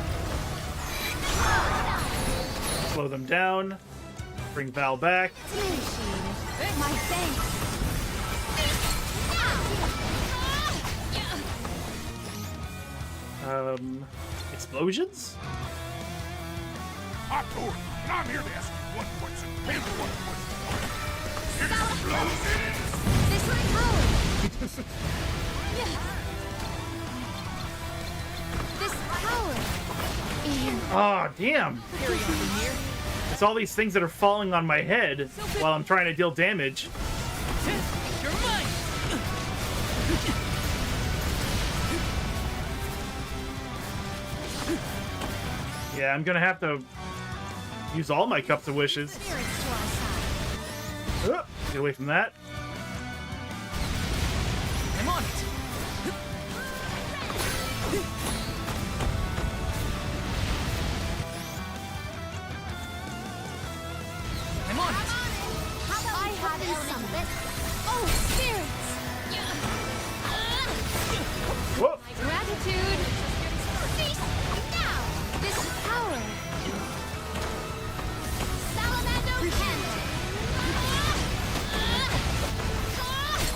Slow them down. Bring Val back.
My thanks.
Explosions?
Arthur, I'm here to ask you one question. And one question.
This power.
Oh, damn. It's all these things that are falling on my head while I'm trying to deal damage.
You're mine.
Yeah, I'm gonna have to use all my cups of wishes. Get away from that.
I'm on it. I'm on it.
I have element of it. Oh, spirits!
Whoa.
My gratitude!
Cease now! This is power! Salamando cannon!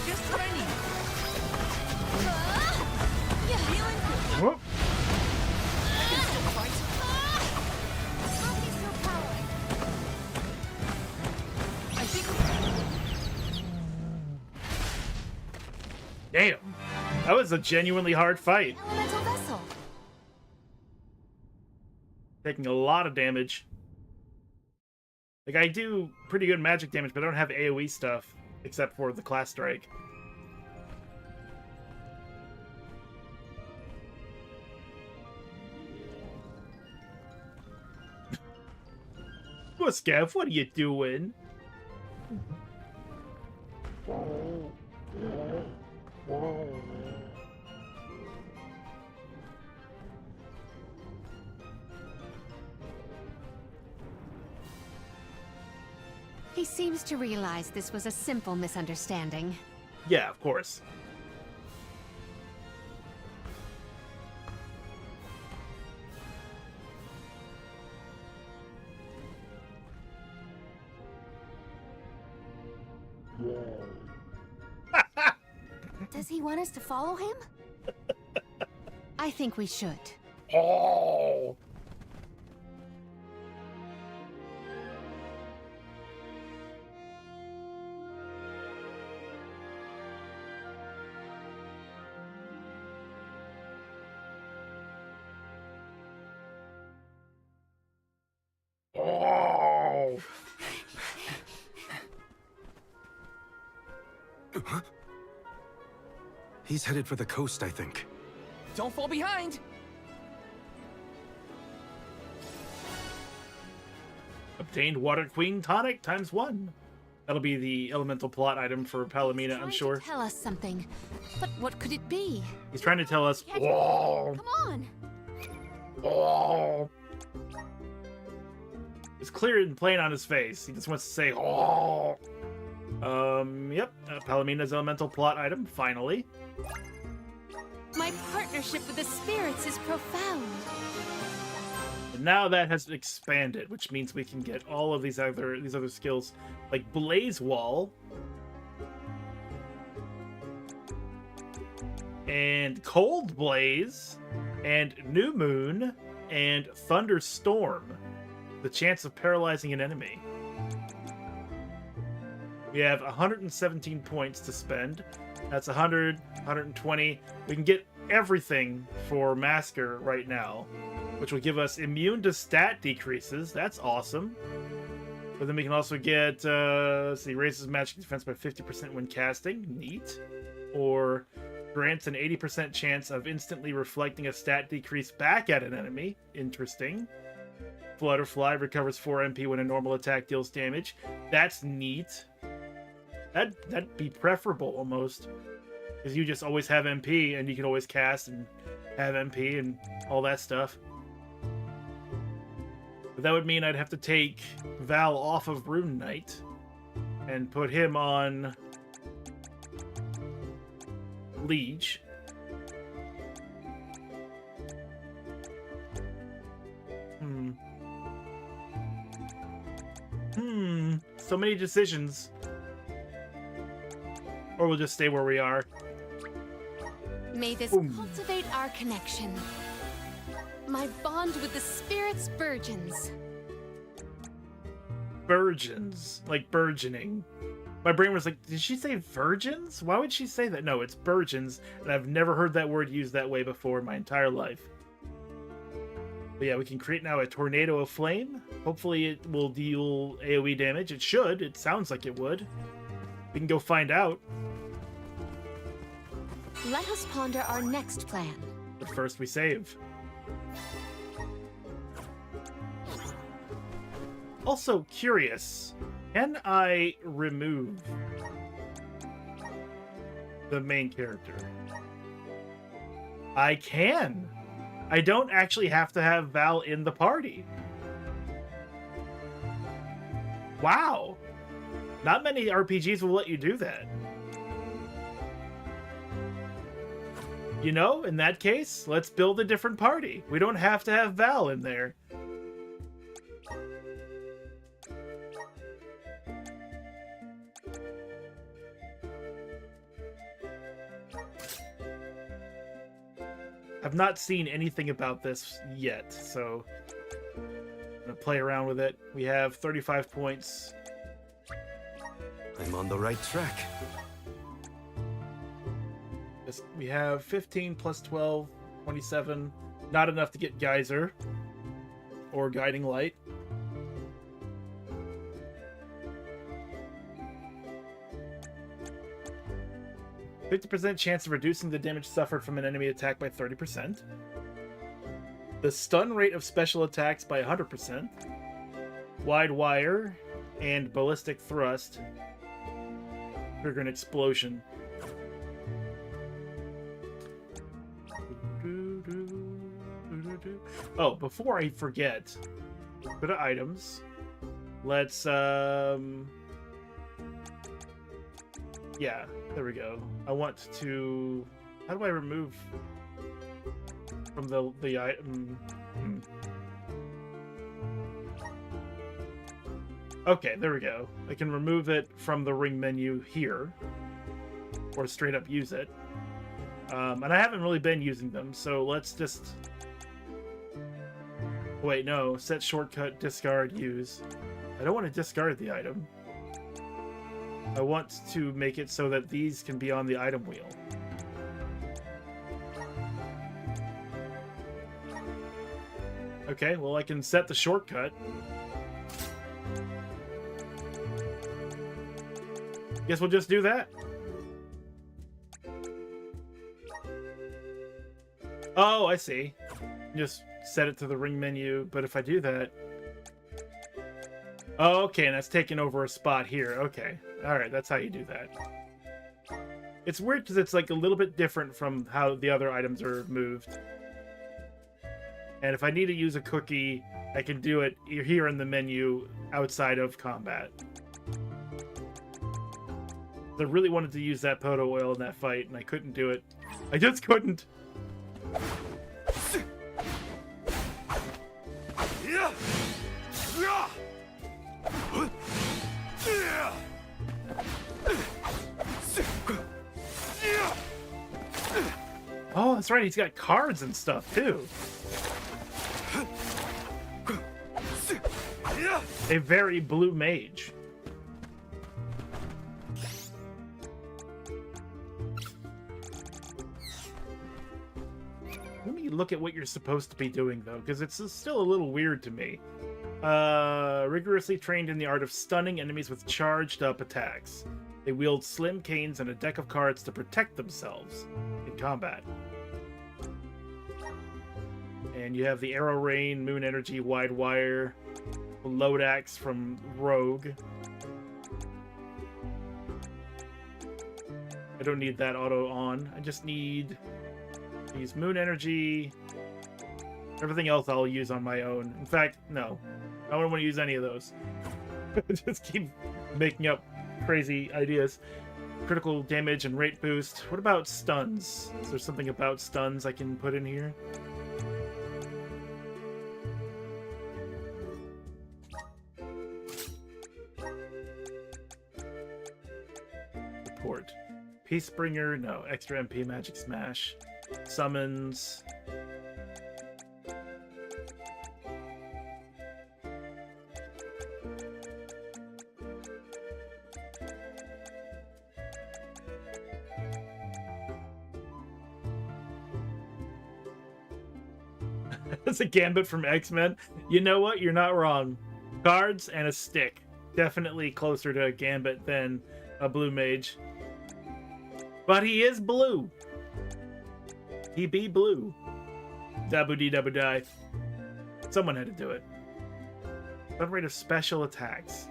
Just what I need.
Feeling good.
Whoop.
I can still fight.
Focus your power.
I think.
Damn. That was a genuinely hard fight.
Elemental vessel.
Taking a lot of damage. Like, I do pretty good magic damage, but I don't have AoE stuff, except for the class strike. What's Gav? What are you doing?
He seems to realize this was a simple misunderstanding.
Yeah, of course.
Does he want us to follow him?
I think we should.
Oh. Oh.
He's headed for the coast, I think.
Don't fall behind!
Obtained Water Queen tonic ×1. That'll be the elemental plot item for Palomina, I'm sure.
Tell us something. But what could it be?
He's trying to tell us. Whoa.
Come on.
Oh. It's clear and plain on his face. He just wants to say, oh. Yep. Palomina's elemental plot item, finally.
My partnership with the spirits is profound.
And now that has expanded, which means we can get all of these other skills, like Blaze Wall, and Cold Blaze, and New Moon, and Thunderstorm. The chance of paralyzing an enemy. We have 117 points to spend. That's 100, 120. We can get everything for Masker right now, which will give us immune to stat decreases. That's awesome. But then we can also get, let's see, raises magic defense by 50% when casting. Neat. Or grants an 80% chance of instantly reflecting a stat decrease back at an enemy. Interesting. Flutterfly recovers 4 MP when a normal attack deals damage. That's neat. That'd be preferable almost, because you just always have MP and you can always cast and have MP and all that stuff. But that would mean I'd have to take Val off of Rune Knight and put him on Liege. So many decisions. Or we'll just stay where we are.
May this cultivate our connection. My bond with the spirits burgeons.
Burgeons. Like burgeoning. My brain was like, did she say virgins? Why would she say that? No, it's burgeons, and I've never heard that word used that way before in my entire life. But yeah, we can create now a tornado of flame. Hopefully it will deal AoE damage. It should. It sounds like it would. We can go find out.
Let us ponder our next plan.
But first we save. Also curious, can I remove the main character? I can. I don't actually have to have Val in the party. Wow. Not many RPGs will let you do that. You know, in that case, let's build a different party. We don't have to have Val in there. I've not seen anything about this yet, so I'm gonna play around with it. We have 35 points.
I'm on the right track.
We have 15 plus 12, 27. Not enough to get Geyser or Guiding Light. %50 chance of reducing the damage suffered from an enemy attack by 30%. The stun rate of special attacks by 100%. Wide wire and ballistic thrust trigger an explosion. Oh, before I forget, go to items. Let's yeah, there we go. I want to... How do I remove from the item? Okay, there we go. I can remove it from the ring menu here, or straight up use it. And I haven't really been using them, so let's just... Wait, no. Set shortcut, discard, use. I don't want to discard the item. I want to make it so that these can be on the item wheel. Okay, well I can set the shortcut. Guess we'll just do that. Oh, I see. Just set it to the ring menu, but if I do that... Oh, okay, and that's taking over a spot here. Okay. Alright, that's how you do that. It's weird because it's like a little bit different from how the other items are moved. And if I need to use a cookie, I can do it here in the menu outside of combat. I really wanted to use that Poto oil in that fight, and I couldn't do it. I just couldn't! Oh, that's right, he's got cards and stuff, too. A very blue mage. Let me look at what you're supposed to be doing, though, because it's still a little weird to me. Rigorously trained in the art of stunning enemies with charged up attacks. They wield slim canes and a deck of cards to protect themselves in combat. And you have the Arrow Rain, Moon Energy, Wide Wire, Load Axe from Rogue. I don't need that auto on. I just need these Moon Energy. Everything else I'll use on my own. In fact, no. I don't want to use any of those. Just keep making up crazy ideas. Critical damage and rate boost. What about stuns? Is there something about stuns I can put in here? Report. Peacebringer, no. Extra MP Magic Smash. Summons. That's a Gambit from X-Men. You know what? You're not wrong. Cards and a stick. Definitely closer to a Gambit than a blue mage. But he is blue. He be blue. Dabu dee dabu die. Someone had to do it. Stun rate of special attacks.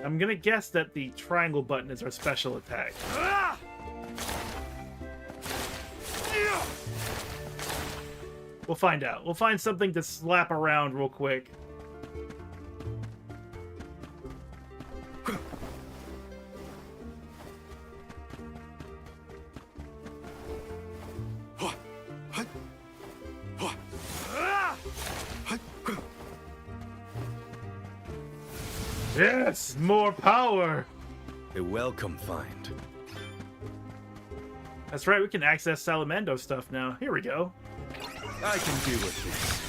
I'm gonna guess that the triangle button is our special attack. We'll find out. We'll find something to slap around real quick. Yes, more power.
A welcome find.
That's right, we can access Salamando stuff now. Here we go.
I can deal with
this.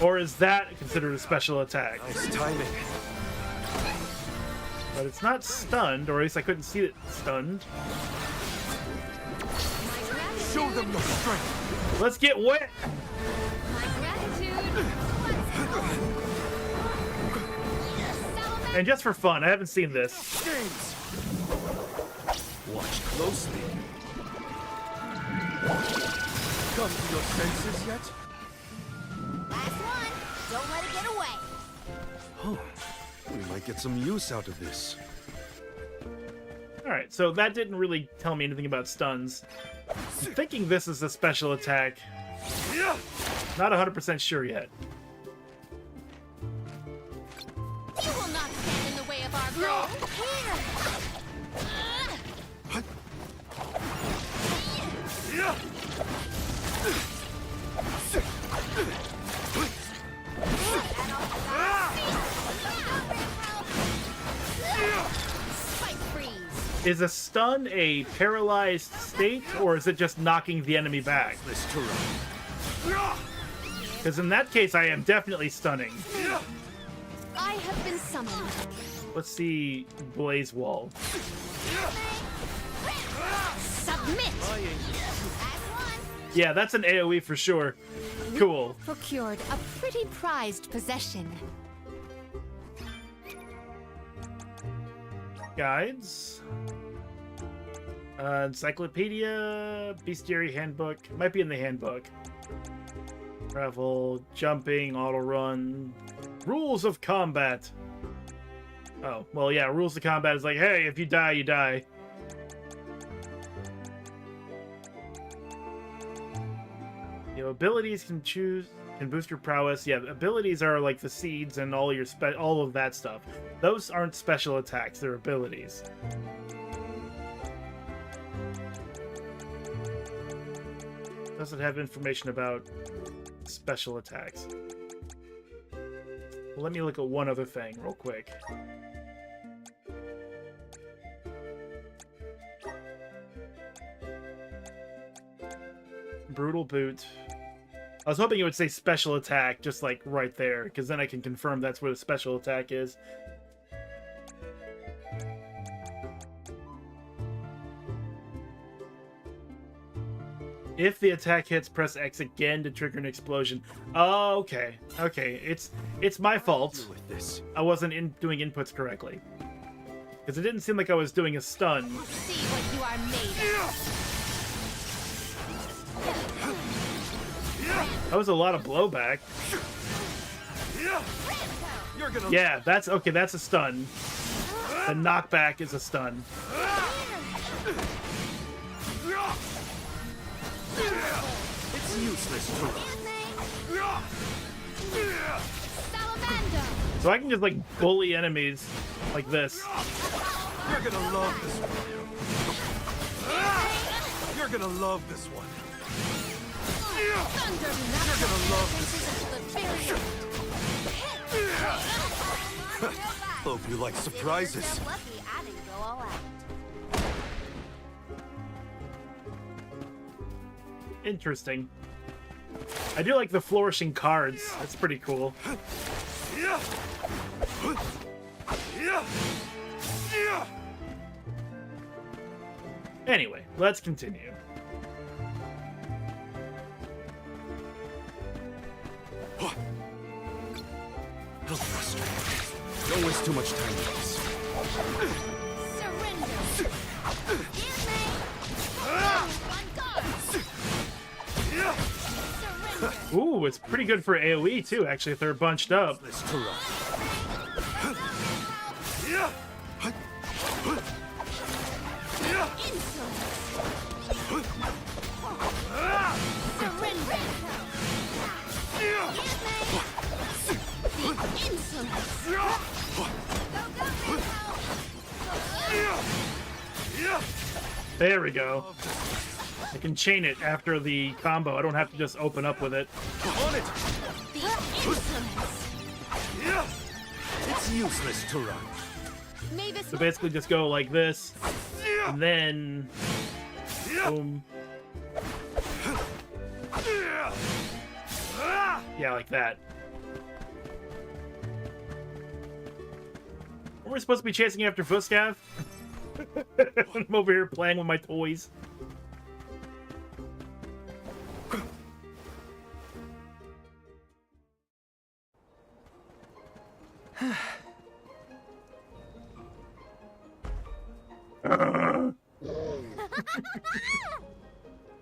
Or is that considered a special attack?
Nice timing.
But it's not stunned, or at least I couldn't see it stunned.
Show them your strength.
Let's get wet. And just for fun, I haven't seen this.
James, watch closely. Come to your senses yet?
Last one. Don't let it get away.
Oh, we might get some use out of this.
Alright, so that didn't really tell me anything about stuns. I'm thinking this is a special attack. Not 100% sure yet.
You will not stand in the way of our goal.
Is a stun a paralyzed state, or is it just knocking the enemy back? Because in that case, I am definitely stunning.
I have been summoned.
Let's see Blaze Wall.
Submit.
Yeah, that's an AoE for sure. Cool.
Procured a pretty prized possession.
Guides. Encyclopedia, Bestiary Handbook. Might be in the handbook. Travel, jumping, auto run. Rules of combat. Oh, well, yeah, rules of combat is like, hey, if you die, you die. You know, abilities can boost your prowess. Yeah, abilities are like the seeds and all your all of that stuff. Those aren't special attacks, they're abilities. Does it have information about special attacks? Well, let me look at one other thing real quick. Brutal Boot. I was hoping it would say special attack just like right there, because then I can confirm that's what a special attack is. If the attack hits, press X again to trigger an explosion. Oh, okay. Okay, it's my fault. I wasn't doing inputs correctly. Because it didn't seem like I was doing a stun.
See what you are made of.
That was a lot of blowback. Yeah, that's okay, that's a stun. The knockback is a stun.
It's useless to
So I can just like bully enemies like this.
You're gonna love this one. You're gonna love this one. You're gonna love this one. Hope you like surprises.
Lucky I didn't go all out.
Interesting. I do like the flourishing cards. That's pretty cool. Anyway, let's continue.
Don't waste too much time with this.
Surrender.
Ooh, it's pretty good for AoE too, actually, if they're bunched up. There we go. I can chain it after the combo. I don't have to just open up with it.
On it! It's useless to run.
So basically just go like this, and then boom. Yeah, like that. Were we supposed to be chasing after Fuscav? I'm over here playing with my toys.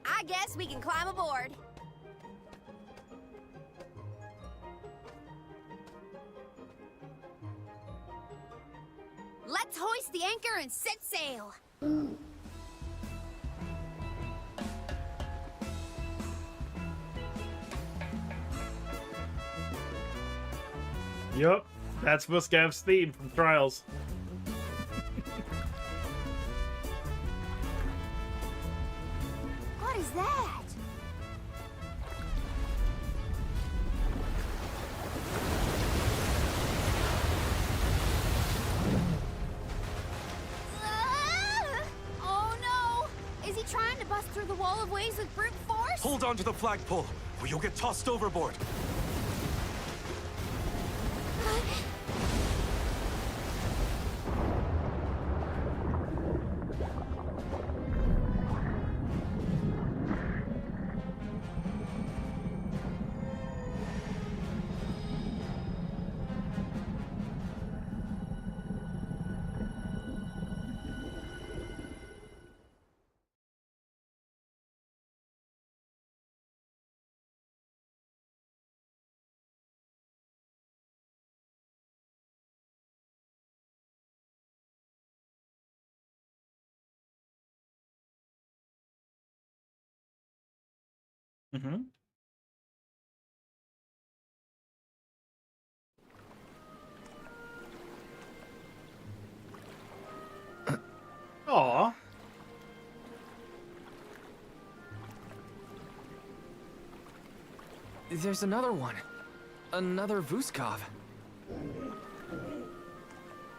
I guess we can climb aboard. Let's hoist the anchor and set sail.
Yup, that's Fuscav's theme from Trials.
What is that? Oh no! Is he trying to bust through the wall of waves with brute force?
Hold on to the flagpole, or you'll get tossed overboard.
Mm-hmm. Aw.
There's another one. Another Vuskov.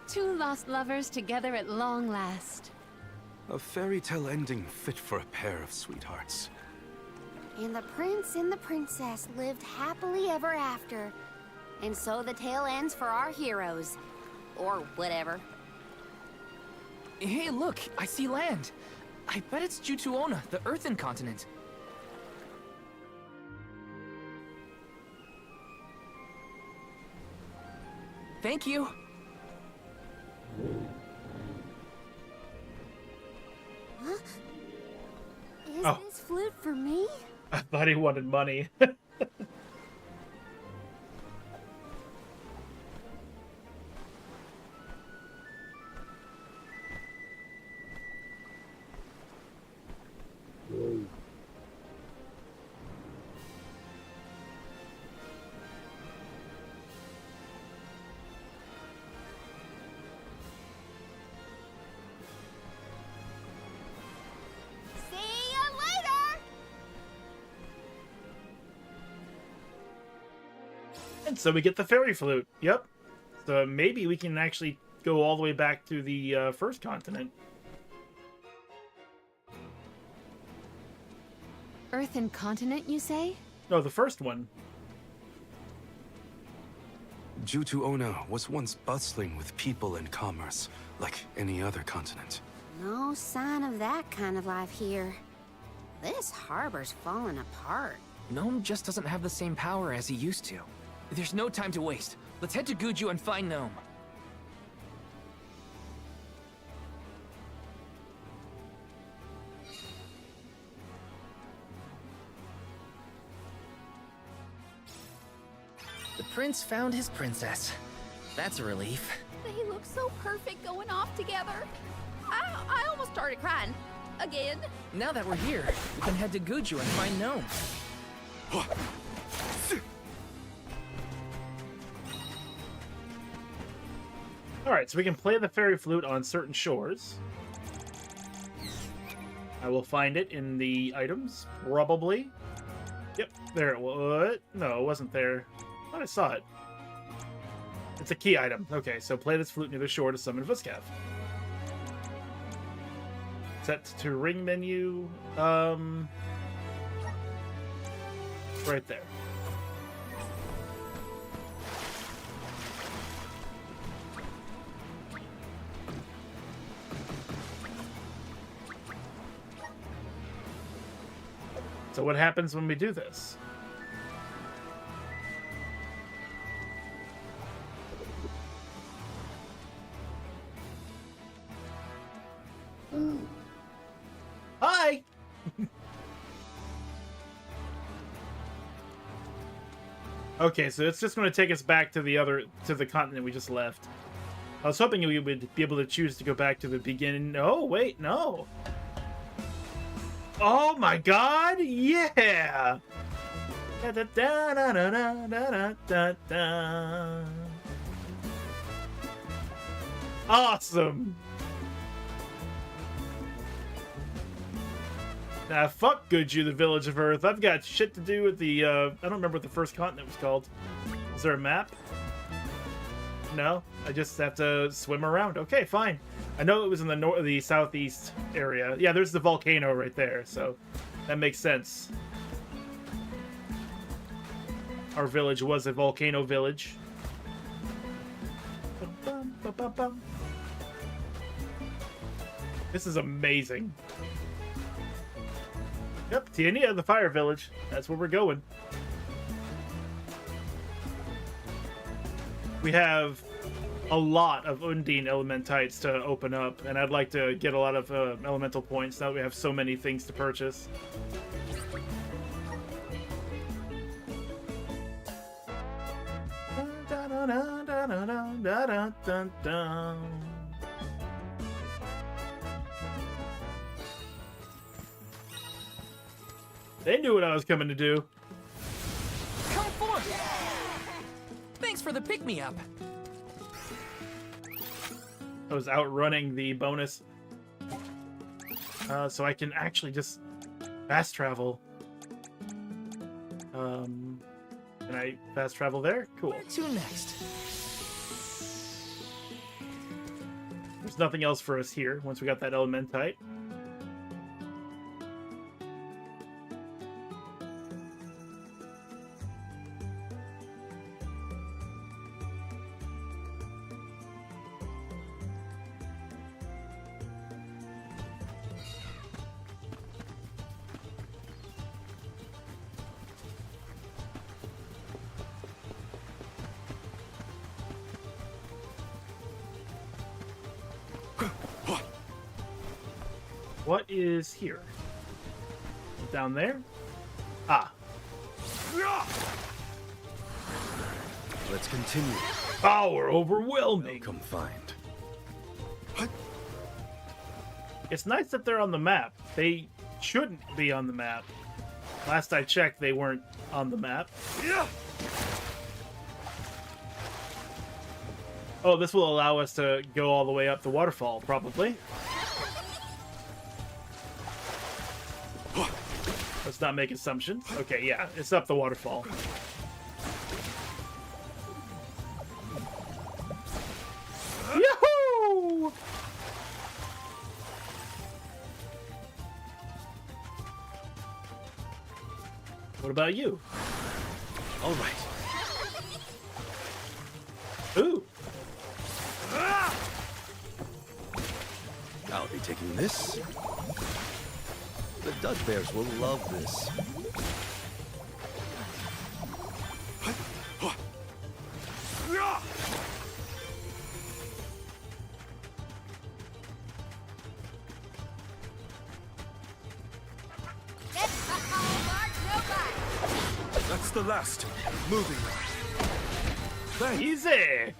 Two lost lovers together at long last.
A fairy tale ending fit for a pair of sweethearts.
And the prince and the princess lived happily ever after. And so the tale ends for our heroes. Or whatever.
Hey, look! I see land! I bet it's Jutuona, the Earthen continent. Thank you!
Huh? Is
Oh.
this flute for me?
I thought he wanted money.
See ya later!
And so we get the fairy flute. Yep. So maybe we can actually go all the way back to the first continent.
Earthen continent, you say?
No, the first one.
Jutuona was once bustling with people and commerce, like any other continent.
No sign of that kind of life here. This harbor's falling apart.
Gnome just doesn't have the same power as he used to. There's no time to waste. Let's head to Guju and find Gnome. prince found his princess. That's a relief.
They look so perfect going off together. I almost started crying. Again.
Now that we're here, we can head to Guju and find Gnome.
Alright, so we can play the fairy flute on certain shores. I will find it in the items, probably. Yep, there it was. No, it wasn't there. I thought I saw it. It's a key item. Okay, so play this flute near the shore to summon Vuskav. Set to ring menu. Right there. So what happens when we do this? Hi! Okay, so it's just going to take us back to the continent we just left. I was hoping we would be able to choose to go back to the beginning. Oh, wait, no. Oh my god, yeah! Da, da, da, da, da, da, da, da. Awesome! Nah, fuck Guju, the Village of Earth. I've got shit to do with the, I don't remember what the first continent was called. Is there a map? No? I just have to swim around. Okay, fine. I know it was in the southeast area. Yeah, there's the volcano right there, so that makes sense. Our village was a volcano village. This is amazing. Yep, Tiania, the fire village. That's where we're going. We have a lot of Undine Elementites to open up, and I'd like to get a lot of elemental points now that we have so many things to purchase. They knew what I was coming to do.
Come forth! Thanks for the pick-me-up.
I was outrunning the bonus. So I can actually just fast travel. Can I fast travel there? Cool.
Where to next?
There's nothing else for us here once we got that Elementite. What is here? Down there? Ah.
Let's continue.
Power overwhelming.
Come find.
It's nice that they're on the map. They shouldn't be on the map. Last I checked, they weren't on the map. Oh, this will allow us to go all the way up the waterfall, probably. Let's not make assumptions. Okay, yeah, it's up the waterfall. Yahoo! What about you?
All right.
Ooh.
I'll be taking this. The Dugbears will love this.
That's the last. Moving.
Easy!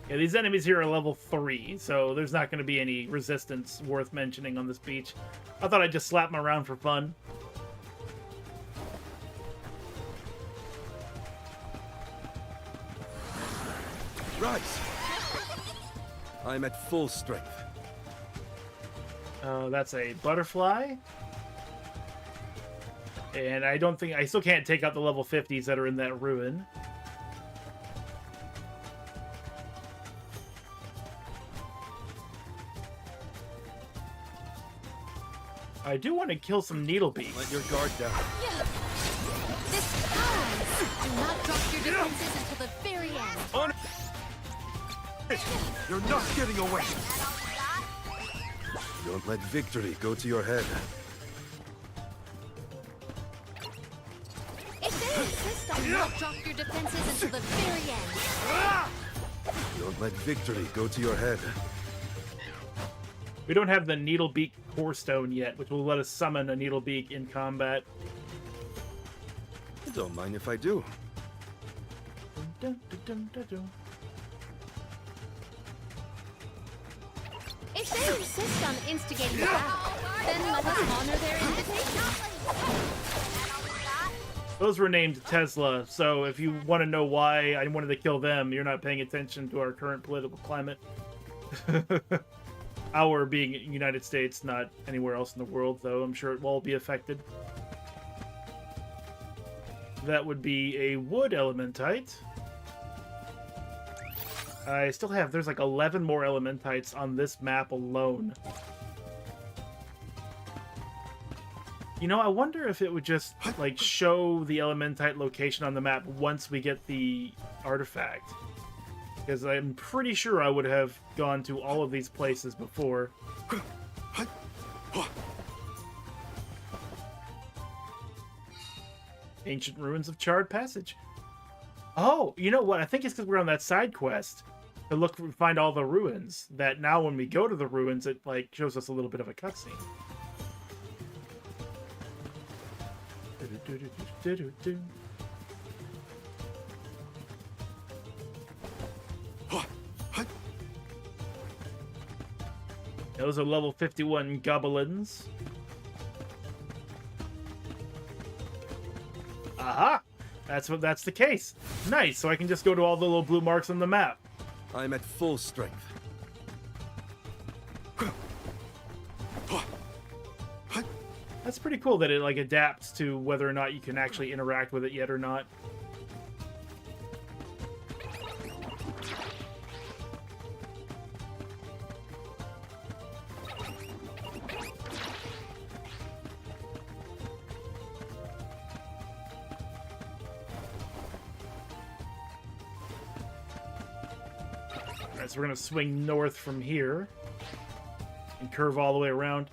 Yeah, these enemies here are level 3, so there's not going to be any resistance worth mentioning on this beach. I thought I'd just slap them around for fun.
Rise! I'm at full strength.
That's a butterfly. And I still can't take out the level 50s that are in that ruin. I do want to kill some needlebeaks.
Let your guard down.
This time! Do not drop your defenses until the very end.
On You're not getting away! Don't let victory go to your head.
If they insist on not drop your defenses until the very end.
Don't let victory go to your head.
We don't have the Needlebeak Core Stone yet, which will let us summon a Needlebeak in combat.
Don't mind if I do.
Dun, dun, dun, dun, dun.
If they insist on instigating a battle, then let us honor their invitation.
Those were named Tesla, so if you want to know why I wanted to kill them, you're not paying attention to our current political climate. Our being United States, not anywhere else in the world, though I'm sure it will all be affected. That would be a wood elementite. I still have, there's like 11 more elementites on this map alone. You know, I wonder if it would just, like, show the elementite location on the map once we get the artifact. Because I'm pretty sure I would have gone to all of these places before. Ancient ruins of Charred Passage. Oh, you know what? I think it's because we're on that side quest to find all the ruins. That now when we go to the ruins, it like shows us a little bit of a cutscene. Those are level 51 goblins. Aha! That's the case. Nice, so I can just go to all the little blue marks on the map.
I'm at full strength.
That's pretty cool that it like adapts to whether or not you can actually interact with it yet or not. Alright, so we're gonna swing north from here and curve all the way around.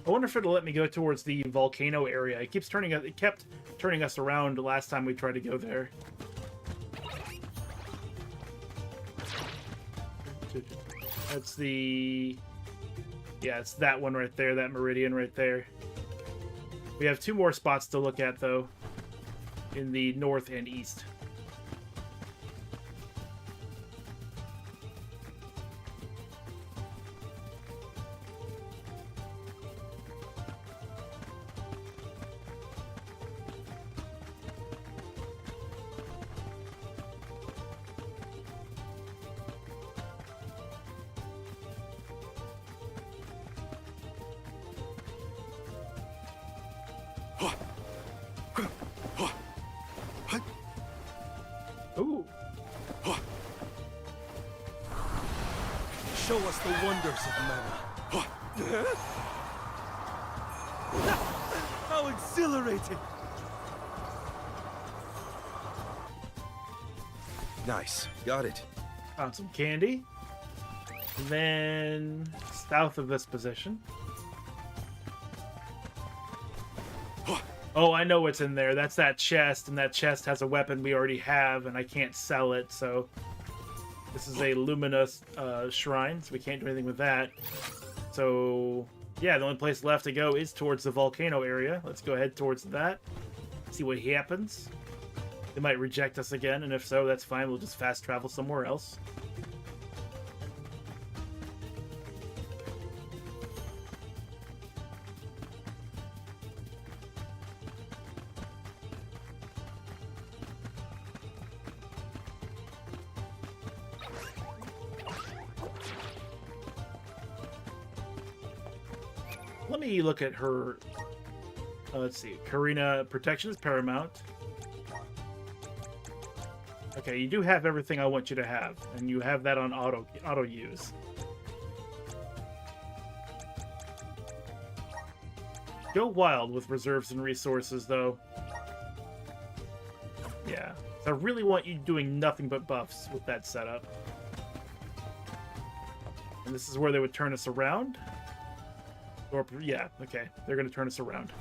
I wonder if it'll let me go towards the volcano area. It kept turning us around the last time we tried to go there. That's the... Yeah, it's that one right there, that meridian right there. We have 2 more spots to look at, though, in the north and east. Ooh.
Show us the wonders of mana. How exhilarating!
Nice. Got it.
Found some candy. And then south of this position. Oh, I know what's in there. That's that chest, and that chest has a weapon we already have, and I can't sell it, so... This is a luminous shrine, so we can't do anything with that. So, yeah, the only place left to go is towards the volcano area. Let's go ahead towards that. See what happens. They might reject us again, and if so, that's fine. We'll just fast travel somewhere else. Let me look at her. Let's see. Karina, protection is paramount. Okay, you do have everything I want you to have, and you have that on auto use. Go wild with reserves and resources, though. Yeah, so I really want you doing nothing but buffs with that setup. And this is where they would turn us around. Or, yeah, okay. They're going to turn us around.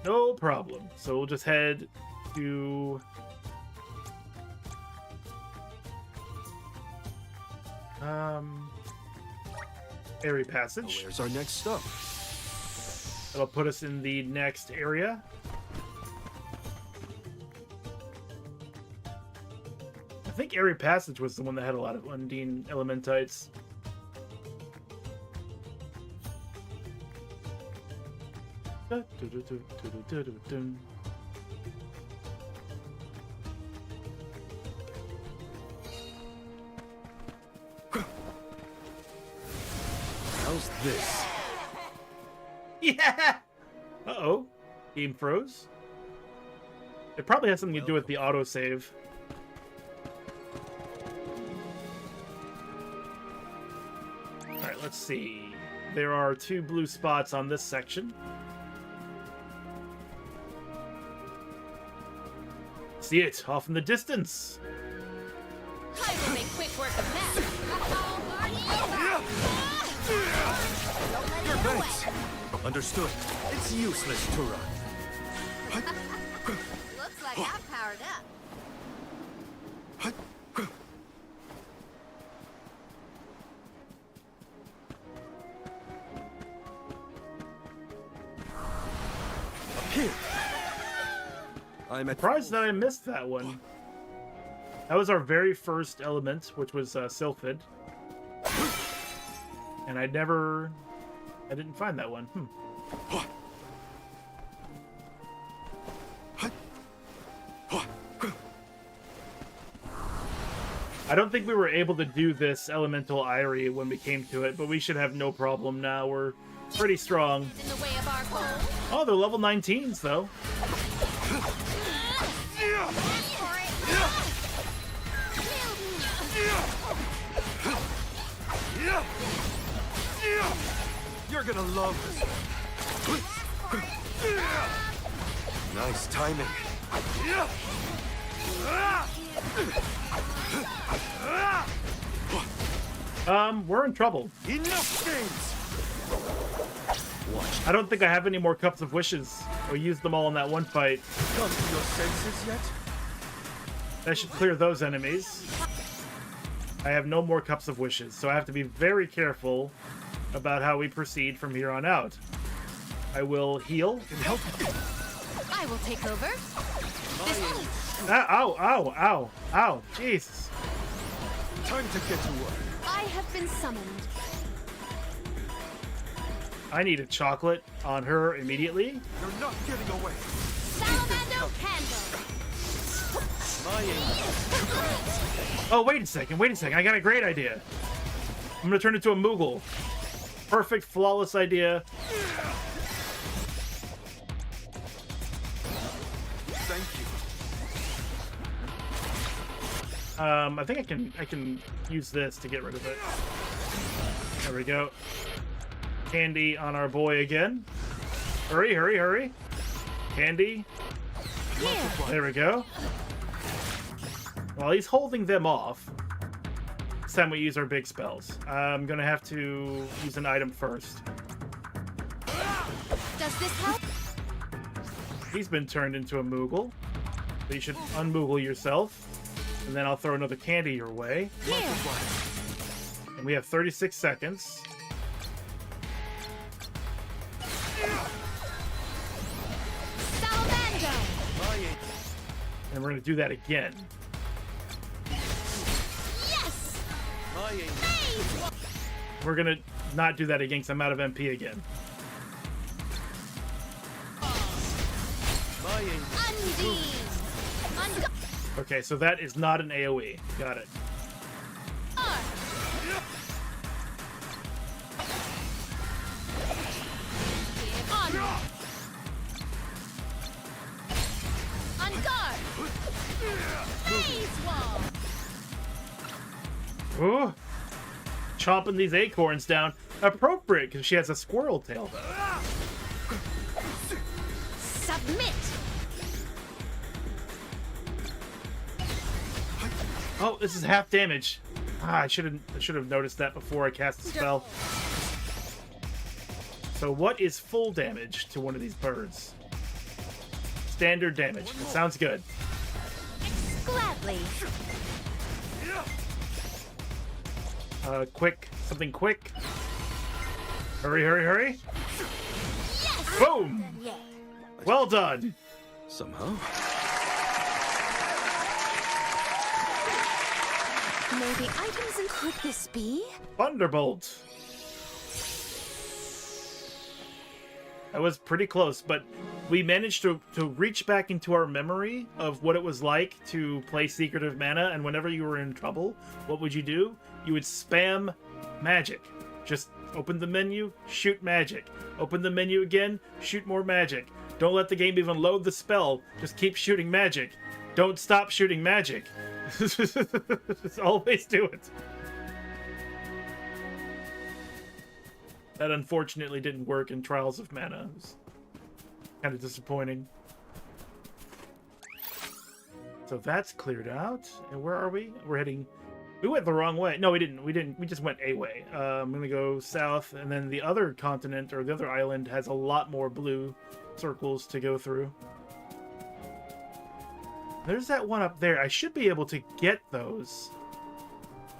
No problem. So we'll just head to... Airy Passage.
Where's our next stop?
That'll put us in the next area. I think Airy Passage was the one that had a lot of Undine Elementites.
How's this?
Yeah! Uh-oh. Game froze. It probably has something to do with the autosave. Alright, let's see. There are 2 blue spots on this section. See it off in the distance.
I will make quick work of that.
Your thanks. Understood. It's useless to run.
Looks like I'm powered up.
Up here. I'm
surprised that I missed that one. That was our very first element, which was Sylphid. And I didn't find that one. I don't think we were able to do this Elemental Eyrie when we came to it, but we should have no problem now. We're pretty strong.
In the way of our goal.
Oh, they're level 19s, though.
You're gonna love this. Nice timing.
We're in trouble.
Enough games.
I don't think I have any more Cups of Wishes. I used them all in that one fight.
Come to your senses yet?
That should clear those enemies. I have no more Cups of Wishes, so I have to be very careful about how we proceed from here on out. I will heal.
I will take over.
Ow, ow, ow, ow, Jesus.
Time to get to work.
I have been summoned.
I need a chocolate on her immediately.
You're not getting away.
Salamander candle.
Oh, wait a second, I got a great idea. I'm gonna turn it to a Moogle. Perfect, flawless idea.
Thank you.
I think I can use this to get rid of it. There we go. Candy on our boy again. Hurry, hurry, hurry. Candy.
Yeah.
There we go. While he's holding them off, it's time we use our big spells. I'm gonna have to use an item first.
Does this help?
He's been turned into a Moogle. So you should unmoogle yourself. And then I'll throw another candy your way.
Here.
And we have 36 seconds.
Salamander.
And we're gonna do that again.
Yes.
We're gonna not do that again because I'm out of MP again. Okay, so that is not an AoE. Got it.
On guard. Phase wall.
Ooh. Chomping these acorns down. Appropriate, because she has a squirrel tail.
Submit.
Oh, this is half damage. I should have noticed that before I cast the spell. So what is full damage to one of these birds? Standard damage. That sounds good.
Gladly.
Quick. Something quick. Hurry, hurry, hurry.
Yes.
Boom!
Yeah.
Well done.
Somehow.
Maybe items and could this be?
Thunderbolt. That was pretty close, but we managed to reach back into our memory of what it was like to play Secret of Mana, and whenever you were in trouble, what would you do? You would spam magic. Just open the menu, shoot magic. Open the menu again, shoot more magic. Don't let the game even load the spell. Just keep shooting magic. Don't stop shooting magic. Just always do it. That unfortunately didn't work in Trials of Mana. It was kind of disappointing. So that's cleared out. And where are we? We're heading... We went the wrong way. No, we didn't. We just went a way. I'm going to go south, and then the other continent, or the other island, has a lot more blue circles to go through. There's that one up there. I should be able to get those.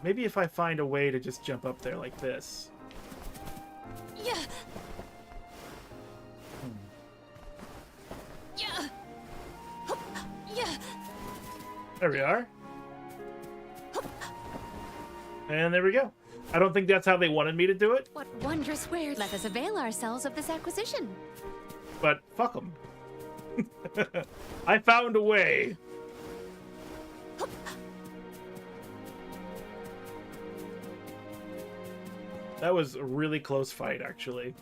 Maybe if I find a way to just jump up there like this.
Yeah. Yeah. Yeah.
There we are. And there we go. I don't think that's how they wanted me to do it,
What wondrous wares let us avail ourselves of this acquisition.
but fuck them. I found a way. That was a really close fight, actually.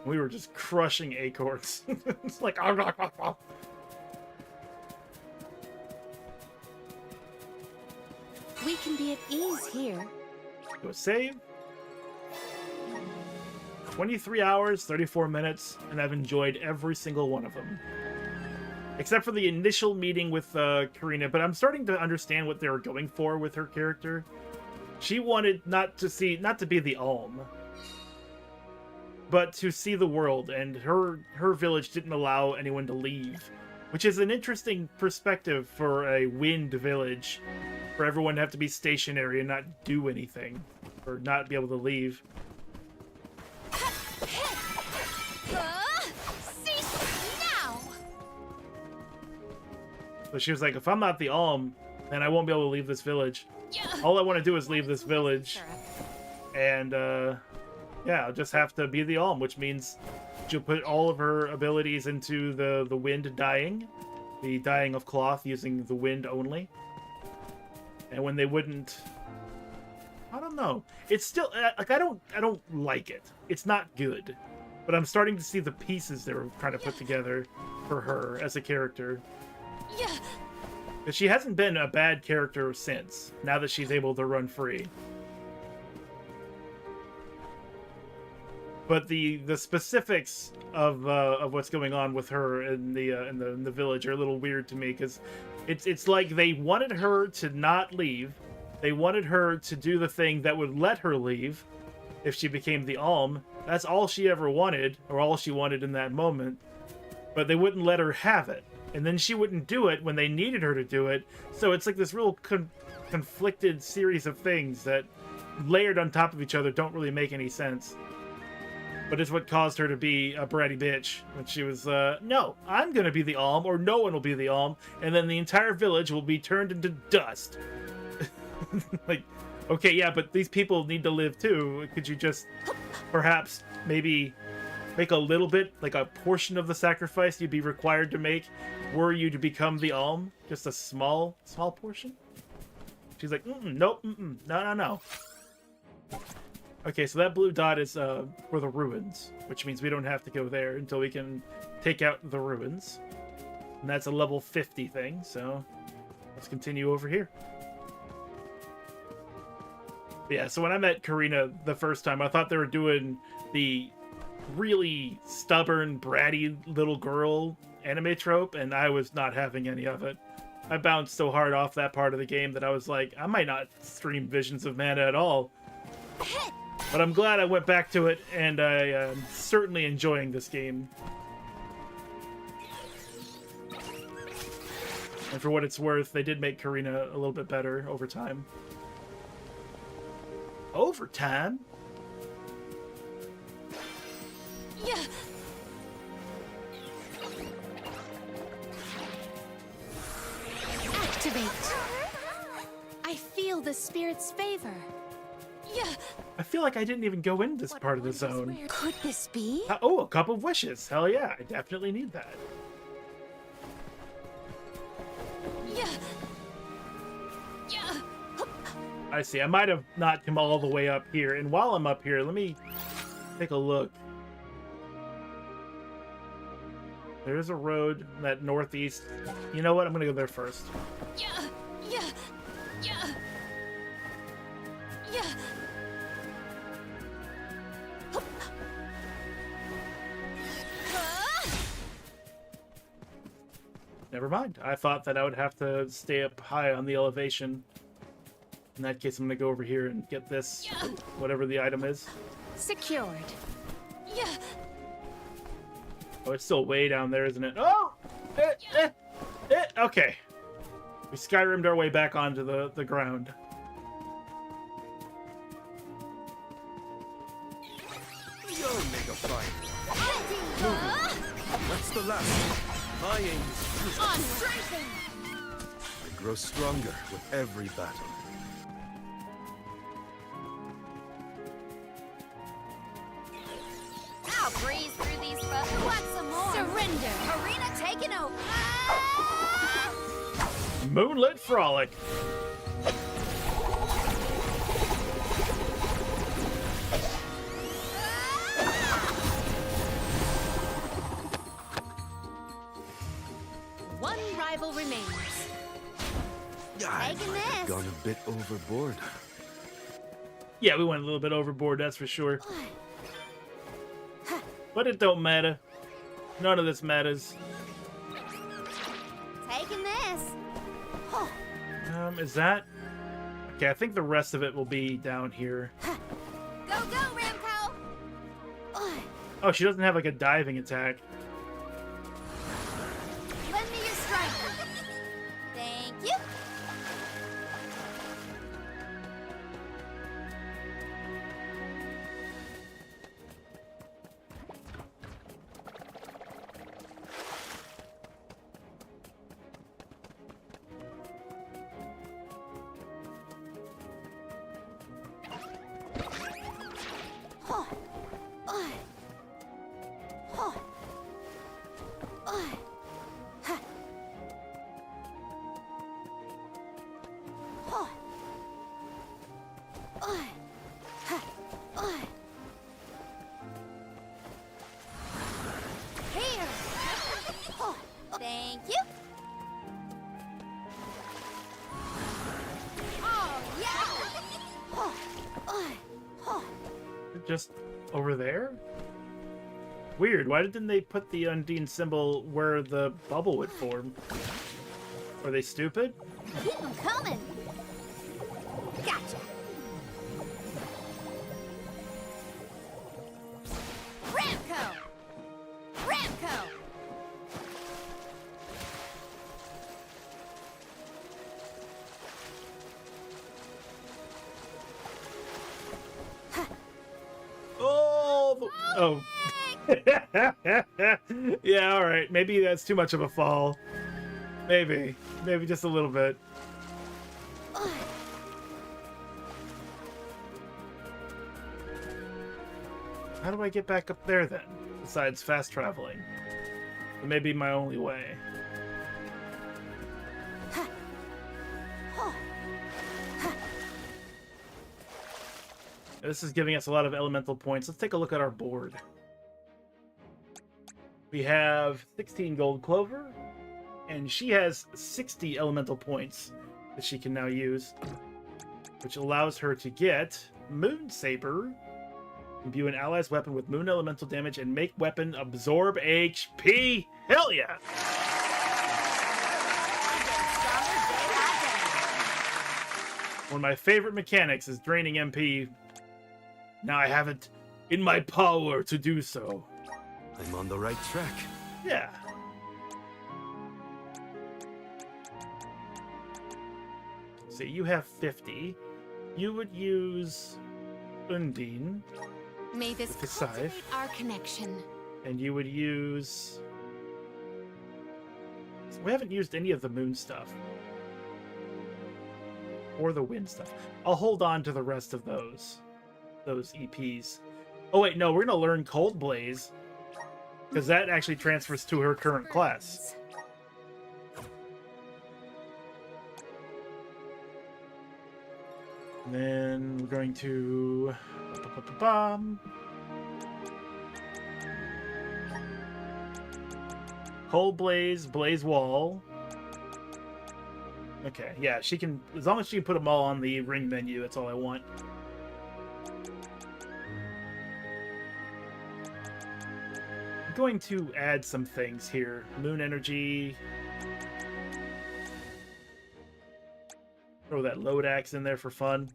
We were just crushing acorns. It's like...
We can be at ease here.
Go save. 23 hours, 34 minutes, and I've enjoyed every single one of them. Except for the initial meeting with Karina, but I'm starting to understand what they were going for with her character. She wanted not to be the Alm, but to see the world, and her village didn't allow anyone to leave, which is an interesting perspective for a wind village, for everyone to have to be stationary and not do anything, or not be able to leave.
Cease now.
So she was like, if I'm not the Alm, then I won't be able to leave this village.
Yeah.
All I want to do is leave this village. And, yeah, I'll just have to be the Alm, which means she'll put all of her abilities into the wind dyeing. The dyeing of cloth using the wind only. And when they wouldn't... I don't know. It's still... like, I don't like it. It's not good. But I'm starting to see the pieces they were trying to put together for her as a character.
Yeah.
But she hasn't been a bad character since, now that she's able to run free. But the specifics of what's going on with her in the village are a little weird to me, because It's like they wanted her to not leave. They wanted her to do the thing that would let her leave if she became the Alm. That's all she ever wanted, or all she wanted in that moment. But they wouldn't let her have it. And then she wouldn't do it when they needed her to do it. So it's like this real conflicted series of things that, layered on top of each other, don't really make any sense. But it's what caused her to be a bratty bitch when she was, no, I'm gonna be the Alm, or no one will be the Alm, and then the entire village will be turned into dust. Like, okay, yeah, but these people need to live too. Could you just, perhaps, maybe make a little bit, like a portion of the sacrifice you'd be required to make were you to become the Alm? Just a small portion? She's like, nope, no. Okay, so that blue dot is for the ruins, which means we don't have to go there until we can take out the ruins. And that's a level 50 thing, so let's continue over here. Yeah, so when I met Karina the first time, I thought they were doing the really stubborn, bratty little girl anime trope, and I was not having any of it. I bounced so hard off that part of the game that I was like, I might not stream Visions of Mana at all. But I'm glad I went back to it, and I am certainly enjoying this game. And for what it's worth, they did make Karina a little bit better over time. Over time?
Yeah.
Activate. I feel the spirit's favor.
Yeah.
I feel like I didn't even go in this part of the zone.
Could this be?
Oh, a cup of wishes. Hell yeah, I definitely need that.
Yeah. Yeah.
I see. I might have not come all the way up here. And while I'm up here, let me take a look. There's a road that northeast. You know what? I'm gonna go there first.
Yeah. Yeah. Yeah. Yeah.
Never mind. I thought that I would have to stay up high on the elevation. In that case, I'm gonna go over here and get this, whatever the item is.
Secured.
Yeah.
Oh, it's still way down there, isn't it? Oh! Okay. We Skyrimmed our way back onto the ground.
Yo, Mega Fight. That's the last. My aim is
On strengthen.
I grow stronger with every battle.
I'll breeze through these folks. Who wants some more?
Surrender.
Arena taking over.
Moonlit Frolic.
One rival remains.
I
Taking
might have
this.
gone a bit overboard.
Yeah, we went a little bit overboard, that's for sure. But it don't matter. None of this matters.
Taking this.
Is that... Okay, I think the rest of it will be down here.
Go, go, Remco.
Oh, she doesn't have like a diving attack.
Lend me your strength. Thank you. Here. Thank you. Oh, yeah.
Just over there? Weird, why didn't they put the Undine symbol where the bubble would form? Are they stupid?
Keep them coming. Gotcha. Ramco. Ramco.
Oh. Yeah, all right. Maybe that's too much of a fall. Maybe just a little bit. How do I get back up there then? Besides fast traveling. It may be my only way. This is giving us a lot of elemental points. Let's take a look at our board. We have 16 gold clover, and she has 60 elemental points that she can now use, which allows her to get Moon Saber, imbue an ally's weapon with moon elemental damage, and make weapon absorb HP. Hell yeah! One of my favorite mechanics is draining MP. Now I have it in my power to do so.
I'm on the right track.
Yeah. See, you have 50. You would use Undine.
May this
with the scythe.
cultivate our connection.
And you would use... We haven't used any of the moon stuff. Or the wind stuff. I'll hold on to the rest of those EPs. Oh wait, no, we're gonna learn Cold Blaze, because that actually transfers to her current class. And then we're going to Cold Blaze, Blaze Wall. Okay, yeah, she can, as long as she can put them all on the ring menu, that's all I want. I'm going to add some things here. Moon Energy. Throw that Load Axe in there for fun.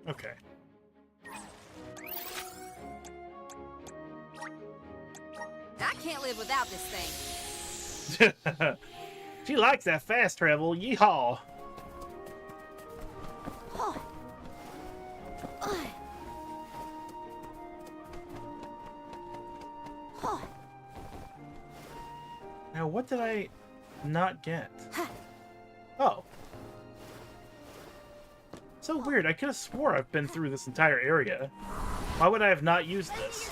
Okay.
I can't live without this thing.
She likes that fast travel. Yeehaw! Now, what did I not get? Oh. So weird. I could have swore I've been through this entire area. Why would I have not used this?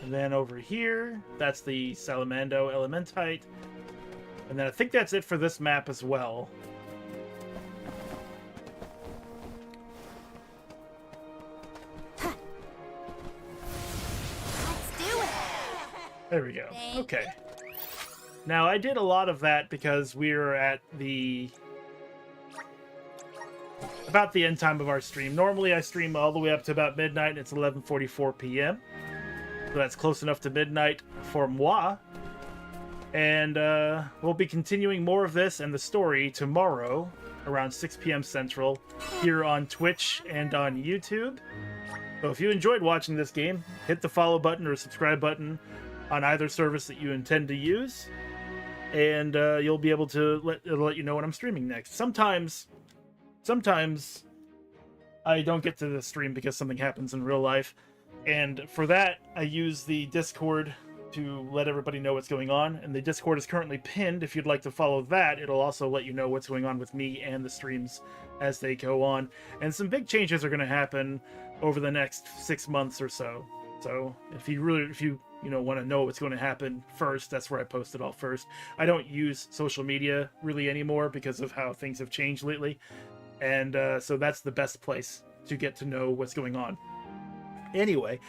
And then over here, that's the Salamando Elementite. And then I think that's it for this map as well. There we go. Okay. Now, I did a lot of that because we were at the... about the end time of our stream. Normally, I stream all the way up to about midnight, and it's 11:44 p.m. So that's close enough to midnight for moi. And we'll be continuing more of this and the story tomorrow around 6 p.m. Central here on Twitch and on YouTube. So if you enjoyed watching this game, hit the follow button or subscribe button on either service that you intend to use, and you'll be able to let you know when I'm streaming next. Sometimes I don't get to the stream because something happens in real life, and for that I use the Discord to let everybody know what's going on, and the Discord is currently pinned. If you'd like to follow that, it'll also let you know what's going on with me and the streams as they go on. And some big changes are going to happen over the next 6 months or so. So if you want to know what's going to happen first, that's where I post it all first. I don't use social media really anymore because of how things have changed lately. And so that's the best place to get to know what's going on. Anyway,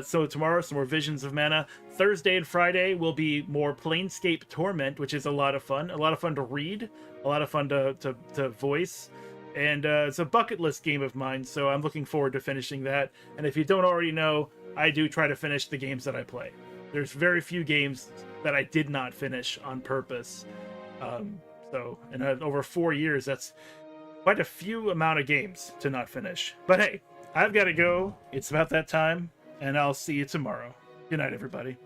so tomorrow, some more Visions of Mana. Thursday and Friday will be more Planescape Torment, which is a lot of fun. A lot of fun to read, a lot of fun to voice. And it's a bucket list game of mine, so I'm looking forward to finishing that. And if you don't already know, I do try to finish the games that I play. There's very few games that I did not finish on purpose. And over 4 years, that's quite a few amount of games to not finish. But hey, I've got to go. It's about that time, and I'll see you tomorrow. Good night, everybody.